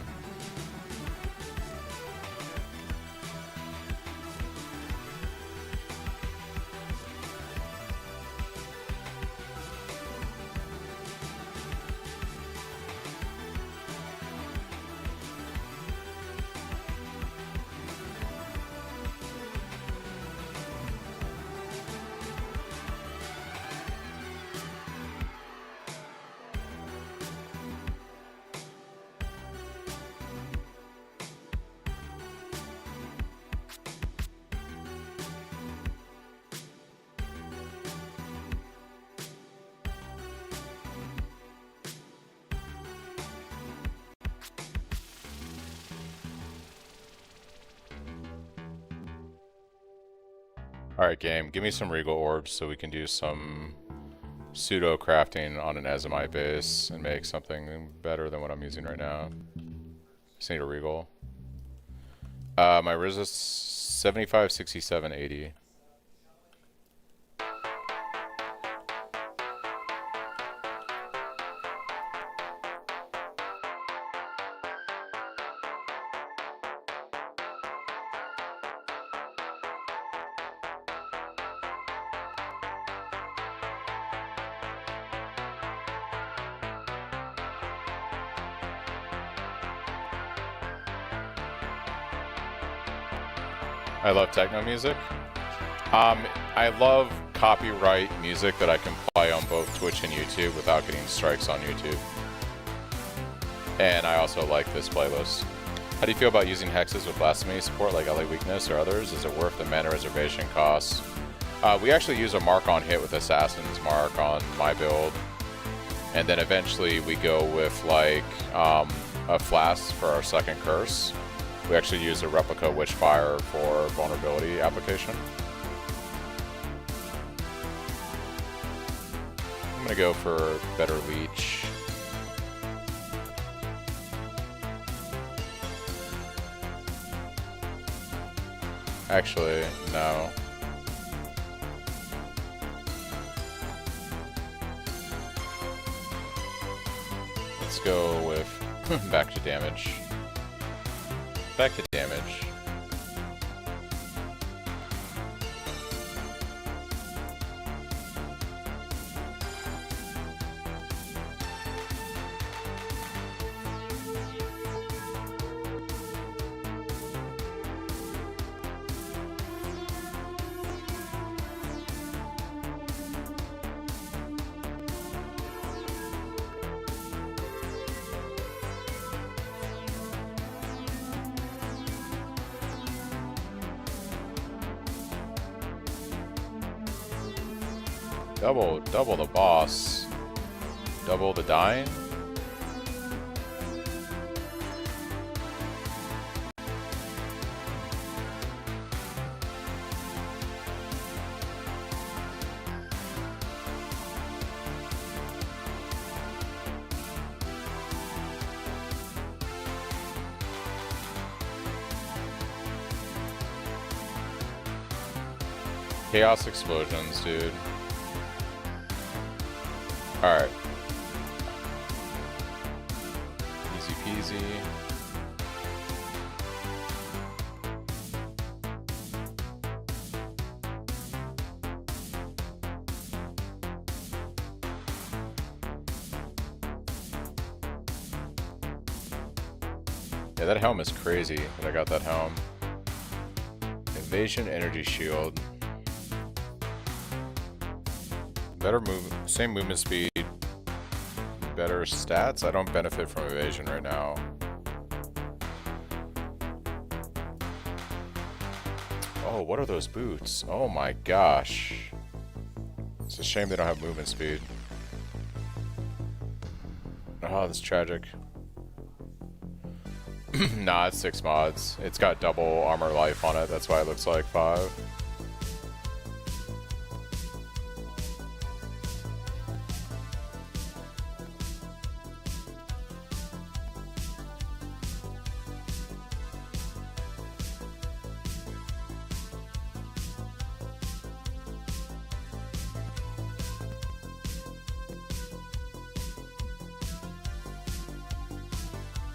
Alright game, give me some Regal Orbs so we can do some pseudo crafting on an Ezomite base and make something better than what I'm using right now. Just need a Regal. My resist 75, 67, 80. I love techno music. I love copyright music that I can play on both Twitch and YouTube without getting strikes on YouTube. And I also like this playlist. How do you feel about using hexes with blasphemy support like LA Weakness or others? Is it worth the mana reservation costs? We actually use a mark on hit with Assassin's Mark on my build. And then eventually we go with like a flask for our second curse. We actually use a replica Witchfire for vulnerability application. I'm gonna go for better leech. Actually, no. Let's go with back to damage. Back to damage. Double the boss. Double the dying. Chaos explosions, dude. Alright. Easy peasy. Yeah, that helm is crazy that I got that helm. Invasion energy shield. Better move, same movement speed, better stats. I don't benefit from evasion right now. Oh, what are those boots? Oh my gosh. It's a shame they don't have movement speed. Oh, that's tragic. Nah, it's 6 mods. It's got double armor life on it. That's why it looks like 5.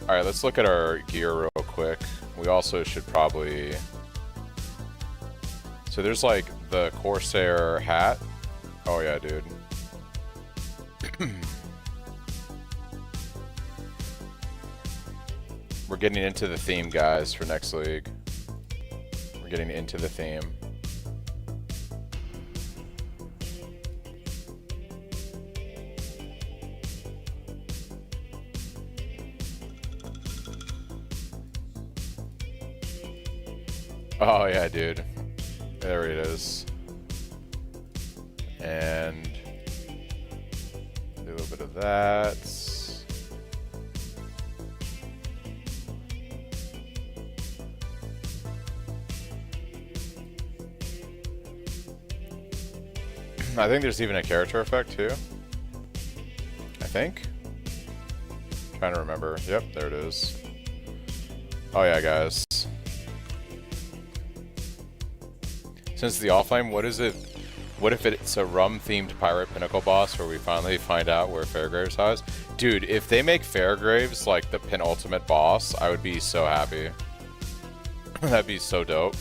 Alright, let's look at our gear real quick. We also should probably... So there's like the Corsair hat. Oh yeah, dude. We're getting into the theme, guys, for next league. We're getting into the theme. Oh yeah, dude. There it is. And do a little bit of that. I think there's even a character effect too. I think. Trying to remember. Yep, there it is. Oh yeah, guys. Since the offlane, what is it? What if it's a rum-themed pirate pinnacle boss where we finally find out where Fairgraves hides? Dude, if they make Fairgraves like the penultimate boss, I would be so happy. That'd be so dope.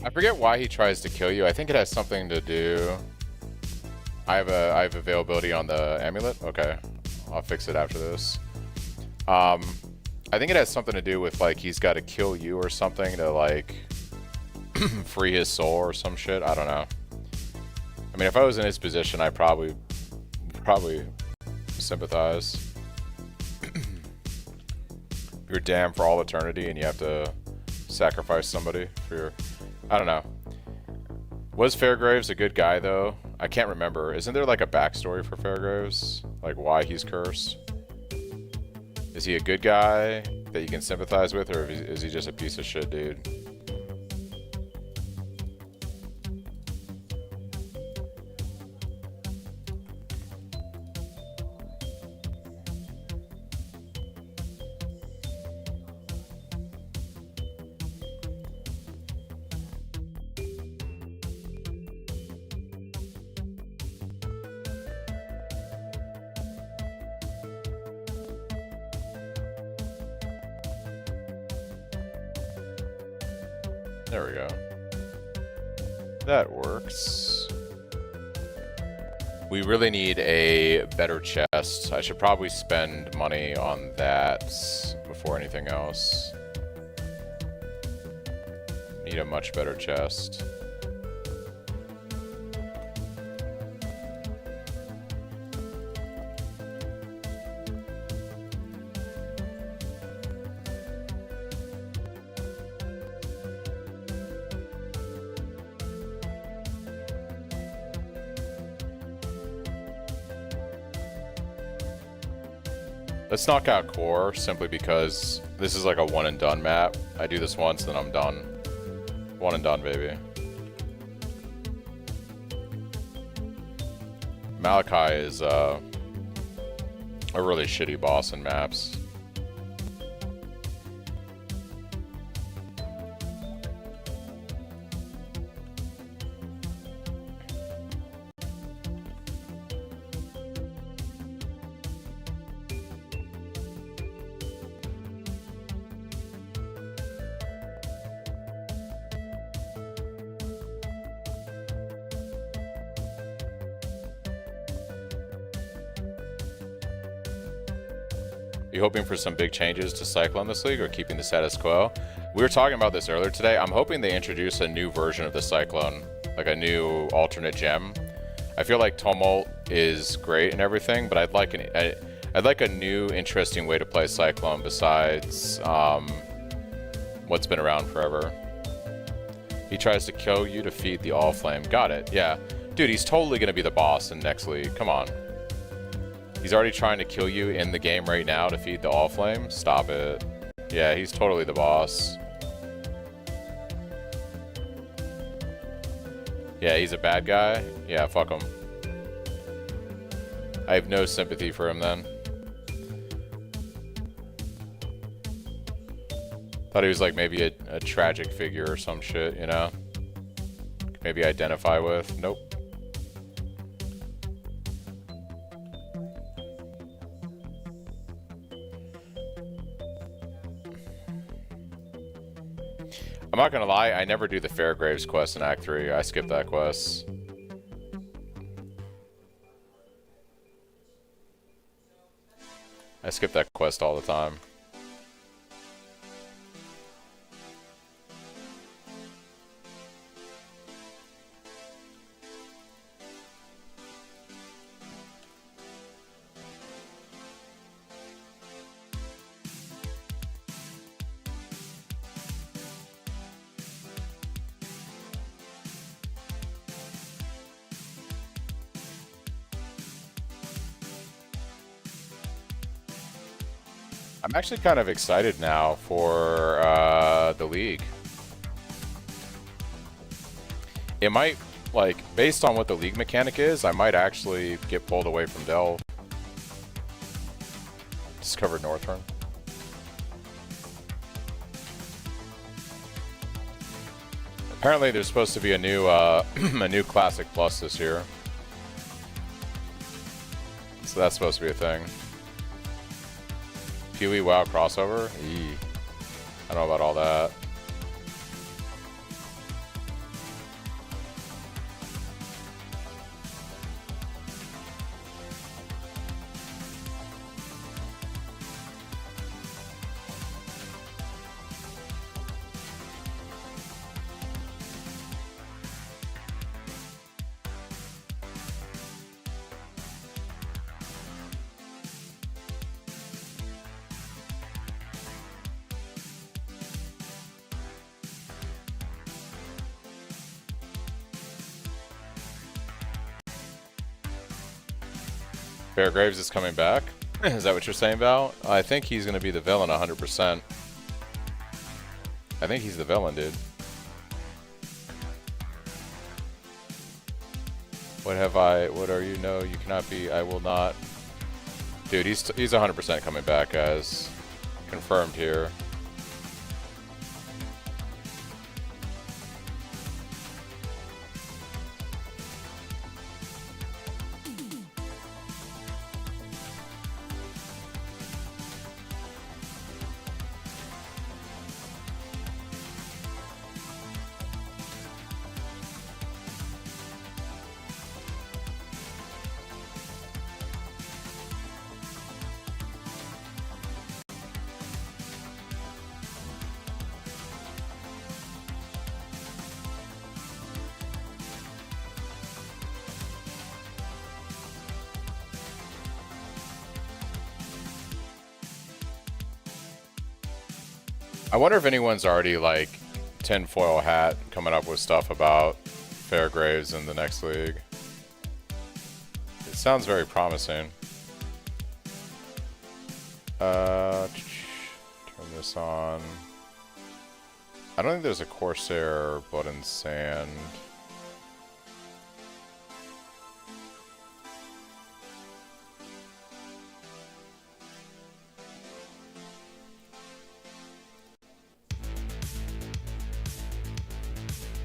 I forget why he tries to kill you. I think it has something to do... I have availability on the amulet? Okay. I'll fix it after this. I think it has something to do with, like, he's got to kill you or something to, like, free his soul or some shit. I don't know. I mean, if I was in his position, I'd probably sympathize. You're damned for all eternity and you have to sacrifice somebody for your... I don't know. Was Fairgraves a good guy, though? I can't remember. Isn't there, like, a backstory for Fairgraves? Like, why he's cursed? Is he a good guy that you can sympathize with, or is he just a piece of shit dude? There we go. That works. We really need a better chest. I should probably spend money on that before anything else. Need a much better chest. Let's knock out core simply because this is like a one and done map. I do this once, then I'm done. One and done, baby. Malachi is a really shitty boss in maps. You hoping for some big changes to Cyclone this league or keeping the status quo? We were talking about this earlier today. I'm hoping they introduce a new version of the Cyclone, like a new alternate gem. I feel like Tumult is great and everything, but I'd like a new interesting way to play Cyclone besides what's been around forever. He tries to kill you to feed the All Flame. Got it. Yeah. Dude, he's totally going to be the boss in next league. Come on. He's already trying to kill you in the game right now to feed the All Flame? Stop it. Yeah, he's totally the boss. Yeah, he's a bad guy? Yeah, fuck him. I have no sympathy for him then. Thought he was like maybe a tragic figure or some shit, you know? Maybe identify with. Nope. I'm not gonna lie, I never do the Fairgraves quest in Act 3. I skip that quest. I skip that quest all the time. I'm actually kind of excited now for the league. It might, like, based on what the league mechanic is, I might actually get pulled away from Delve. Discovered Northrun. Apparently there's supposed to be a new a new Classic Plus this year. So that's supposed to be a thing. PoE WoW crossover? Eee. I don't know about all that. Fairgraves is coming back? Is that what you're saying, Val? I think he's going to be the villain 100%. I think he's the villain, dude. What are you? No, you cannot be. I will not. Dude, he's 100% coming back, guys. Confirmed here. I wonder if anyone's already, like, tinfoil hat coming up with stuff about Fairgraves in the next league. It sounds very promising. Turn this on. I don't think there's a Corsair blood and sand.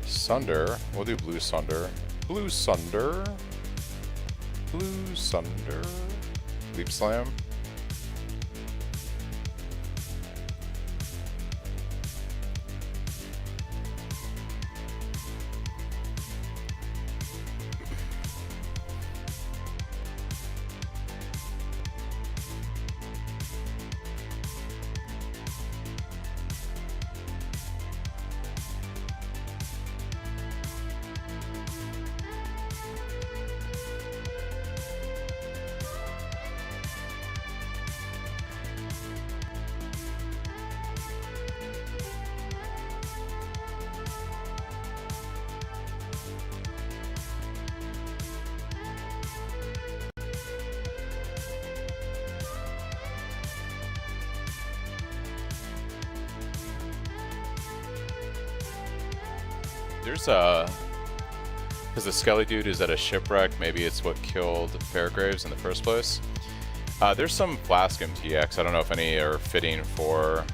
Sunder. We'll do Blue Sunder. Blue Sunder. Blue Sunder. Leap Slam. There's because the Skelly dude is at a shipwreck, maybe it's what killed Fairgraves in the first place. There's some Flask MTX, I don't know if any are fitting for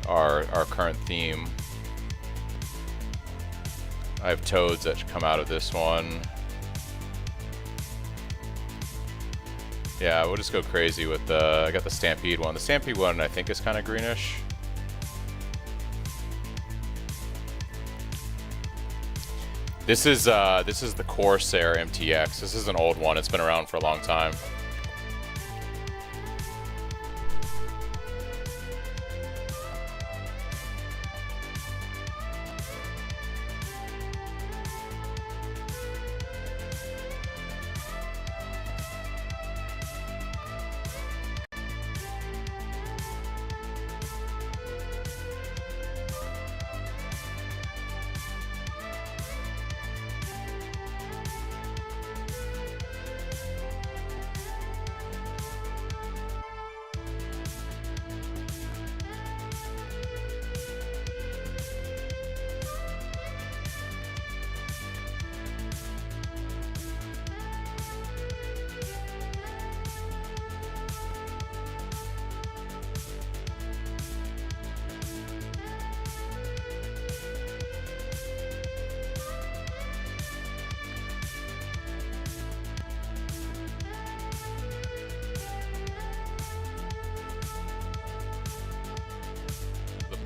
our current theme. I have Toads that should come out of this one. Yeah, we'll just go crazy with the, I got the Stampede one. The Stampede one I think is kind of greenish. This is the Corsair MTX. This is an old one. It's been around for a long time.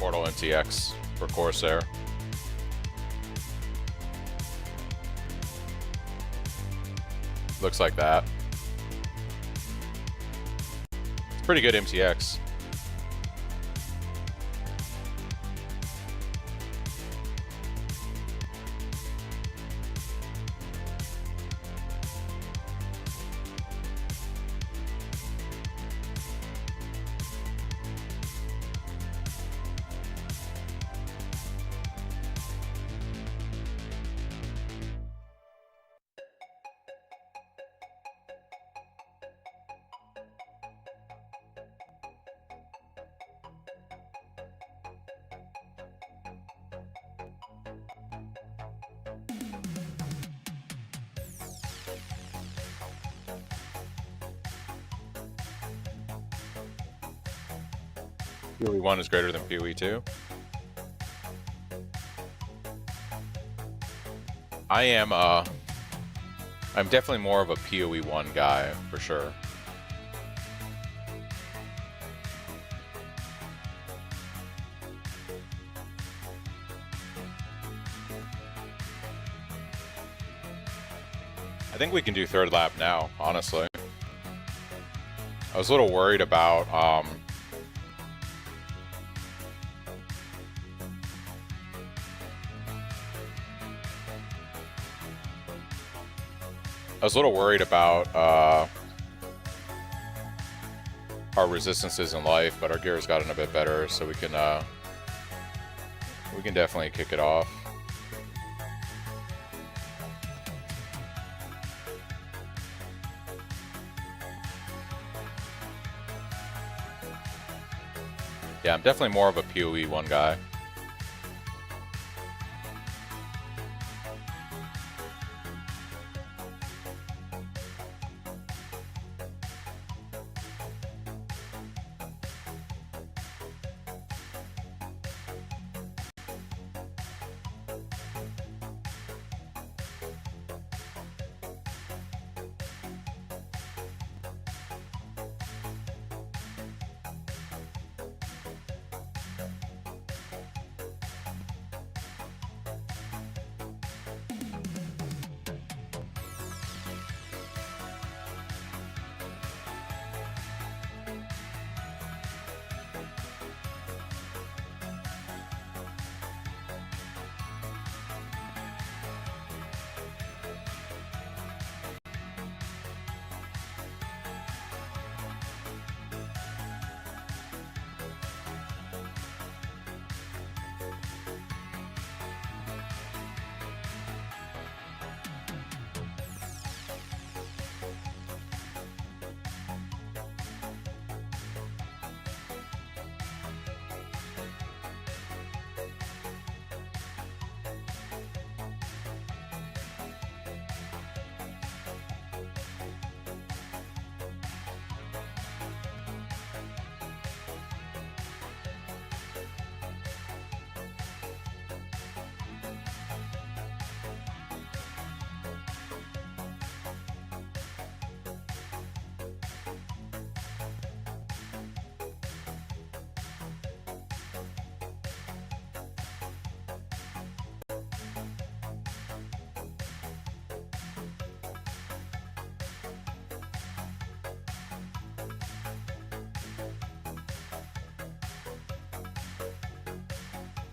Portal MTX for Corsair. Looks like that. It's pretty good MTX. PoE 1 is greater than PoE 2. I'm definitely more of a PoE 1 guy, for sure. I think we can do third lap now, honestly. I was a little worried about our resistances in life, but our gear's gotten a bit better, so we can definitely kick it off. Yeah, I'm definitely more of a PoE 1 guy.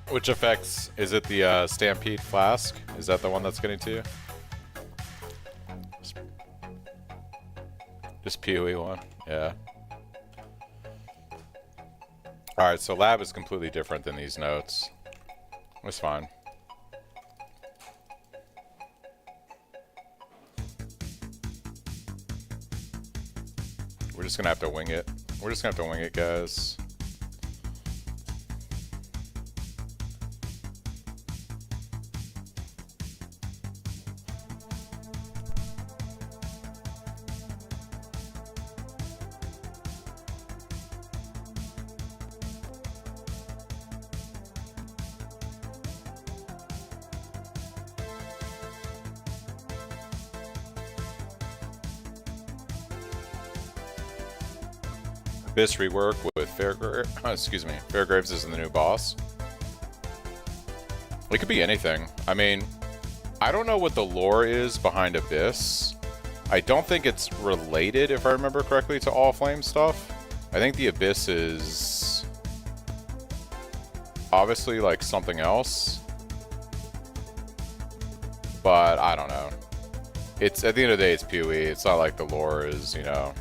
Which effects? Is it the Stampede Flask? Is that the one that's getting to you? Just PoE 1? Yeah. Alright, so lab is completely different than these notes. It's fine. We're just gonna have to wing it. We're just gonna have to wing it, guys. Abyss rework with Fairgraves is the new boss. It could be anything. I mean, I don't know what the lore is behind Abyss. I don't think it's related, if I remember correctly, to All Flame stuff. I think the Abyss is obviously like something else. But I don't know. It's at the end of the day, it's PoE. It's not like the lore is, you know.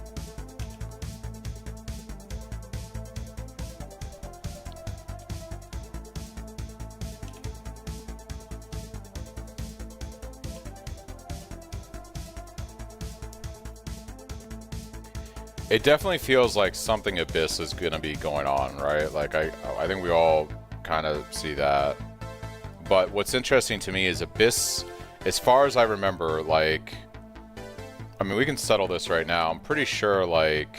It definitely feels like something Abyss is gonna be going on, right? Like I think we all kind of see that. But what's interesting to me is Abyss, as far as I remember, like, I mean, we can settle this right now. I'm pretty sure, like,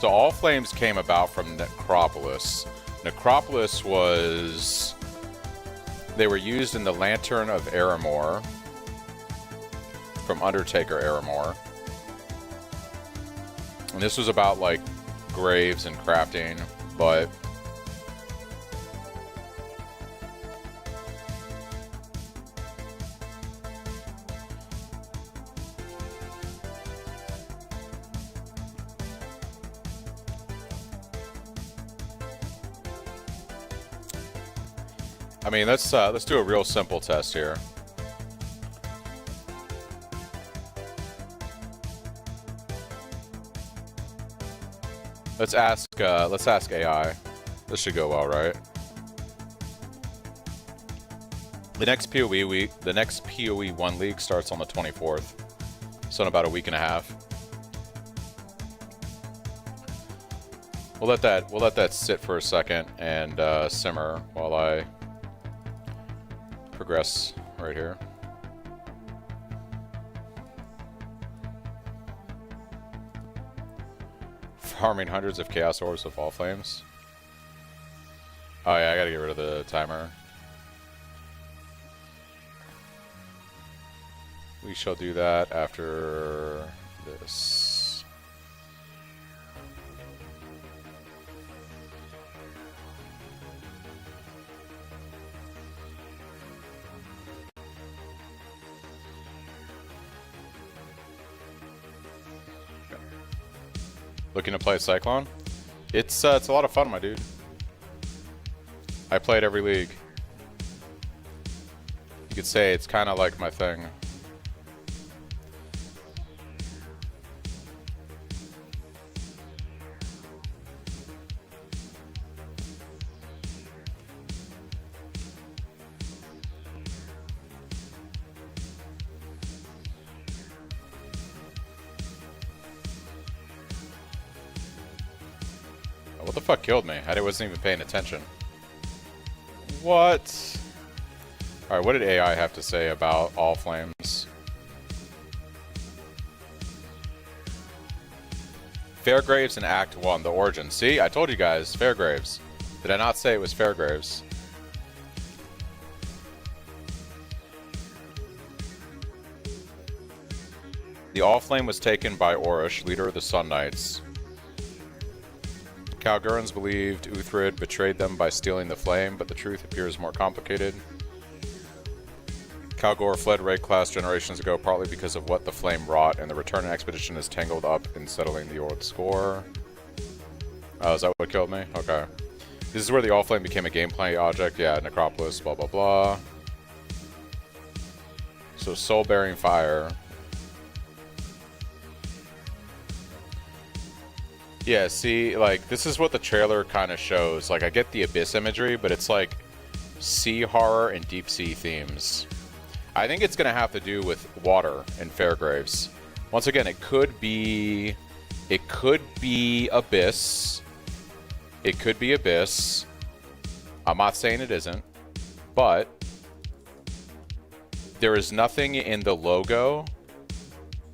so All Flames came about from Necropolis. Necropolis was... They were used in the Lantern of Aramor from Undertaker Aramor. And this was about, like, graves and crafting, but... I mean, let's do a real simple test here. Let's ask AI. This should go well, right? The next PoE 1 league starts on the 24th. So in about a week and a half. We'll let that sit for a second and simmer while I progress right here. Farming hundreds of Chaos Orbs with all flames. Oh yeah, I gotta get rid of the timer. We shall do that after this. Looking to play Cyclone? It's a lot of fun, my dude. I play it every league. You could say it's kind of like my thing. What the fuck killed me? I wasn't even paying attention. What? Alright, what did AI have to say about all flames? Fairgraves in Act 1, the origin. See, I told you guys, Fairgraves. Did I not say it was Fairgraves? The all flame was taken by Orish, leader of the Sun Knights. Kalgurans believed Uthrid betrayed them by stealing the flame, but the truth appears more complicated. Kalgor fled raid class generations ago, partly because of what the flame wrought, and the return expedition is tangled up in settling the old score. Oh, is that what killed me? Okay. This is where the all flame became a gameplay object. Yeah, Necropolis, blah blah blah. So soul-bearing fire. Yeah, see, like, this is what the trailer kind of shows. Like, I get the Abyss imagery, but it's like sea horror and deep sea themes. I think it's going to have to do with water and Fairgraves. Once again, it could be Abyss. It could be Abyss. I'm not saying it isn't, but there is nothing in the logo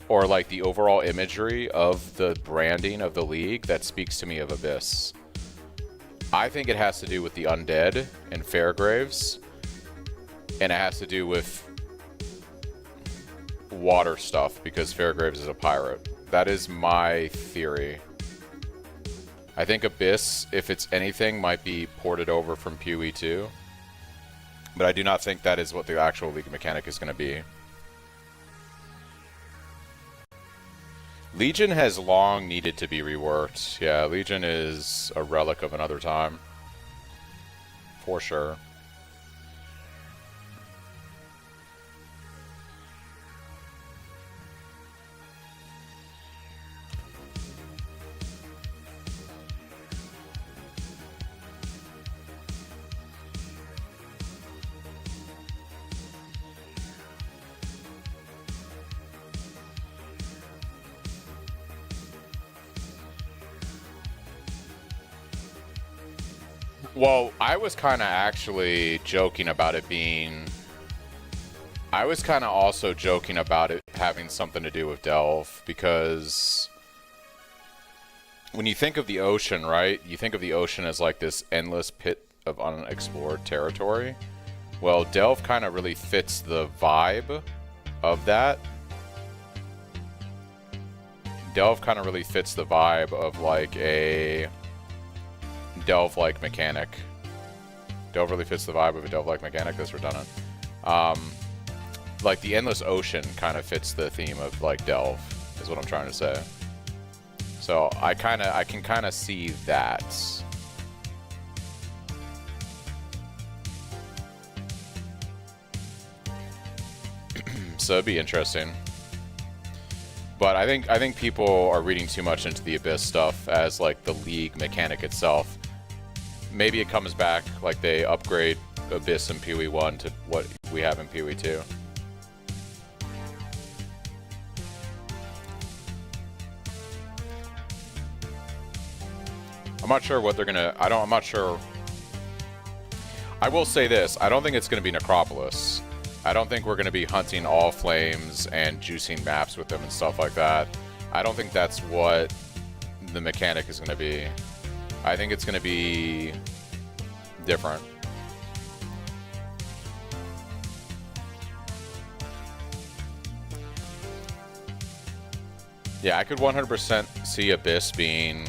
or like the overall imagery of the branding of the league that speaks to me of Abyss. I think it has to do with the undead and Fairgraves, and it has to do with water stuff because Fairgraves is a pirate. That is my theory. I think Abyss, if it's anything, might be ported over from PoE 2, but I do not think that is what the actual league mechanic is going to be. Legion has long needed to be reworked. Yeah, Legion is a relic of another time. For sure. Well, I was kind of actually joking about it being... I was kind of also joking about it having something to do with Delve, because when you think of the ocean, right? You think of the ocean as like this endless pit of unexplored territory. Well, Delve kind of really fits the vibe of that. Delve kind of really fits the vibe of like a Delve-like mechanic. Delve really fits the vibe of a Delve-like mechanic. That's redundant. Like the endless ocean kind of fits the theme of like Delve, is what I'm trying to say. So I can kind of see that. So it'd be interesting. But I think people are reading too much into the Abyss stuff as like the league mechanic itself. Maybe it comes back, like they upgrade Abyss in PoE 1 to what we have in PoE 2. I'm not sure what they're gonna. I'm not sure. I will say this: I don't think it's gonna be Necropolis. I don't think we're gonna be hunting all flames and juicing maps with them and stuff like that. I don't think that's what the mechanic is gonna be. I think it's gonna be different. Yeah, I could 100% see Abyss being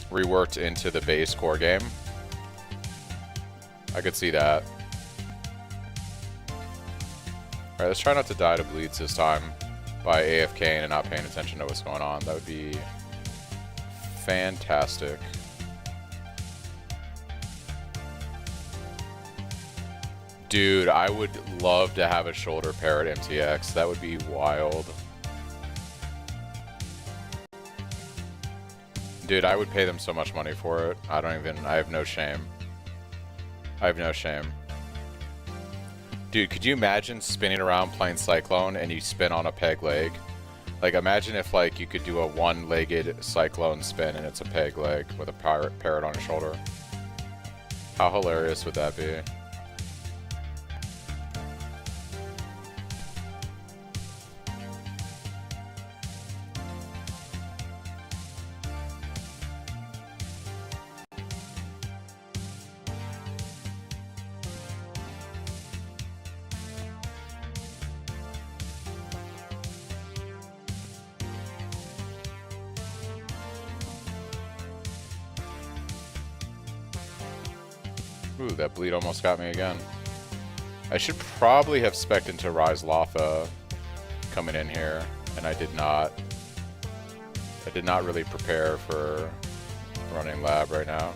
reworked into the base core game. I could see that. Alright, let's try not to die to bleeds this time by AFKing and not paying attention to what's going on. That would be fantastic. Dude, I would love to have a shoulder pair at MTX. That would be wild. Dude, I would pay them so much money for it. I have no shame. I have no shame. Dude, could you imagine spinning around playing Cyclone and you spin on a peg leg? Like, imagine if, like, you could do a one-legged Cyclone spin and it's a peg leg with a parrot on your shoulder. How hilarious would that be? Ooh, that bleed almost got me again. I should probably have spec'd into Rise Lotha coming in here, and I did not. I did not really prepare for running lab right now.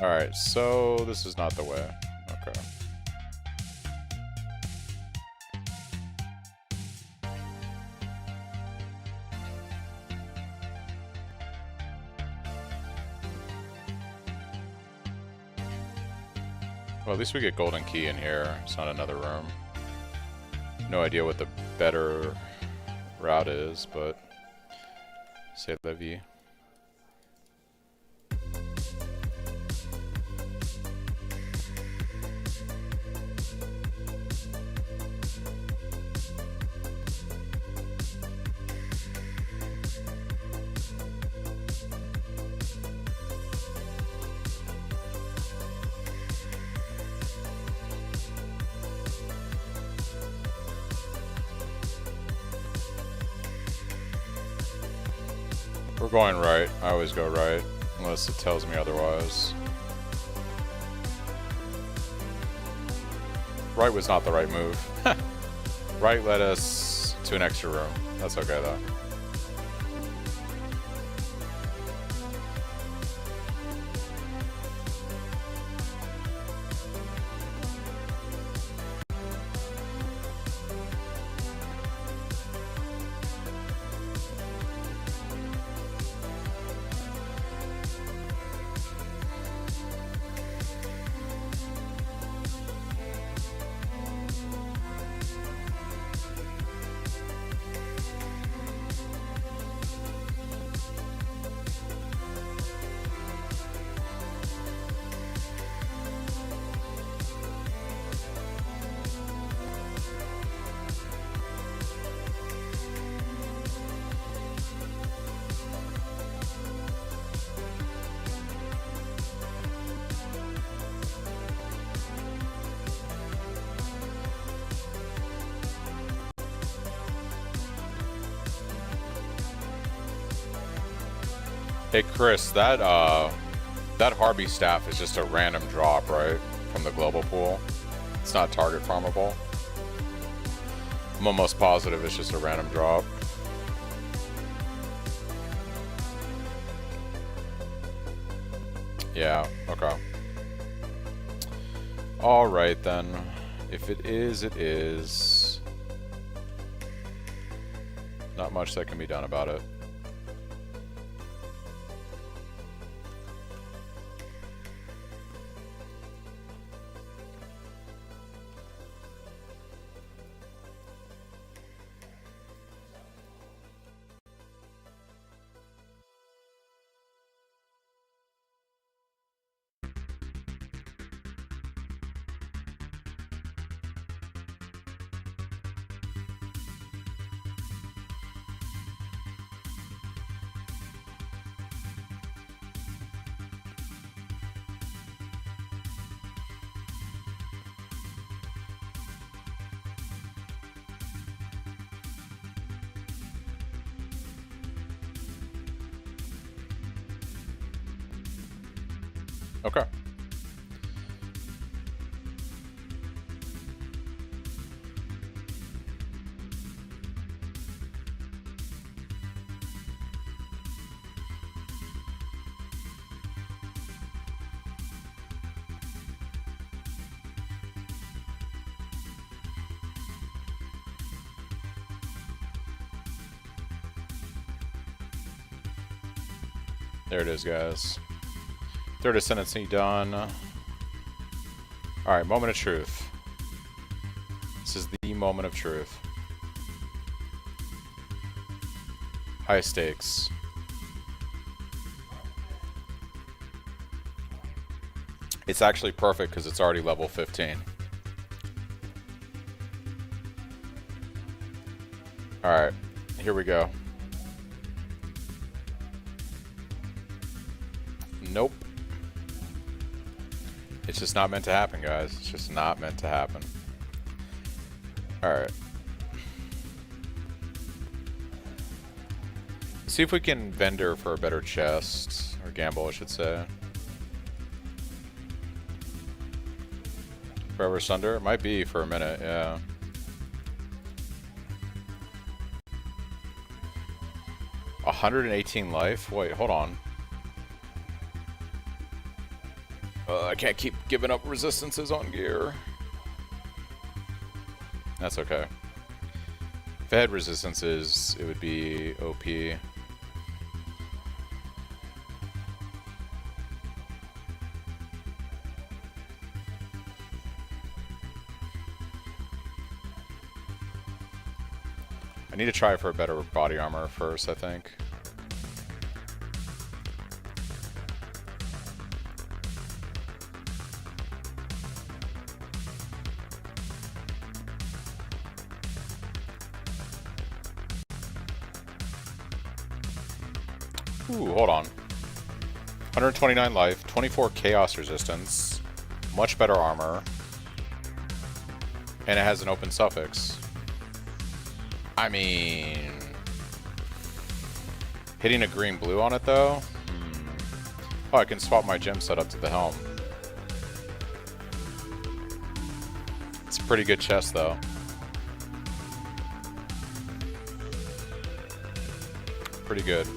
Alright, so this is not the way. Okay. Well, at least we get golden key in here. It's not another room. No idea what the better route is, but c'est la vie. We're going right. I always go right, unless it tells me otherwise. Right was not the right move. Right led us to an extra room. That's okay though. Hey Chris, that Harvey staff is just a random drop, right? From the global pool. It's not target farmable. I'm almost positive it's just a random drop. Yeah, okay. Alright then. If it is, it is. Not much that can be done about it. Okay. There it is, guys. Third ascendancy done. Alright, moment of truth. This is the moment of truth. High stakes. It's actually perfect because it's already level 15. Alright, here we go. Nope. It's just not meant to happen, guys. It's just not meant to happen. Alright. See if we can vendor for a better chest. Or gamble, I should say. Forever Sunder? It might be for a minute, yeah. $118 life? Wait, hold on. I can't keep giving up resistances on gear. That's okay. If I had resistances, it would be OP. I need to try for a better body armor first, I think. Ooh, hold on. 129 life, 24 chaos resistance, much better armor, and it has an open suffix. I mean, hitting a green-blue on it though? Oh, I can swap my gem setup to the helm. It's a pretty good chest though. Pretty good.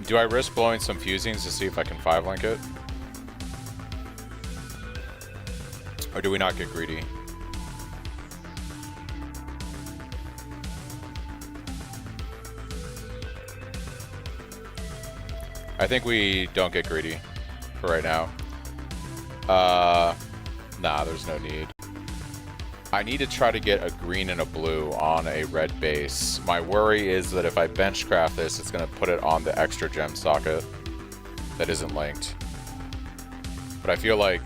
Do I risk blowing some fusings to see if I can 5-link it? Or do we not get greedy? I think we don't get greedy for right now. Nah, there's no need. I need to try to get a green and a blue on a red base. My worry is that if I benchcraft this, it's going to put it on the extra gem socket that isn't linked. But I feel like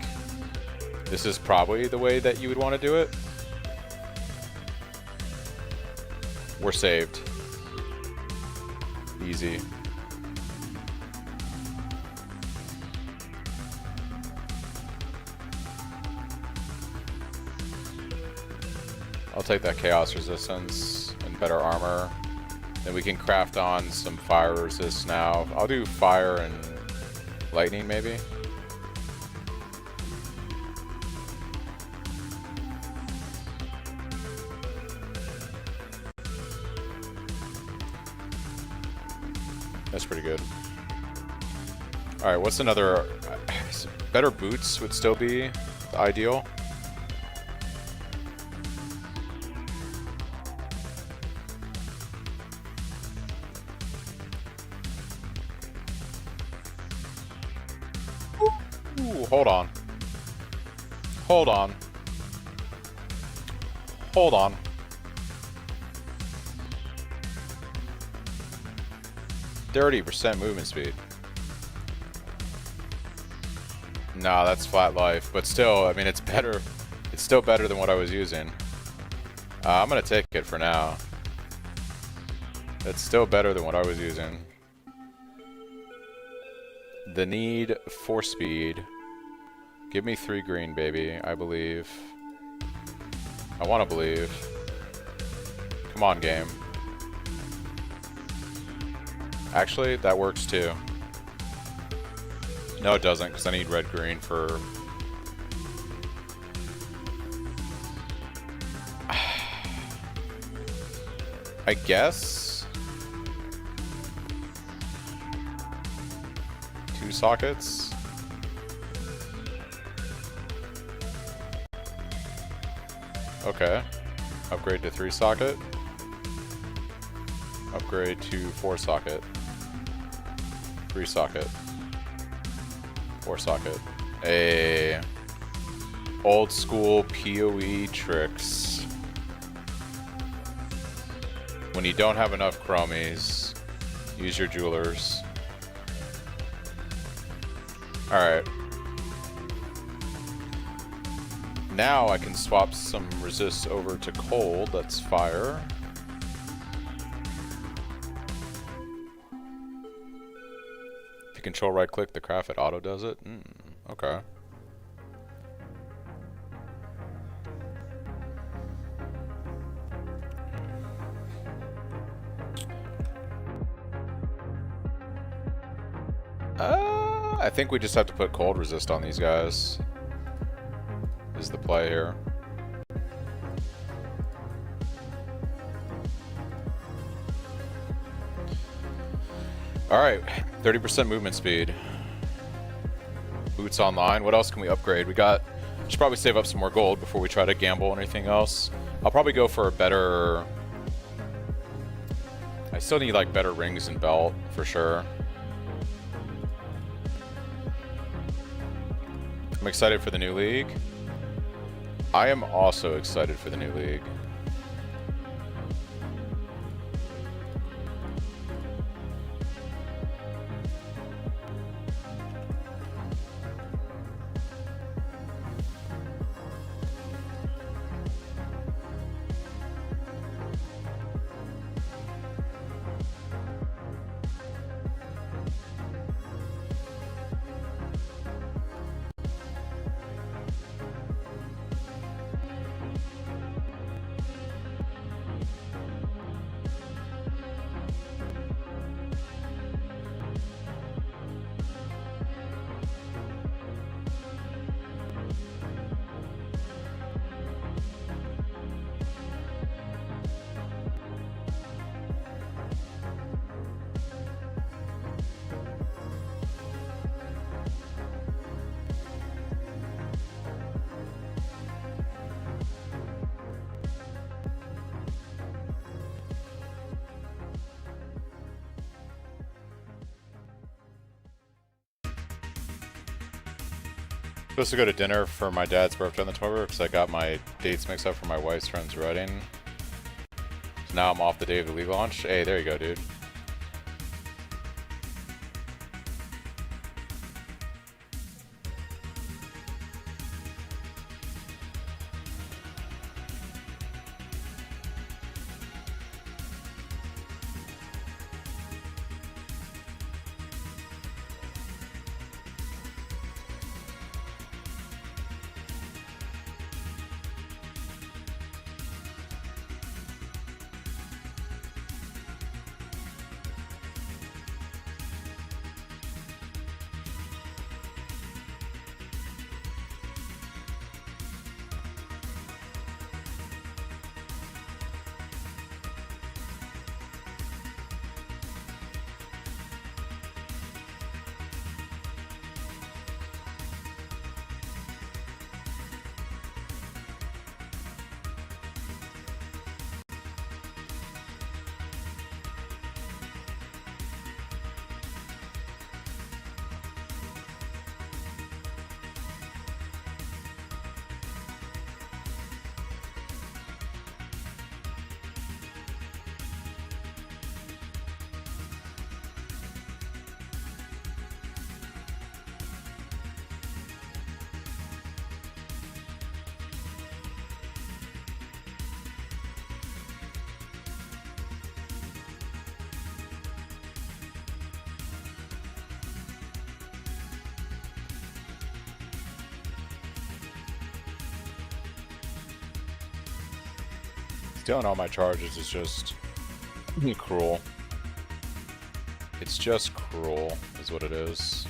this is probably the way that you would want to do it. We're saved. Easy. I'll take that chaos resistance and better armor. Then we can craft on some fire resist now. I'll do fire and lightning maybe. That's pretty good. Alright, what's another... better boots would still be the ideal. Ooh, hold on. Hold on. Hold on. %30 movement speed. Nah, that's flat life, but still, I mean, it's better. It's still better than what I was using. I'm gonna take it for now. It's still better than what I was using. The need for speed. Give me 3 green, baby. I believe. I want to believe. Come on, game. Actually, that works too. No, it doesn't, because I need red-green for... I guess? 2 sockets? Okay. Upgrade to 3 socket. Upgrade to 4 socket. 3 socket. 4 socket. A old school PoE tricks. When you don't have enough chromies, use your jewelers. Alright. Now I can swap some resists over to cold, that's fire. If you control right click the craft, it auto does it? Okay. I think we just have to put cold resist on these guys. Is the play here. Alright, 30% movement speed. Boots online. What else can we upgrade? Should probably save up some more gold before we try to gamble on anything else. I'll probably go for a better... I still need like better rings and belt for sure. I'm excited for the new league. I am also excited for the new league. Supposed to go to dinner for my dad's birthday on the 12th because I got my dates mixed up for my wife's friend's wedding. So now I'm off the day of the league launch. Hey, there you go, dude. Stealing all my charges is just cruel. It's just cruel, is what it is.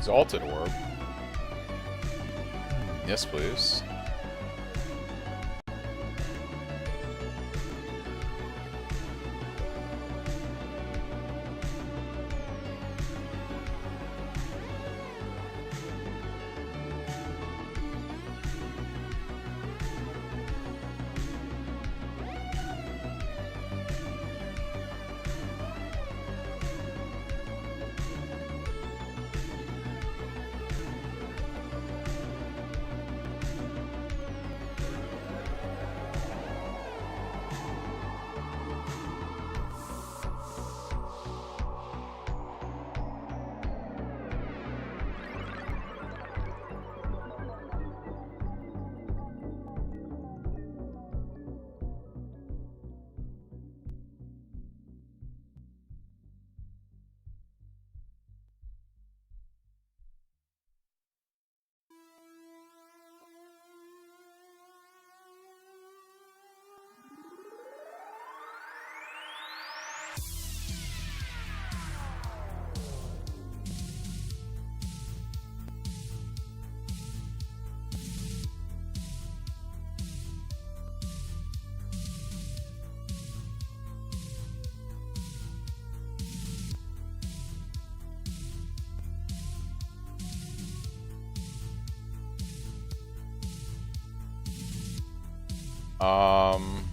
Exalted Orb. Yes, please. Um,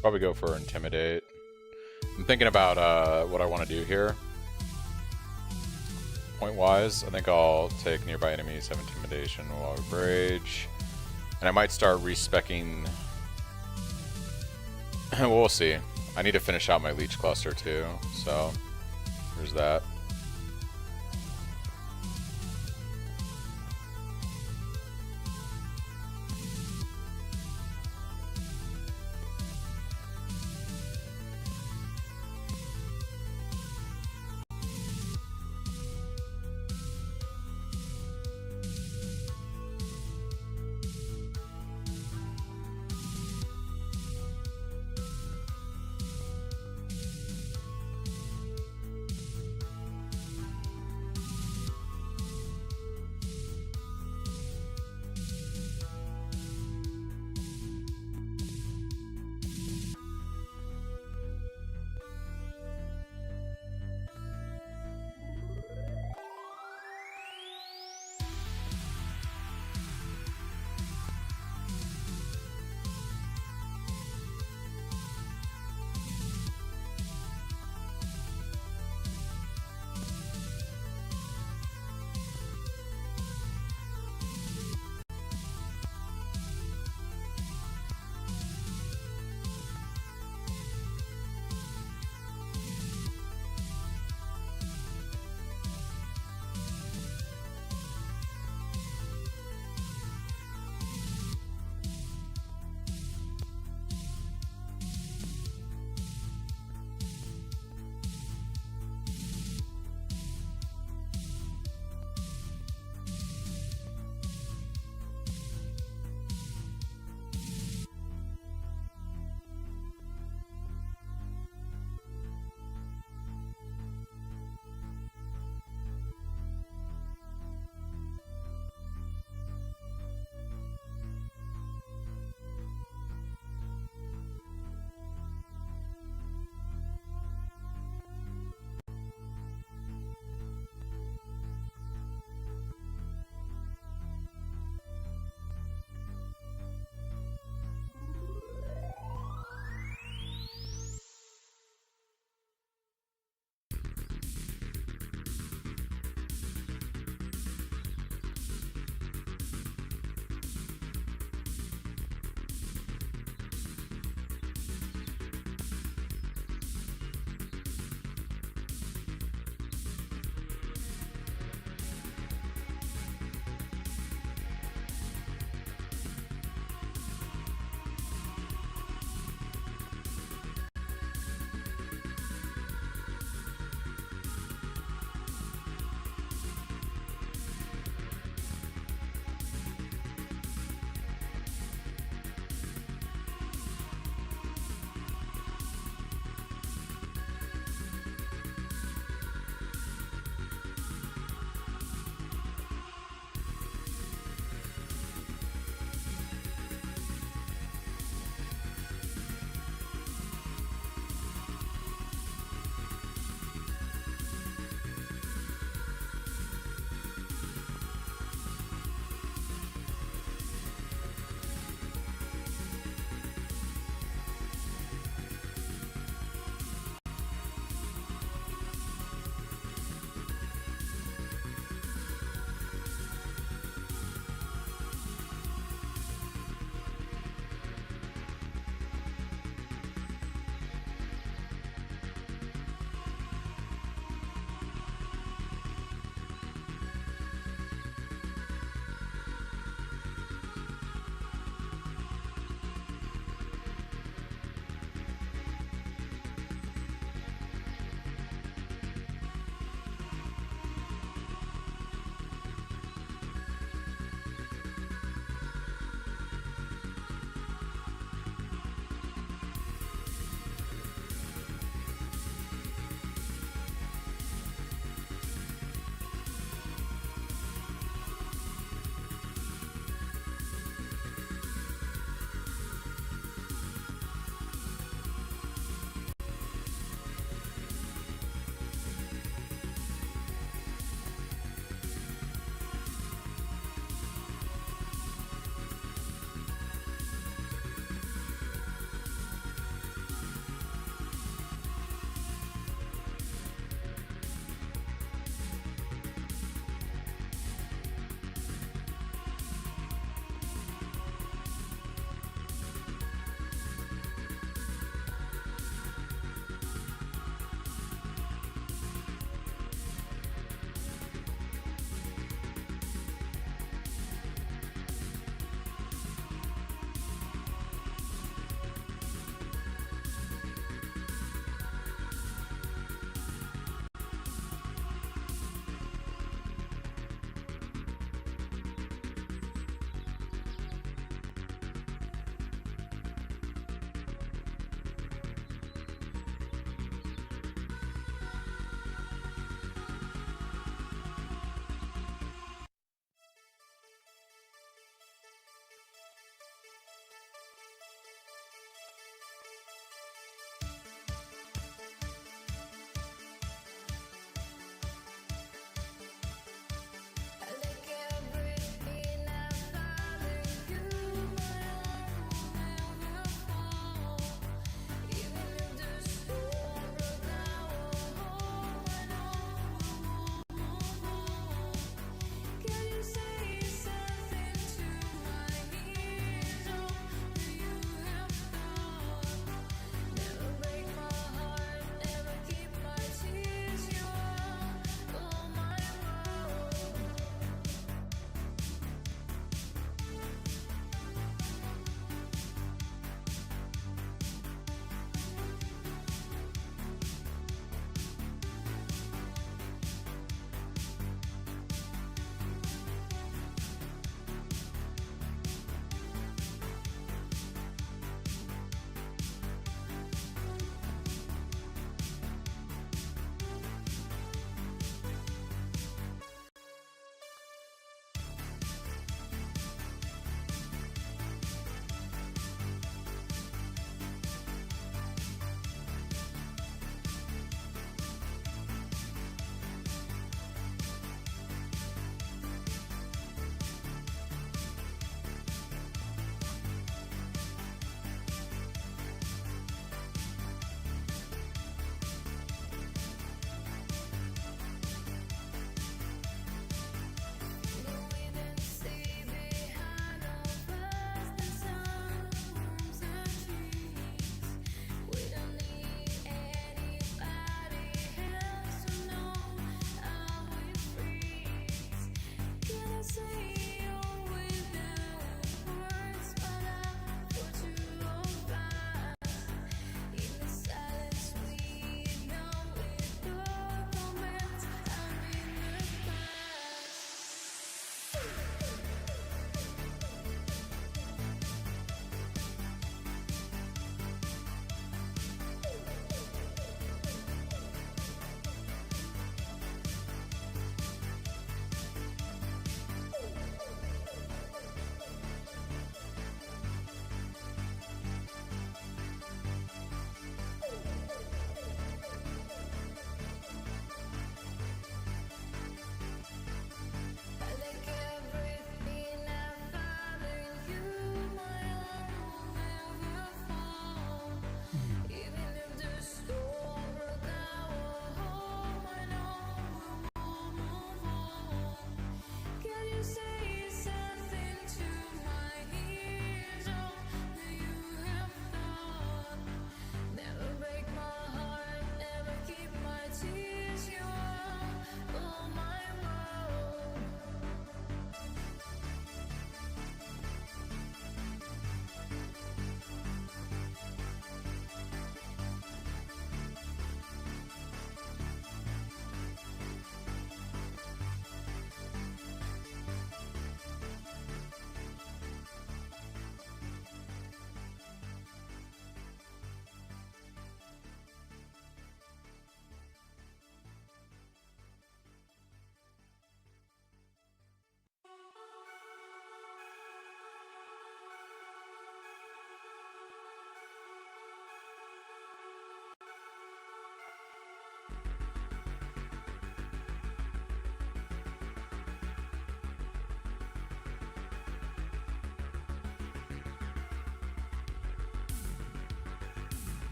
probably go for Intimidate. I'm thinking about what I want to do here. Point-wise, I think I'll take nearby enemies, have Intimidation while we Rage. And I might start respecking... We'll see. I need to finish out my Leech Cluster too, so there's that.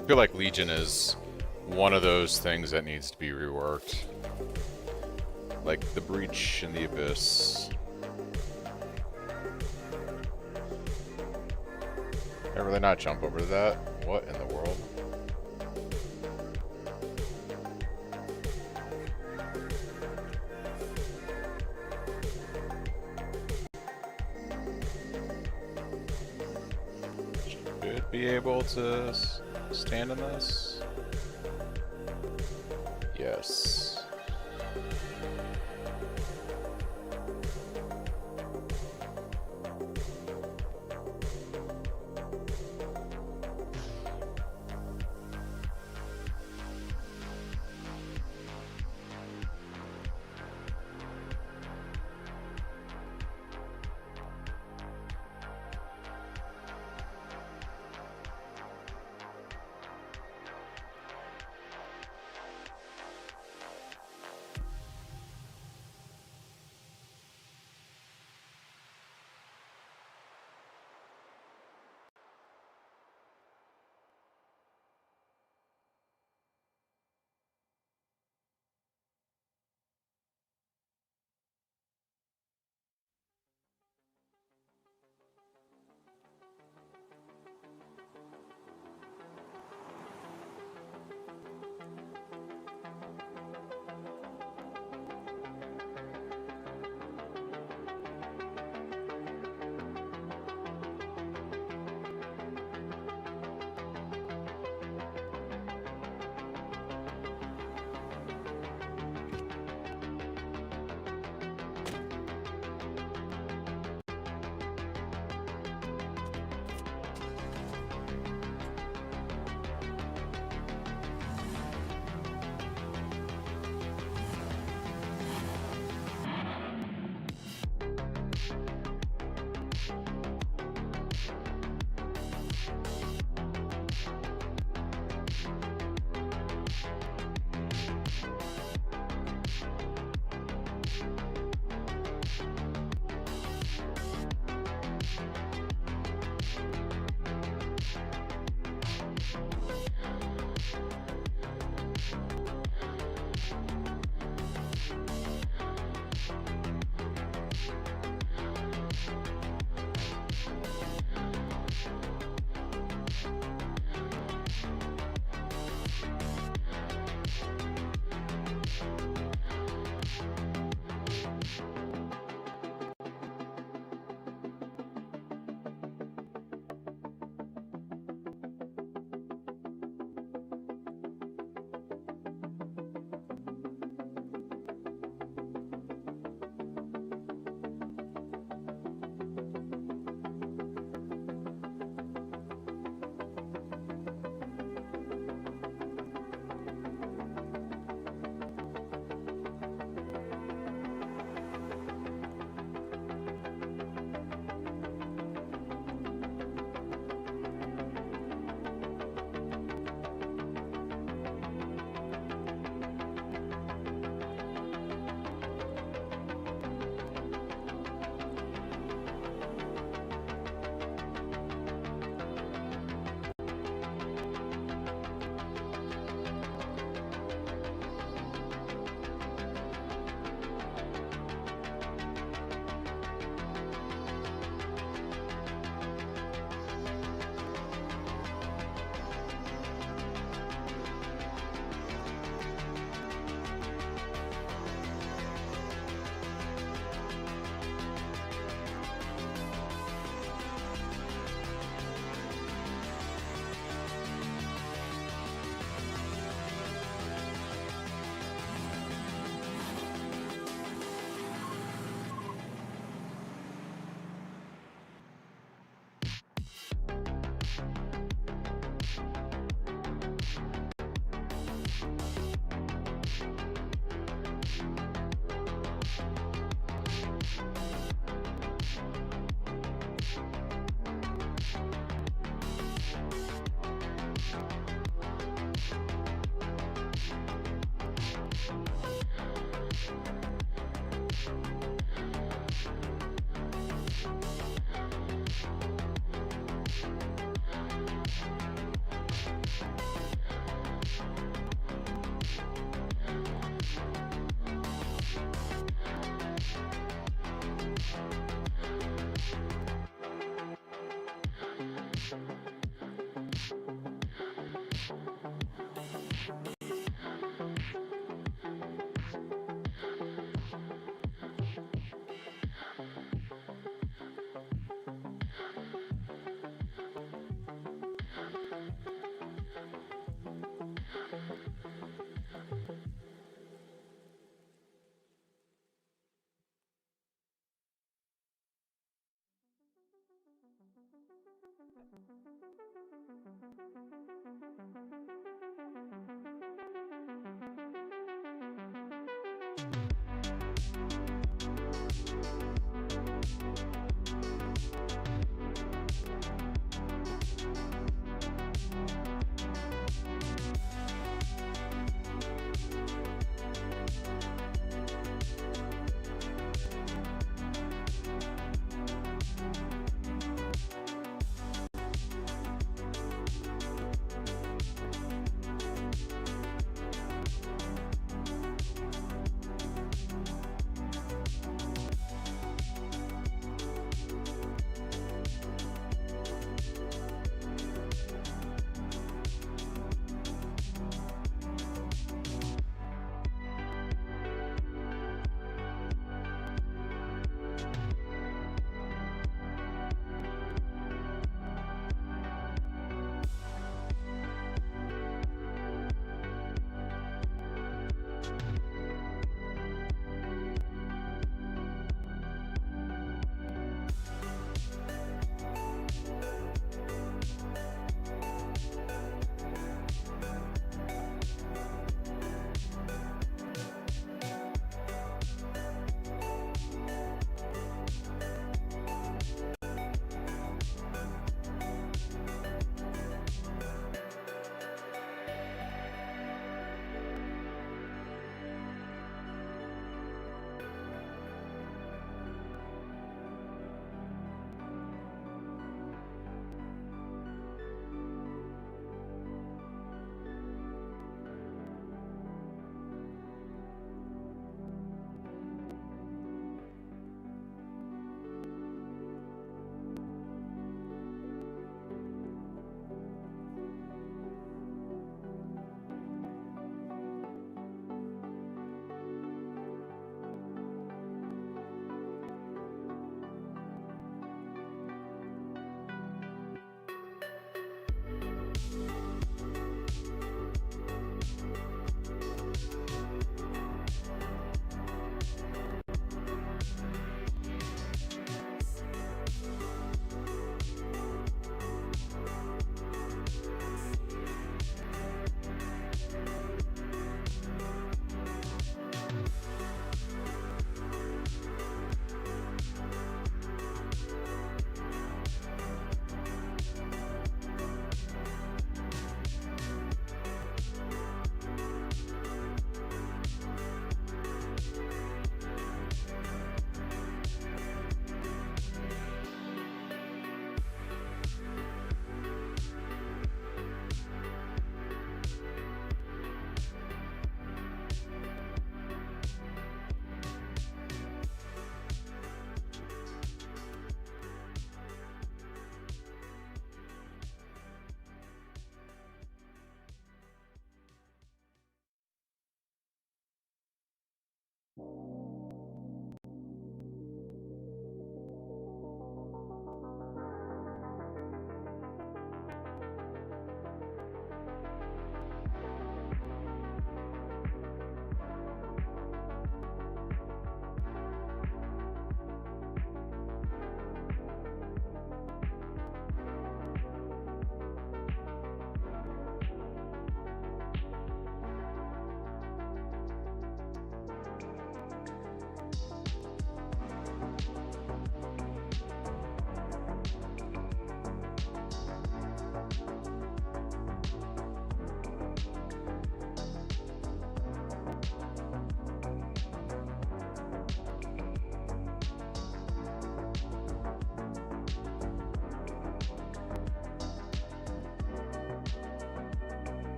I feel like Legion is one of those things that needs to be reworked. Like the Breach and the Abyss. Can I really not jump over that? What in the world? Should be able to stand in this? Yes.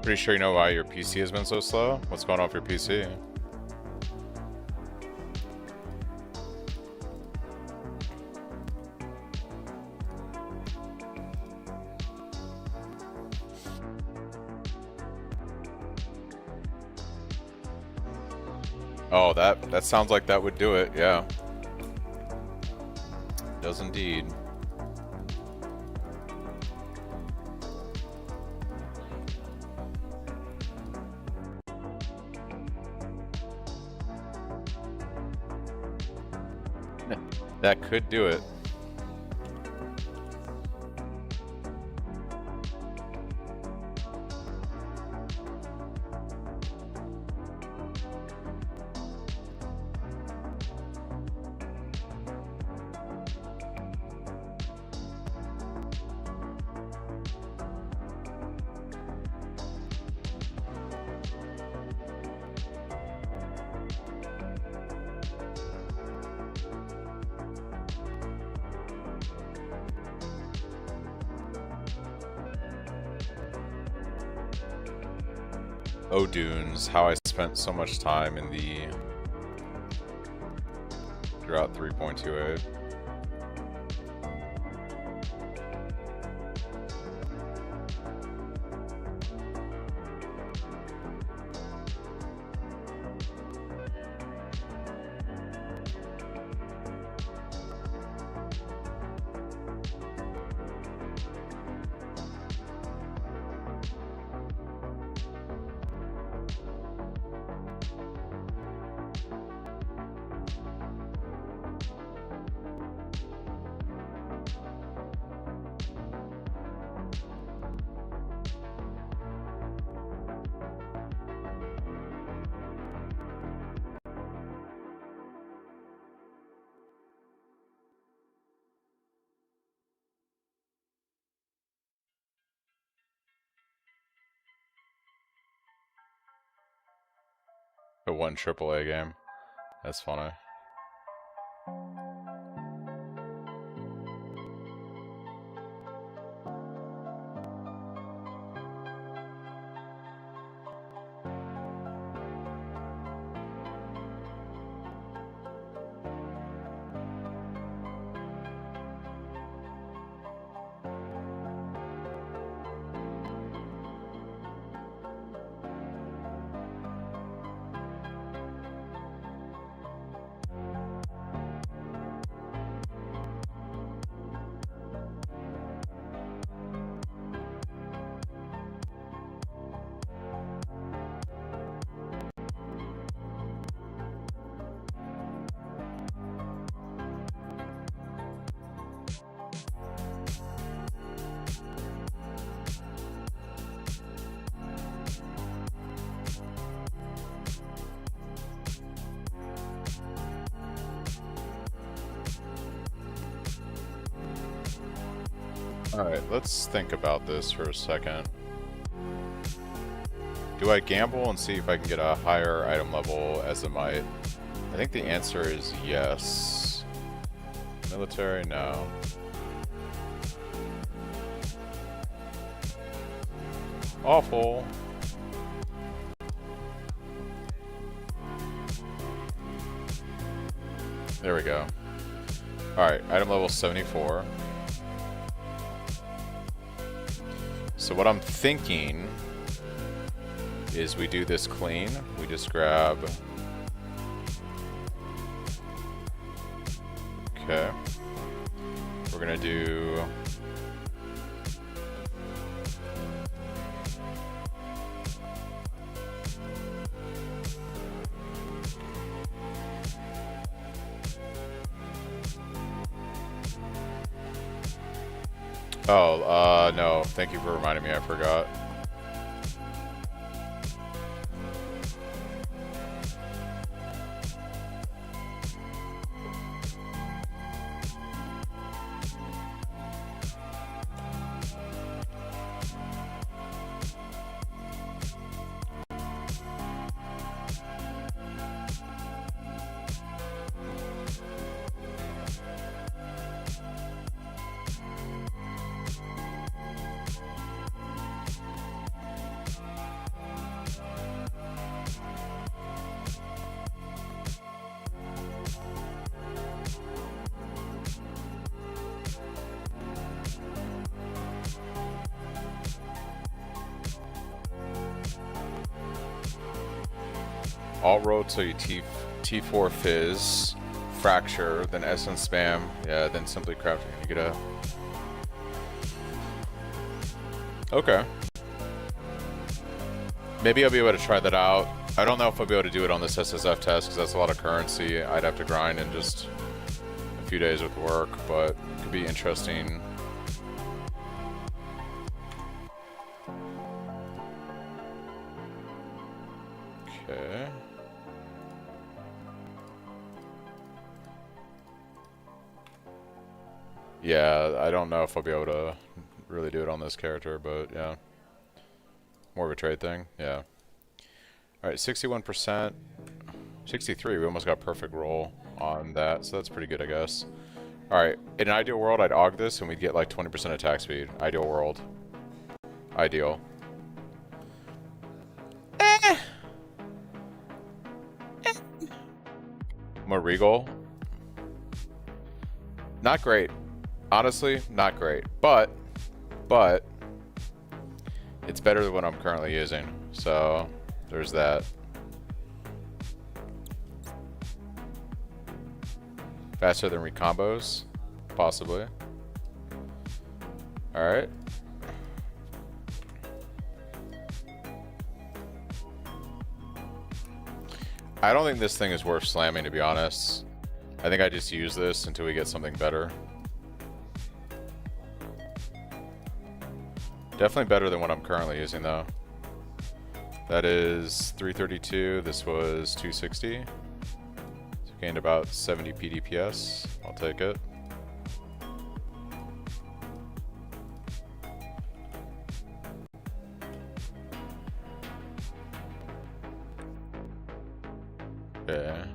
Pretty sure you know why your PC has been so slow? What's going on with your PC? Oh, that sounds like that would do it, yeah. Does indeed. That could do it. Oh, Dunes, how I spent so much time in the Drought 3.28. A one AAA game. That's funny. Alright, let's think about this for a second. Do I gamble and see if I can get a higher item level as a might? I think the answer is yes. Military, no. Awful. There we go. Alright, item level 74. So what I'm thinking is we do this clean. We just grab... Okay. We're gonna do... Oh, no. Thank you for reminding me. I forgot. Alt roll till you T4 fizz, fracture, then SN spam, yeah, then simply crafting. You get a. Okay. Maybe I'll be able to try that out. I don't know if I'll be able to do it on this SSF test because that's a lot of currency. I'd have to grind in just a few days with work, but it could be interesting. Okay. Yeah, I don't know if I'll be able to really do it on this character, but yeah. More of a trade thing, yeah. Alright, 61%. 63, we almost got perfect roll on that, so that's pretty good, I guess. Alright, in an ideal world, I'd aug this and we'd get like 20% attack speed. Ideal world. Ideal. More regal. Not great. Honestly, not great. But it's better than what I'm currently using. So there's that. Faster than recombos? Possibly. Alright. I don't think this thing is worth slamming, to be honest. I think I just use this until we get something better. Definitely better than what I'm currently using, though. That is 332. This was 260. So gained about 70 PDPS. I'll take it. Yeah.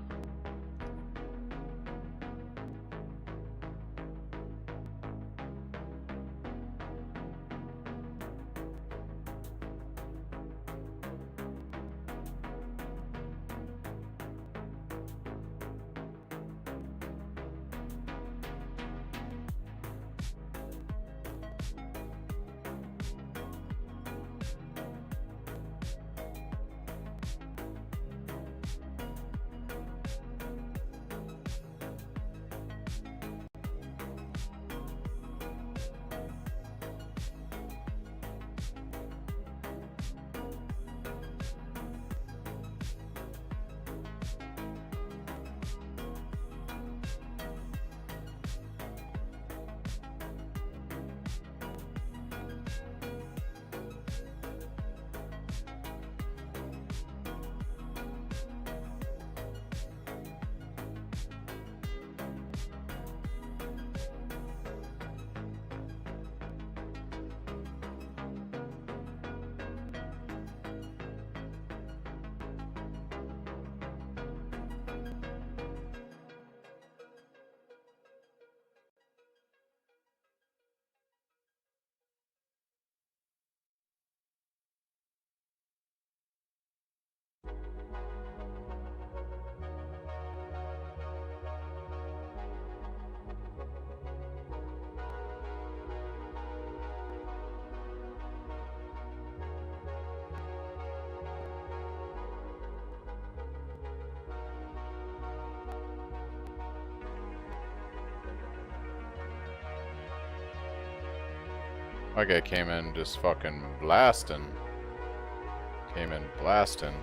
My guy came in just fucking blasting. Came in blasting.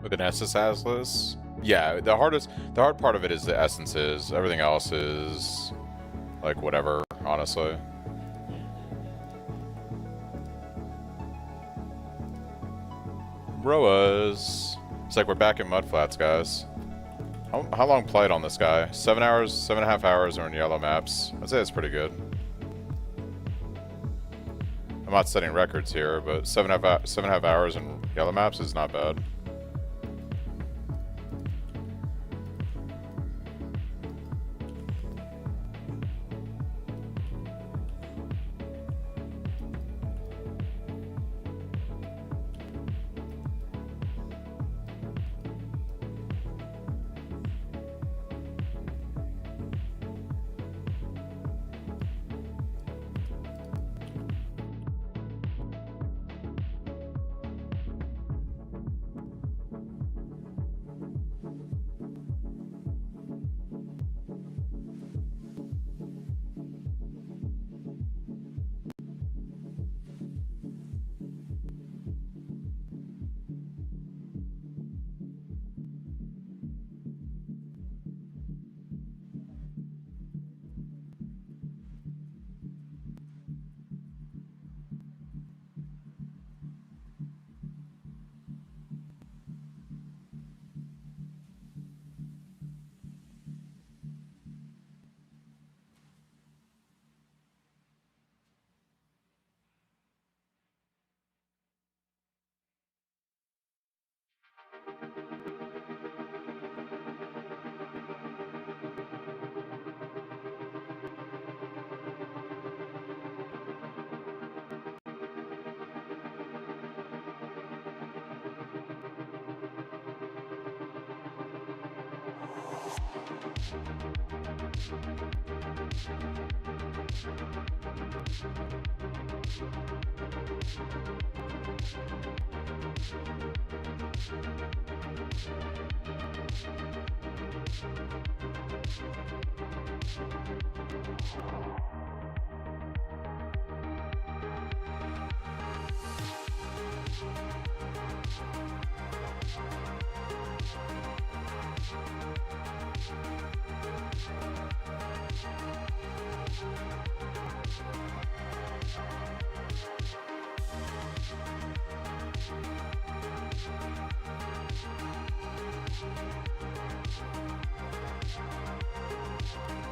With an SSS? Yeah, the hard part of it is the essences. Everything else is like whatever, honestly. Roas. It's like we're back in Mudflats, guys. How long played on this guy? 7 hours, 7.5 hours are in yellow maps. I'd say it's pretty good. I'm not setting records here, but 7.5 hours in yellow maps is not bad.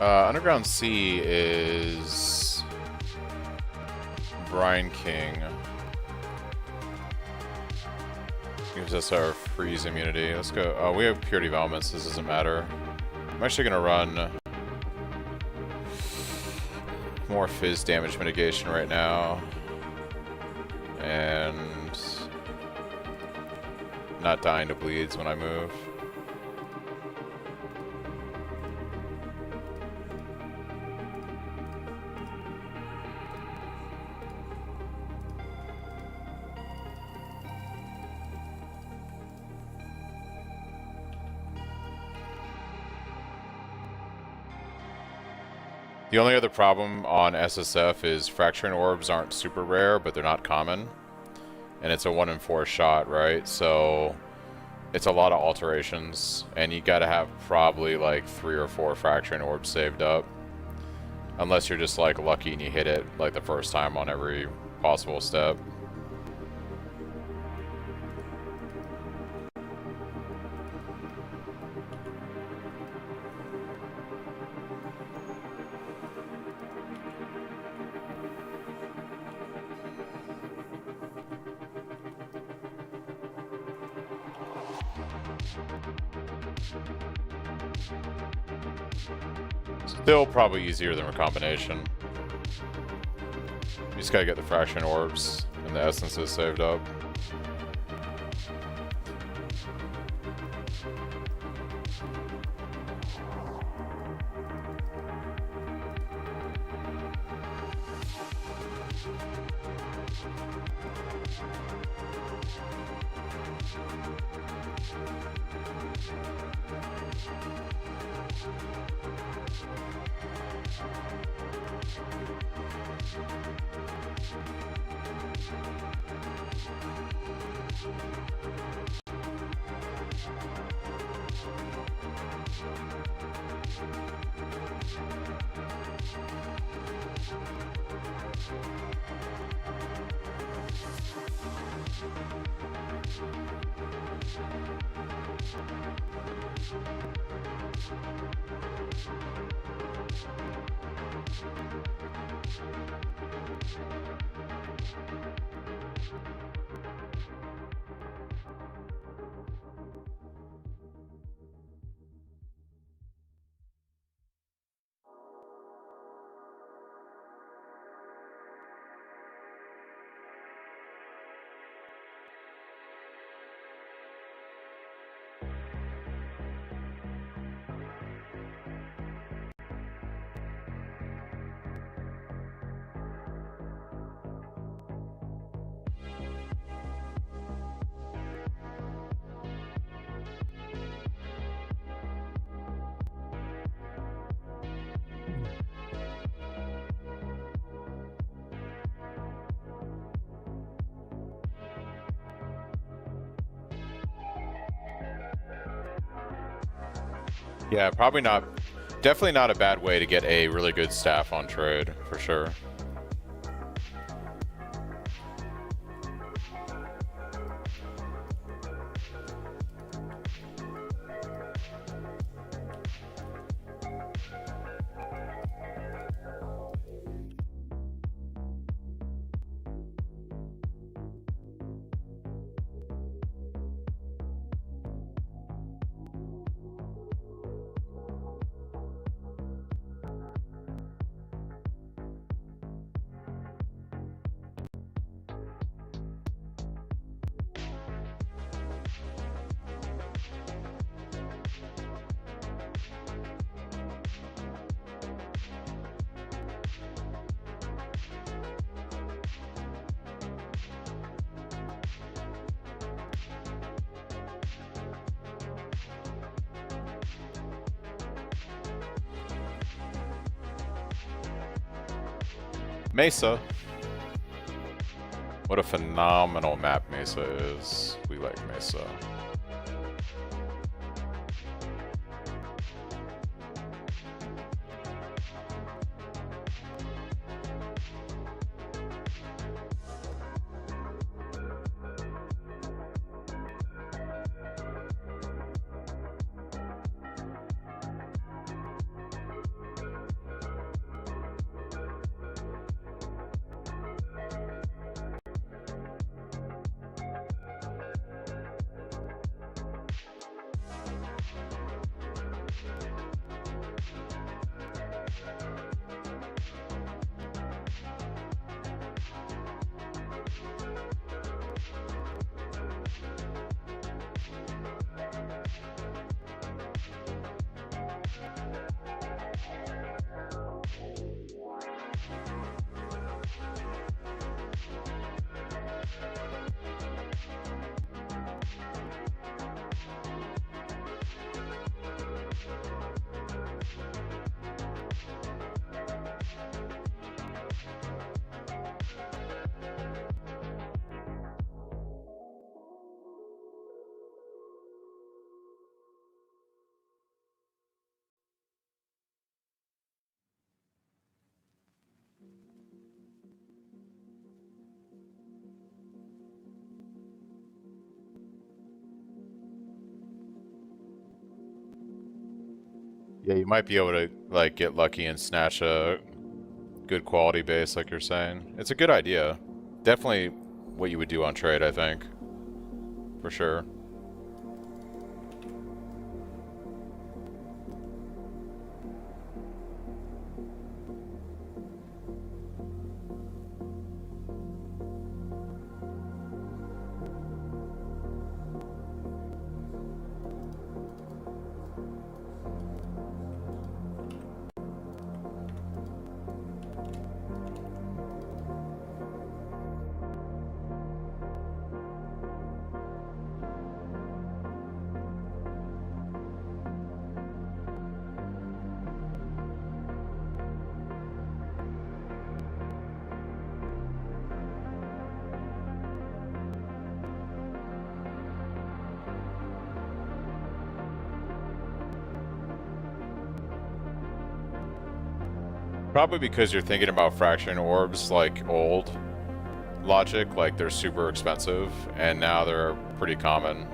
Underground C is Brine King. Gives us our freeze immunity. Let's go. Oh, we have purity of elements. This doesn't matter. I'm actually gonna run more fizz damage mitigation right now, and not dying to bleeds when I move. The only other problem on SSF is fracturing orbs aren't super rare, but they're not common. And it's a 1 in 4 shot, right? So it's a lot of alterations, and you gotta have probably like 3 or 4 fracturing orbs saved up. Unless you're just like lucky and you hit it like the first time on every possible step. Still probably easier than recombination. You just gotta get the fraction orbs and the essences saved up. Yeah, probably not. Definitely not a bad way to get a really good staff on trade, for sure. Mesa. What a phenomenal map Mesa is. We like Mesa. Yeah, you might be able to like get lucky and snatch a good quality base like you're saying. It's a good idea. Definitely what you would do on trade, I think. For sure. Probably because you're thinking about fracturing orbs like old logic, like they're super expensive, and now they're pretty common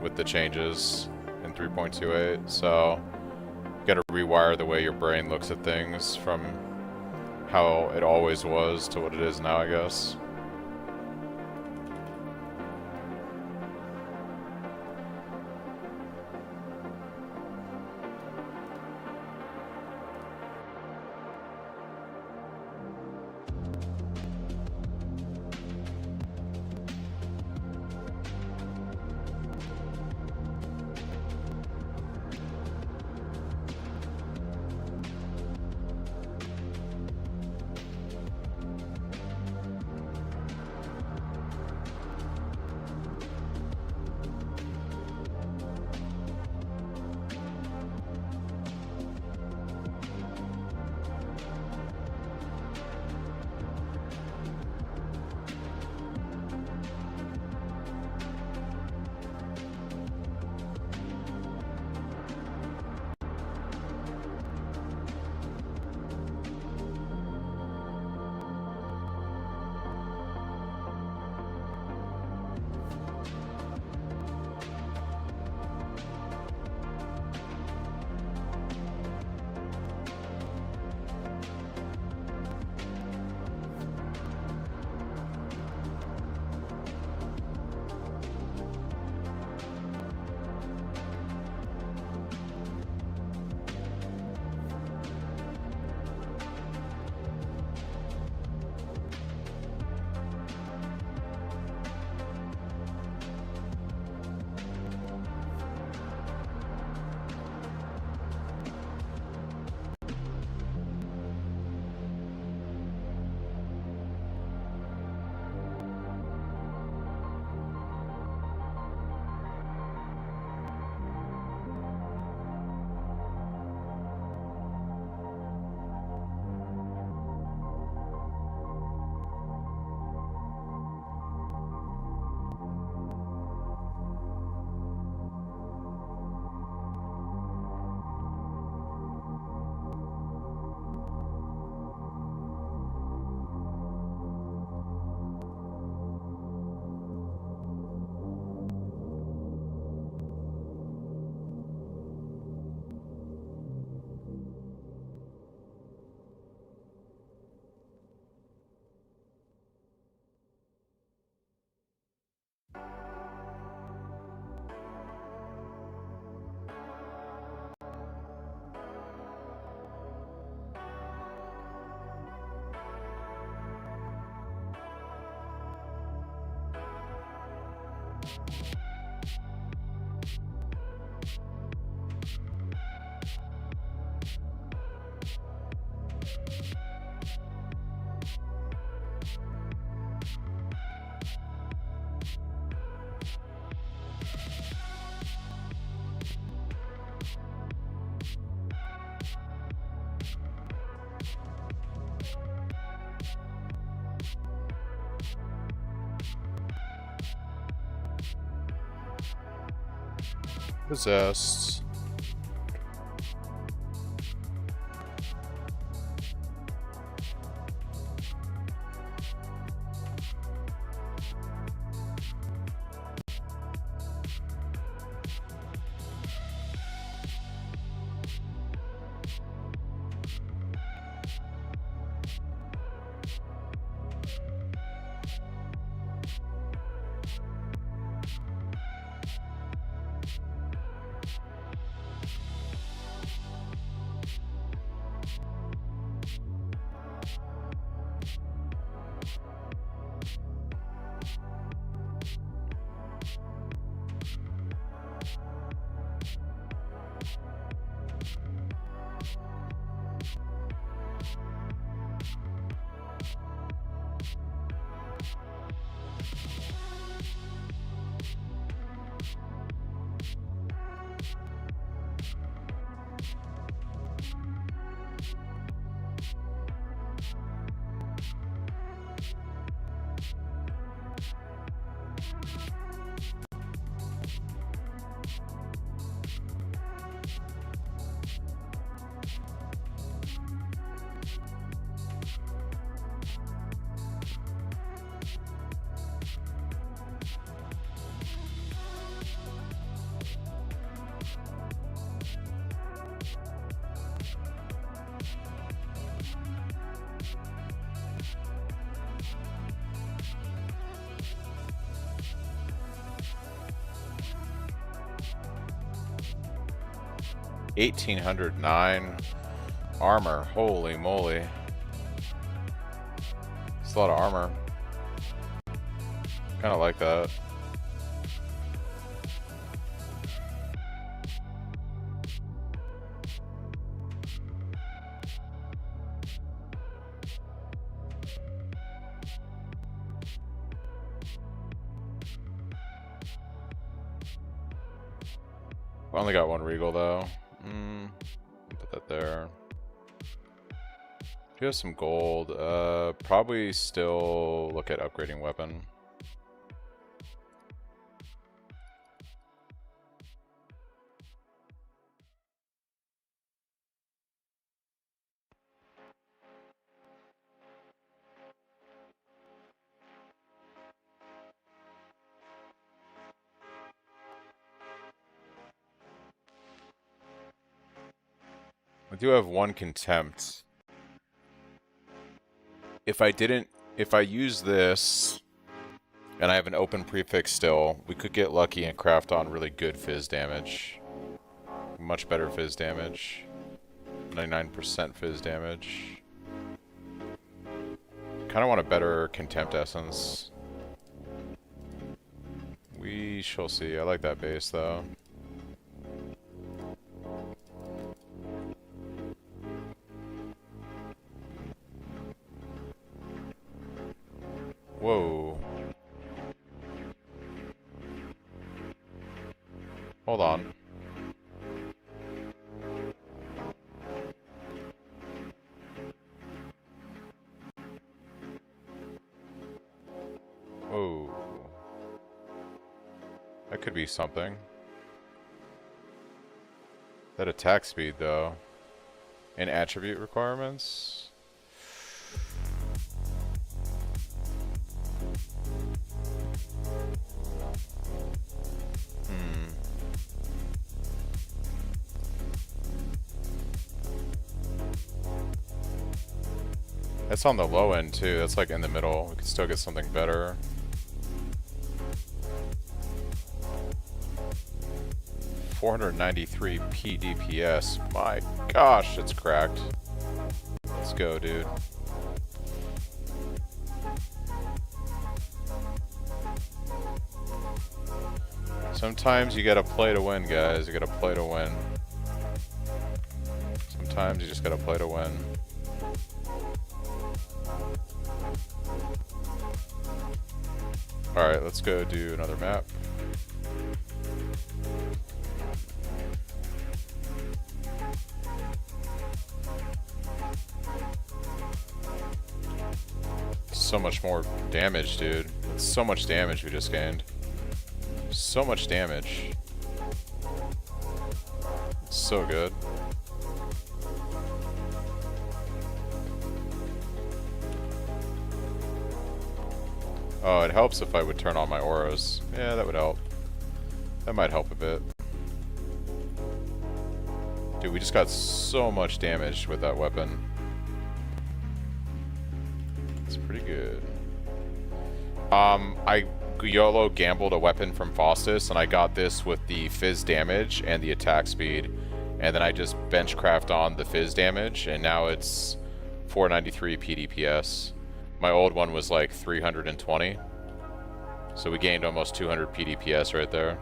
with the changes in 3.28, so you gotta rewire the way your brain looks at things from how it always was to what it is now, I guess. Possessed. 1809 armor. Holy moly. It's a lot of armor. Kind of like that. I only got one Regal though. Put that there. Do you have some gold? Probably still look at upgrading weapon. I do have one contempt. If I use this, and I have an open prefix still, we could get lucky and craft on really good fizz damage. Much better fizz damage. 99% fizz damage. Kinda want a better contempt essence. We shall see. I like that base though. Whoa. Hold on. Whoa. That could be something. That attack speed though. And attribute requirements. That's on the low end too. That's like in the middle. We could still get something better. $493 PDPS. My gosh, it's cracked. Let's go, dude. Sometimes you gotta play to win, guys. You gotta play to win. Sometimes you just gotta play to win. Alright, let's go do another map. So much more damage, dude. That's so much damage we just gained. So much damage. It's so good. Oh, it helps if I would turn on my auras. Yeah, that would help. That might help a bit. Dude, we just got so much damage with that weapon. It's pretty good. I YOLO gambled a weapon from Faustus, and I got this with the fizz damage and the attack speed. And then I just benchcraft on the fizz damage, and now it's 493 PDPS. My old one was like 320. So we gained almost 200 PDPS right there.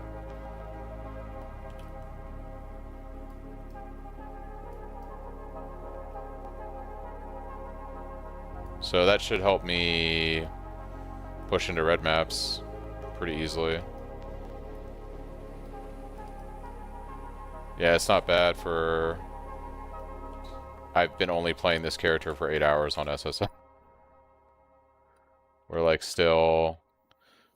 So that should help me push into red maps pretty easily. Yeah, it's not bad for... I've been only playing this character for 8 hours on SSF. We're like still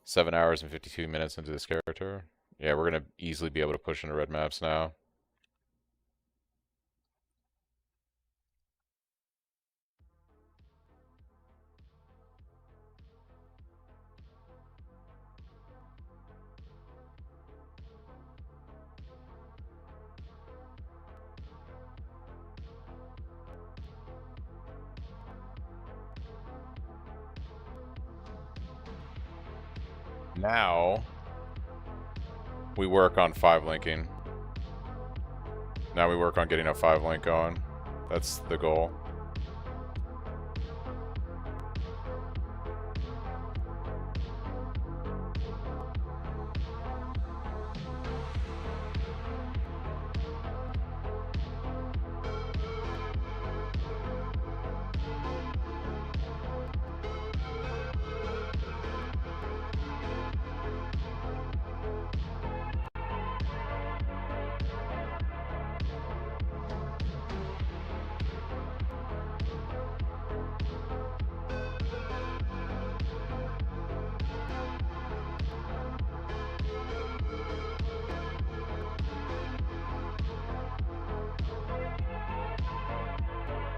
7 hours and 52 minutes into this character. Yeah, we're gonna easily be able to push into red maps now. Now we work on 5 linking. Now we work on getting a 5-link going. That's the goal.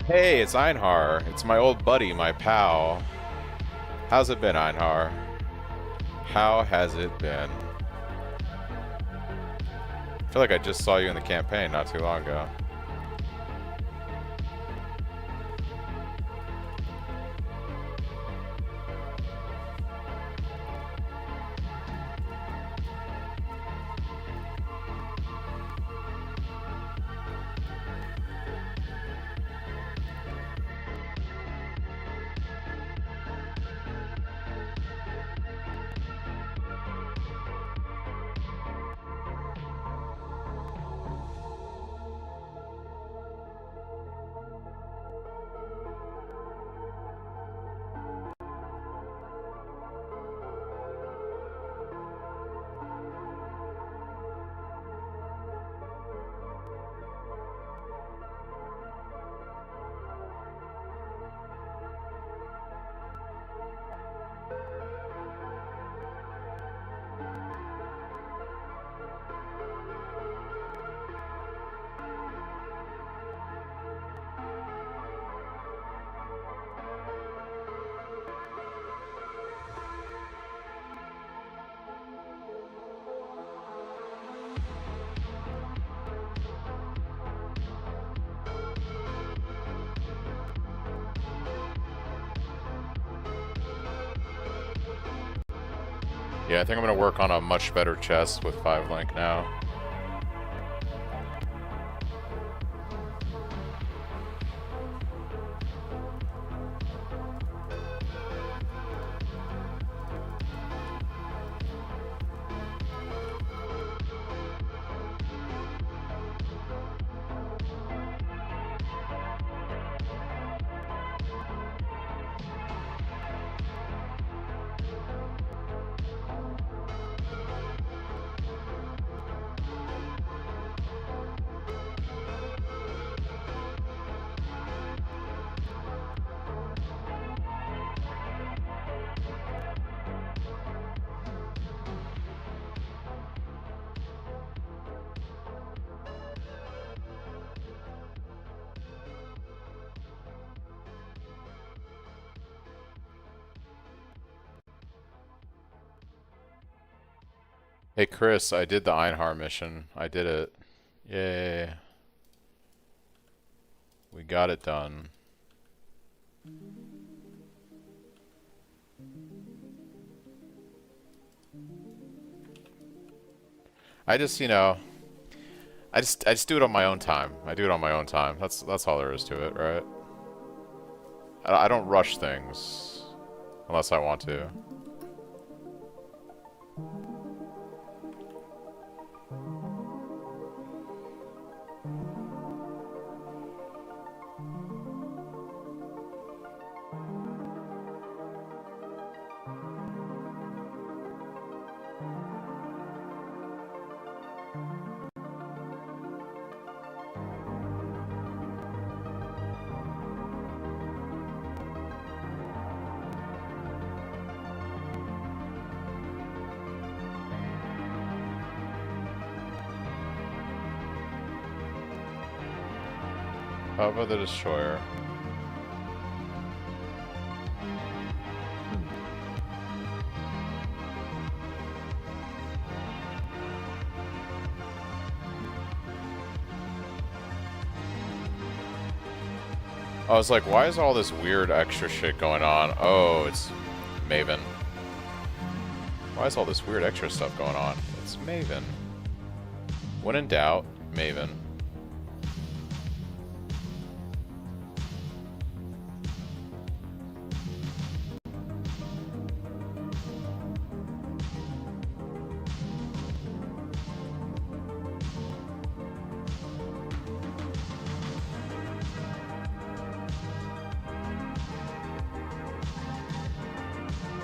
Hey, it's Einhar. It's my old buddy, my pal. How's it been, Einhar? How has it been? I feel like I just saw you in the campaign not too long ago. Yeah, I think I'm gonna work on a much better chest with 5-link now. Hey Chris, I did the Einhar mission. I did it. Yay. We got it done. I just, you know, I just do it on my own time. I do it on my own time. That's all there is to it, right? I don't rush things unless I want to. How about the destroyer? I was like, why is all this weird extra shit going on? Oh, it's Maven. Why is all this weird extra stuff going on? It's Maven. When in doubt, Maven.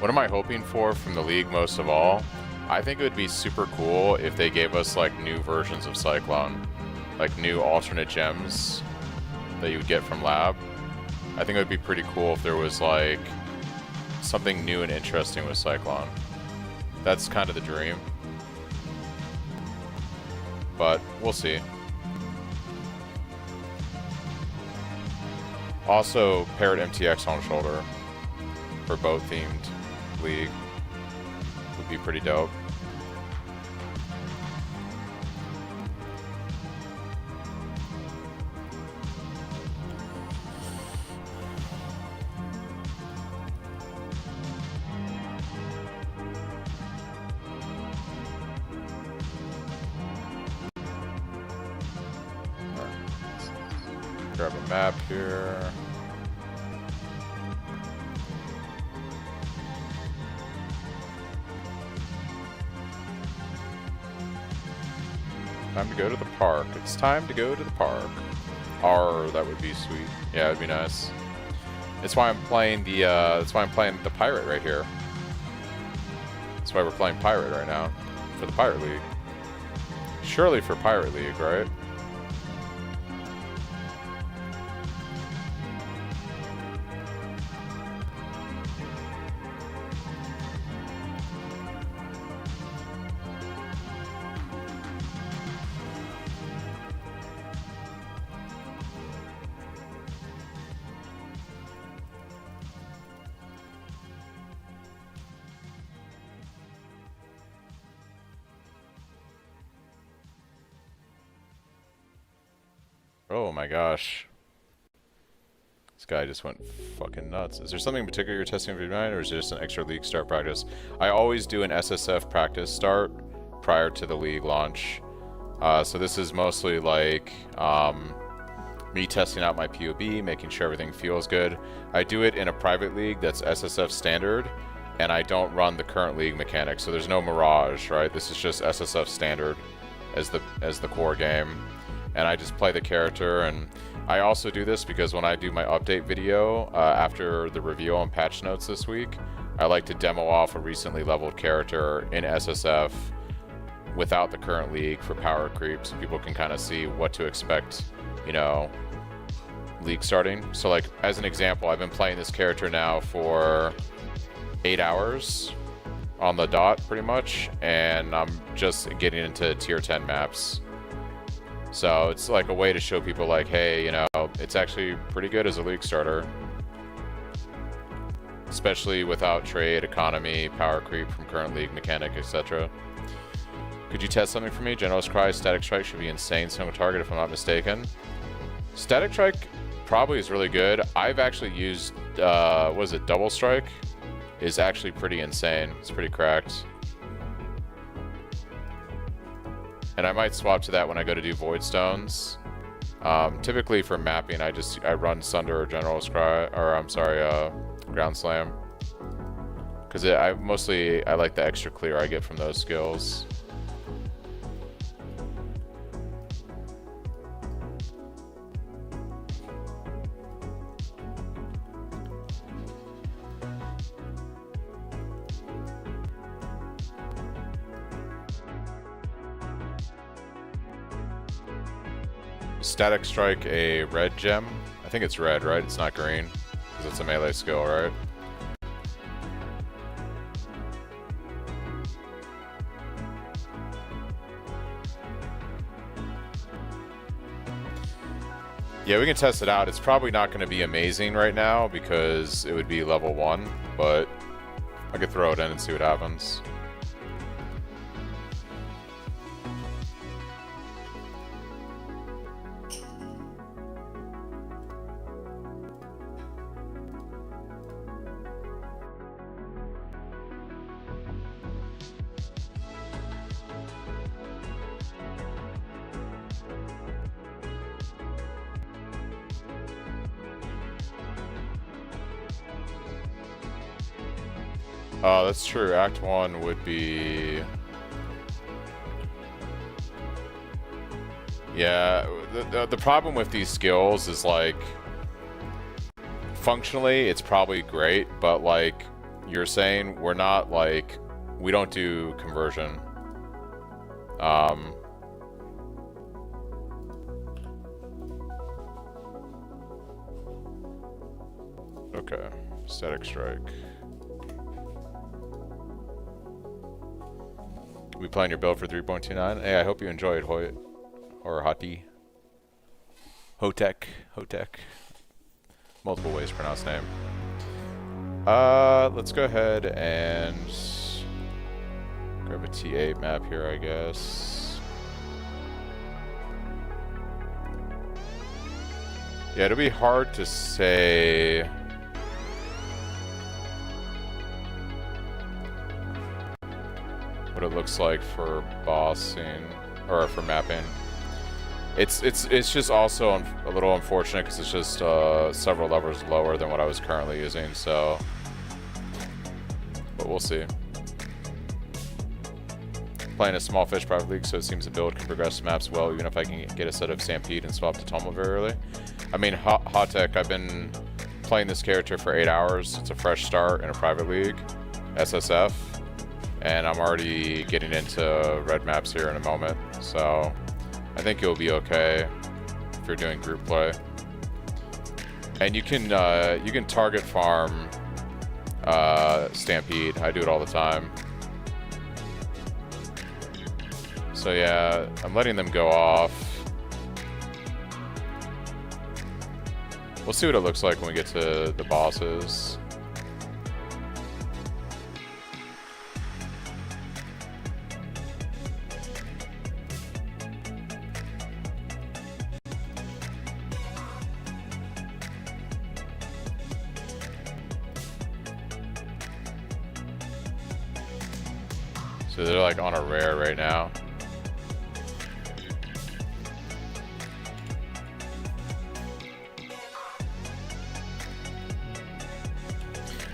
What am I hoping for from the league most of all? I think it would be super cool if they gave us like new versions of Cyclone, like new alternate gems that you would get from lab. I think it would be pretty cool if there was like something new and interesting with Cyclone. That's kind of the dream. But we'll see. Also, Parrot MTX on shoulder for boat themed league would be pretty dope. Grab a map here. Time to go to the park. It's time to go to the park. That would be sweet. Yeah, it'd be nice. That's why I'm playing the pirate right here. That's why we're playing pirate right now. For the Pirate League. Surely for Pirate League, right? Oh my gosh. This guy just went fucking nuts. Is there something in particular you're testing for tonight, or is it just an extra league start practice? I always do an SSF practice start prior to the league launch. So this is mostly like me testing out my POB, making sure everything feels good. I do it in a private league that's SSF standard, and I don't run the current league mechanics. So there's no Mirage, right? This is just SSF standard as the core game. And I just play the character, and I also do this because when I do my update video after the review on patch notes this week, I like to demo off a recently leveled character in SSF without the current league for power creep, so people can kind of see what to expect, you know, league starting. So like, as an example, I've been playing this character now for 8 hours on the dot pretty much, and I'm just getting into tier 10 maps. So it's like a way to show people like, hey, you know, it's actually pretty good as a league starter. Especially without trade, economy, power creep from current league mechanic, etc. Could you test something for me? Generalist Cry, Static Strike should be insane single target if I'm not mistaken. Static Strike probably is really good. I've actually used, what is it, Double Strike? Is actually pretty insane. It's pretty cracked. And I might swap to that when I go to do Void Stones. Typically for mapping, I run Sunder or General's Cry, or I'm sorry, Ground Slam. Because I like the extra clear I get from those skills. Static Strike a red gem? I think it's red, right? It's not green, because it's a melee skill, right? Yeah, we can test it out. It's probably not going to be amazing right now, because it would be level 1, but I could throw it in and see what happens. That's true. Act 1 would be... Yeah, the problem with these skills is, like, functionally, it's probably great, but, like, you're saying, we're not like, we don't do conversion. Okay, static strike. We plan your build for 3.29. Hey, I hope you enjoyed Hoyt or Hoti. Hotek. Multiple ways to pronounce name. Let's go ahead and grab a T8 map here, I guess. Yeah, it'll be hard to say. What it looks like for bossing or for mapping. It's just also a little unfortunate because it's just several levels lower than what I was currently using, so but we'll see. Playing a small fish private league, so it seems the build can progress maps well even if I can get a set of Stampede and swap to Tumble very early. I mean, Hot Tech, I've been playing this character for 8 hours. It's a fresh start in a private league, SSF. And I'm already getting into red maps here in a moment, so I think you'll be okay if you're doing group play. And you can target farm Stampede. I do it all the time. So yeah, I'm letting them go off. We'll see what it looks like when we get to the bosses. So they're like on a rare right now.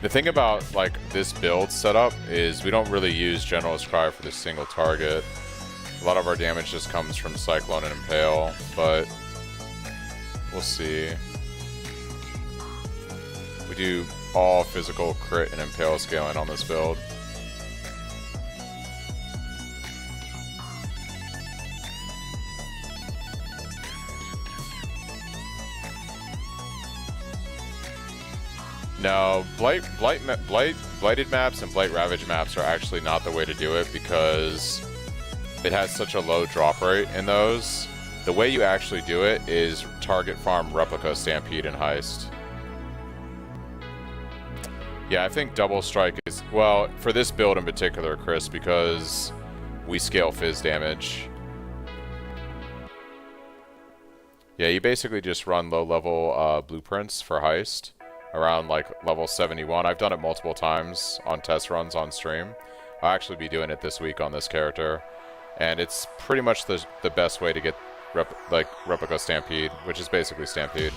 The thing about like this build setup is we don't really use General's Cry for this single target. A lot of our damage just comes from Cyclone and Impale, but we'll see. We do all physical crit and Impale scaling on this build. No, Blighted maps and Blight Ravage maps are actually not the way to do it because it has such a low drop rate in those. The way you actually do it is target farm Replica, Stampede, and Heist. Yeah, I think Double Strike is, well, for this build in particular, Chris, because we scale Fizz damage. Yeah, you basically just run low-level blueprints for Heist. Around like level 71. I've done it multiple times on test runs on stream. I'll actually be doing it this week on this character. And it's pretty much the best way to get Replica Stampede, which is basically Stampede.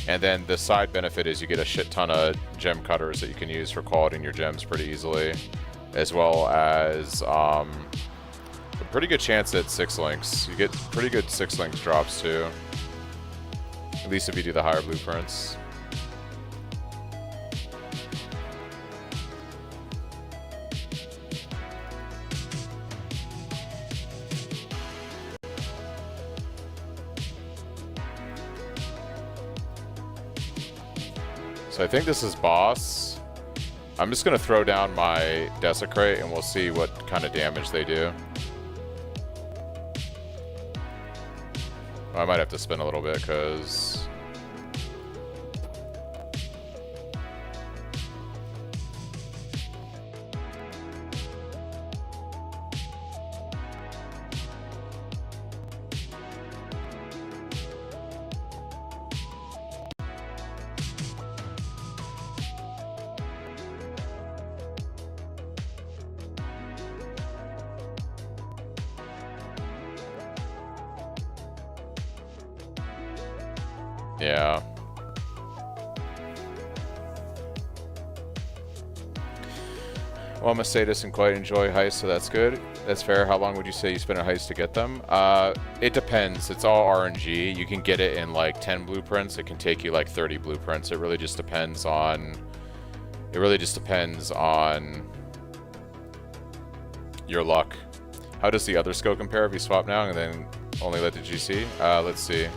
And then the side benefit is you get a shit ton of gem cutters that you can use for quality in your gems pretty easily. As well as a pretty good chance at 6 links. You get pretty good 6 links drops too. At least if you do the higher blueprints. So I think this is boss. I'm just going to throw down my Desecrate and we'll see what kind of damage they do. I might have to spin a little bit because... yeah. Well, I'm a sadist and quite enjoy heists, so that's good. That's fair. How long would you say you spend a heist to get them? It depends. It's all RNG. You can get it in like 10 blueprints. It can take you like 30 blueprints. It really just depends on It really just depends on your luck. How does the other skill compare if you swap now and then only let the GC? Let's see.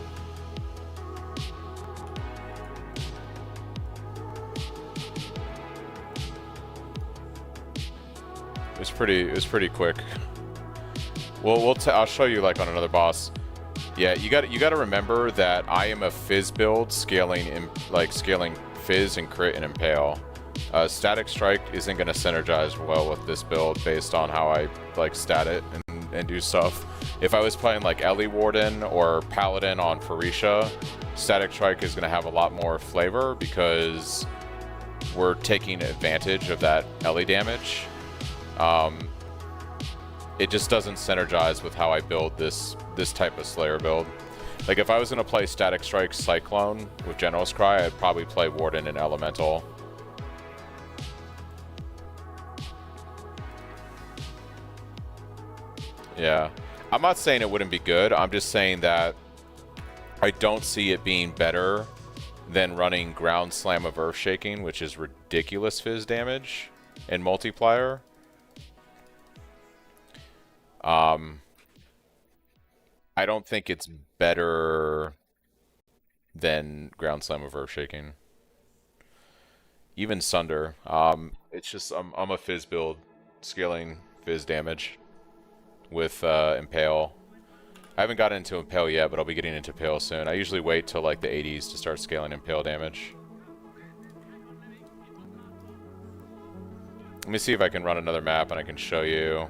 It was pretty quick. Well, I'll show you like on another boss. Yeah, you got to remember that I am a Fizz build scaling Fizz and crit and impale. Static Strike isn't going to synergize well with this build based on how I like stat it and do stuff. If I was playing like Ellie Warden or Paladin on Pharisha, Static Strike is going to have a lot more flavor because we're taking advantage of that Ellie damage. It just doesn't synergize with how I build this type of Slayer build. Like if I was going to play Static Strike Cyclone with General's Cry, I'd probably play Warden and Elemental. Yeah. I'm not saying it wouldn't be good. I'm just saying that I don't see it being better than running Ground Slam of Earth Shaking, which is ridiculous Fizz damage and multiplier. I don't think it's better than Ground Slam of Earth Shaking. Even Sunder. It's just I'm a Fizz build, scaling Fizz damage with Impale. I haven't gotten into Impale yet, but I'll be getting into Impale soon. I usually wait till like the 80s to start scaling Impale damage. Let me see if I can run another map and I can show you.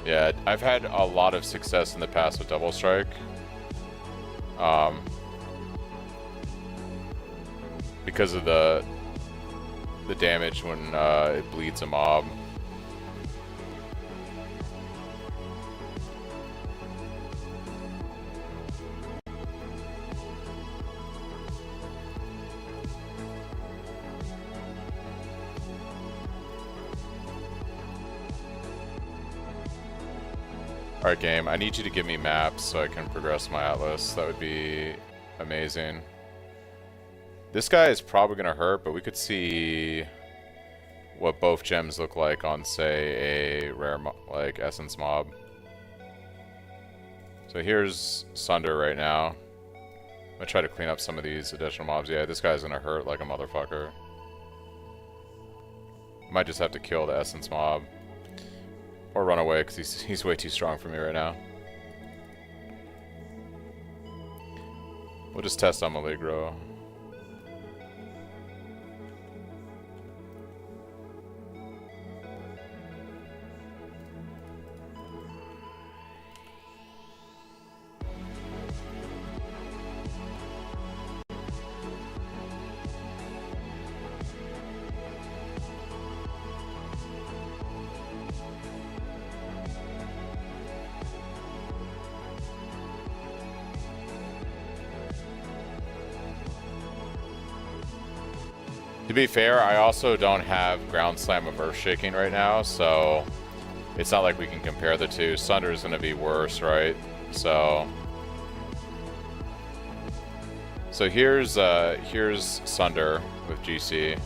Yeah, I've had a lot of success in the past with Double Strike. Because of the damage when it bleeds a mob. Alright game, I need you to give me maps so I can progress my Atlas. That would be amazing. This guy is probably going to hurt, but we could see what both gems look like on, say, a rare like Essence mob. So here's Sunder right now. I'm going to try to clean up some of these additional mobs. Yeah, this guy's going to hurt like a motherfucker. Might just have to kill the Essence mob. Or run away, because he's way too strong for me right now. We'll just test on Maligro. To be fair, I also don't have Ground Slam of Earth Shaking right now, so it's not like we can compare the two. Sunder is going to be worse, right? So here's Sunder with GC.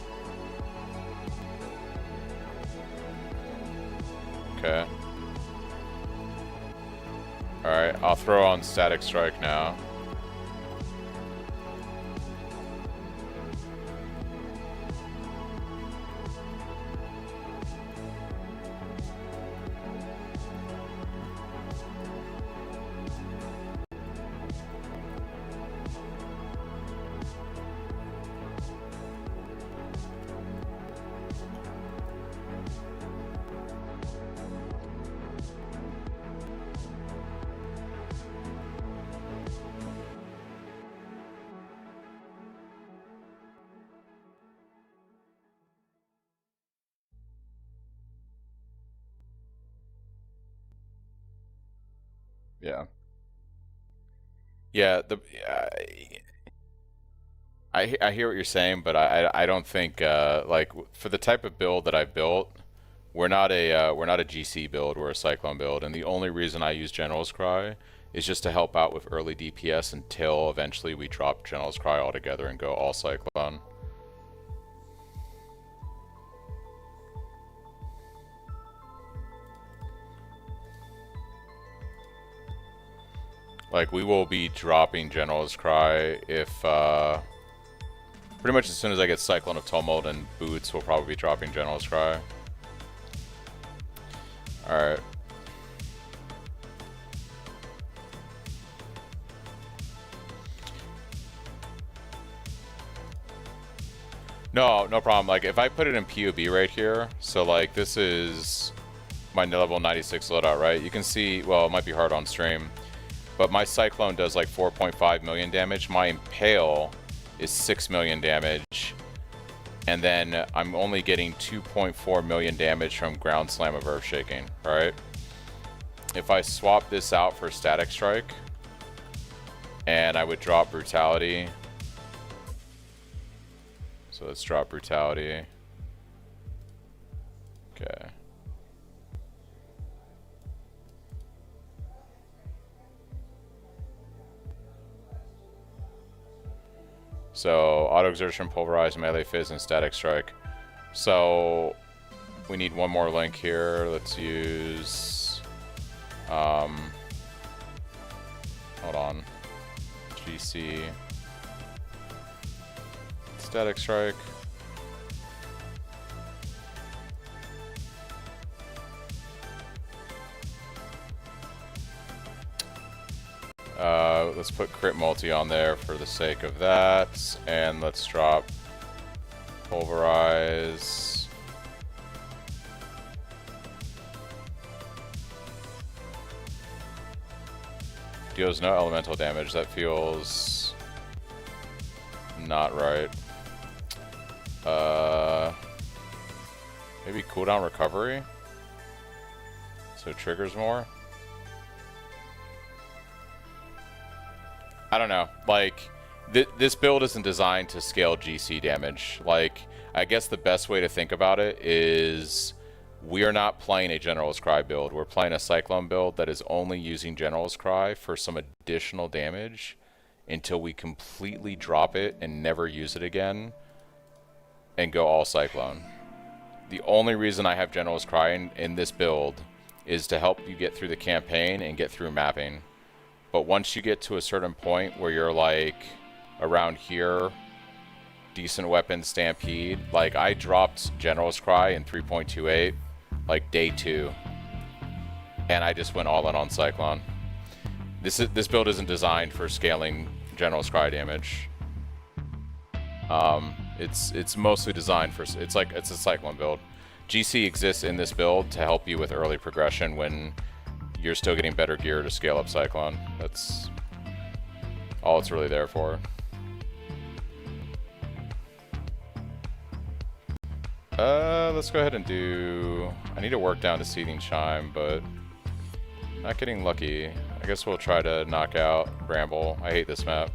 Okay. Alright, I'll throw on Static Strike now. Yeah. Yeah, I hear what you're saying, but I don't think like for the type of build that I've built, we're not a GC build, we're a Cyclone build, and the only reason I use General's Cry is just to help out with early DPS until eventually we drop General's Cry altogether and go all Cyclone. Like, we will be dropping General's Cry if, pretty much as soon as I get Cyclone of Tumult and Boots, we'll probably be dropping General's Cry. Alright. No problem. Like, if I put it in POB right here, so like, this is my level 96 loadout, right? You can see, well, it might be hard on stream, but my Cyclone does like 4.5 million damage. My Impale is 6 million damage. And then I'm only getting 2.4 million damage from Ground Slam of Earth Shaking, right? If I swap this out for Static Strike, and I would drop Brutality. So let's drop Brutality. Okay. So, Auto Exertion, Pulverize, Melee Fizz, and Static Strike. So, we need one more link here. Let's use... hold on. GC. Static Strike. Let's put Crit Multi on there for the sake of that, and let's drop Pulverize. Deals no elemental damage. That feels not right. Maybe cooldown recovery, so it triggers more. I don't know. Like, this build isn't designed to scale GC damage. Like, I guess the best way to think about it is we are not playing a General's Cry build. We're playing a Cyclone build that is only using General's Cry for some additional damage until we completely drop it and never use it again and go all Cyclone. The only reason I have General's Cry in this build is to help you get through the campaign and get through mapping. But once you get to a certain point where you're like around here, decent weapon, Stampede, like I dropped General's Cry in 3.28 like day 2, and I just went all in on Cyclone. This build isn't designed for scaling General's Cry damage. It's mostly designed for, it's a Cyclone build. GC exists in this build to help you with early progression when you're still getting better gear to scale up Cyclone. That's all it's really there for. Let's go ahead and do... I need to work down to Seething Chime, but not getting lucky. I guess we'll try to knock out Bramble. I hate this map.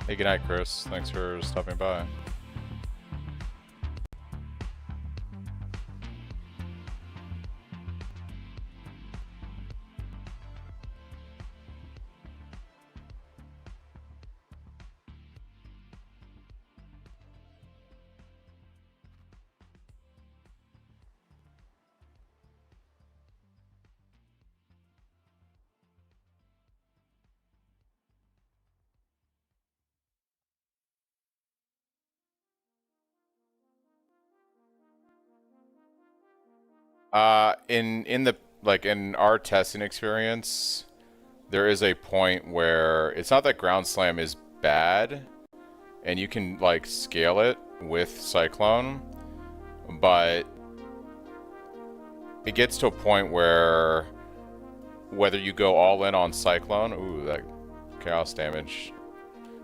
Hey, good night, Chris. Thanks for stopping by. In our testing experience, there is a point where it's not that ground slam is bad, and you can like scale it with Cyclone, but it gets to a point where whether you go all in on Cyclone, ooh, that chaos damage.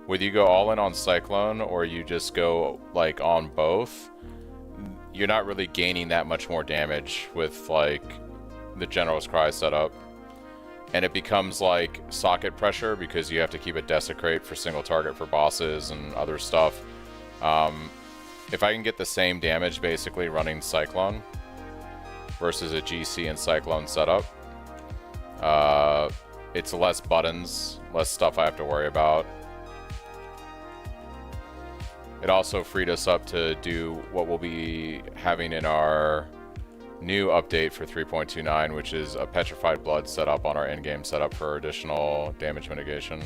Whether you go all in on Cyclone or you just go like on both, you're not really gaining that much more damage with like the General's Cry setup. And it becomes like socket pressure because you have to keep a Desecrate for single target for bosses and other stuff. If I can get the same damage basically running Cyclone versus a GC and Cyclone setup, it's less buttons, less stuff I have to worry about. It also freed us up to do what we'll be having in our new update for 3.29, which is a Petrified Blood setup on our endgame setup for additional damage mitigation.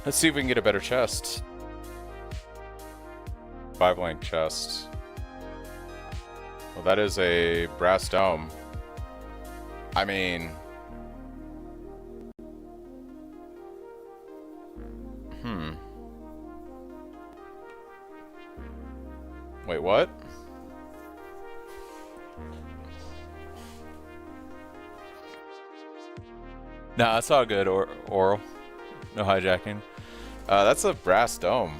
Let's see if we can get a better chest. 5-link chest. Well, that is a brass dome. I mean... Wait, what? Nah, that's all good, Oral. No hijacking. That's a brass dome.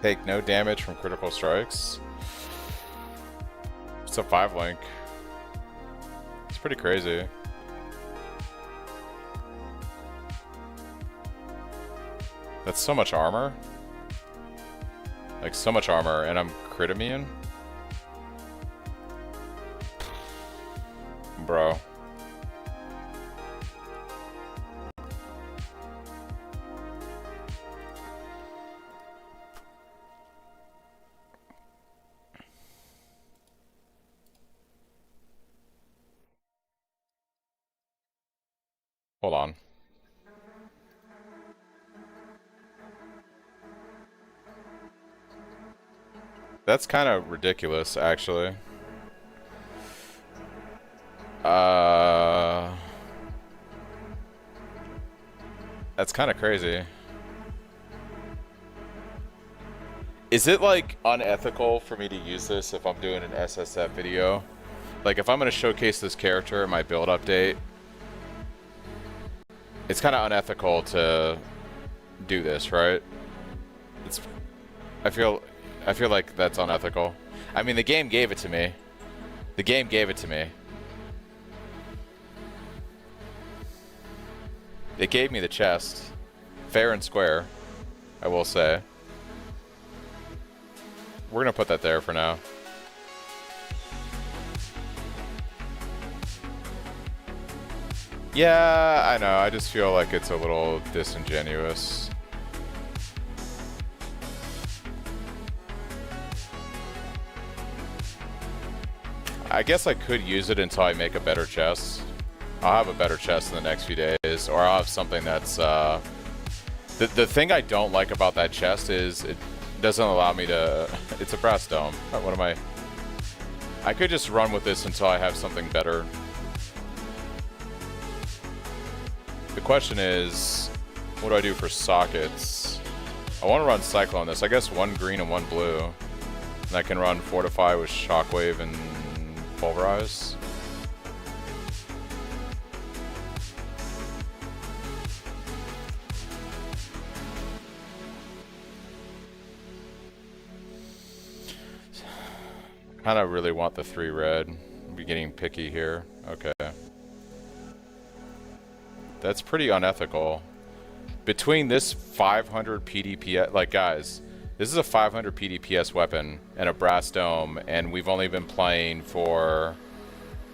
Take no damage from critical strikes. It's a 5-link. It's pretty crazy. That's so much armor. Like, so much armor, and I'm crit immune? Bro. Hold on. That's kind of ridiculous, actually. That's kind of crazy. Is it, like, unethical for me to use this if I'm doing an SSF video? Like, if I'm going to showcase this character in my build update, it's kind of unethical to do this, right? I feel like that's unethical. I mean, the game gave it to me. The game gave it to me. It gave me the chest. Fair and square, I will say. We're gonna put that there for now. Yeah, I know. I just feel like it's a little disingenuous. I guess I could use it until I make a better chest. I'll have a better chest in the next few days, or I'll have something that's the thing I don't like about that chest is it doesn't allow me to. It's a brass dome. What am I? I could just run with this until I have something better. The question is, what do I do for sockets? I want to run Cyclone this. I guess one green and one blue. And I can run Fortify with Shockwave and Pulverize. Kind of really want the 3 red. I'm getting picky here. Okay. That's pretty unethical. Between this 500 PDPS, like guys, this is a 500 PDPS weapon and a brass dome, and we've only been playing for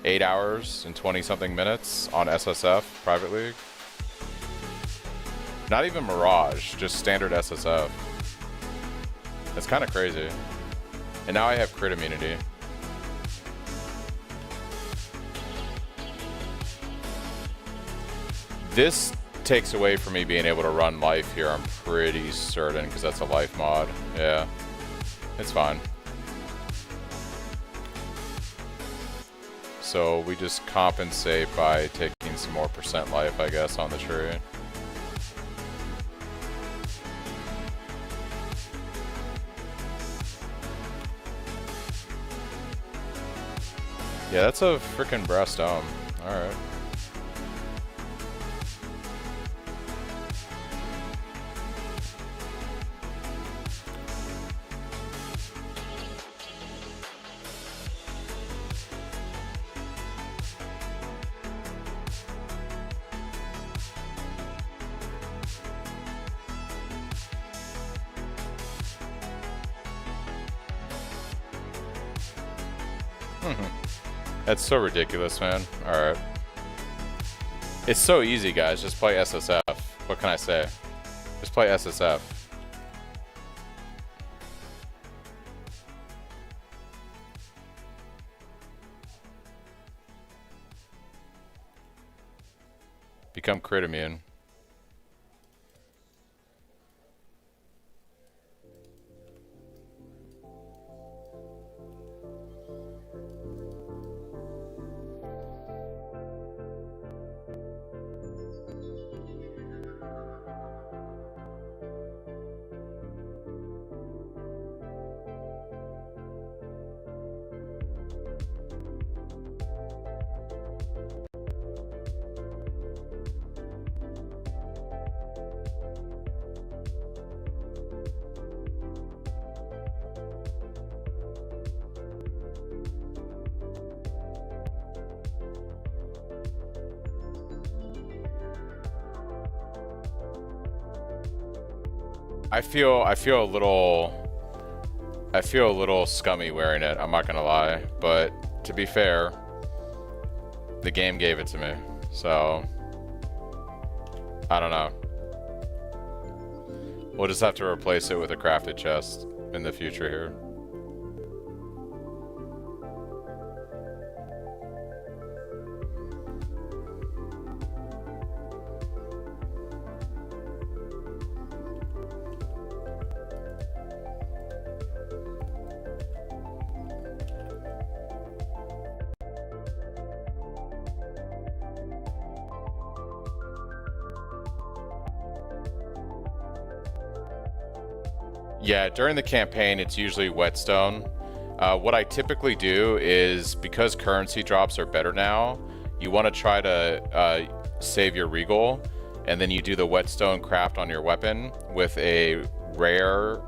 8 hours and 20 something minutes on SSF Private League. Not even Mirage, just standard SSF. That's kind of crazy. And now I have crit immunity. This takes away from me being able to run life here, I'm pretty certain, because that's a life mod. Yeah, it's fine. So we just compensate by taking some more % life, I guess, on the tree. Yeah, that's a freaking brass dome. Alright. That's so ridiculous, man. Alright. It's so easy, guys. Just play SSF. What can I say? Just play SSF. Become crit immune. I feel a little scummy wearing it, I'm not gonna lie, but to be fair, the game gave it to me, so I don't know. We'll just have to replace it with a crafted chest in the future here. Yeah, during the campaign, it's usually whetstone. What I typically do is, because currency drops are better now, you want to try to save your regal, and then you do the whetstone craft on your weapon with a rare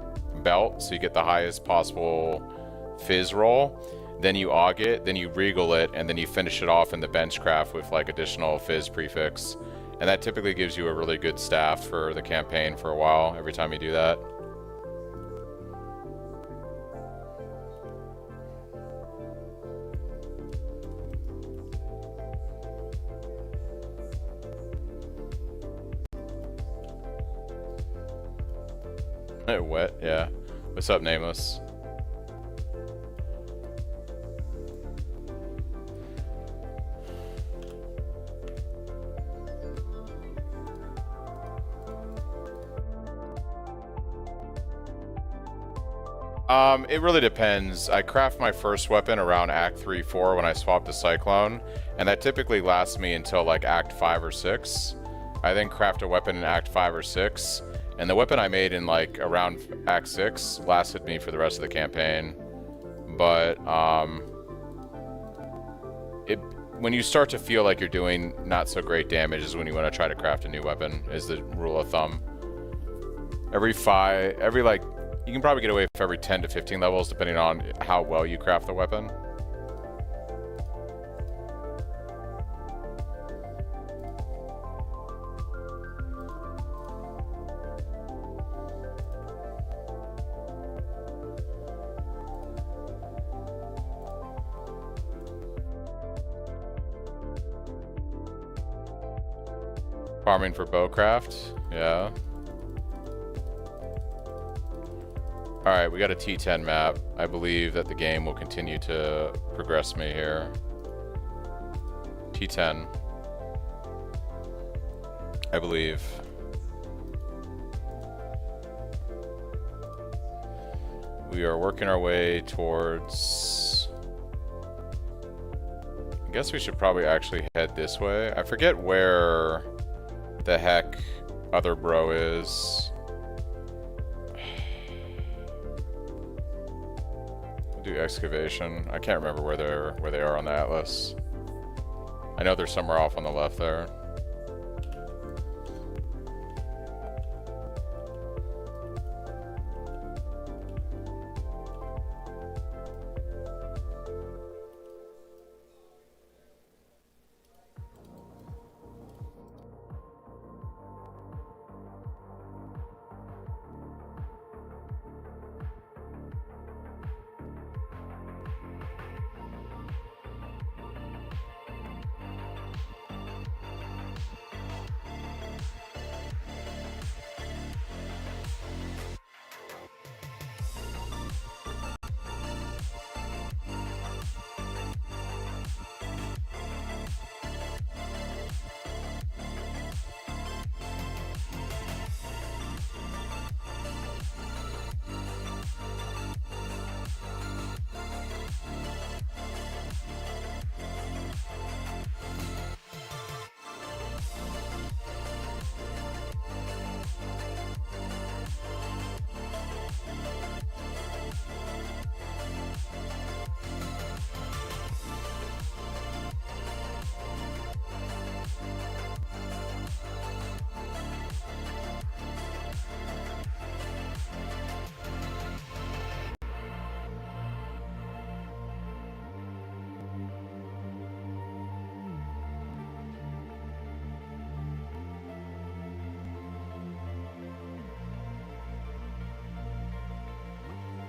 belt, so you get the highest possible fizz roll. Then you aug it, then you regal it, and then you finish it off in the bench craft with like additional fizz prefix. And that typically gives you a really good staff for the campaign for a while, every time you do that. Wet, yeah. What's up, Nameless? It really depends. I craft my first weapon around Act 3-4 when I swap to Cyclone, and that typically lasts me until like Act 5 or 6. I then craft a weapon in Act 5 or 6, and the weapon I made in like around Act 6 lasted me for the rest of the campaign. But when you start to feel like you're doing not so great damage is when you want to try to craft a new weapon, is the rule of thumb. You can probably get away with every 10 to 15 levels, depending on how well you craft the weapon. Farming for bowcraft, yeah. Alright, we got a T10 map. I believe that the game will continue to progress me here. T10. I believe. We are working our way towards... I guess we should probably actually head this way. I forget where the heck other bro is. Do excavation. I can't remember where they are on the atlas. I know they're somewhere off on the left there.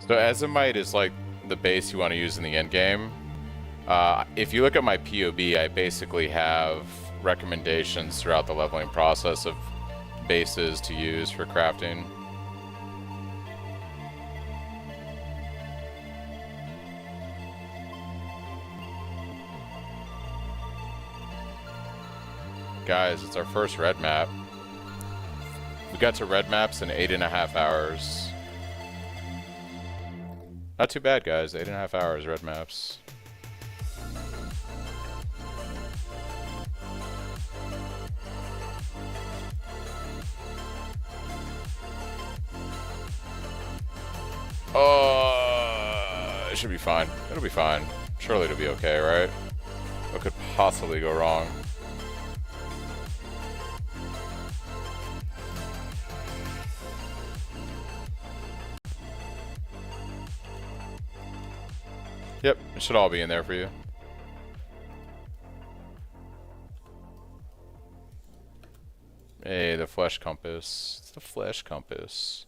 So Azimite is like the base you want to use in the end game. If you look at my POB, I basically have recommendations throughout the leveling process of bases to use for crafting. Guys, it's our first red map. We got to red maps in 8.5 hours. Not too bad, guys. 8.5 hours, red maps. It should be fine. It'll be fine. Surely it'll be okay, right? What could possibly go wrong? Yep, it should all be in there for you. Hey, the flesh compass. It's the flesh compass.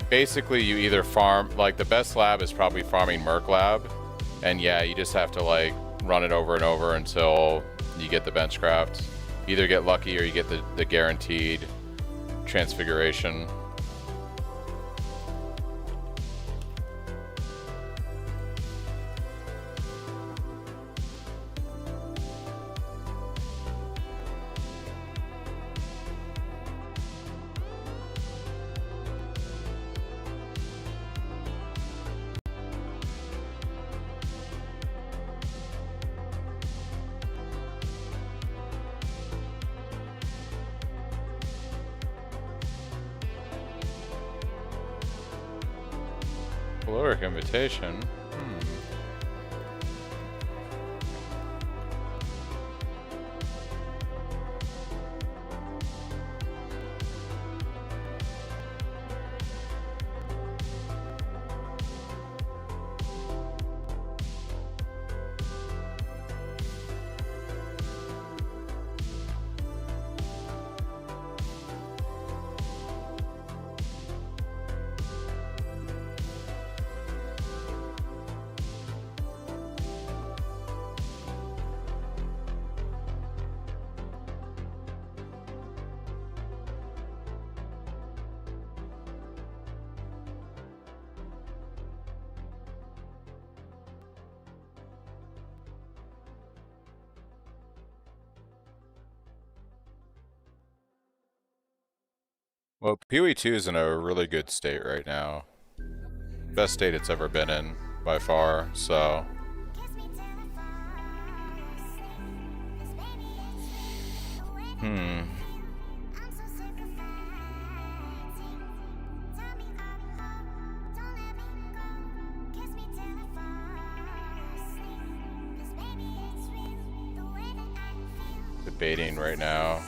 Basically, you either farm, like the best lab is probably farming Merc Lab, and yeah, you just have to like run it over and over until you get the benchcraft. Either get lucky or you get the guaranteed transfiguration. Caloric invitation. Well, PoE 2 is in a really good state right now. Best state it's ever been in by far, so. Debating right now.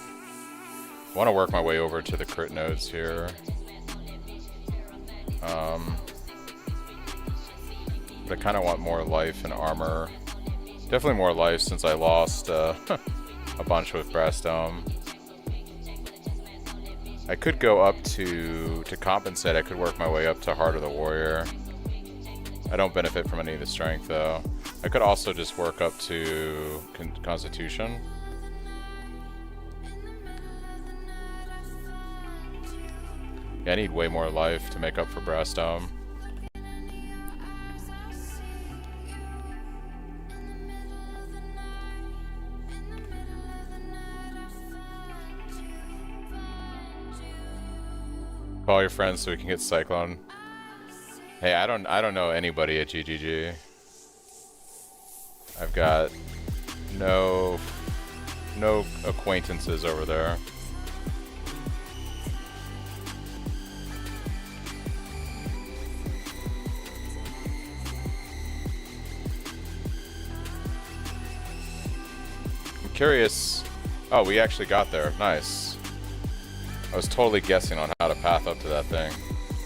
I want to work my way over to the crit nodes here. But I kind of want more life and armor. Definitely more life since I lost a bunch with Brass Dome. I could go up to compensate. I could work my way up to Heart of the Warrior. I don't benefit from any of the strength though. I could also just work up to Constitution. Yeah, I need way more life to make up for Brass Dome. Call your friends so we can get Cyclone. Hey, I don't know anybody at GGG. I've got no acquaintances over there. I'm curious. Oh, we actually got there. Nice. I was totally guessing on how to path up to that thing.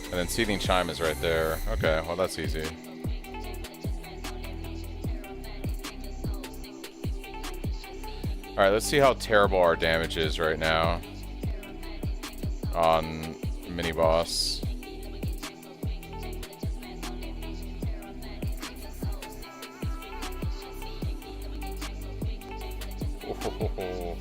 And then Seething Chime is right there. Okay, well that's easy. Alright, let's see how terrible our damage is right now on mini boss. Oh.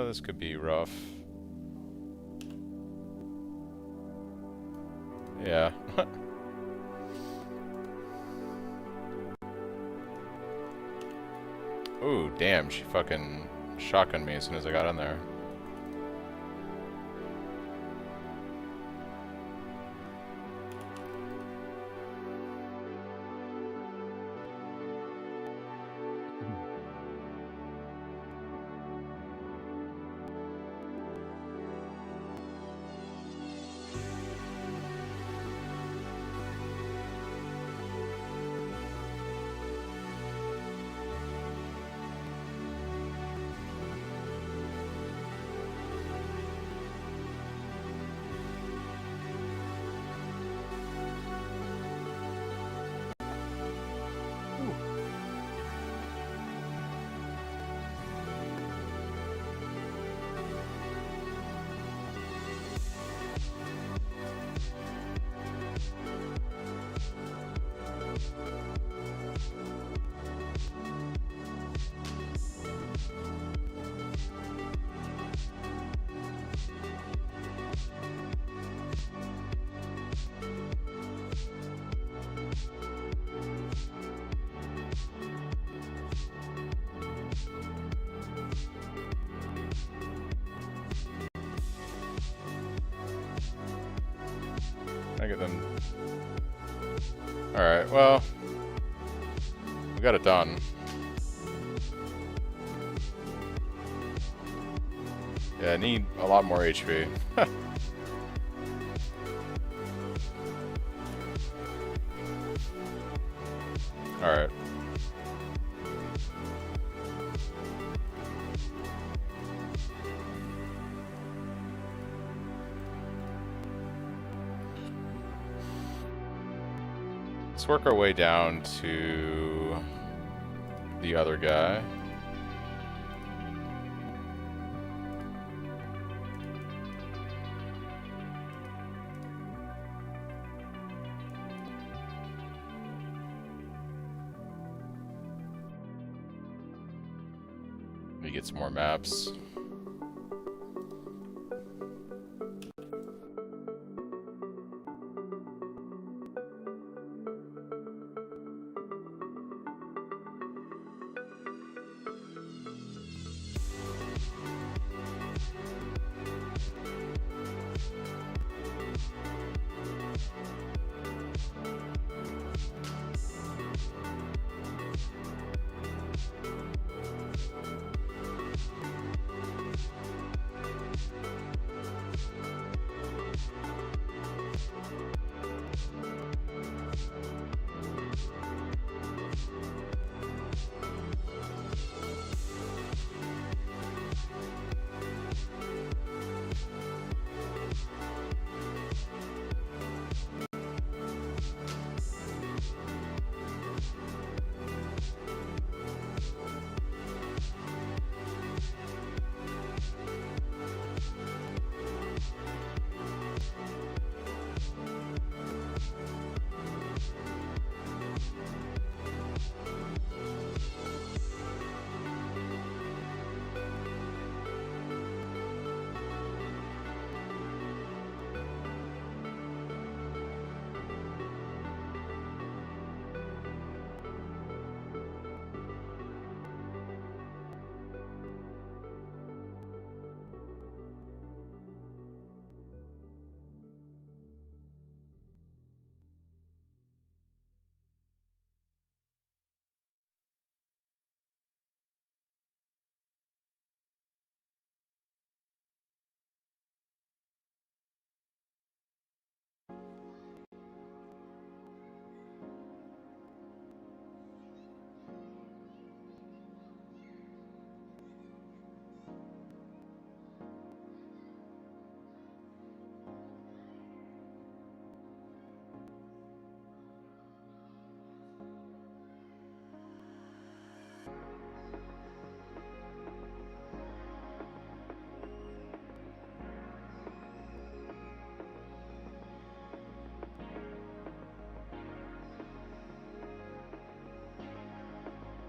This could be rough. Yeah. Ooh, damn, she fucking shotgunned me as soon as I got in there. Trying to get them. Alright, well. We got it done. Yeah, I need a lot more HP. Alright. Let's work our way down to the other guy. We get some more maps.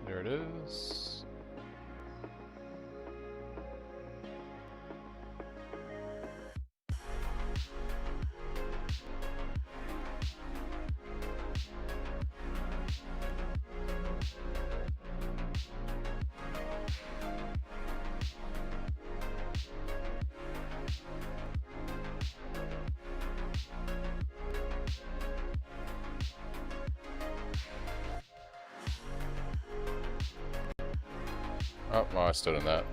There it is. Oh, well, I stood in that.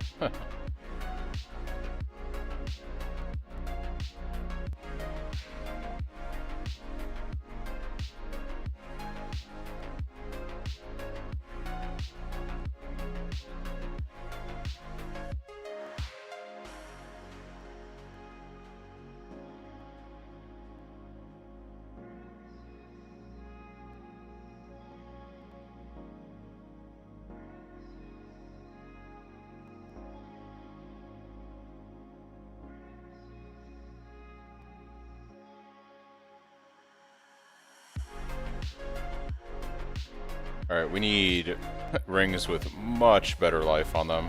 Alright, we need rings with much better life on them.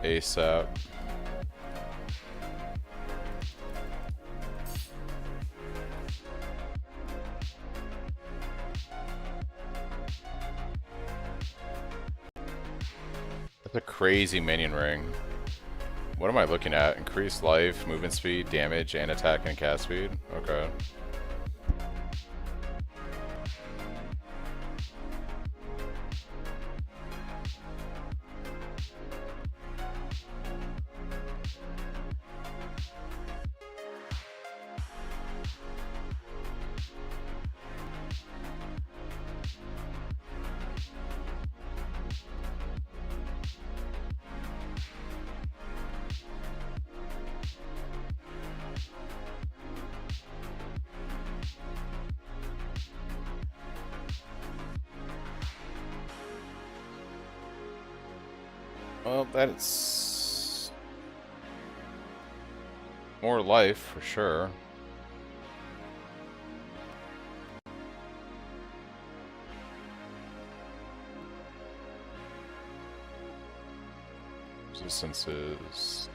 ASAP. That's a crazy minion ring. What am I looking at? Increased life, movement speed, damage, and attack and cast speed? Okay. Well, that's more life for sure. Resistances.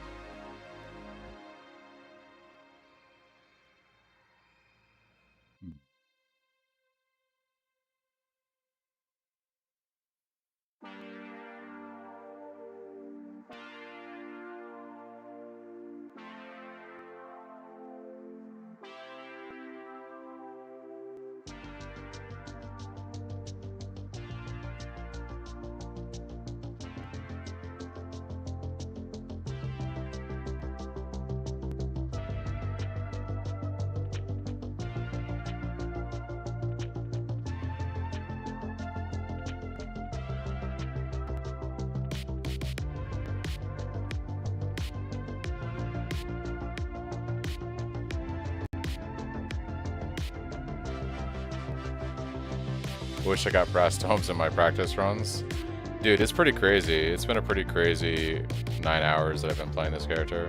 Wish I got brass domes in my practice runs. Dude, it's pretty crazy. It's been a pretty crazy 9 hours that I've been playing this character.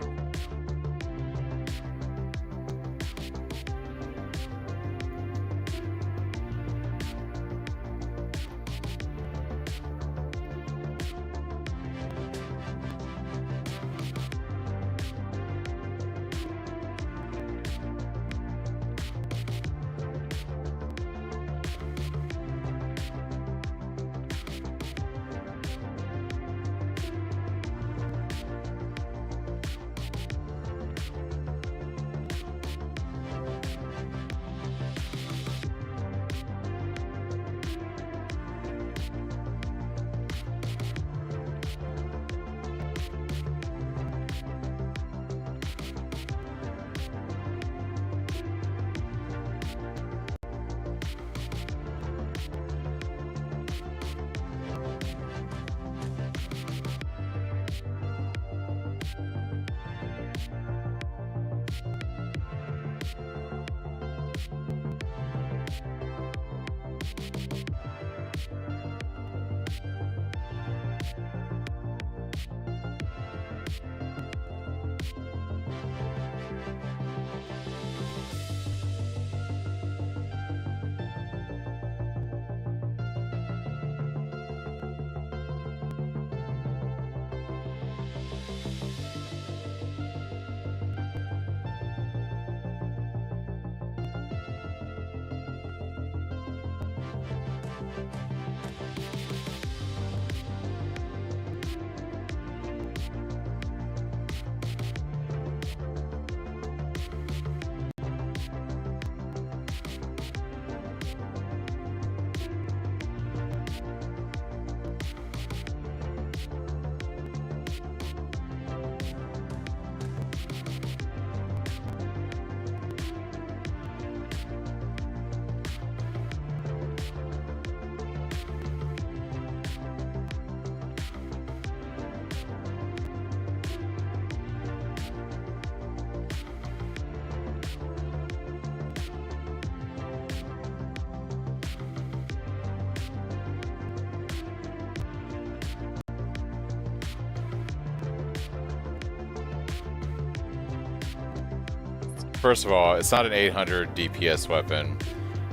First of all, it's not an 800 DPS weapon.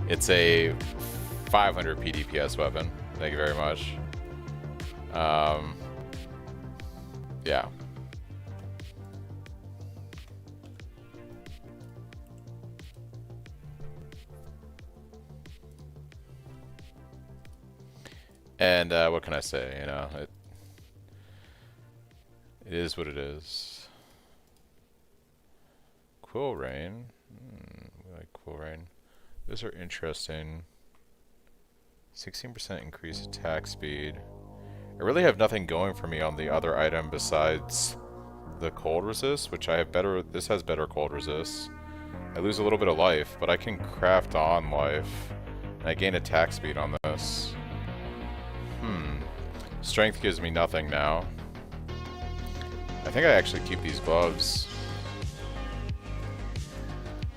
It's a 500 PDPS weapon. Thank you very much. Yeah. And what can I say? You know, it is what it is. Quill Rain. We like Quill Rain. Those are interesting. 16% increased attack speed. I really have nothing going for me on the other item besides the cold resist, which I have better. This has better cold resist. I lose a little bit of life, but I can craft on life. And I gain attack speed on this. Strength gives me nothing now. I think I actually keep these gloves.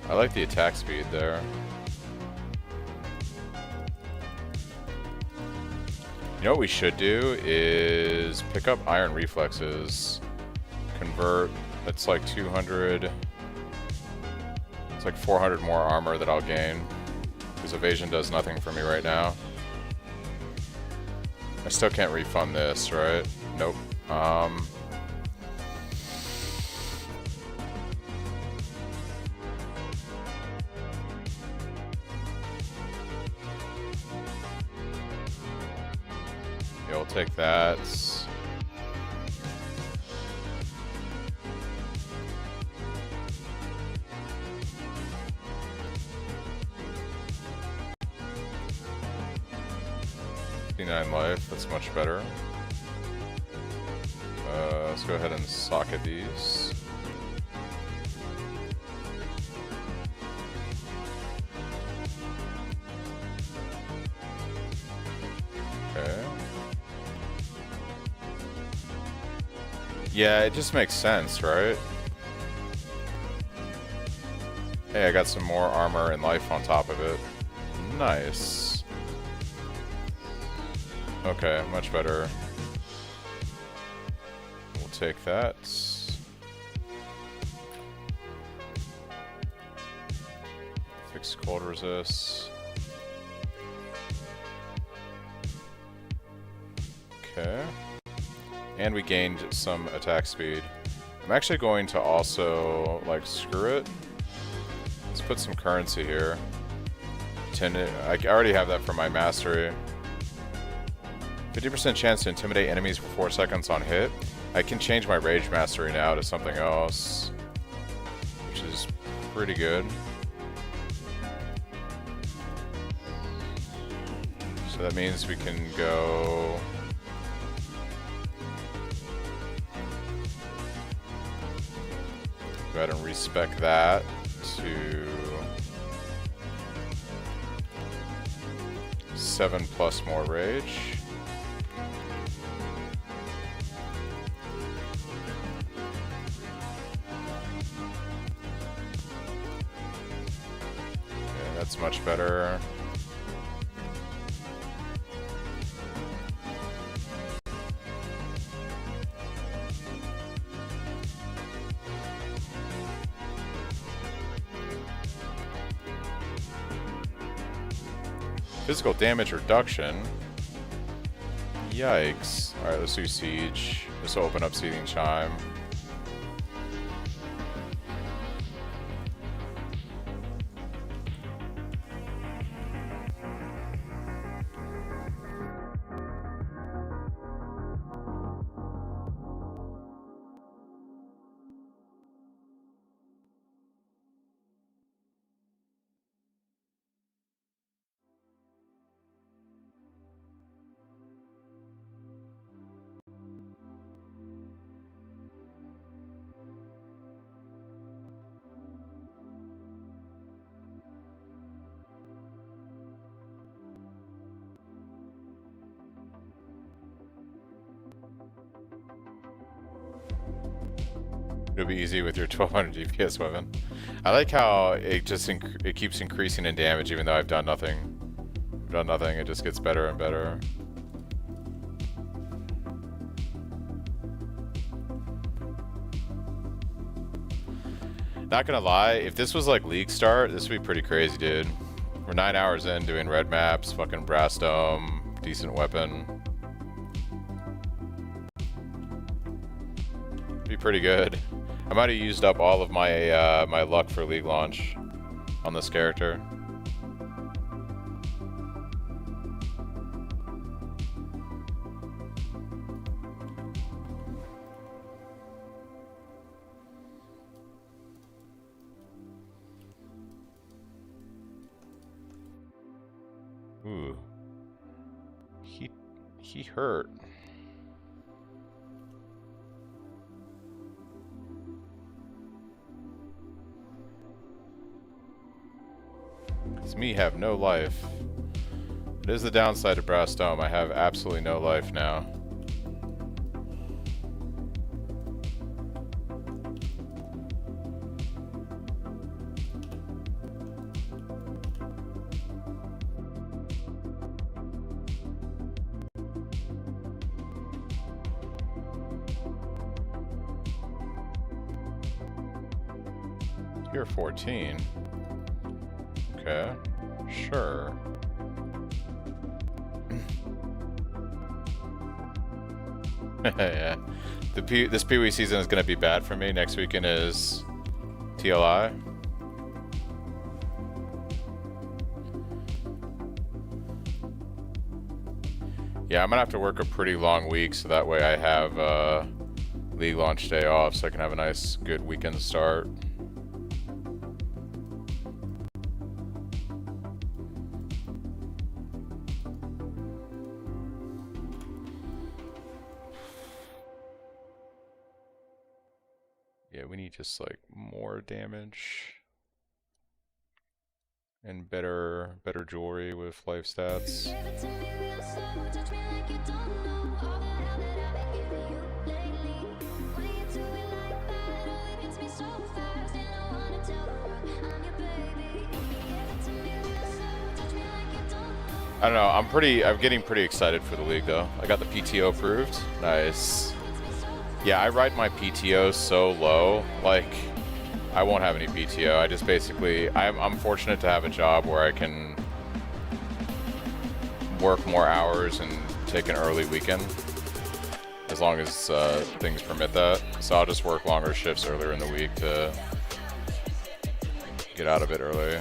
I like the attack speed there. You know what we should do is pick up iron reflexes. Convert. That's like 200. It's like 400 more armor that I'll gain. Because evasion does nothing for me right now. I still can't refund this, right? Nope. Yeah, we'll take that. Life, that's much better. Let's go ahead and socket these. Okay. Yeah, it just makes sense, right? Hey, I got some more armor and life on top of it. Nice. Okay, much better. We'll take that. Fix cold resist. Okay. And we gained some attack speed. I'm actually going to also, like, screw it. Let's put some currency here. I already have that for my mastery. 50% chance to intimidate enemies for 4 seconds on hit. I can change my rage mastery now to something else, which is pretty good. So that means we can go... Go ahead and respec that to 7+ more rage. That's much better. Physical damage reduction. Yikes. Alright, let's do Siege. This will open up Seething Chime. It'll be easy with your 1200 DPS weapon. I like how it just it keeps increasing in damage even though I've done nothing. I've done nothing, it just gets better and better. Not gonna lie, if this was like League Start, this would be pretty crazy, dude. We're 9 hours in doing red maps, fucking Brass Dome, decent weapon. Be pretty good. I might have used up all of my my luck for League launch on this character. Ooh. He hurt. It's me have no life. It is the downside of Brass Dome. I have absolutely no life now. Tier 14. Okay. Sure. Yeah. This Pee Wee season is going to be bad for me. Next weekend is TLI. Yeah, I'm going to have to work a pretty long week so that way I have league launch day off so I can have a nice, good weekend start. Yeah, we need just like more damage and better jewelry with life stats. I don't know, I'm getting pretty excited for the league though. I got the PTO approved. Nice. Yeah, I ride my PTO so low, like, I won't have any PTO. I just basically, I'm fortunate to have a job where I can work more hours and take an early weekend, as long as things permit that. So I'll just work longer shifts earlier in the week to get out of it early.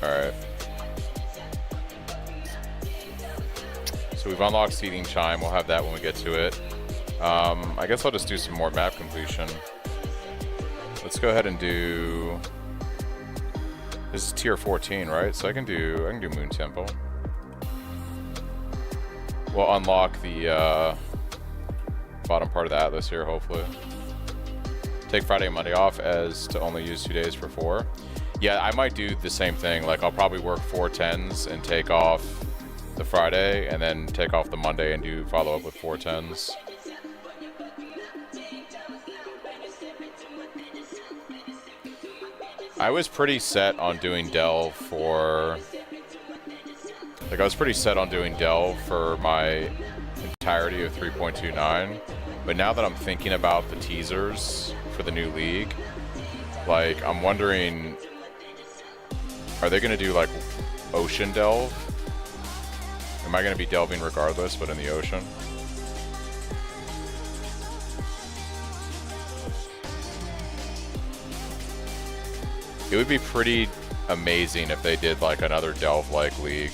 Alright. So we've unlocked Seeding Chime. We'll have that when we get to it. I guess I'll just do some more map completion. Let's go ahead and do... This is tier 14, right? So I can do Moon Temple. We'll unlock the bottom part of the Atlas here, hopefully. Take Friday and Monday off as to only use 2 days for 4. Yeah, I might do the same thing. Like, I'll probably work 4 10s and take off the Friday, and then take off the Monday and do follow up with 4 10s. I was pretty set on doing Delve for... Like, I was pretty set on doing Delve for my entirety of 3.29. But now that I'm thinking about the teasers for the new league, like, I'm wondering... Are they going to do, like, Ocean Delve? Am I going to be delving regardless, but in the ocean? It would be pretty amazing if they did like another delve-like league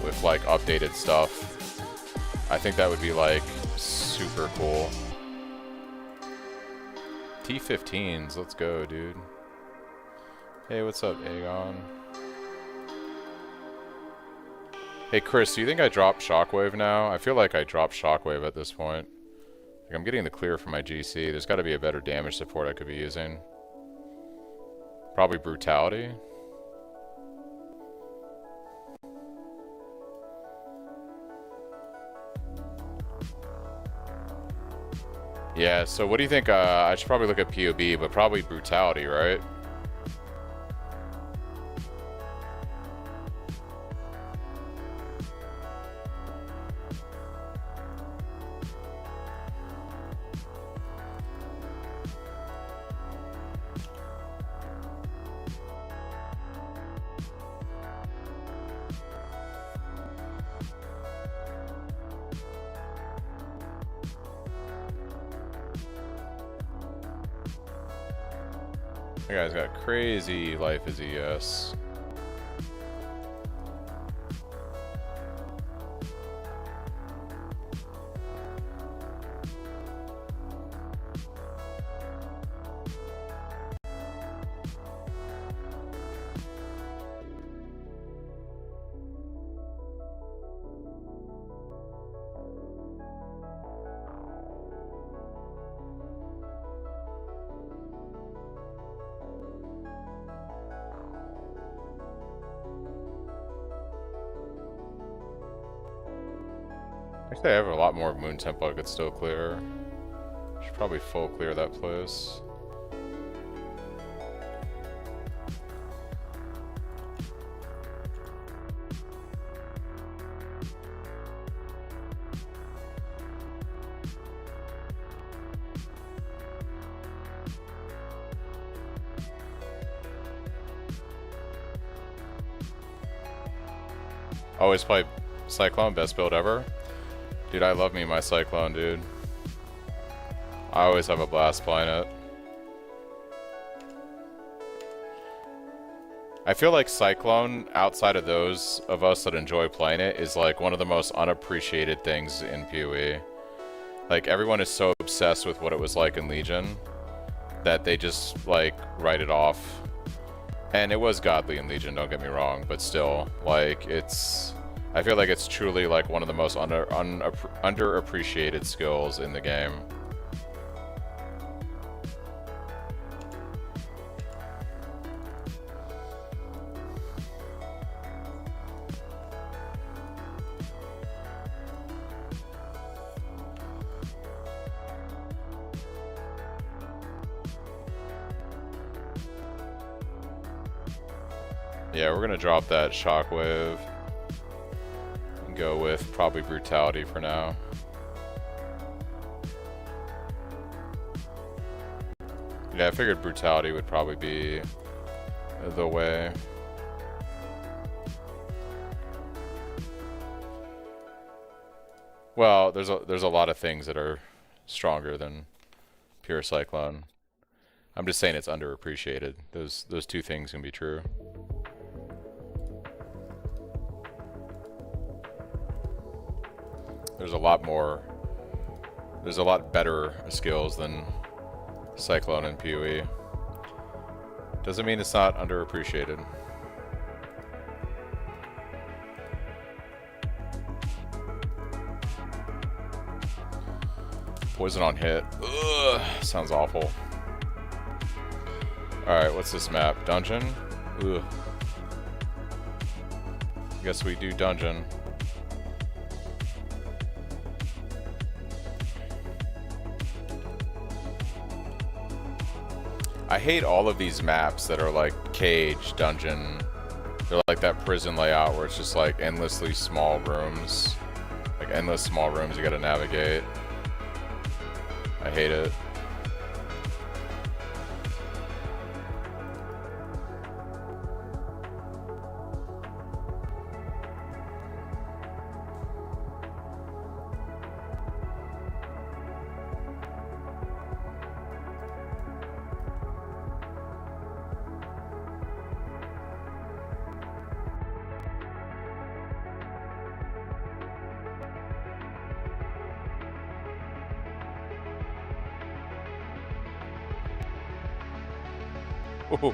with like updated stuff. I think that would be like super cool. T15s, let's go, dude. Hey, what's up, Aegon? Hey, Chris, do you think I dropped Shockwave now? I feel like I dropped Shockwave at this point. Like, I'm getting the clear for my GC. There's got to be a better damage support I could be using. Probably Brutality. Yeah, so what do you think? I should probably look at POB, but probably Brutality, right? That guy's got crazy life as ES. Actually, I have a lot more moon tempo I could still clear. Should probably full clear that place. Always play Cyclone, best build ever. Dude, I love me my Cyclone, dude. I always have a blast playing it. I feel like Cyclone, outside of those of us that enjoy playing it, is like one of the most unappreciated things in PoE. Like, everyone is so obsessed with what it was like in Legion that they just, like, write it off. And it was godly in Legion, don't get me wrong, but still, like, it's... I feel like it's truly, like, one of the most underappreciated skills in the game. Yeah, we're gonna drop that shockwave and go with probably brutality for now. Yeah, I figured brutality would probably be the way. Well, there's a lot of things that are stronger than pure Cyclone. I'm just saying it's underappreciated. Those two things can be true. There's a lot better skills than Cyclone and PoE. Doesn't mean it's not underappreciated. Poison on hit. Ugh, sounds awful. Alright, what's this map? Dungeon? Ugh. Guess we do dungeon. I hate all of these maps that are like cage, dungeon. They're like that prison layout where it's just like endlessly small rooms. Like endless small rooms you gotta navigate. I hate it. Ooh.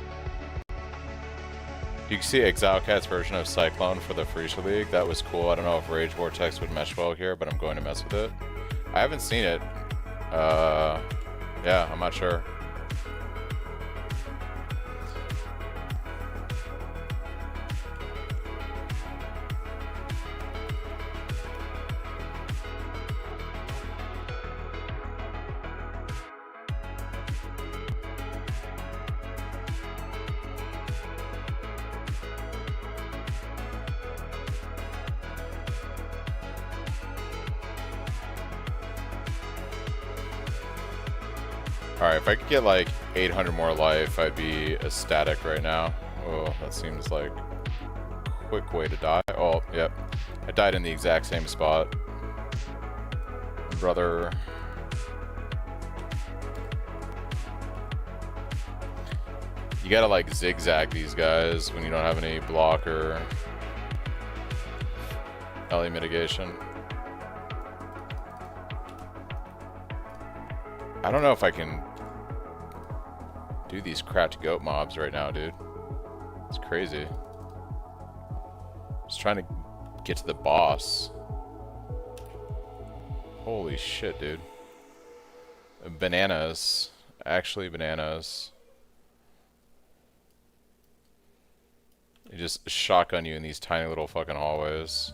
You can see ExileCat's version of Cyclone for the Freesia League. That was cool. I don't know if Rage Vortex would mesh well here, but I'm going to mess with it. I haven't seen it. Yeah, I'm not sure. Alright, if I could get like 800 more life, I'd be ecstatic right now. Oh, that seems like a quick way to die. Oh, yep. I died in the exact same spot. Brother. You gotta like zigzag these guys when you don't have any block or LE mitigation. I don't know if I can do these cracked goat mobs right now, dude. It's crazy. Just trying to get to the boss. Holy shit, dude. Bananas. Actually bananas. They just shotgun you in these tiny little fucking hallways.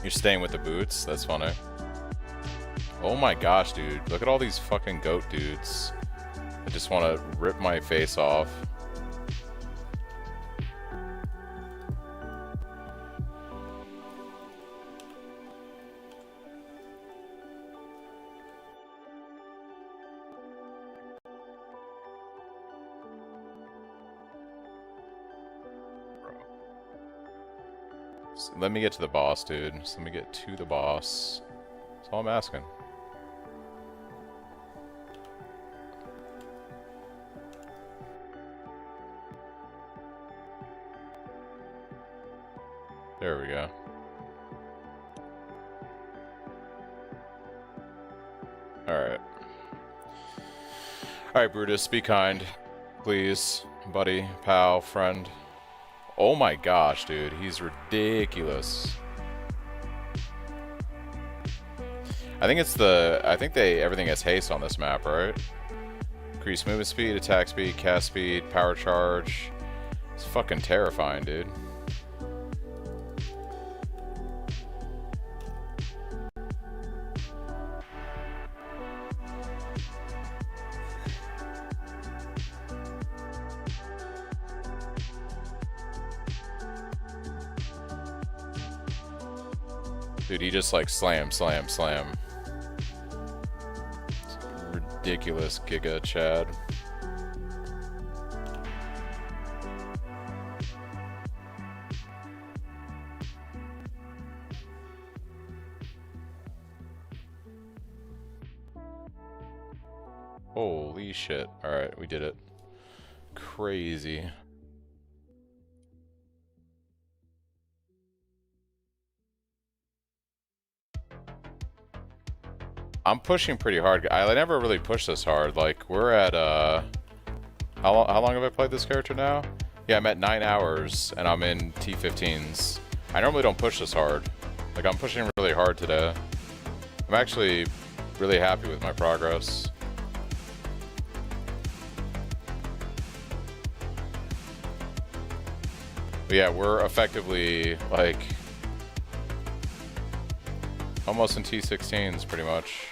You're staying with the boots? That's funny. Oh my gosh, dude. Look at all these fucking goat dudes. I just want to rip my face off. So let me get to the boss, dude. Just let me get to the boss. That's all I'm asking. There we go. Alright. Alright, Brutus, be kind. Please. Buddy, pal, friend. Oh my gosh, dude. He's ridiculous. I think it's the... I think everything has haste on this map, right? Increase movement speed, attack speed, cast speed, power charge. It's fucking terrifying, dude. Dude, he just like slam, slam, slam. It's ridiculous Giga Chad. Holy shit. Alright, we did it. Crazy. I'm pushing pretty hard. I never really pushed this hard. Like, we're at, how long have I played this character now? Yeah, I'm at 9 hours, and I'm in T15s. I normally don't push this hard. Like, I'm pushing really hard today. I'm actually really happy with my progress. But yeah, we're effectively, like, almost in T16s, pretty much.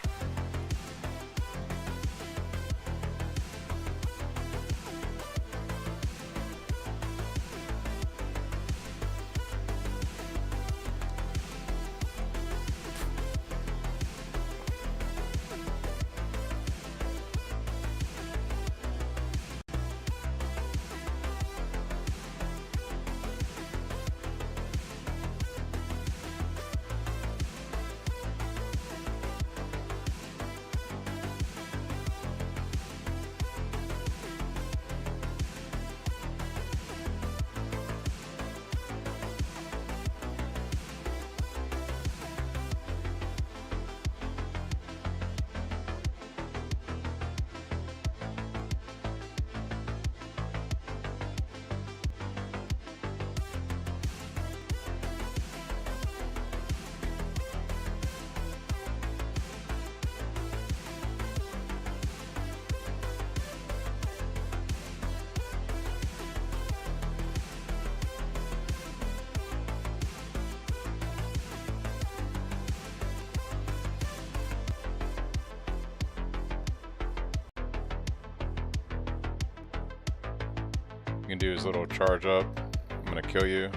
You can do his little charge up. I'm gonna kill you.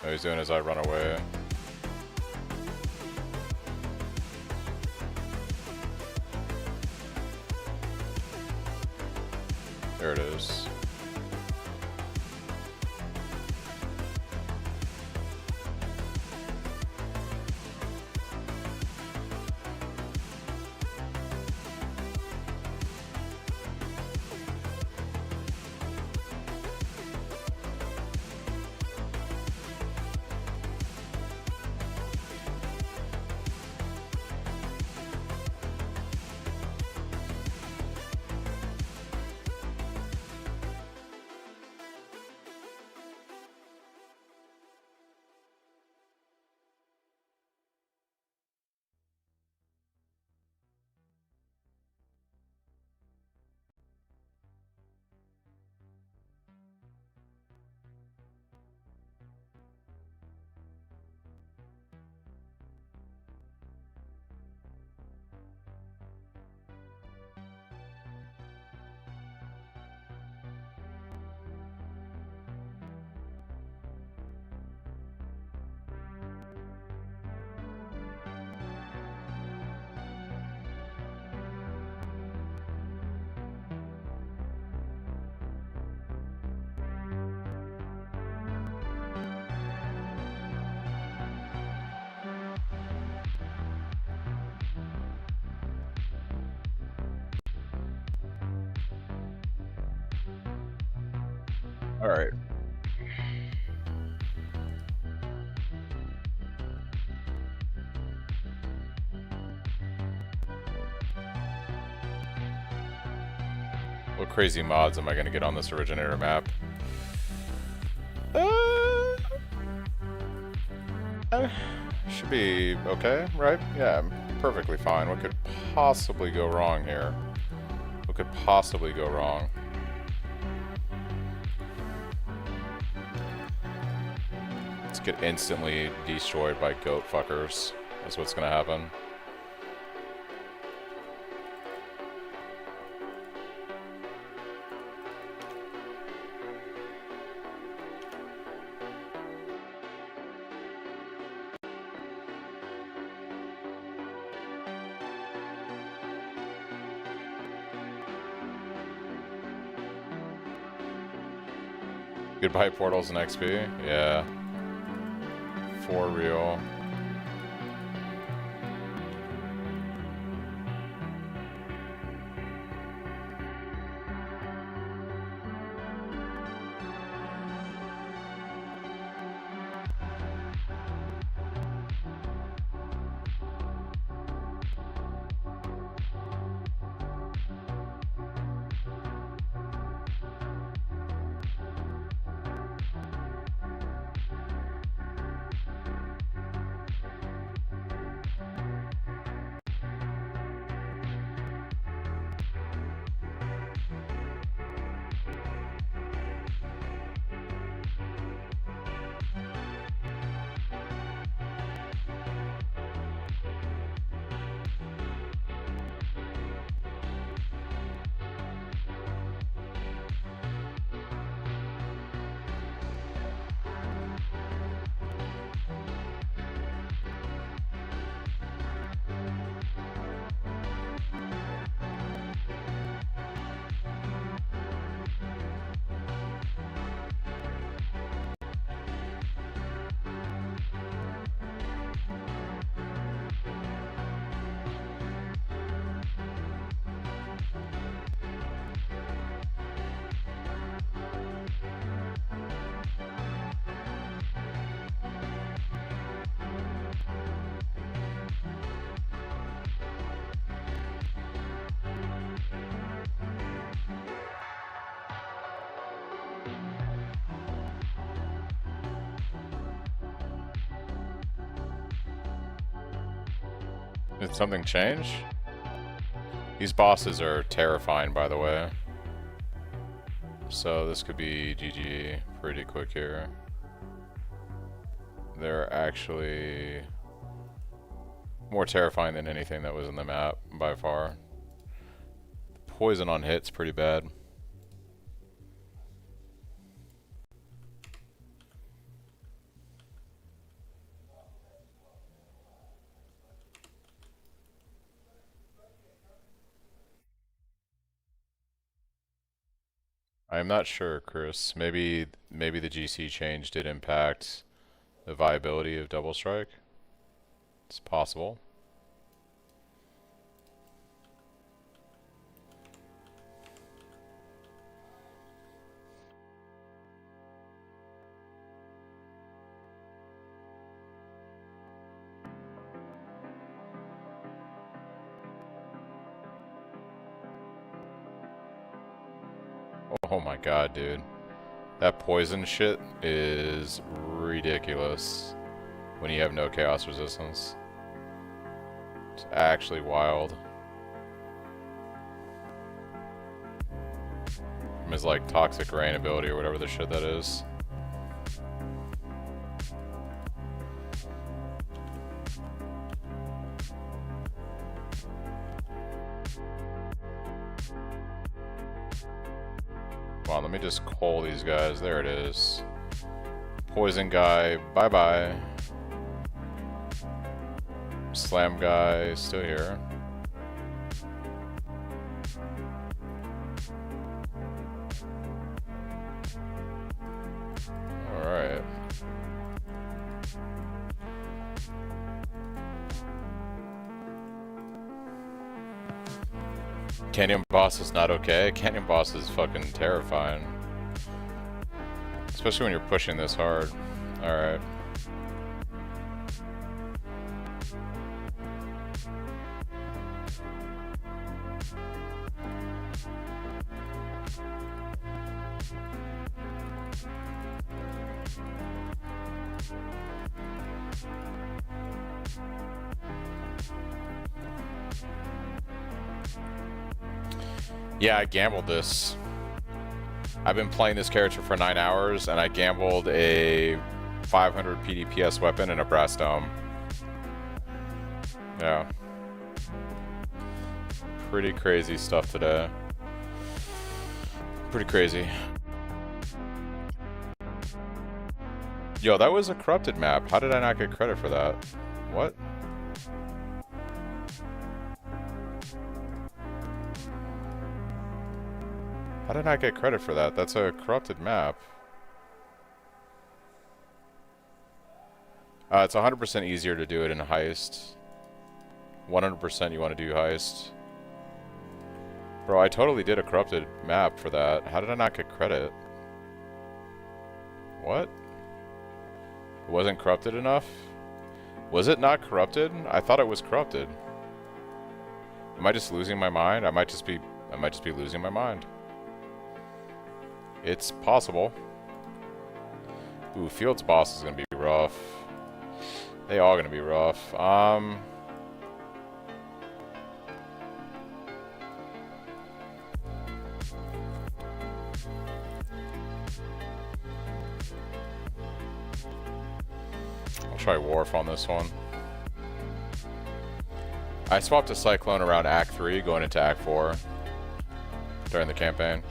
What he's doing is I run away. There it is. Alright. What crazy mods am I gonna get on this originator map? Should be okay, right? Yeah, perfectly fine. What could possibly go wrong here? What could possibly go wrong? Let's get instantly destroyed by goat fuckers. That's what's gonna happen. Goodbye portals and XP? Yeah. For real. Did something change? These bosses are terrifying, by the way. So this could be GG pretty quick here. They're actually more terrifying than anything that was in the map, by far. Poison on hit's pretty bad. I'm not sure, Chris. Maybe the GC change did impact the viability of Double Strike. It's possible. Oh my god, dude. That poison shit is ridiculous when you have no chaos resistance. It's actually wild. From his like toxic rain ability or whatever the shit that is. Come on, let me just call these guys. There it is. Poison guy, bye-bye. Slam guy, still here. Alright. Canyon boss is not okay. Canyon boss is fucking terrifying. Especially when you're pushing this hard. Alright. Yeah, I gambled this. I've been playing this character for 9 hours, and I gambled a 500 PDPS weapon and a brass dome. Yeah. Pretty crazy stuff today. Pretty crazy. Yo, that was a corrupted map. How did I not get credit for that? What? How did I not get credit for that? That's a corrupted map. It's 100% easier to do it in a heist. 100% you want to do heist. Bro, I totally did a corrupted map for that. How did I not get credit? What? It wasn't corrupted enough? Was it not corrupted? I thought it was corrupted. Am I just losing my mind? I might just be losing my mind. It's possible. Ooh, Field's boss is gonna be rough. They all gonna be rough. I'll try Wharf on this one. I swapped a Cyclone around Act 3 going into Act 4 during the campaign.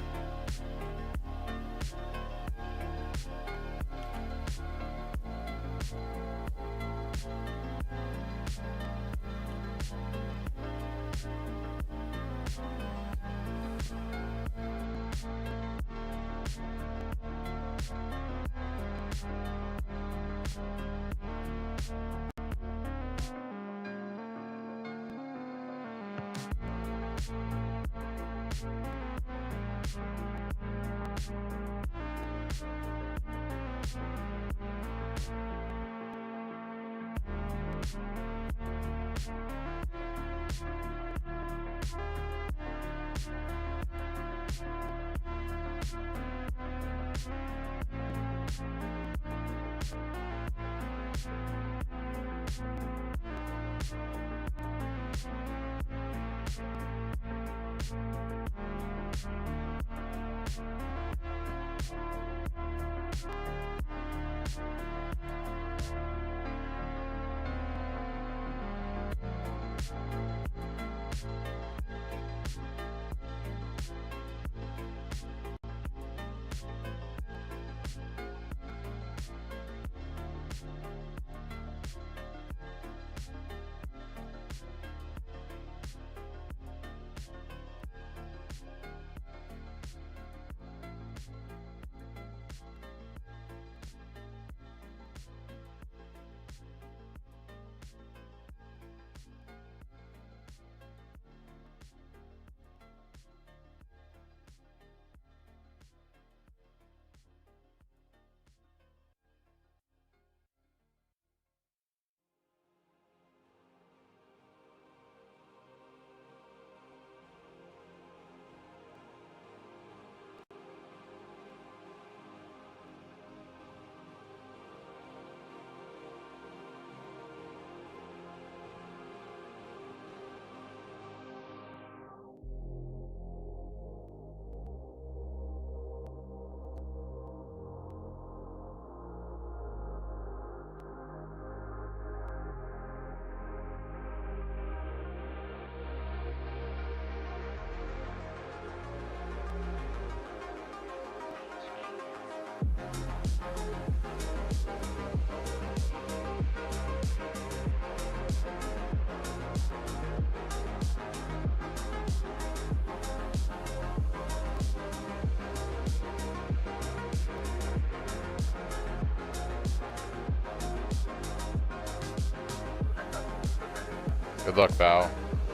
Good luck, Val.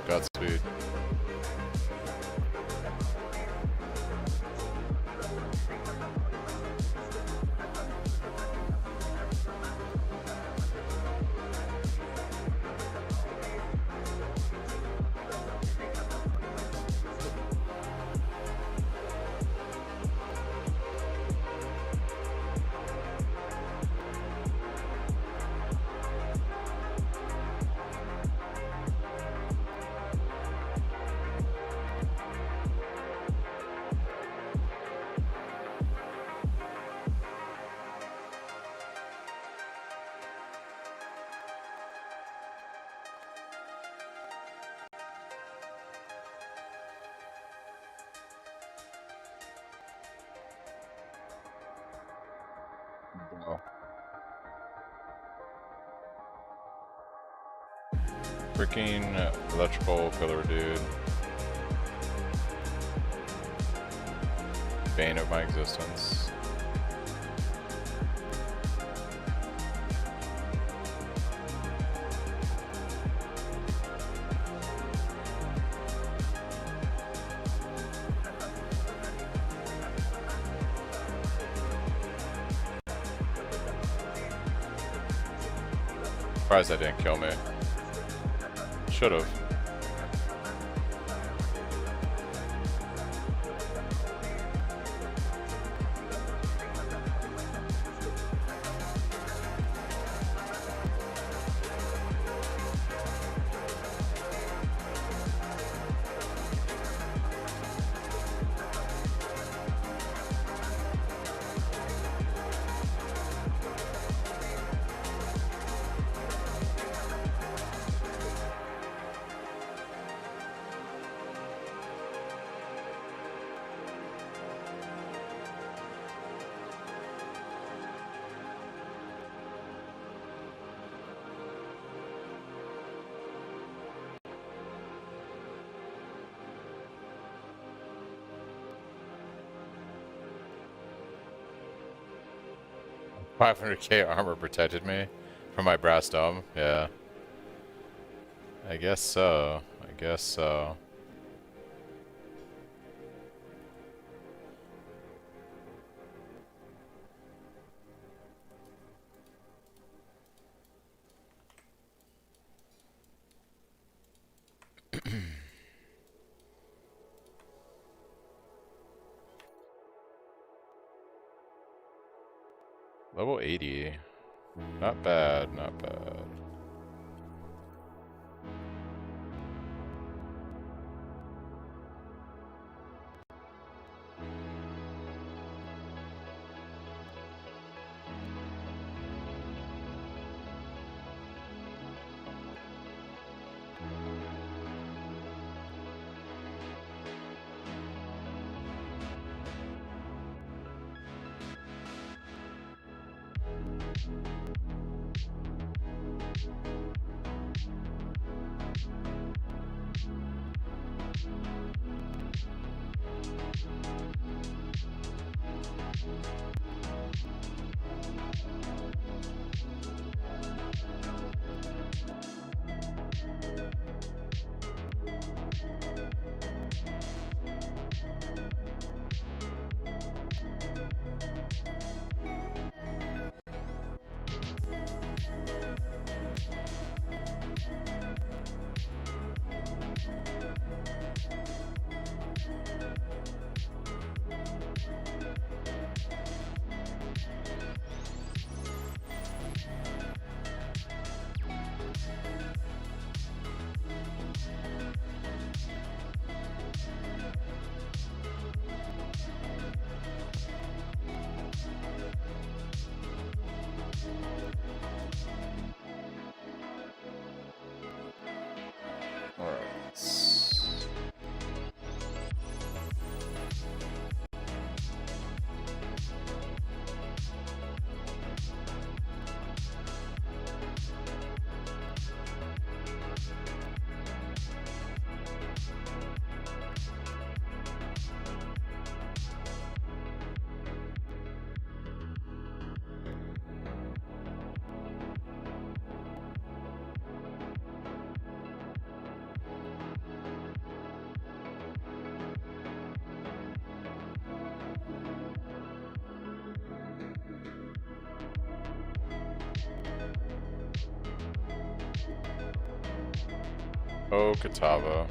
Godspeed. Freaking electrical pillar, dude. Bane of my existence. Surprised that didn't kill me. Should've. $500k armor protected me from my brass dome. Yeah. I guess so. I guess so. Level 80. Not bad, not bad. Oh, Katava.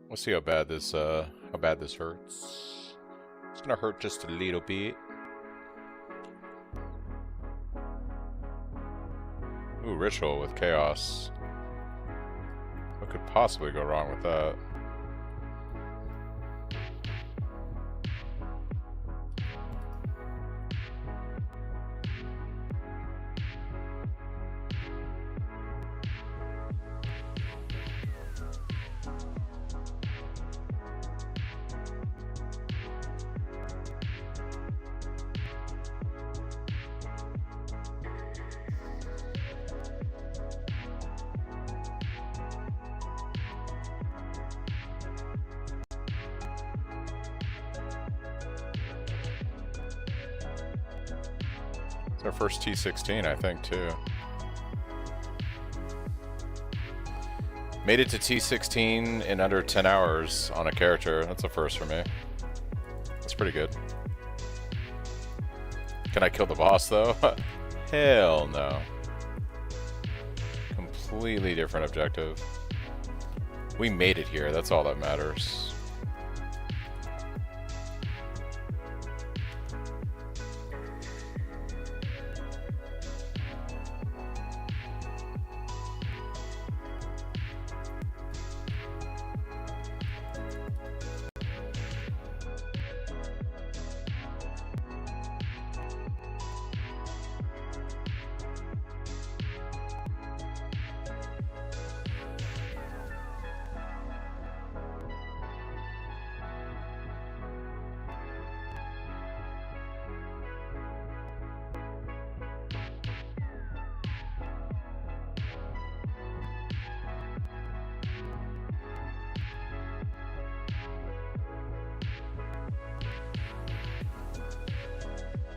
We'll see how bad this hurts. It's gonna hurt just a little bit. Ritual with Chaos. What could possibly go wrong with that? It's our first T16, I think, too. Made it to T16 in under 10 hours on a character. That's a first for me. That's pretty good. Can I kill the boss, though? Hell no. Completely different objective. We made it here. That's all that matters.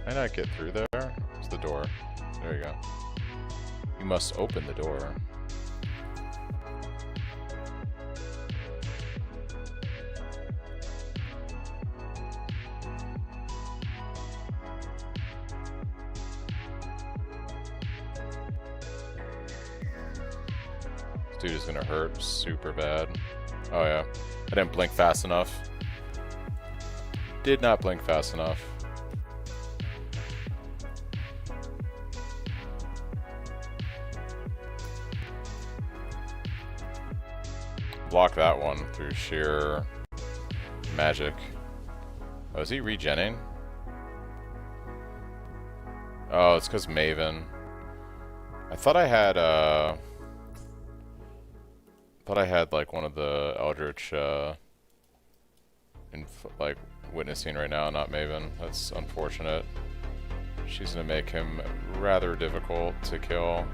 Can I not get through there? There's the door. There you go. You must open the door. This dude is gonna hurt super bad. Oh yeah. I didn't blink fast enough. Did not blink fast enough. Block that one through sheer magic. Oh, is he regenning? Oh, it's because Maven. I thought I had like one of the Eldritch like witnessing right now, not Maven. That's unfortunate. She's gonna make him rather difficult to kill.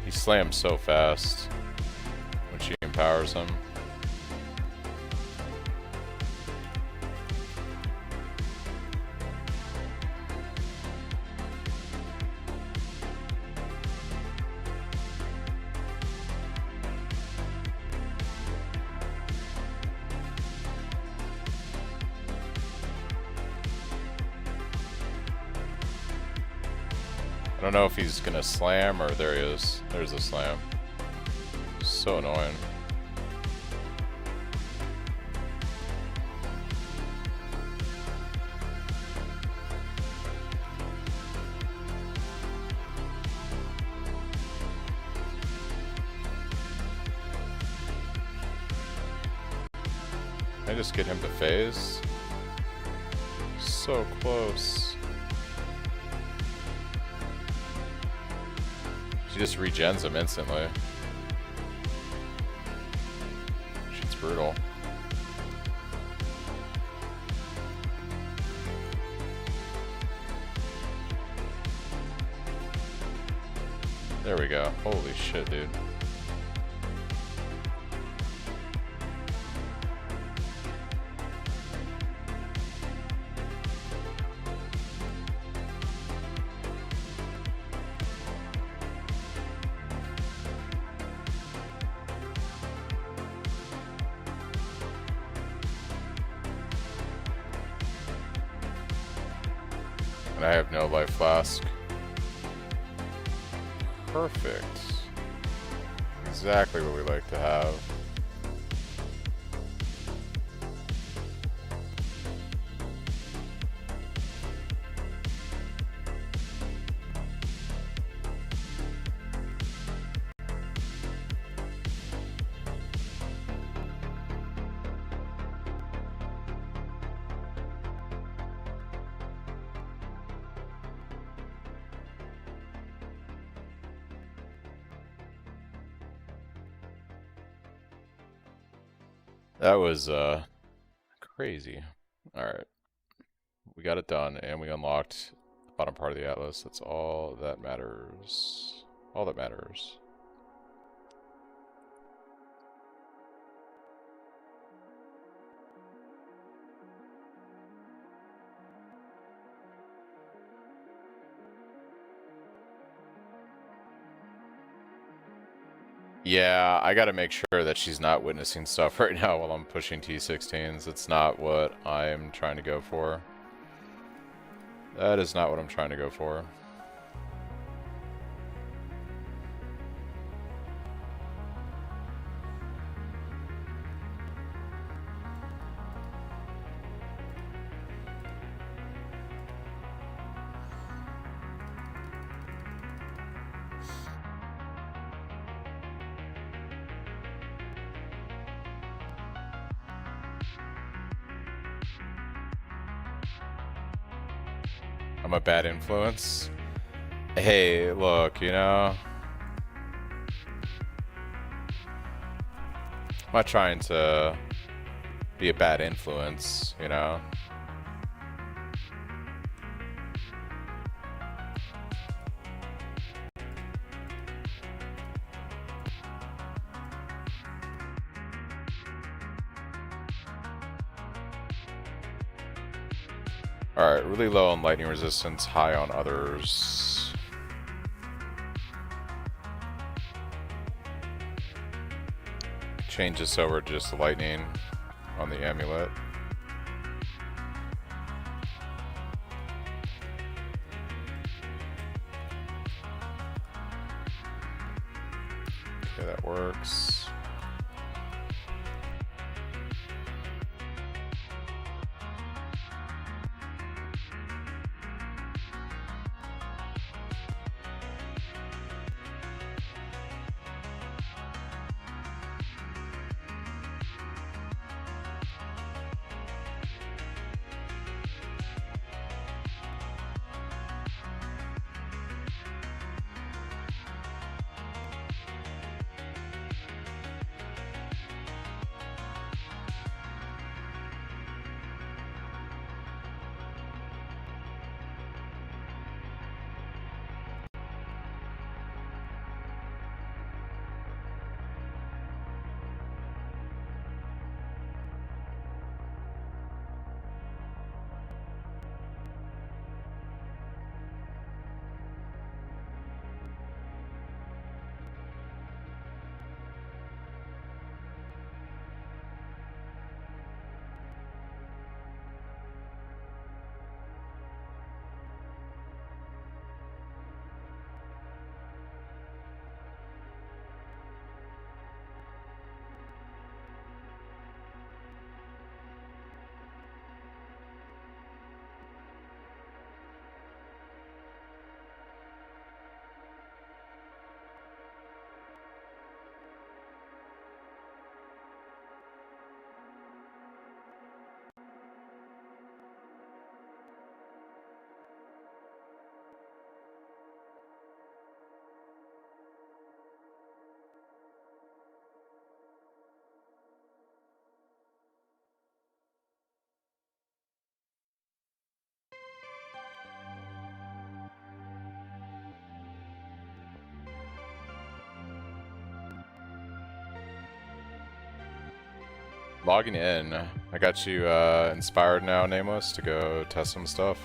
He slams so fast when she empowers him. I don't know if he's gonna slam or there he is. There's a slam. So annoying. Can I just get him to phase? So close. She just regens him instantly. Shit's brutal. There we go. Holy shit, dude. And I have no life flask. Perfect. Exactly what we like to have. That was crazy. Alright. We got it done, and we unlocked the bottom part of the Atlas. That's all that matters. All that matters. Yeah, I gotta make sure that she's not witnessing stuff right now while I'm pushing T-16s. It's not what I'm trying to go for. That is not what I'm trying to go for. I'm a bad influence. Hey, look, you know, I'm not trying to be a bad influence, you know. Alright, really low on lightning resistance, high on others. Change this over to just the lightning on the amulet. Okay, that works. Logging in. I got you inspired now, Nameless, to go test some stuff.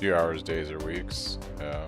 Few hours, days, or weeks. Yeah.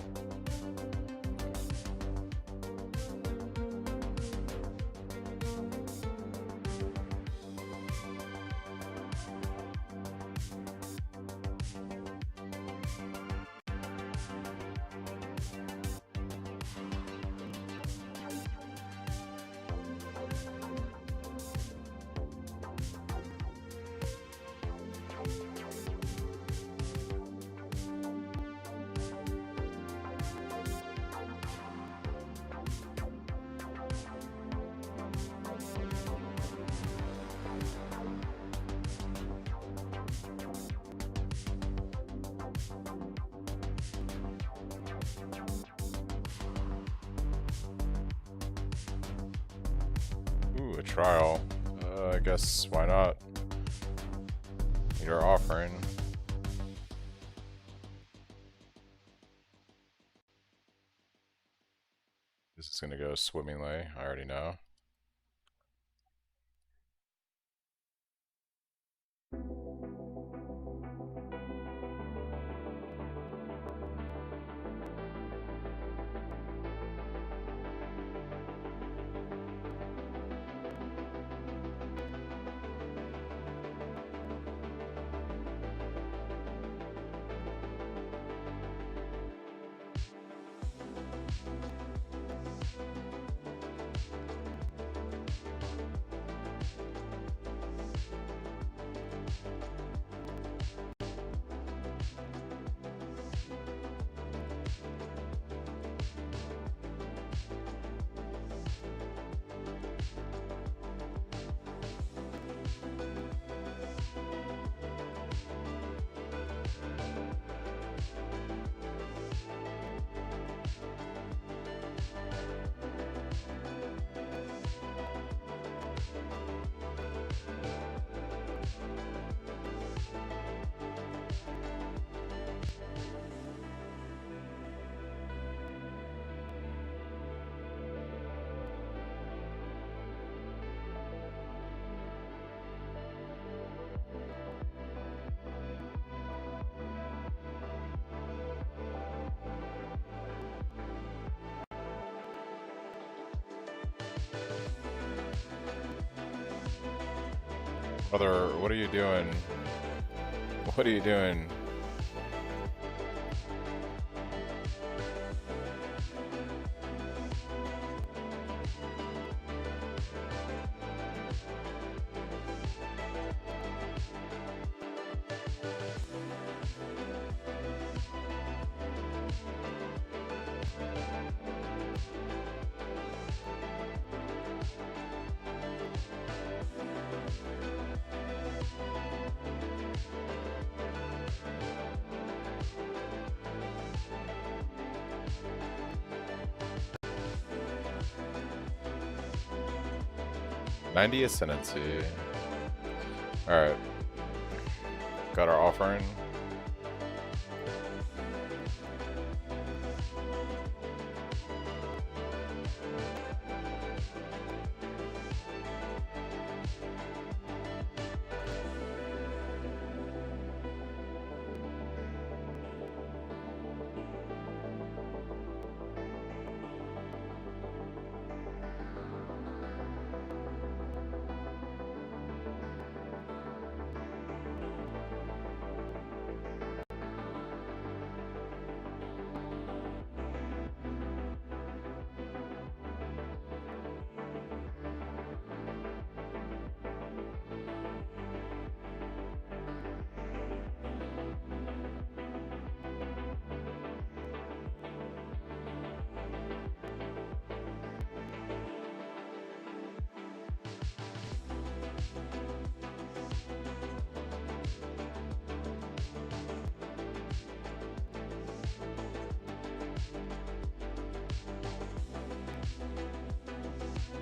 Ooh, a trial. I guess why not? Need our offering. This is gonna go swimmingly, I already know. Brother, what are you doing? What are you doing? $90 ascendancy. Alright. Got our offering.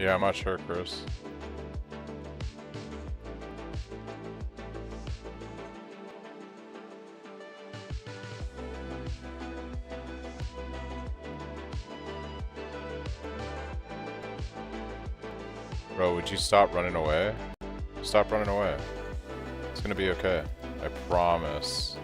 Yeah, I'm not sure, Chris. Bro, would you stop running away? Stop running away. It's gonna be okay. I promise.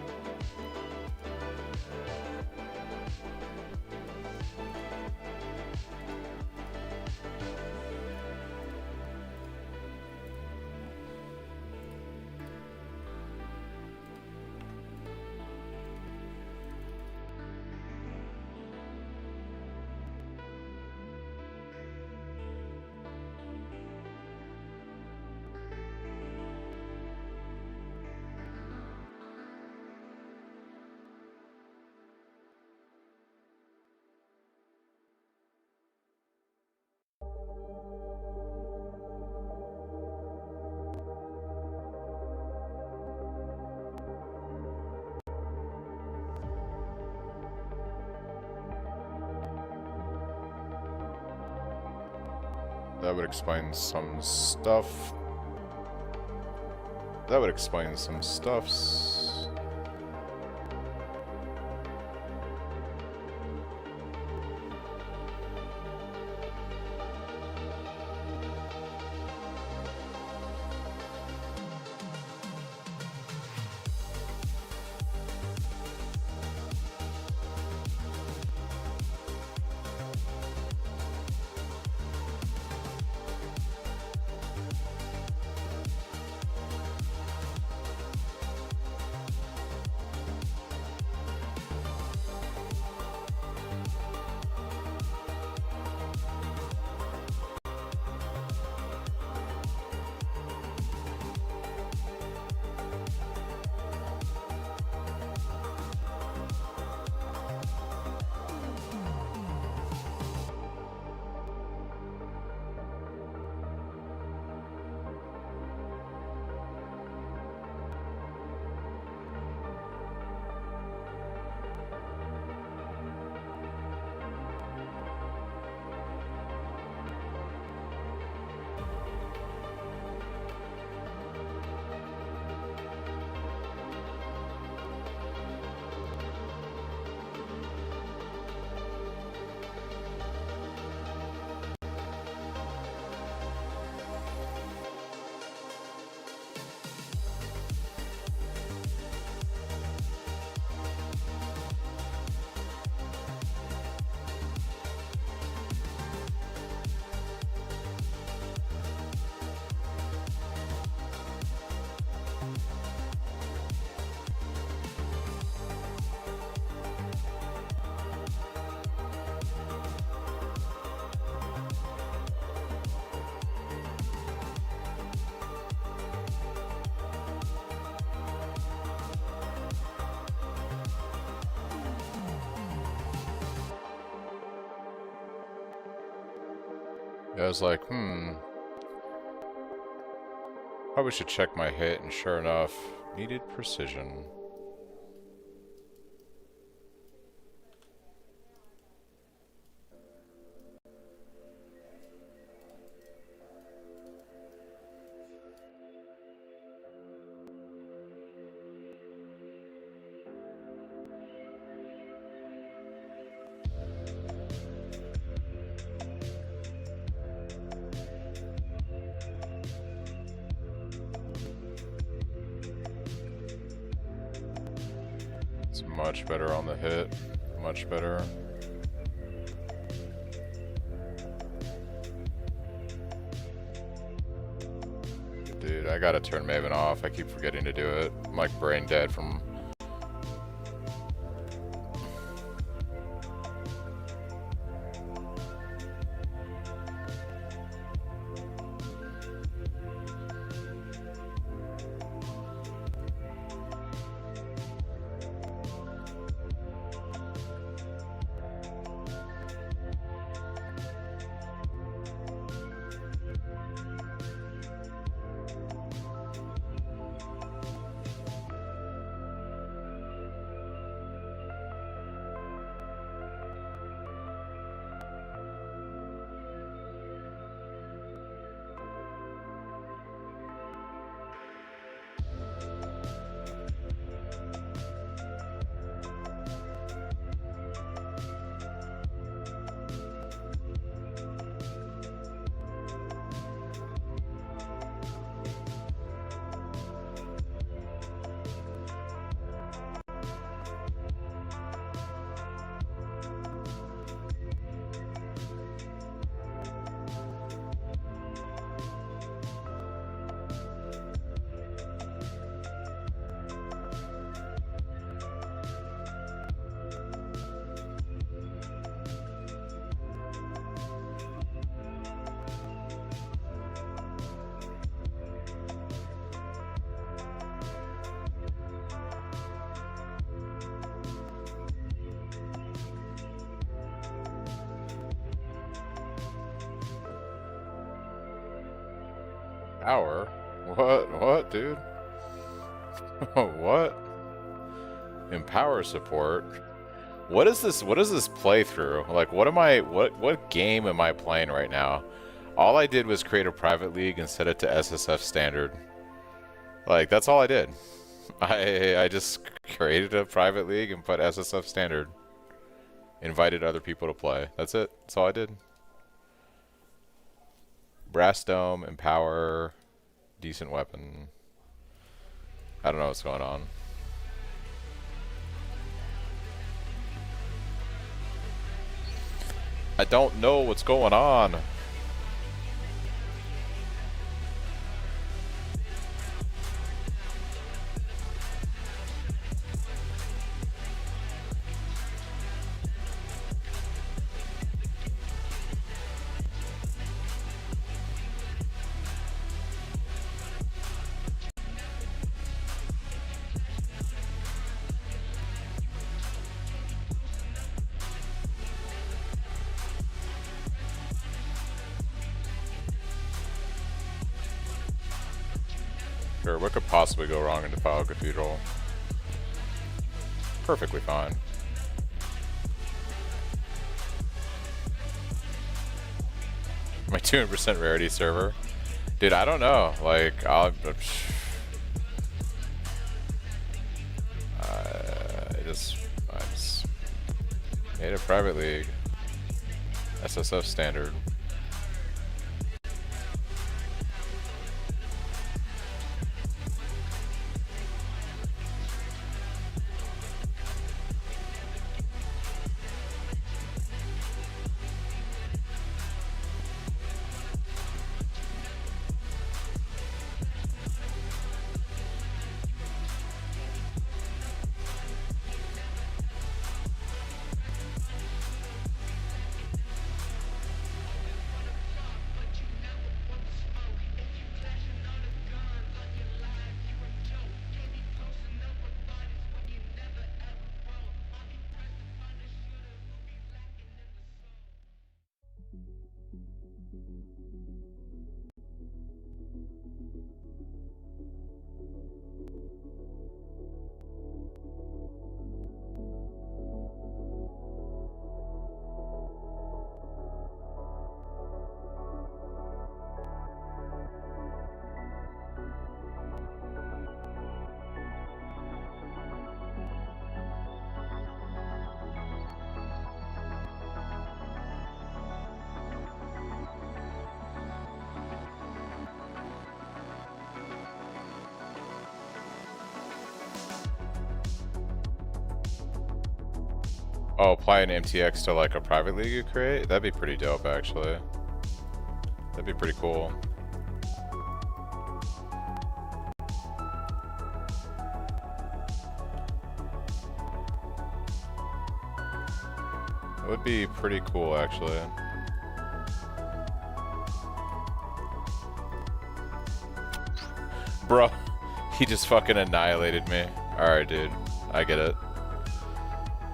That would explain some stuff. That would explain some stuffs. I was like, probably should check my hit, and sure enough, needed precision. It's much better on the hit. Much better. Dude, I gotta turn Maven off. I keep forgetting to do it. I'm like brain dead from... Power? What, dude? What? Empower support? What is this playthrough? Like, what game am I playing right now? All I did was create a private league and set it to SSF standard. Like, that's all I did. I just created a private league and put SSF standard. Invited other people to play. That's it. That's all I did. Brass dome, empower, decent weapon. I don't know what's going on. I don't know what's going on. Sure, what could possibly go wrong in Defile Cathedral? Perfectly fine. My 200% rarity server? Dude, I don't know. Like, I just made a private league. SSF standard. Oh, apply an MTX to like a private league you create? That'd be pretty dope, actually. That'd be pretty cool. It would be pretty cool, actually. Bro, he just fucking annihilated me. Alright, dude. I get it.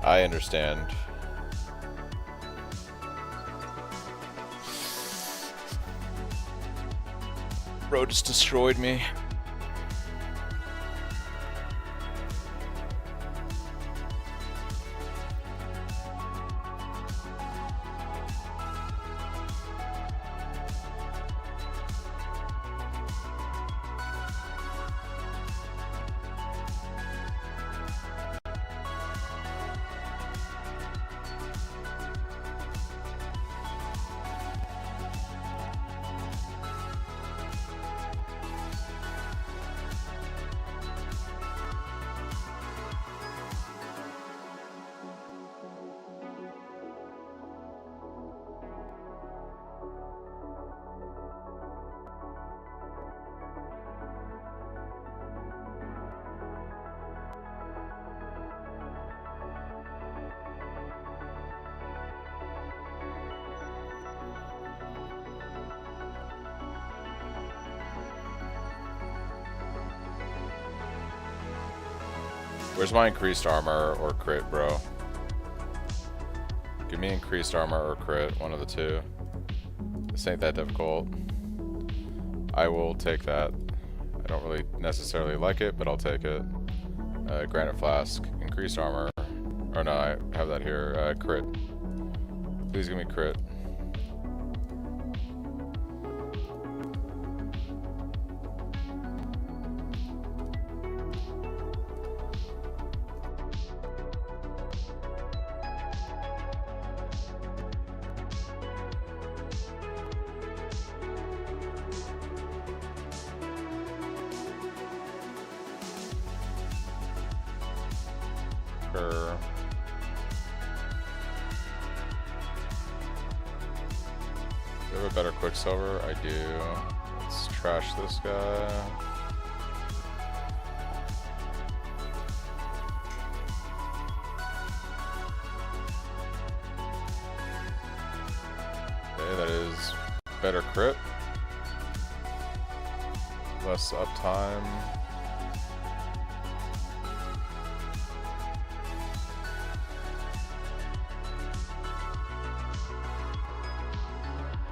I understand. Bro just destroyed me. Where's my increased armor or crit, bro? Give me increased armor or crit, one of the two. This ain't that difficult. I will take that. I don't really necessarily like it, but I'll take it. Granite flask, increased armor. Or no, I have that here. Crit. Please give me crit. Sure. Do I have a better Quicksilver? I do. Let's trash this guy. Okay, that is better crit. Less uptime.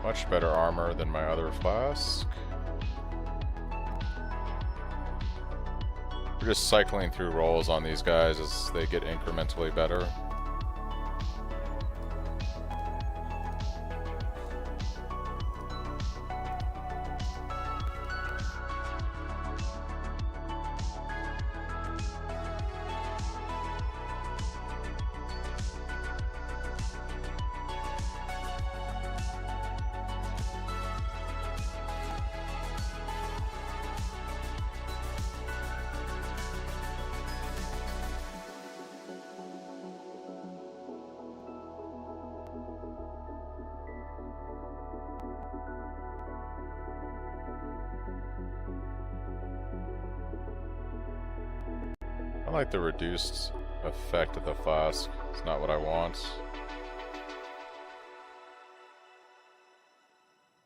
Much better armor than my other flask. We're just cycling through rolls on these guys as they get incrementally better. I like the reduced effect of the flask. It's not what I want.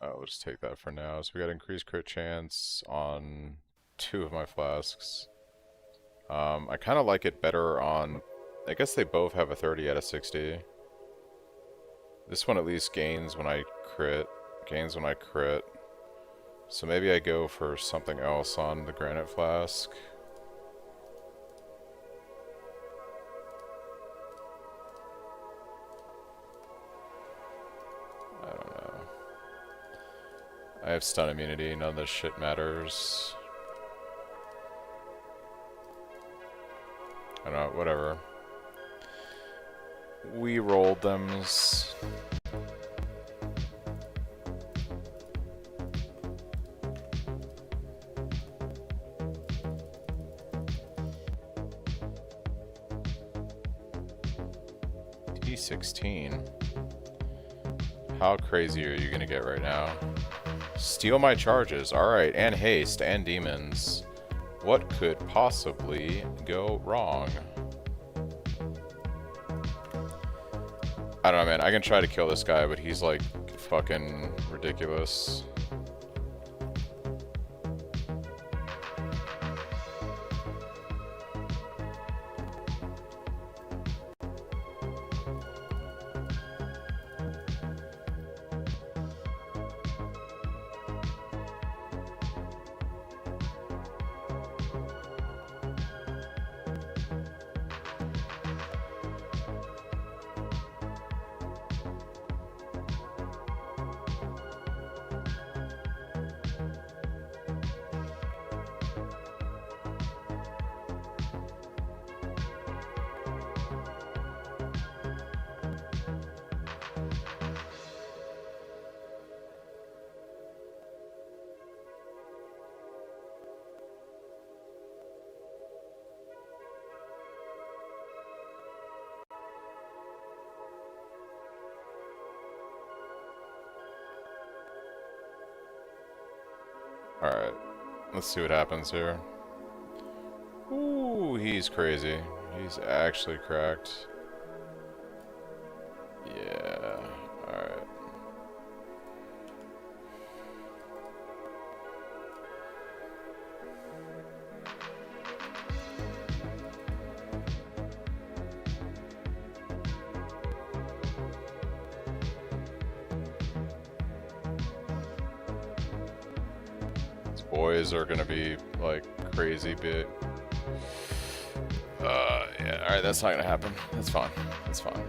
Oh, we'll just take that for now. So we got increased crit chance on 2 of my flasks. I kind of like it better on... I guess they both have a 30 out of 60. This one at least gains when I crit. Gains when I crit. So maybe I go for something else on the granite flask. I don't know. I have stun immunity, none of this shit matters. I don't know, whatever. We rolled them. T16. How crazy are you gonna get right now? Steal my charges. Alright, and haste, and demons. What could possibly go wrong? I don't know, man. I can try to kill this guy, but he's like fucking ridiculous. Alright, let's see what happens here. Ooh, he's crazy. He's actually cracked. Yeah, alright. Boys are gonna be like crazy big. Yeah, alright, that's not gonna happen. That's fine. That's fine.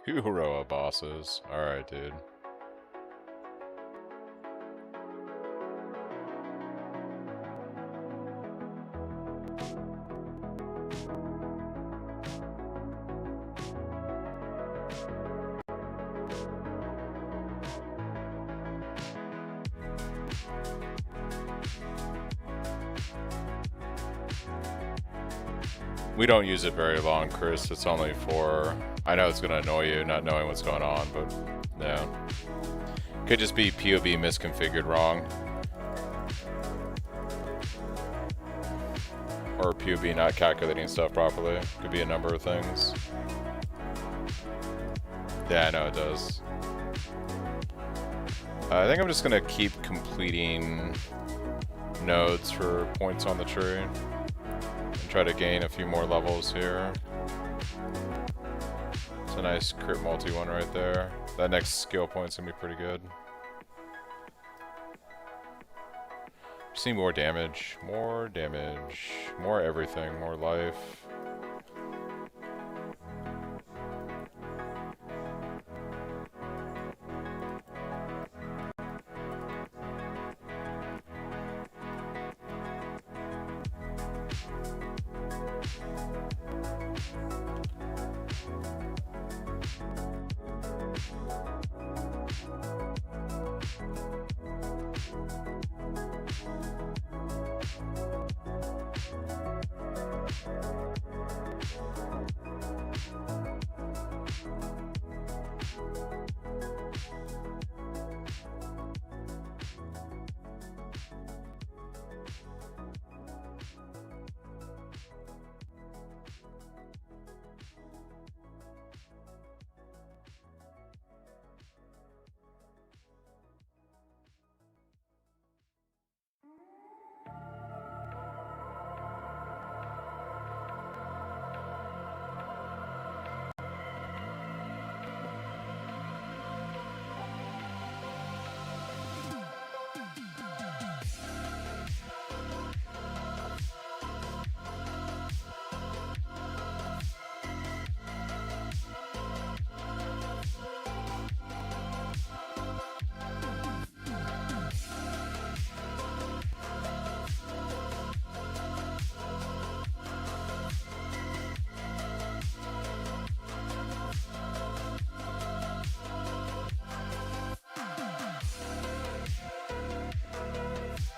Two row of bosses. Alright, dude. We don't use it very long, Chris. It's only for... I know it's gonna annoy you not knowing what's going on, but no. Could just be POV misconfigured wrong. Or POV not calculating stuff properly. Could be a number of things. Yeah, I know it does. I think I'm just gonna keep completing nodes for points on the tree. And try to gain a few more levels here. It's a nice crit multi one right there. That next skill point's gonna be pretty good. See more damage, more everything, more life.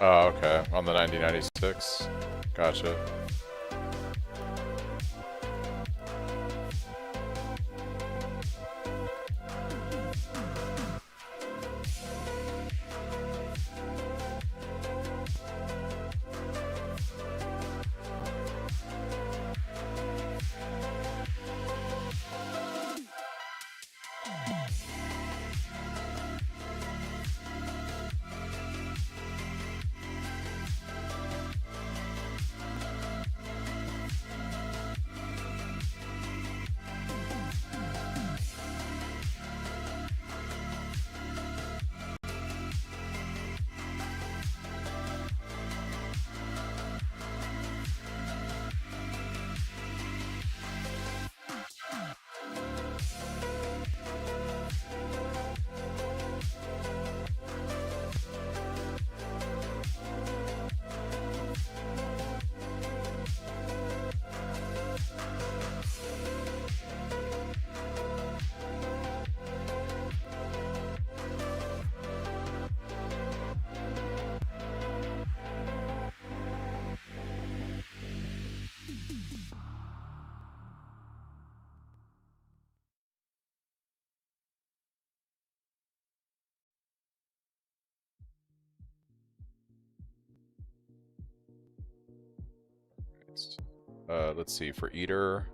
Oh, okay. On the 1996. Gotcha. Let's see, for Eater,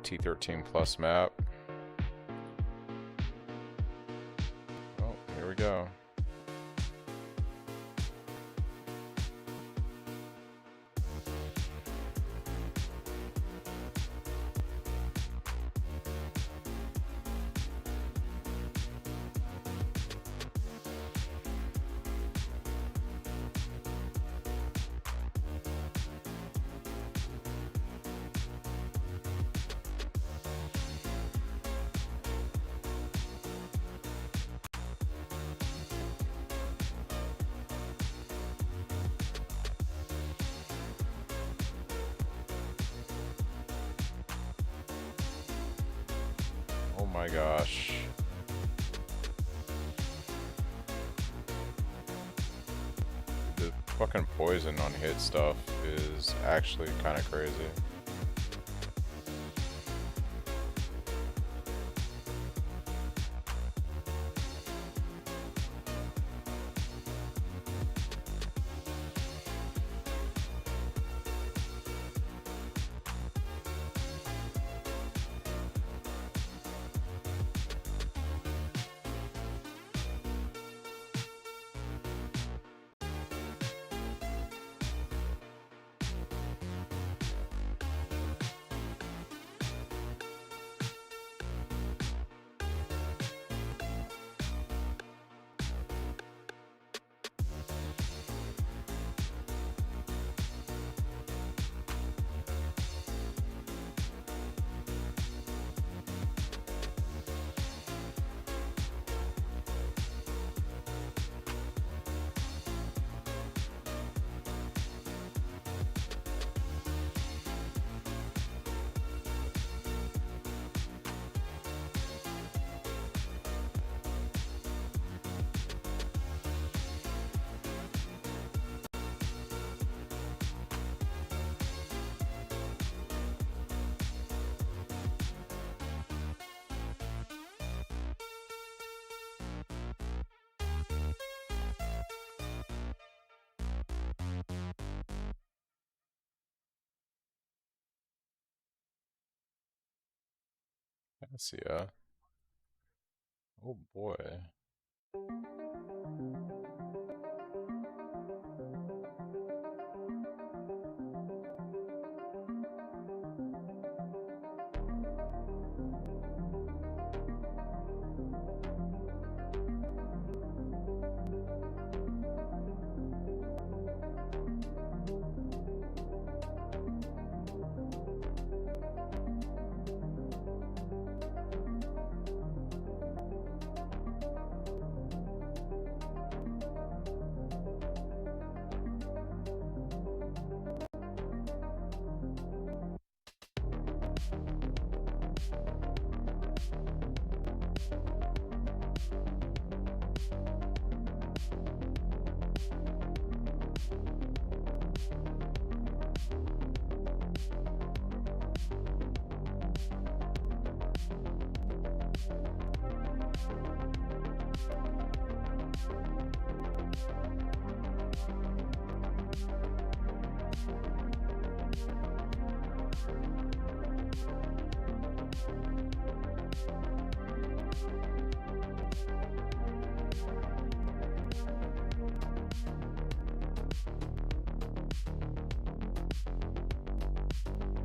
T13 plus map. Oh, here we go. Oh my gosh. The fucking poison on hit stuff is actually kind of crazy. Let's see, oh boy.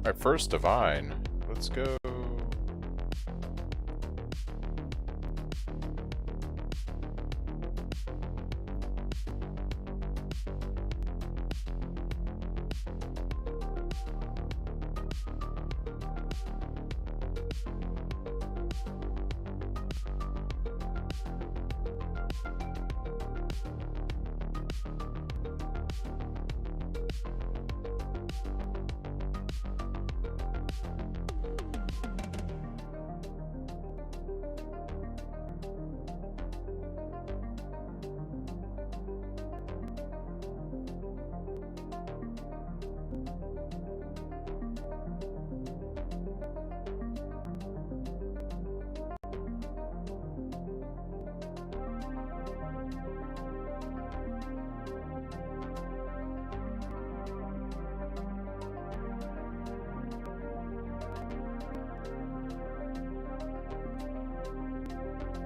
Alright, first Divine. Let's go.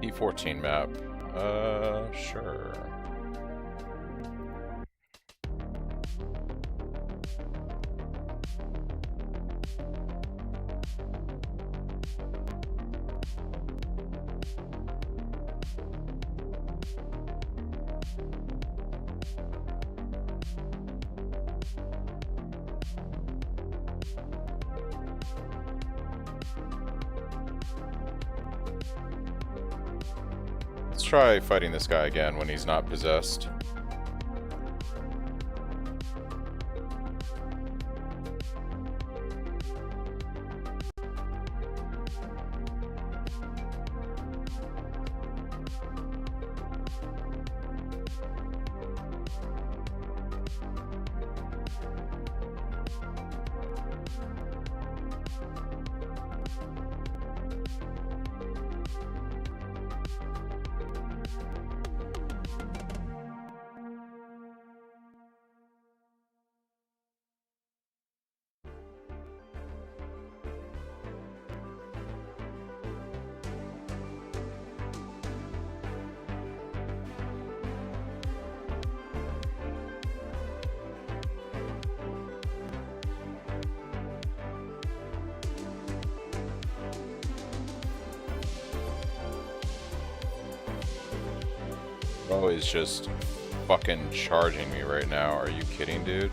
T14 map. Sure. Let's try fighting this guy again when he's not possessed. Oh, he's just fucking charging me right now. Are you kidding, dude?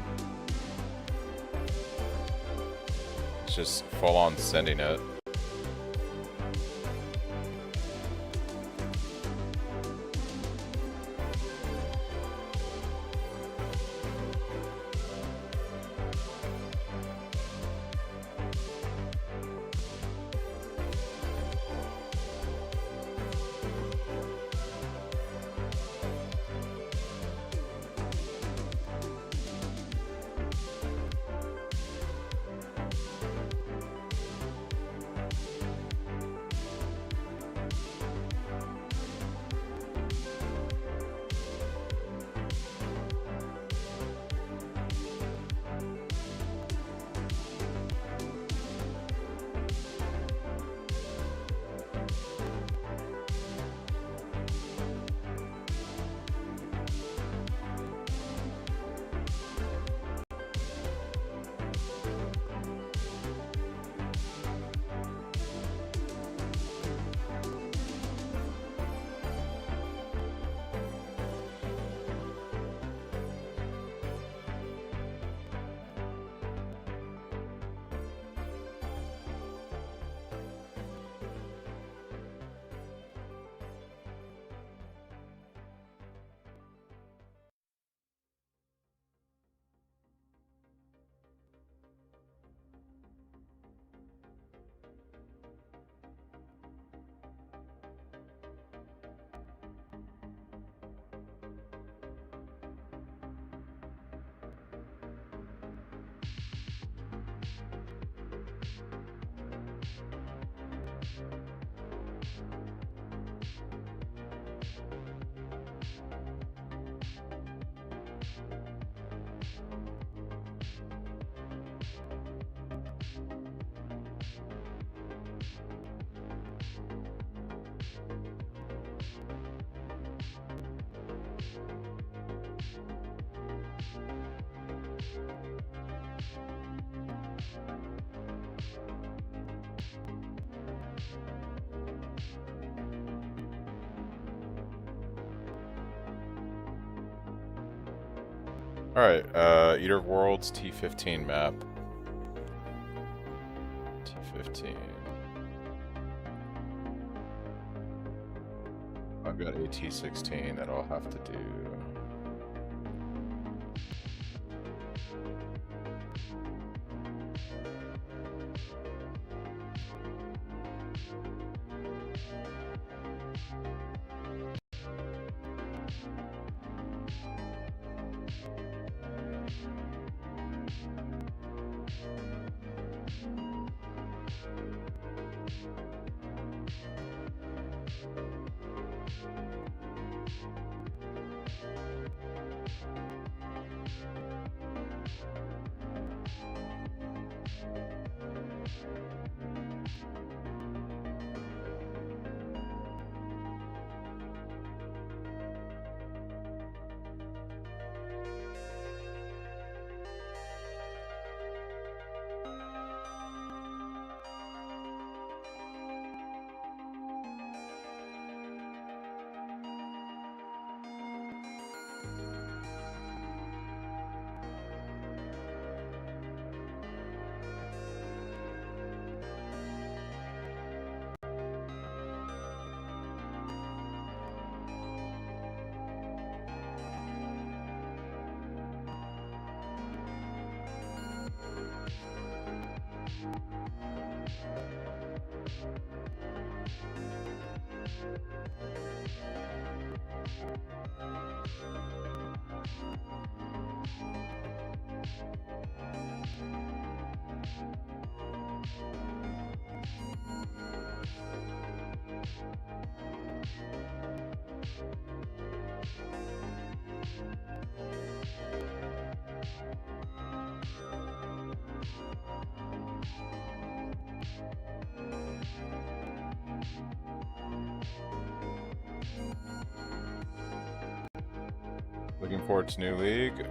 It's just full on sending it. Alright, Eater of Worlds, T15 map. T15. I've got a T16 that I'll have to do. Looking forward to new league.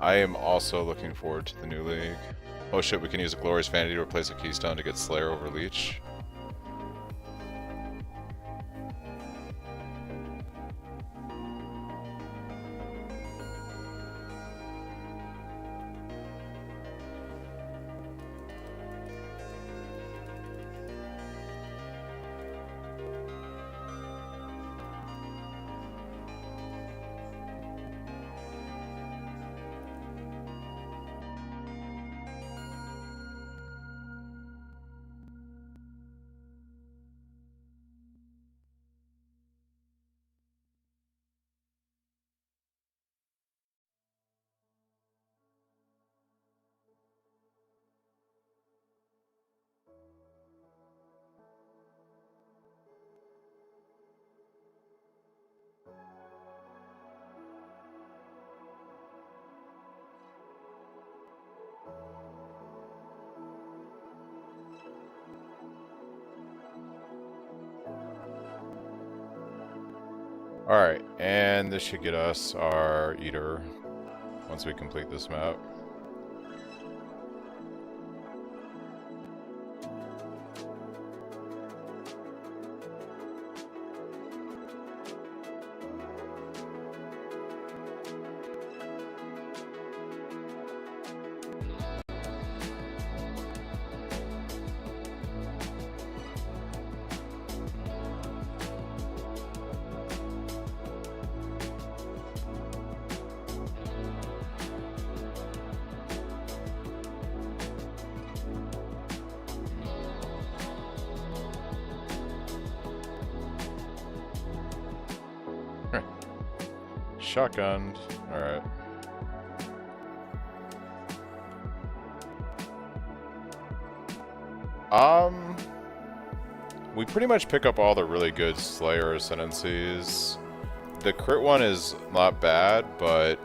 I am also looking forward to the new league. Oh shit, we can use a Glorious Vanity to replace a Keystone to get Slayer over Leech. Alright, and this should get us our Eater once we complete this map. Shotgunned. Alright. We pretty much pick up all the really good Slayer ascendancies. The crit one is not bad, but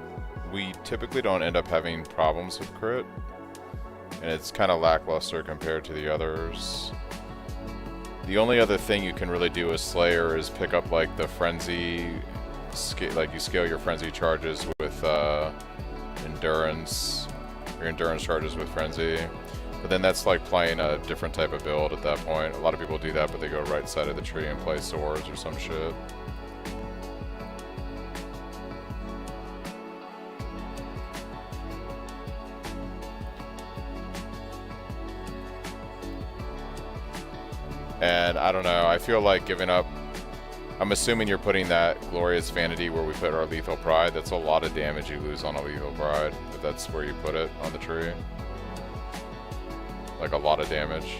we typically don't end up having problems with crit. And it's kind of lackluster compared to the others. The only other thing you can really do with Slayer is pick up like the Frenzy, like you scale your Frenzy charges with Endurance, your Endurance charges with Frenzy. But then that's like playing a different type of build at that point. A lot of people do that, but they go right side of the tree and play swords or some shit. And I don't know, I feel like giving up. I'm assuming you're putting that Glorious Vanity where we put our Lethal Pride. That's a lot of damage you lose on a Lethal Pride, if that's where you put it on the tree. Like a lot of damage.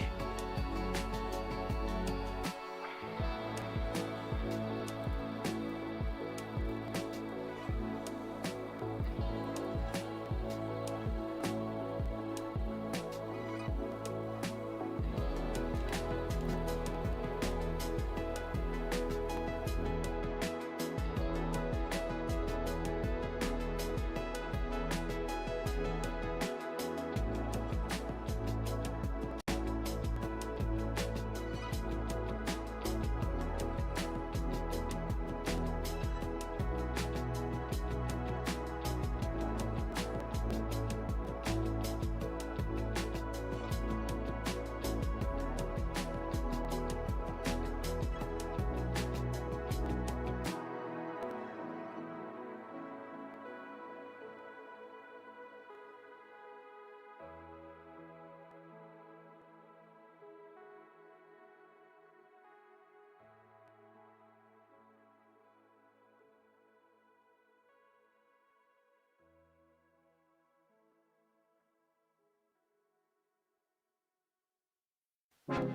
Alright,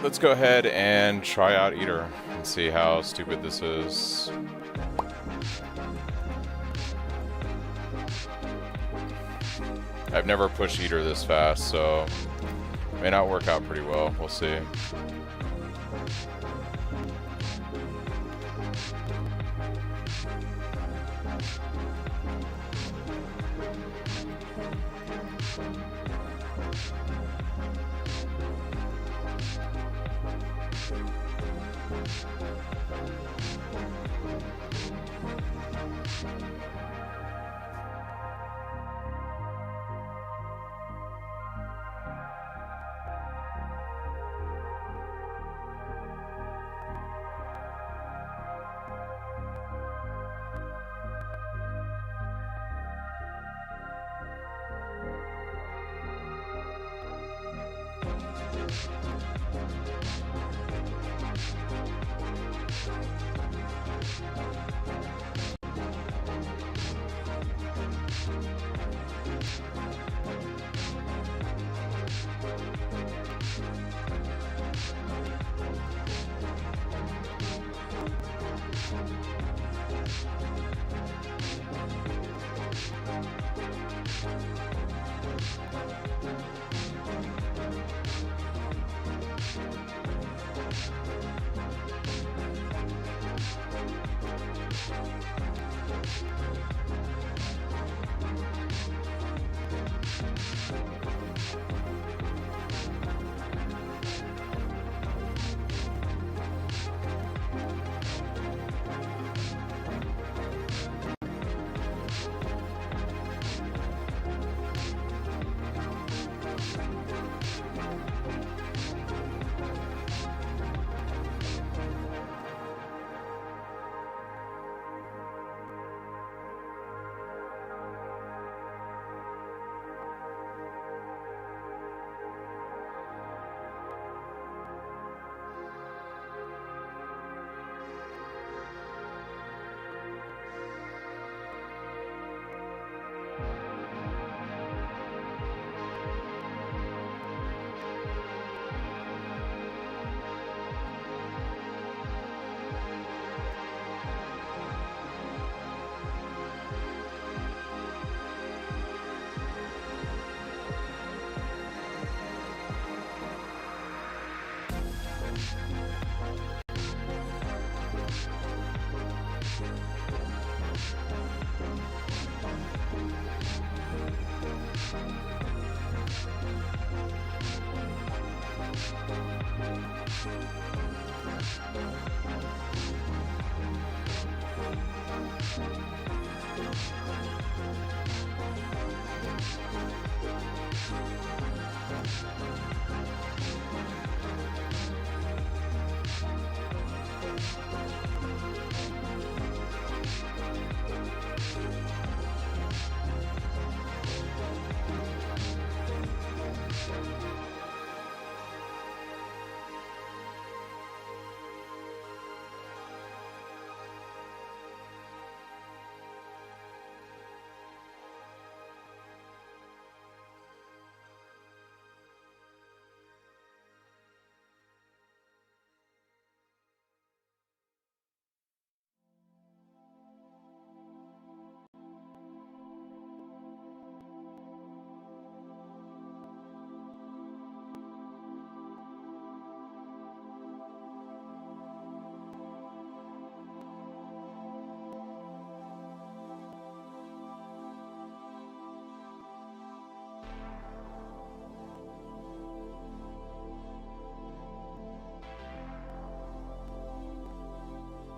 let's go ahead and try out Eater and see how stupid this is. I've never pushed Eater this fast, so may not work out pretty well. We'll see.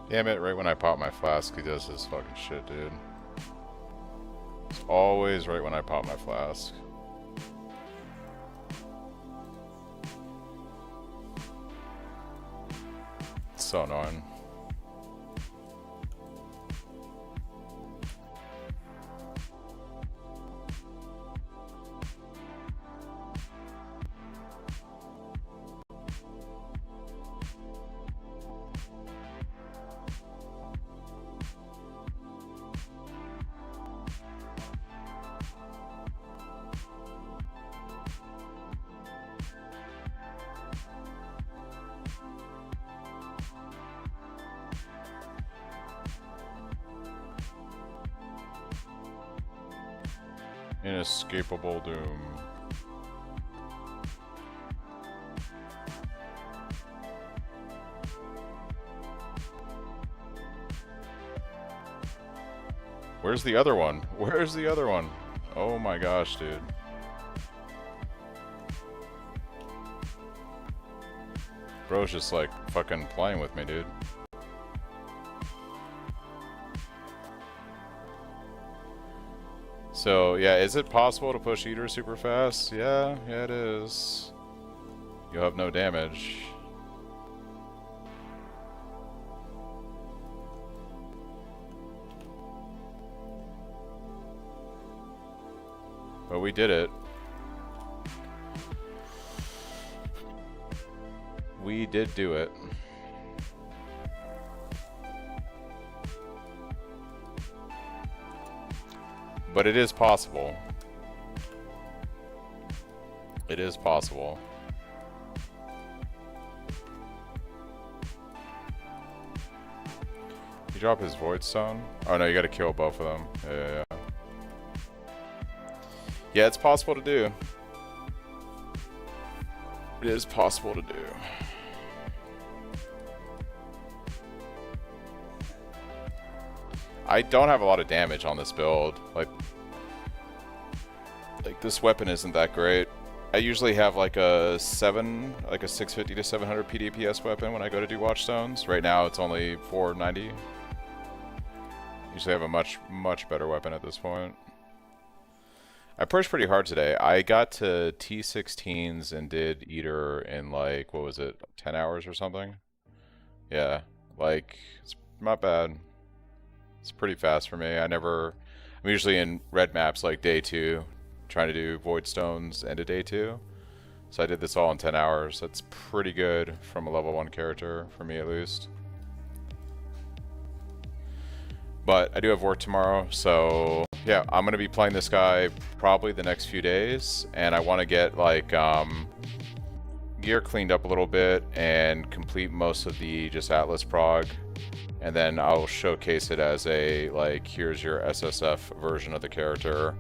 Damn it, right when I pop my flask, he does this fucking shit, dude. It's always right when I pop my flask. It's so annoying. Inescapable doom. Where's the other one? Where's the other one? Oh my gosh, dude. Bro's just like fucking playing with me, dude. So, yeah, is it possible to push Eater super fast? Yeah, it is. You'll have no damage. But we did it. We did do it. But it is possible. It is possible. You drop his Void Stone? Oh no, you gotta kill both of them. Yeah. Yeah, it's possible to do. It is possible to do. I don't have a lot of damage on this build. Like this weapon isn't that great. I usually have like a 650 to 700 PDPS weapon when I go to do Watchstones. Right now it's only 490. Usually have a much better weapon at this point. I pushed pretty hard today. I got to T16s and did Eater in like, what was it, 10 hours or something? Yeah, like, it's not bad. It's pretty fast for me. I'm usually in red maps like day 2, trying to do Void Stones end of day 2. So I did this all in 10 hours. That's pretty good from a level 1 character, for me at least. But I do have work tomorrow, so yeah, I'm gonna be playing this guy probably the next few days, and I want to get like gear cleaned up a little bit and complete most of the just Atlas prog, and then I'll showcase it as a like, here's your SSF version of the character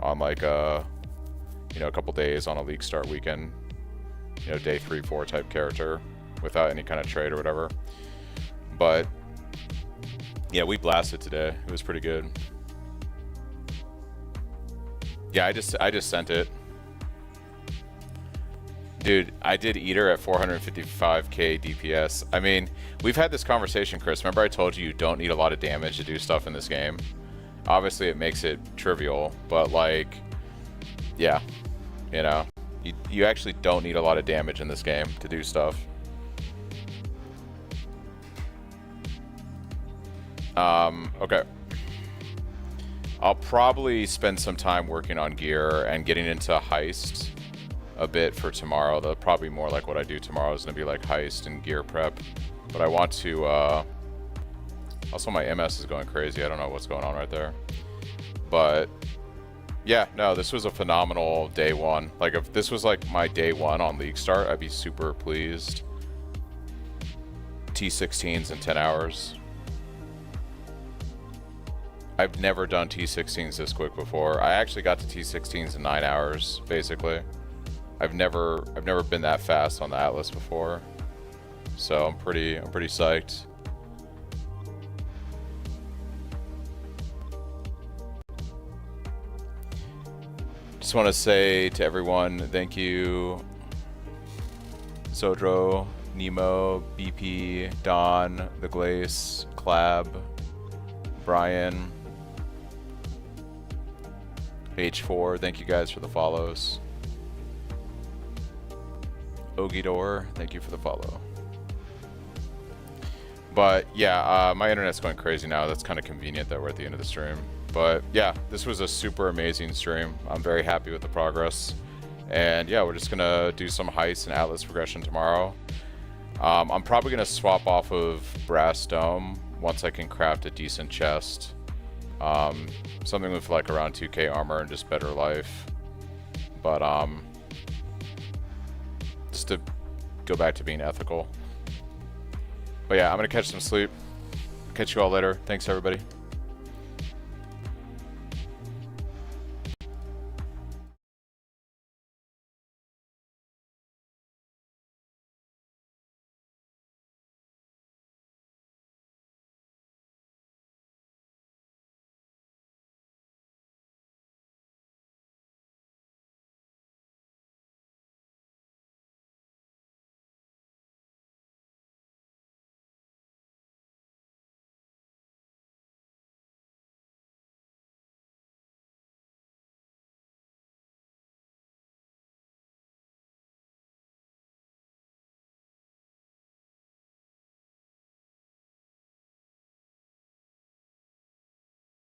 on like a couple days on a league start weekend, day 3-4 type character without any kind of trade or whatever. But yeah, we blasted today. It was pretty good. Yeah, I just sent it. Dude, I did Eater at 455k DPS. I mean, we've had this conversation, Chris. Remember I told you don't need a lot of damage to do stuff in this game? Obviously it makes it trivial, but like, yeah, you actually don't need a lot of damage in this game to do stuff. Okay. I'll probably spend some time working on gear and getting into heist a bit for tomorrow. That'll probably be more like what I do tomorrow is going to be like heist and gear prep. But I want to, also my MS is going crazy. I don't know what's going on right there. But yeah, no, this was a phenomenal day 1. Like if this was like my day 1 on League Start, I'd be super pleased. T16s in 10 hours. I've never done T16s this quick before. I actually got to T16s in 9 hours, basically. I've never been that fast on the Atlas before. So I'm pretty psyched. Just want to say to everyone, thank you, Zodro, Nemo, BP, Don, The Glace, Clab, Brian, H4, thank you guys for the follows. Ogidor, thank you for the follow. But yeah, my internet's going crazy now. That's kind of convenient that we're at the end of the stream. But yeah, this was a super amazing stream. I'm very happy with the progress. And yeah, we're just gonna do some heist and Atlas progression tomorrow. I'm probably gonna swap off of Brass Dome once I can craft a decent chest. Something with like around 2k armor and just better life. But just to go back to being ethical. But yeah, I'm gonna catch some sleep. Catch you all later. Thanks everybody.